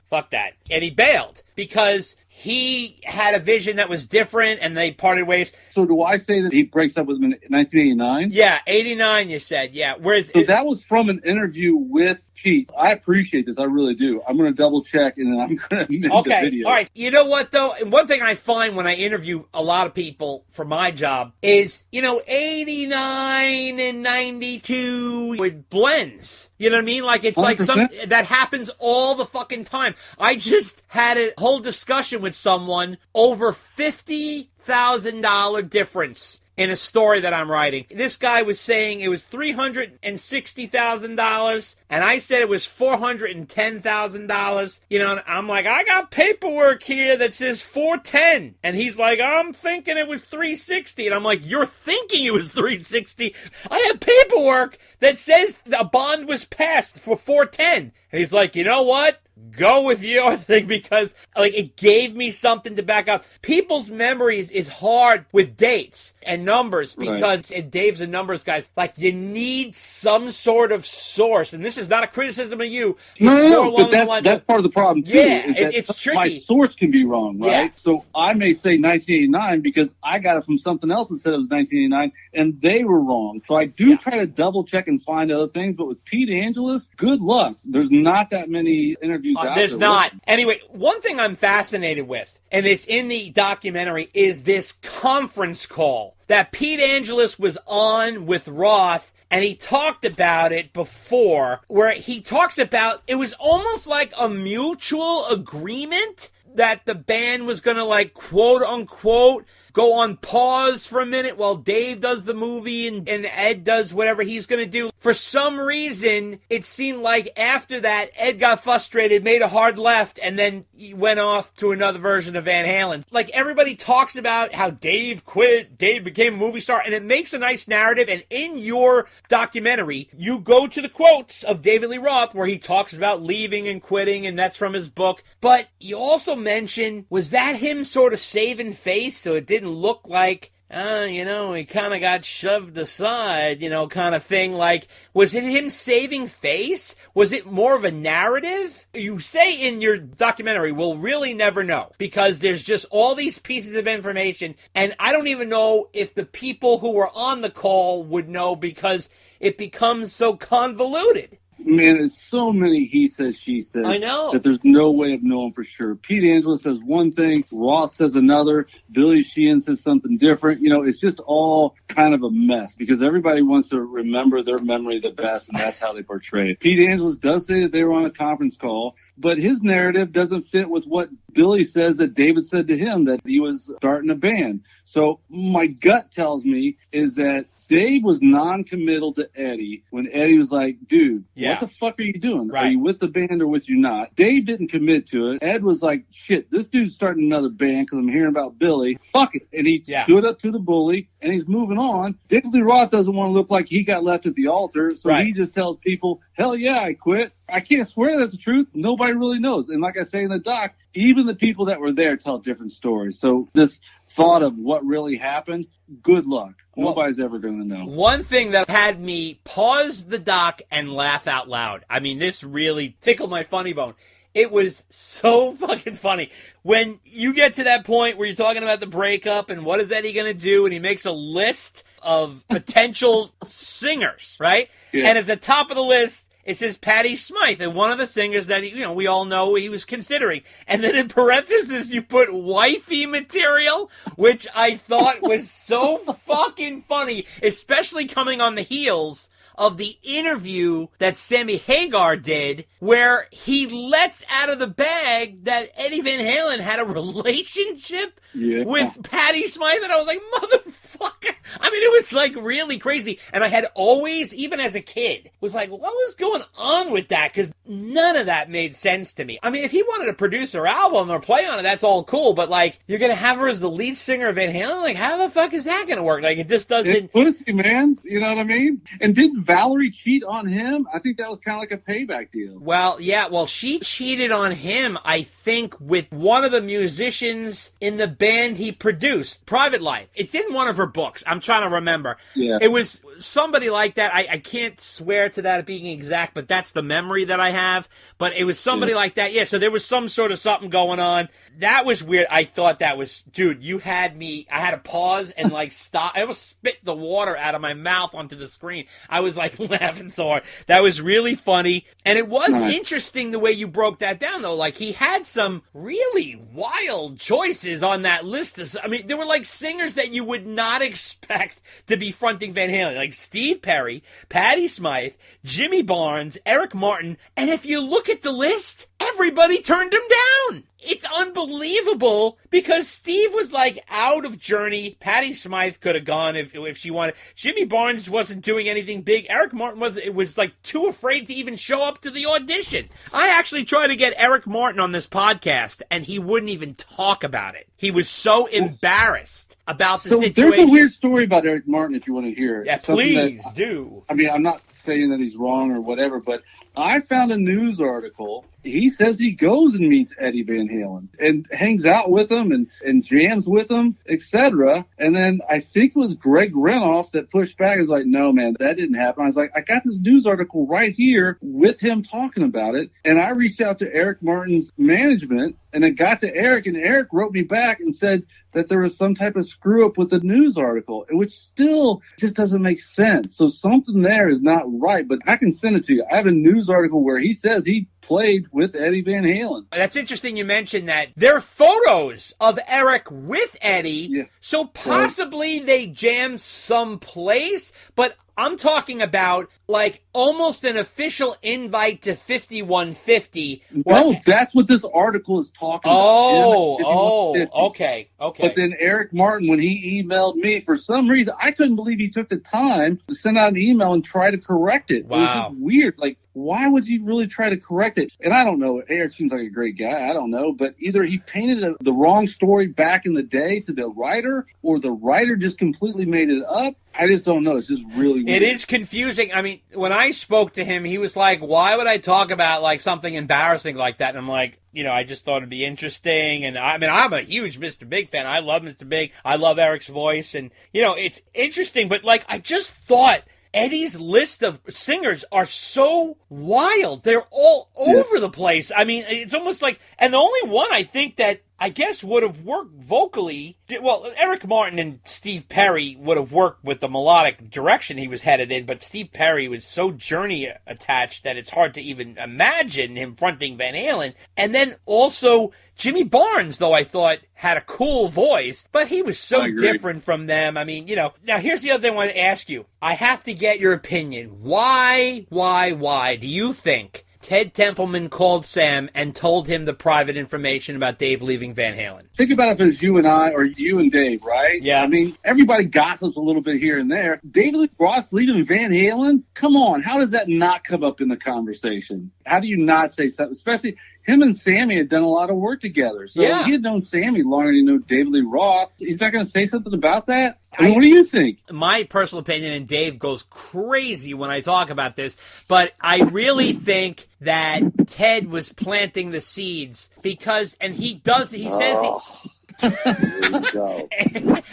fuck that. And he bailed because he had a vision that was different, and they parted ways. So do I say that he breaks up with him in 1989? Yeah, 89, you said, yeah. Whereas so that was from an interview with Pete. I appreciate this, I really do. I'm going to double check, and then I'm going to amend the video. All right. You know what, though? One thing I find when I interview a lot of people for my job is, 89 and 92, it blends. You know what I mean? Like, it's 100%. Like that happens all the fucking time. I just had a whole discussion with someone over $50,000 difference in a story that I'm writing. This guy was saying it was $360,000, and I said it was $410,000. And I'm like, I got paperwork here that says $410, and he's like, I'm thinking it was $360, and I'm like, you're thinking it was $360? I have paperwork that says a bond was passed for $410, and he's like, you know what? go with your thing because, like, it gave me something to back up. People's memories is hard with dates and numbers because and Dave's a numbers guy. Like, you need some sort of source, and this is not a criticism of you. No, but that's part of the problem, too. Yeah, is that it's tricky. My source can be wrong, right? Yeah. So I may say 1989 because I got it from something else that said it was 1989, and they were wrong. So I do try to double-check and find other things, but with Pete Angelis, good luck. There's not that many interviews out there. There's not. Anyway, one thing I'm fascinated with, and it's in the documentary, is this conference call that Pete Angelis was on with Roth, and he talked about it before, where he talks about it was almost like a mutual agreement that the band was going to, like, quote unquote, go on pause for a minute while Dave does the movie and Ed does whatever he's going to do. For some reason, it seemed like after that, Ed got frustrated, made a hard left, and then he went off to another version of Van Halen. Like, everybody talks about how Dave quit, Dave became a movie star, and it makes a nice narrative. And in your documentary, you go to the quotes of David Lee Roth where he talks about leaving and quitting, and that's from his book. But you also mention, was that him sort of saving face so it didn't look like, he kind of got shoved aside, kind of thing? Like, was it him saving face? Was it more of a narrative? You say in your documentary, we'll really never know, because there's just all these pieces of information, and I don't even know if the people who were on the call would know, because it becomes so convoluted. Man, it's so many he says, she says. I know. That there's no way of knowing for sure. Pete Angelis says one thing, Roth says another, Billy Sheehan says something different. It's just all kind of a mess because everybody wants to remember their memory the best, and that's how they portray it. Pete Angelis does say that they were on a conference call, but his narrative doesn't fit with what Billy says that David said to him, that he was starting a band. So my gut tells me is that Dave was non-committal to Eddie when Eddie was like, dude, what the fuck are you doing? Right. Are you with the band or with you not? Dave didn't commit to it. Ed was like, shit, this dude's starting another band because I'm hearing about Billy. Fuck it. And he stood up to the bully, and he's moving on. David Lee Roth doesn't want to look like he got left at the altar, so he just tells people, hell yeah, I quit. I can't swear that's the truth. Nobody really knows. And like I say in the doc, even the people that were there tell different stories. So this thought of what really happened, good luck. Nobody's ever going to know. One thing that had me pause the doc and laugh out loud. I mean, this really tickled my funny bone. It was so fucking funny. When you get to that point where you're talking about the breakup and what is Eddie going to do, and he makes a list of potential singers, right? Yeah. And at the top of the list, it says Patty Smythe, and one of the singers that we all know he was considering. And then in parentheses, you put wifey material, which I thought was so fucking funny, especially coming on the heels of the interview that Sammy Hagar did, where he lets out of the bag that Eddie Van Halen had a relationship with Patty Smythe, and I was like, motherfucker. I mean, it was like really crazy. And I had always, even as a kid, was like, what was going on with that? Because none of that made sense to me. I mean, if he wanted to produce her album or play on it, that's all cool, but like, you're going to have her as the lead singer of Van Halen? Like, how the fuck is that going to work? Like, it just doesn't... It's pussy, man. You know what I mean? And didn't Valerie cheat on him? I think that was kind of like a payback deal. Well, yeah, she cheated on him, I think, with one of the musicians in the band he produced, Private Life. It's in one of her books. I'm trying to remember. Yeah. It was somebody like that. I can't swear to that being exact, but that's the memory that I have. But it was somebody like that. Yeah, so there was some sort of something going on. That was weird. I thought that was, dude, you had me, I had to pause and like stop. I almost spit the water out of my mouth onto the screen. I was like laughing so hard. That was really funny. And it was interesting the way you broke that down, though. Like, he had some really wild choices on that list. I mean, there were like singers that you would not expect to be fronting Van Halen. Like Steve Perry, Patty Smythe, Jimmy Barnes, Eric Martin. And if you look at the list, everybody turned him down. It's unbelievable because Steve was like out of Journey. Patty Smythe could have gone if she wanted. Jimmy Barnes wasn't doing anything big. Eric Martin was like too afraid to even show up to the audition. I actually tried to get Eric Martin on this podcast, and he wouldn't even talk about it. He was so embarrassed about the situation. There's a weird story about Eric Martin if you want to hear it. Yeah, please do. I mean, I'm not saying that he's wrong or whatever, but I found a news article. He says he goes and meets Eddie Van Halen and hangs out with him and jams with him, etc. And then I think it was Greg Renoff that pushed back. He was like, no, man, that didn't happen. I was like, I got this news article right here with him talking about it. And I reached out to Eric Martin's management, and it got to Eric, and Eric wrote me back and said that there was some type of screw up with the news article, which still just doesn't make sense. So something there is not right, but I can send it to you. I have a news article where he says he played with Eddie Van Halen. That's interesting you mentioned that. There are photos of Eric with Eddie, so possibly they jammed someplace, but I'm talking about like almost an official invite to 5150. No, that's what this article is talking about. Okay. But then Eric Martin, when he emailed me, for some reason, I couldn't believe he took the time to send out an email and try to correct it. Wow. It was just weird. Like, why would you really try to correct it? And I don't know. Eric seems like a great guy. I don't know. But either he painted the wrong story back in the day to the writer, or the writer just completely made it up. I just don't know. It's just really weird. It is confusing. I mean, when I spoke to him, he was like, why would I talk about like something embarrassing like that? And I'm like, I just thought it'd be interesting. And I mean, I'm a huge Mr. Big fan. I love Mr. Big. I love Eric's voice. And, it's interesting. But like, I just thought Eddie's list of singers are so wild. They're all over the place. I mean, it's almost like, and the only one I think that I guess would have worked vocally, well, Eric Martin and Steve Perry would have worked with the melodic direction he was headed in, but Steve Perry was so Journey attached that it's hard to even imagine him fronting Van Halen. And then also Jimmy Barnes, though I thought had a cool voice, but he was so different from them. I mean, now here's the other thing I want to ask you. I have to get your opinion. Why do you think Ted Templeman called Sam and told him the private information about Dave leaving Van Halen? Think about if it's you and I or you and Dave, right? Yeah. I mean, everybody gossips a little bit here and there. David Lee Roth leaving Van Halen? Come on. How does that not come up in the conversation? How do you not say something? Especially him and Sammy had done a lot of work together. So he had known Sammy longer than he knew David Lee Roth. He's not going to say something about that? I mean, what do you think? My personal opinion, and Dave goes crazy when I talk about this, but I really think that Ted was planting the seeds because, and he says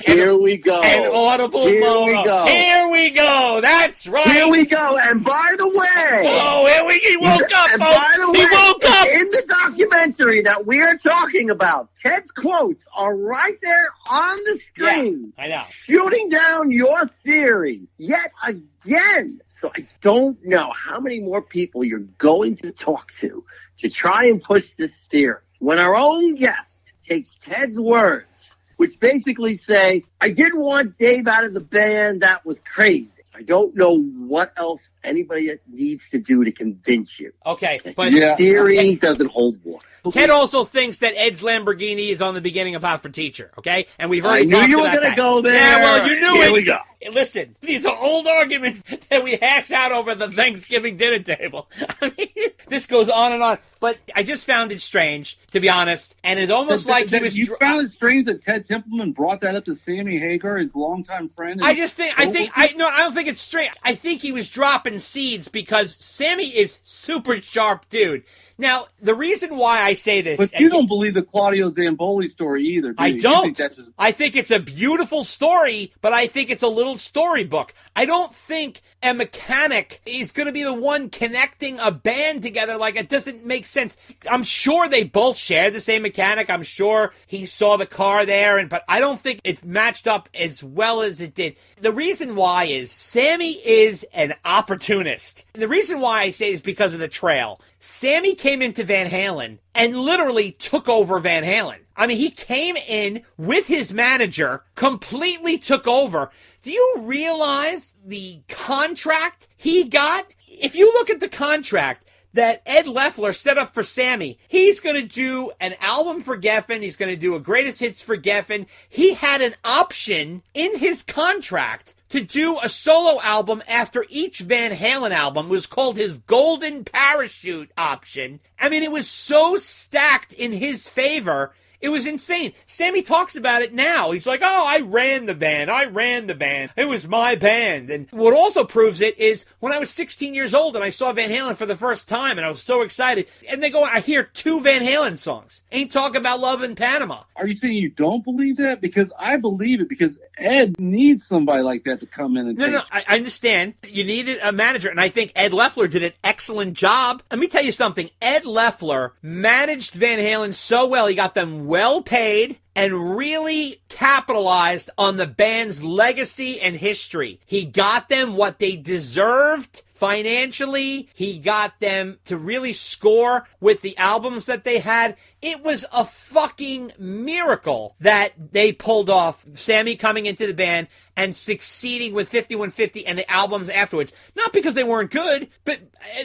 Here we go. An audible moan. Here we go. That's right. Here we go. And by the way, he woke up. And by the way, he woke up in the documentary that we are talking about. Ted's quotes are right there on the screen. Yeah, I know. Shooting down your theory yet again. So I don't know how many more people you're going to talk to try and push this theory. When our own guest takes Ted's words, which basically say, I didn't want Dave out of the band, that was crazy. I don't know what else anybody needs to do to convince you. Okay, but theory doesn't hold water. Ted also thinks that Ed's Lamborghini is on the beginning of Hot for Teacher, okay? And we've already talked about that. I knew you were going to go there. Yeah, well, you knew it. Here we go. Listen, these are old arguments that we hash out over the Thanksgiving dinner table. I mean, this goes on and on. But I just found it strange, to be honest. And it's almost like he was... You found it strange that Ted Templeman brought that up to Sammy Hagar, his longtime friend? I don't think it's strange. I think he was dropping seeds because Sammy is super sharp dude. Now, the reason why I say this... But you don't believe the Claudio Zamboli story either, do you? I don't. I think it's a beautiful story, but I think it's a little storybook. I don't think a mechanic is going to be the one connecting a band together. Like, it doesn't make sense. I'm sure they both share the same mechanic. I'm sure he saw the car there, but I don't think it matched up as well as it did. The reason why is Sammy is an opportunist. And the reason why I say is because of the trail. Sammy came into Van Halen and literally took over Van Halen. I mean, he came in with his manager, completely took over. Do you realize the contract he got? If you look at the contract that Ed Loeffler set up for Sammy, he's going to do an album for Geffen. He's going to do a greatest hits for Geffen. He had an option in his contract to do a solo album after each Van Halen album. It was called his Golden Parachute option. I mean, it was so stacked in his favor. It was insane. Sammy talks about it now. He's like, oh, I ran the band. It was my band. And what also proves it is when I was 16 years old and I saw Van Halen for the first time and I was so excited. And they go, I hear 2 Van Halen songs. Ain't Talking About Love in Panama. Are you saying you don't believe that? Because I believe it, because Ed needs somebody like that to come in and No, I understand. You needed a manager, and I think Ed Loeffler did an excellent job. Let me tell you something. Ed Loeffler managed Van Halen so well. He got them well paid and really capitalized on the band's legacy and history. He got them what they deserved financially. He got them to really score with the albums that they had. It was a fucking miracle that they pulled off Sammy coming into the band and succeeding with 5150 and the albums afterwards. Not because they weren't good, but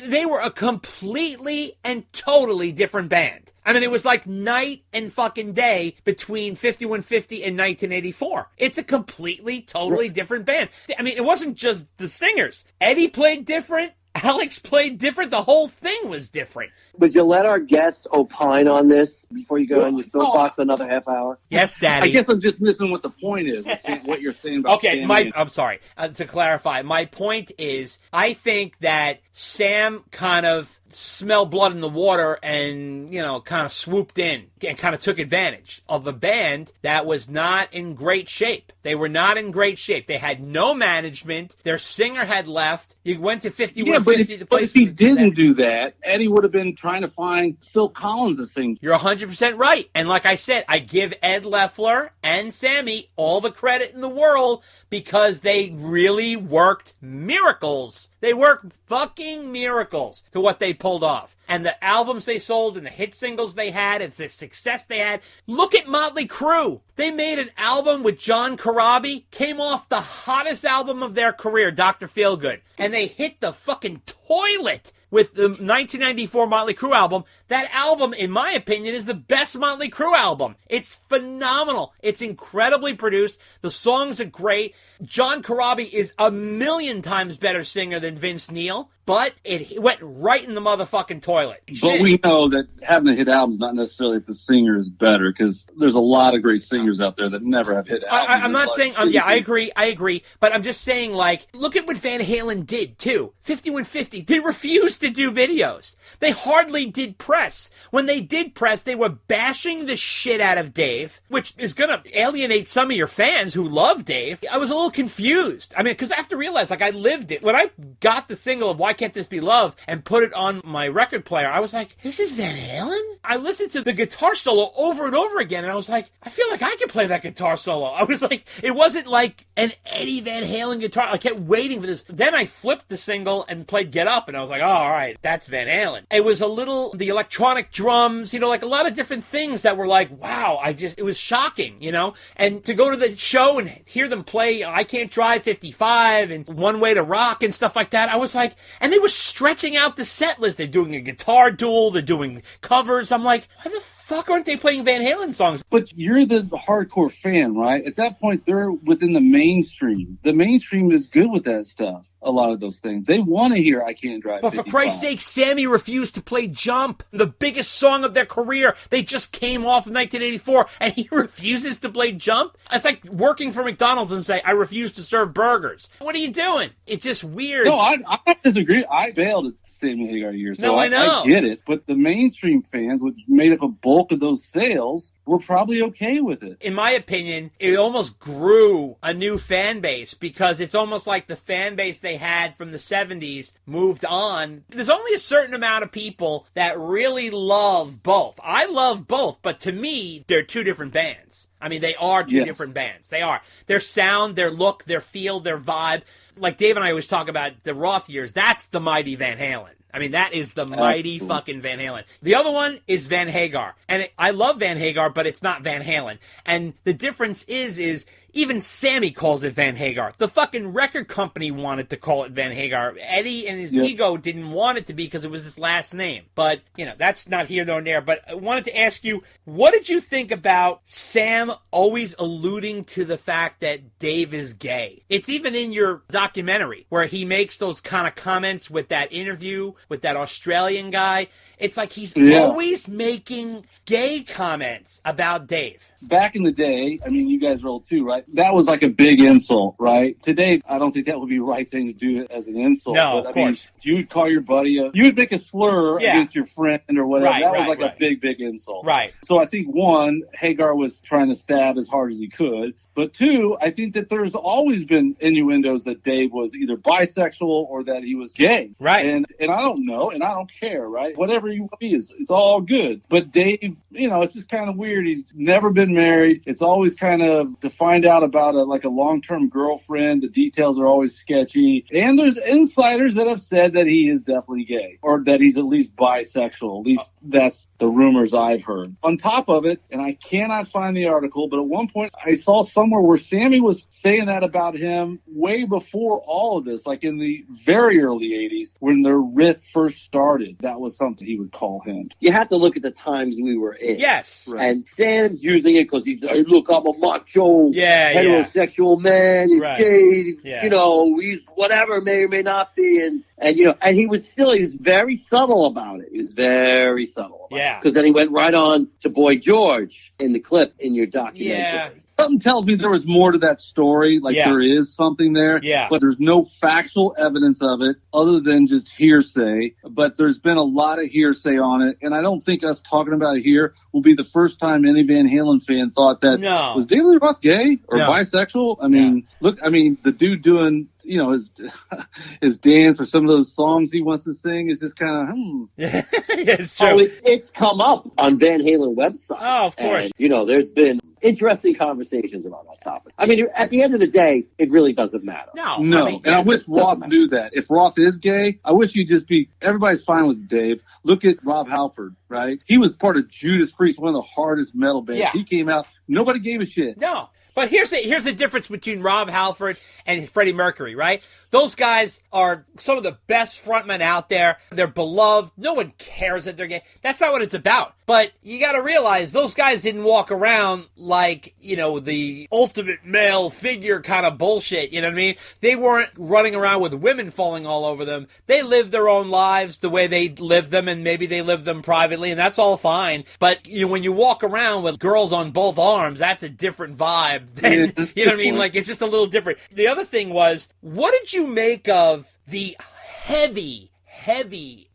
they were a completely and totally different band. I mean, it was like night and fucking day between 5150 and 1984. It's a completely, totally different band. I mean, it wasn't just the singers. Eddie played different. Alex played different. The whole thing was different. Would you let our guest opine on this before you go on your soapbox another half hour? Yes, Daddy. I guess I'm just missing what the point is, what you're saying about Sammy. I'm sorry. To clarify, my point is I think that Sam kind of smelled blood in the water and, kind of swooped in and kind of took advantage of a band that was not in great shape. They were not in great shape. They had no management. Their singer had left. You went to 5150. But if he didn't do that, Eddie would have been trying to find Phil Collins to sing. You're 100% right. And like I said, I give Ed Loeffler and Sammy all the credit in the world because they really worked miracles. They worked fucking miracles to what they pulled off. And the albums they sold and the hit singles they had and the success they had. Look at Motley Crue. They made an album with John Corabi, came off the hottest album of their career, Dr. Feelgood. And they hit the fucking toilet with the 1994 Motley Crue album. That album, in my opinion, is the best Motley Crue album. It's phenomenal. It's incredibly produced. The songs are great. John Corabi is a million times better singer than Vince Neil, but it went right in the motherfucking toilet. But we know that having a hit album is not necessarily if the singer is better, because there's a lot of great singers out there that never have hit albums. I'm not saying, I agree, but I'm just saying, look at what Van Halen did, too. 5150, they refused to do videos. They hardly did press. When they did press, they were bashing the shit out of Dave, which is going to alienate some of your fans who love Dave. I was a little confused. I mean, because I have to realize, I lived it. When I got the single of Why Can't This Be Love and put it on my record player, I was like, this is Van Halen? I listened to the guitar solo over and over again, and I was like, I feel like I could play that guitar solo. I was like, it wasn't like an Eddie Van Halen guitar. I kept waiting for this. Then I flipped the single and played Get Up, and I was like, oh, all right, that's Van Halen. It was a little, the electronic drums, like a lot of different things that were like, wow, it was shocking, and to go to the show and hear them play I Can't Drive 55 and One Way to Rock and stuff like that, I was like, and they were stretching out the set list. They're doing a guitar duel, they're doing covers. I'm like, why the fuck aren't they playing Van Halen songs? But you're the hardcore fan, right? At that point, they're within the mainstream. The mainstream is good with that stuff. A lot of those things. They want to hear I Can't Drive 55. But for Christ's sake, Sammy refused to play Jump, the biggest song of their career. They just came off in 1984, and he refuses to play Jump? It's like working for McDonald's and say, I refuse to serve burgers. What are you doing? It's just weird. No, I disagree. I bailed at Sammy Hagar years, so I know. I get it. But the mainstream fans, which made up a bulk of those sales, were probably okay with it. In my opinion, it almost grew a new fan base because it's almost like the fan base they had from the 70s moved on. There's only a certain amount of people that really love both. I love both, but to me, they're two different bands. I mean, they are two different bands. They are. Their sound, their look, their feel, their vibe. Like Dave and I always talk about the Roth years, that's the mighty Van Halen. I mean, that is the mighty fucking Van Halen. The other one is Van Hagar. And I love Van Hagar, but it's not Van Halen. And the difference is even Sammy calls it Van Hagar. The fucking record company wanted to call it Van Hagar. Eddie and his ego didn't want it to be because it was his last name. But, that's not here nor there. But I wanted to ask you, what did you think about Sam always alluding to the fact that Dave is gay? It's even in your documentary where he makes those kind of comments with that interview with that Australian guy. It's like he's always making gay comments about Dave. Back in the day, I mean, you guys were old too, right? That was like a big insult, right? Today, I don't think that would be the right thing to do as an insult. No, but, of course. You would call your buddy you would make a slur against your friend or whatever. Right, that was like right. a big, big insult. Right. So I think, one, Hagar was trying to stab as hard as he could. But two, I think that there's always been innuendos that Dave was either bisexual or that he was gay. Right. And I don't know, and I don't care, right? Whatever you be, it's all good. But Dave, it's just kind of weird. He's never been married. It's always kind of to find out about a long-term girlfriend. The details are always sketchy. And there's insiders that have said that he is definitely gay or that he's at least bisexual. At least that's the rumors I've heard. On top of it, and I cannot find the article, but at one point I saw somewhere where Sammy was saying that about him way before all of this, like in the very early 80s when their riff first started. That was something he would call him. You have to look at the times we were in. Yes. Right. And Sam's using it because he's like, look, I'm a macho, heterosexual man, and Dave, he's whatever, may or may not be. And he was very subtle about it. He was very subtle about it. Because then he went right on to Boy George in the clip in your documentary. Yeah. Something tells me there was more to that story. There is something there. Yeah. But there's no factual evidence of it other than just hearsay. But there's been a lot of hearsay on it. And I don't think us talking about it here will be the first time any Van Halen fan thought that was David Lee Roth gay or bisexual? I mean, the dude doing his dance or some of those songs he wants to sing is just kind of It's true. It's come up on Van Halen website. Oh, of course. And, there's been interesting conversations about that topic. I mean, at the end of the day, it really doesn't matter. No. I wish Roth knew that. If Roth is gay, I wish you'd just be, everybody's fine with Dave. Look at Rob Halford, right? He was part of Judas Priest, one of the hardest metal bands. Yeah. He came out, nobody gave a shit. No. But here's the difference between Rob Halford and Freddie Mercury, right? Those guys are some of the best frontmen out there. They're beloved. No one cares that they're gay. That's not what it's about. But you got to realize those guys didn't walk around like, the ultimate male figure kind of bullshit. You know what I mean? They weren't running around with women falling all over them. They lived their own lives the way they lived them, and maybe they lived them privately, and that's all fine. But, when you walk around with girls on both arms, that's a different vibe. Than, you know what I mean? Like, it's just a little different. The other thing was, what did you make of the heavy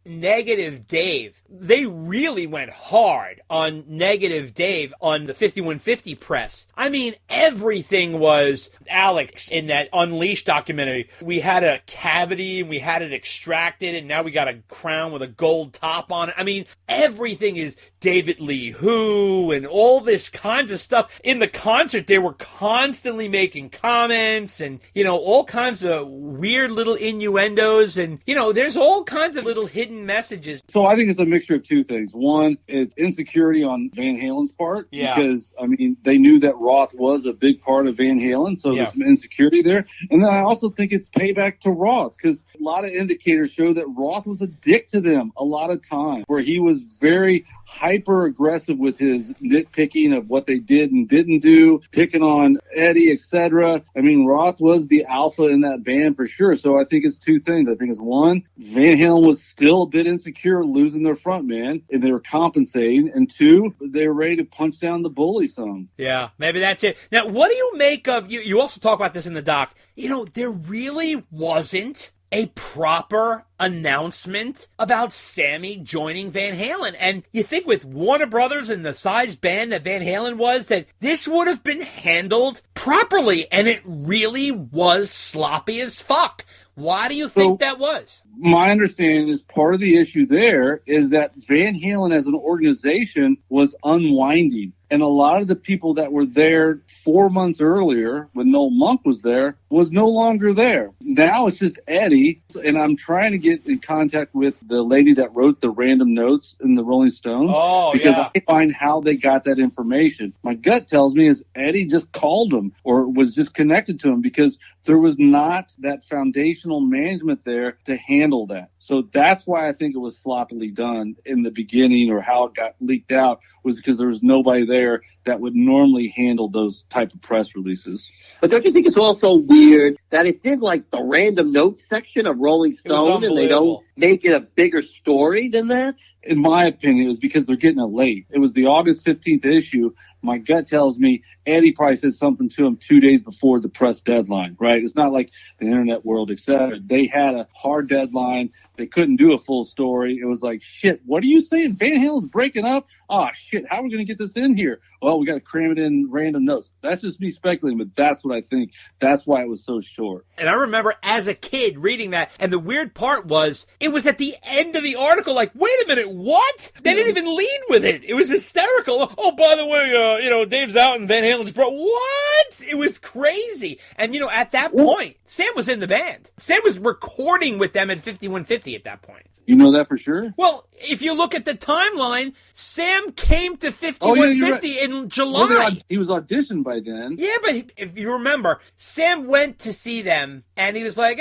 Negative Dave? They really went hard on Negative Dave on the 5150 press. I mean, everything was Alex in that Unleashed documentary. We had a cavity and we had it extracted, and now we got a crown with a gold top on it. I mean, everything is David Lee Who and all this kinds of stuff. In the concert, they were constantly making comments and, all kinds of weird little innuendos, and, there's all kinds of little hidden messages. So I think it's a mixture of two things. One is insecurity on Van Halen's part. Yeah. Because, they knew that Roth was a big part of Van Halen, so there's some insecurity there. And then I also think it's payback to Roth, because a lot of indicators show that Roth was a dick to them a lot of times, where he was very hyper aggressive with his nitpicking of what they did and didn't do, picking on Eddie, etc. Roth was the alpha in that band for sure. So I think it's two things. I think it's one, Van Halen was still a bit insecure losing their front man, and they were compensating. And two, they were ready to punch down the bully some. Yeah, maybe that's it. Now, what do you make of, you also talk about this in the doc, there really wasn't a proper announcement about Sammy joining Van Halen. And you think with Warner Brothers and the size band that Van Halen was, that this would have been handled properly, and it really was sloppy as fuck. Why do you think that was? My understanding is part of the issue there is that Van Halen as an organization was unwinding. And a lot of the people that were there 4 months earlier when Noel Monk was there was no longer there. Now it's just Eddie, and I'm trying to get in contact with the lady that wrote the random notes in the Rolling Stones because I find how they got that information. My gut tells me is Eddie just called him or was just connected to him because there was not that foundational management there to handle that. So that's why I think it was sloppily done in the beginning, or how it got leaked out was because there was nobody there that would normally handle those type of press releases. But don't you think it's also weird that it's in like the random notes section of Rolling Stone and they don't make it a bigger story than that? In my opinion, it was because they're getting it late. It was the August 15th issue. My gut tells me Eddie probably said something to him 2 days before the press deadline, right? It's not like the internet world, etc. They had a hard deadline. They couldn't do a full story. It was like, shit, what are you saying? Van Halen's breaking up? Oh, shit, how are we going to get this in here? Well, we got to cram it in random notes. That's just me speculating, but that's what I think. That's why it was so short. And I remember as a kid reading that, and the weird part was, it was at the end of the article, like, wait a minute, what? They didn't even lead with it. It was hysterical. Oh, by the way, Dave's out and Van Halen's bro. What? It was crazy. And, at that point, Sam was in the band. Sam was recording with them at 5150 at that point. You know that for sure? Well, if you look at the timeline, Sam came to 5150 in July. Well, he was auditioned by then. Yeah, but if you remember, Sam went to see them, and he was like,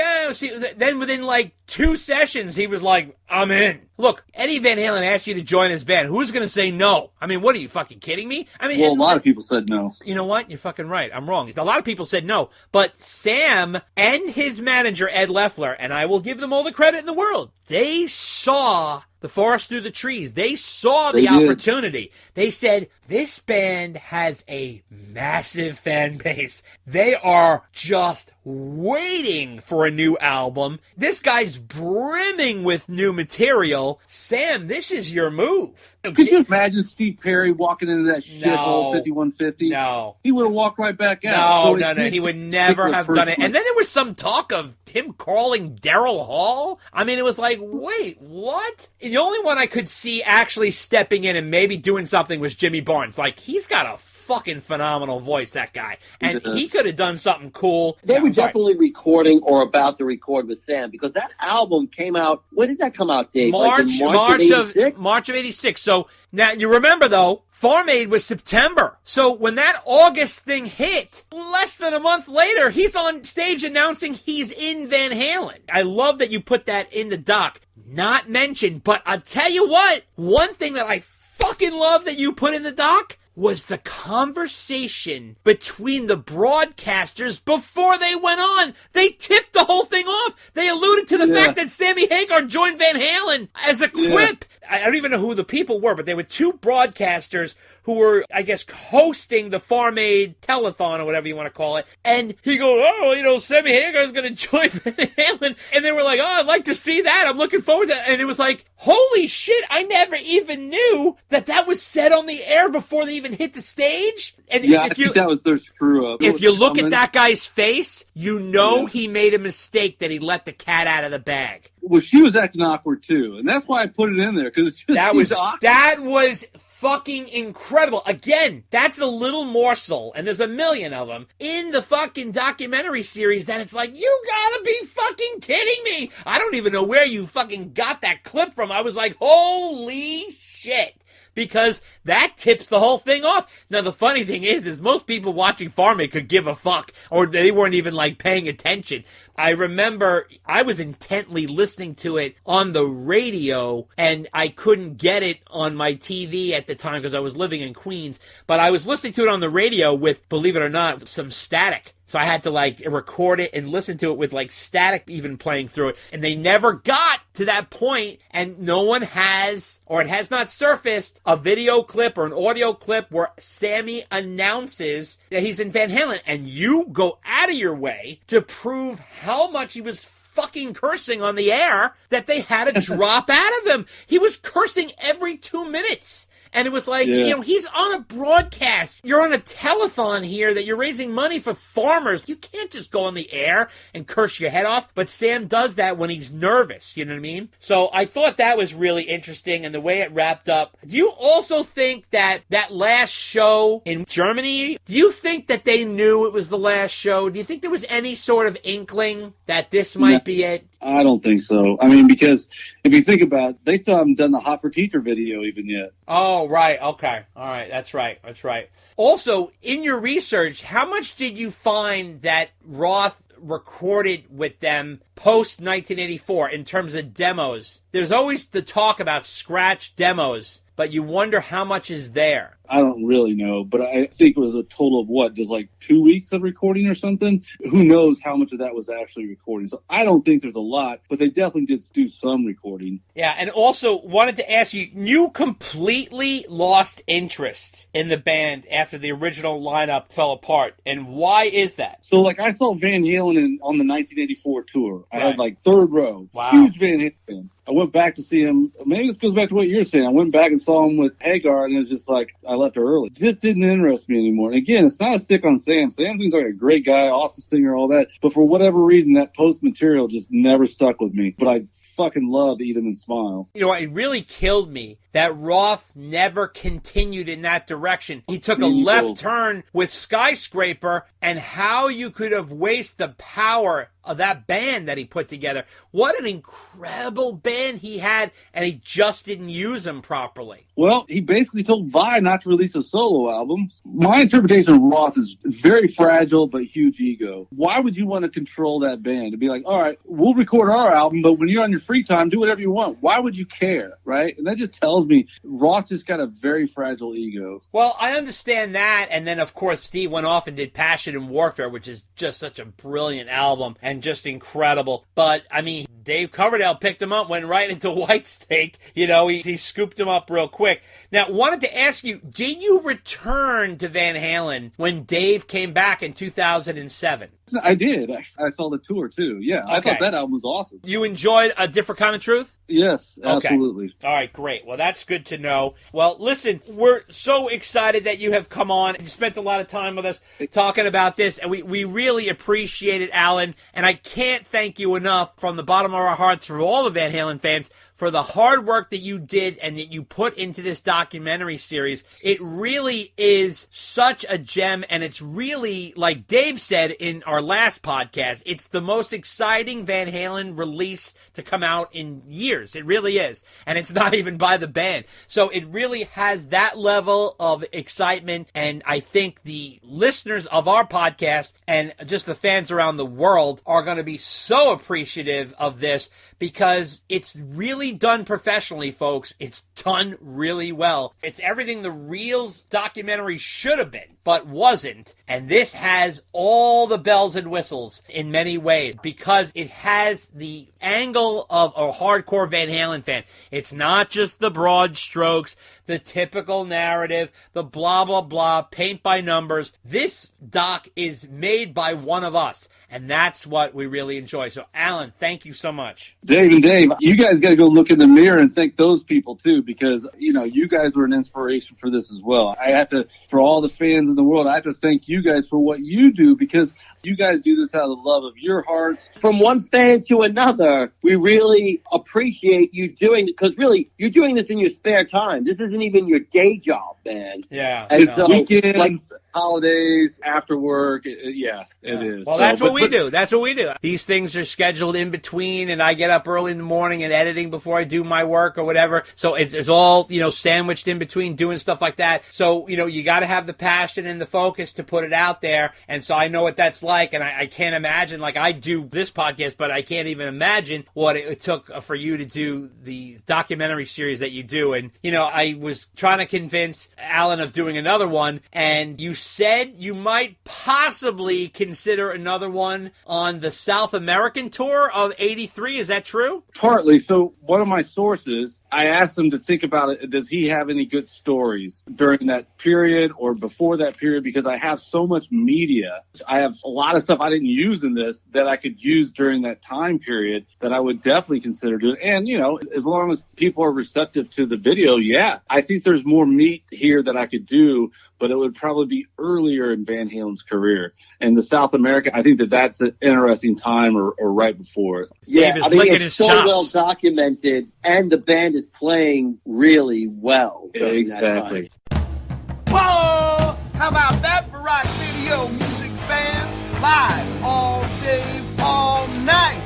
then within like 2 sessions, he was like, I'm in. Look, Eddie Van Halen asked you to join his band. Who's going to say no? I mean, what are you, fucking kidding me? I mean, well, a lot of people said no. You know what? You're fucking right. I'm wrong. A lot of people said no. But Sam and his manager, Ed Loeffler, and I will give them all the credit in the world, they saw the forest through the trees. They saw the opportunity. They said, this band has a massive fan base. They are just waiting for a new album. This guy's brimming with new material. Sam, this is your move. Could you imagine Steve Perry walking into that shithole 5150? No. He would have walked right back out. No. He would never have done it. And then there was some talk of him calling Daryl Hall. I mean, it was like, wait, what? And the only one I could see actually stepping in and maybe doing something was Jimmy Barnes. Like, he's got a fucking phenomenal voice, that guy. And he could have done something cool. They were definitely recording or about to record with Sam, because that album came out, when did that come out, Dave? March of 86. So, now, you remember, though, Farm Aid was September. So when that August thing hit, less than a month later, he's on stage announcing he's in Van Halen. I love that you put that in the doc. Not mentioned, but I'll tell you what, one thing that I fucking love that you put in the doc was the conversation between the broadcasters before they went on. They tipped the whole thing off. They alluded to the fact that Sammy Hagar joined Van Halen as a quip. I don't even know who the people were, but there were 2 broadcasters who were, I guess, hosting the Farm Aid telethon or whatever you want to call it. And he goes, Sammy Hagar's going to join Van Halen. And they were like, I'd like to see that. I'm looking forward to that. And it was like, holy shit, I never even knew that was said on the air before they even hit the stage. And I think that was their screw up. If you look at that guy's face, he made a mistake that he let the cat out of the bag. Well, she was acting awkward too, and that's why I put it in there, because that was fucking incredible. Again, that's a little morsel, and there's a million of them in the fucking documentary series that it's like, you gotta be fucking kidding me. I don't even know where you fucking got that clip from. I was like, holy shit. Because that tips the whole thing off. Now, the funny thing is most people watching Farm Aid could give a fuck, or they weren't even, paying attention. I remember I was intently listening to it on the radio, and I couldn't get it on my TV at the time because I was living in Queens, but I was listening to it on the radio with, believe it or not, some static. So I had to record it and listen to it with static even playing through it. And they never got to that point, and no one has, or it has not surfaced, a video clip or an audio clip where Sammy announces that he's in Van Halen. And you go out of your way to prove how much he was fucking cursing on the air that they had to drop out of him. He was cursing every 2 minutes. And it was like, he's on a broadcast. You're on a telethon here that you're raising money for farmers. You can't just go on the air and curse your head off. But Sam does that when he's nervous, you know what I mean? So I thought that was really interesting, and the way it wrapped up. Do you also think that last show in Germany, do you think that they knew it was the last show? Do you think there was any sort of inkling that this might be it? I don't think so. I mean, because if you think about it, they still haven't done the Hot for Teacher video even yet. Oh, right. Okay. All right. That's right. Also, in your research, how much did you find that Roth recorded with them post 1984 in terms of demos? There's always the talk about scratch demos, but you wonder how much is there. I don't really know, but I think it was a total of just like 2 weeks of recording or something. Who knows how much of that was actually recording? So I don't think there's a lot, but they definitely did do some recording. Yeah, and also wanted to ask you, you completely lost interest in the band after the original lineup fell apart, and why is that? So I saw Van Halen on the 1984 tour. I had third row. Wow. Huge Van Halen fan. I went back to see him. Maybe this goes back to what you're saying. I went back and saw him with Hagar, and it was just like, I left her early. It just didn't interest me anymore. And again, it's not a stick on Sam. Sam seems like a great guy, awesome singer, all that. But for whatever reason, that post material just never stuck with me. But I fucking love Eat 'Em and Smile. It really killed me that Roth never continued in that direction. He took a left turn with Skyscraper, and how you could have wasted the power of that band that he put together. What an incredible band he had, and he just didn't use them properly. Well, he basically told Vai not to release a solo album. My interpretation of Roth is very fragile but huge ego. Why would you want to control that band? To be like, all right, we'll record our album, but when you're on your free time, do whatever you want. Why would you care, right? And that just tells me Roth just got a very fragile ego. Well, I understand that, and then, of course, Steve went off and did Passion and Warfare, which is just such a brilliant album and just incredible. But, I mean, Dave Coverdale picked him up, went right into Whitesnake. He scooped him up real quick. Now, wanted to ask you, did you return to Van Halen when Dave came back in 2007? I did. I saw the tour, too. Yeah, I thought that album was awesome. You enjoyed A Different Kind of Truth? Yes, absolutely. Okay. All right, great. Well, that's good to know. Well, listen, we're so excited that you have come on. You spent a lot of time with us talking about this, and we really appreciate it, Alan. And I can't thank you enough from the bottom of our hearts for all the Van Halen fans for the hard work that you did and that you put into this documentary series. It really is such a gem, and it's really, like Dave said in our last podcast, it's the most exciting Van Halen release to come out in years. It really is. And it's not even by the band. So it really has that level of excitement, and I think the listeners of our podcast and just the fans around the world are going to be so appreciative of this because it's really done professionally, folks. It's done really well. It's everything the Reels documentary should have been, but wasn't. And this has all the bells and whistles in many ways because it has the angle of a hardcore Van Halen fan. It's not just the broad strokes, the typical narrative, the blah, blah, blah, paint by numbers. This doc is made by one of us. And that's what we really enjoy. So, Alan, thank you so much. Dave and Dave, you guys got to go look in the mirror and thank those people, too, because, you guys were an inspiration for this as well. I have to, for all the fans in the world, I have to thank you guys for what you do because you guys do this out of the love of your hearts. From one fan to another, we really appreciate you doing it because really, you're doing this in your spare time. This isn't even your day job, man. Yeah. And so, weekends, holidays, after work, it is. Well, that's what we do. That's what we do. These things are scheduled in between, and I get up early in the morning and editing before I do my work or whatever. So it's all, sandwiched in between doing stuff like that. So, you got to have the passion and the focus to put it out there. And so I know what that's like, and I can't imagine, I do this podcast, but I can't even imagine what it took for you to do the documentary series that you do. And, I was trying to convince Alan of doing another one, and you said you might possibly consider another one on the South American tour of '83. Is that true? Partly. So one of my sources, I asked him to think about it. Does he have any good stories during that period or before that period? Because I have so much media. I have a lot of stuff I didn't use in this that I could use during that time period that I would definitely consider doing. And, you know, as long as people are receptive to the video, yeah, I think there's more meat here that I could do, but it would probably be earlier in Van Halen's career. And the South America, I think that's an interesting time or right before it. Yeah, I mean, it's so well documented, and the band is playing really well. Exactly. Whoa! How about that for rock video music fans? Live all day, all night.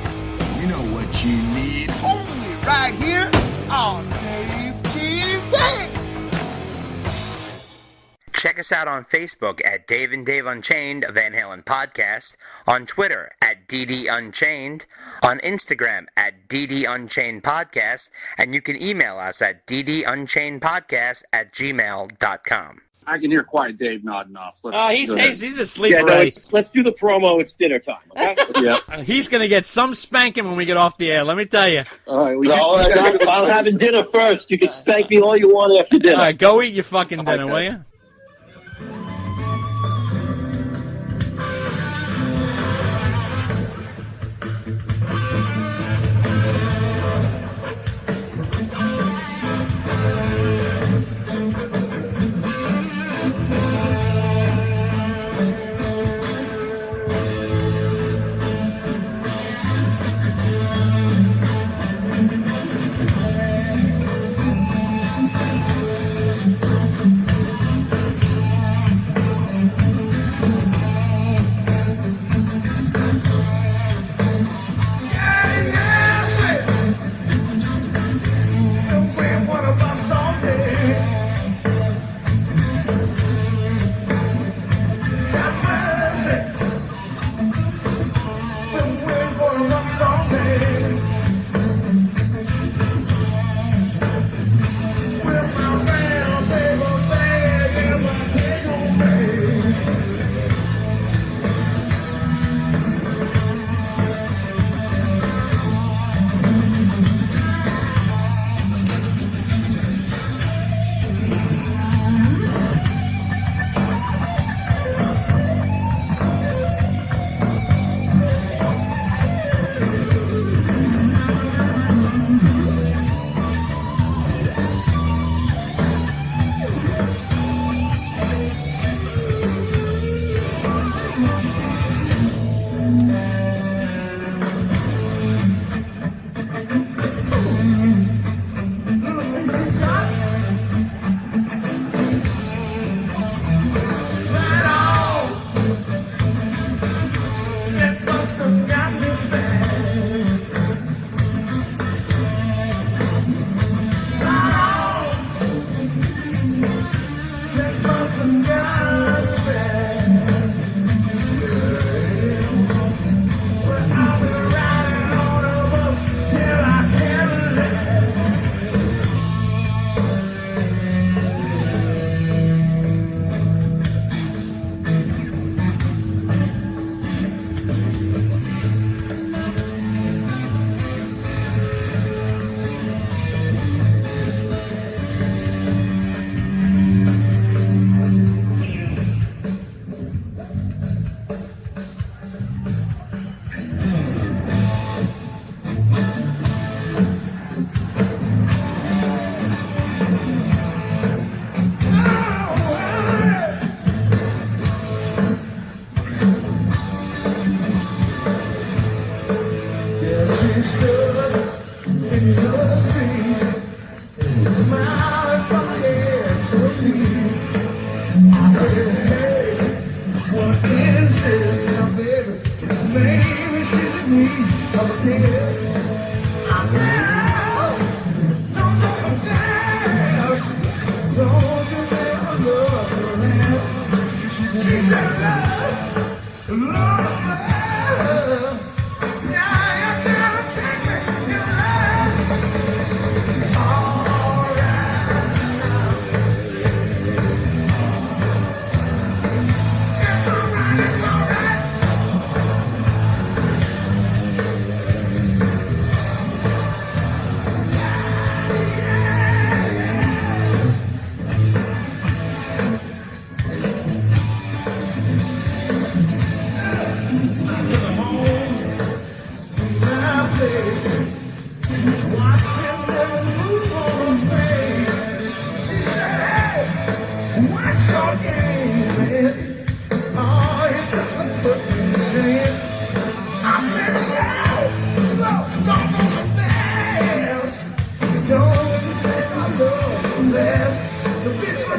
You know what you need. Only right here on Dave TV. Check us out on Facebook at Dave and Dave Unchained, a Van Halen podcast, on Twitter at DD Unchained, on Instagram at DD Unchained Podcast, and you can email us at ddunchainedpodcast@gmail.com. I can hear Quiet Dave nodding off. He's asleep Yeah, already. let's do the promo. It's dinner time. Okay? Yeah. He's going to get some spanking when we get off the air, let me tell you. All right. I'm having dinner first. You can spank me all you want after dinner. All right, go eat your fucking dinner, will you? Yeah.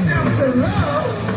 down to love.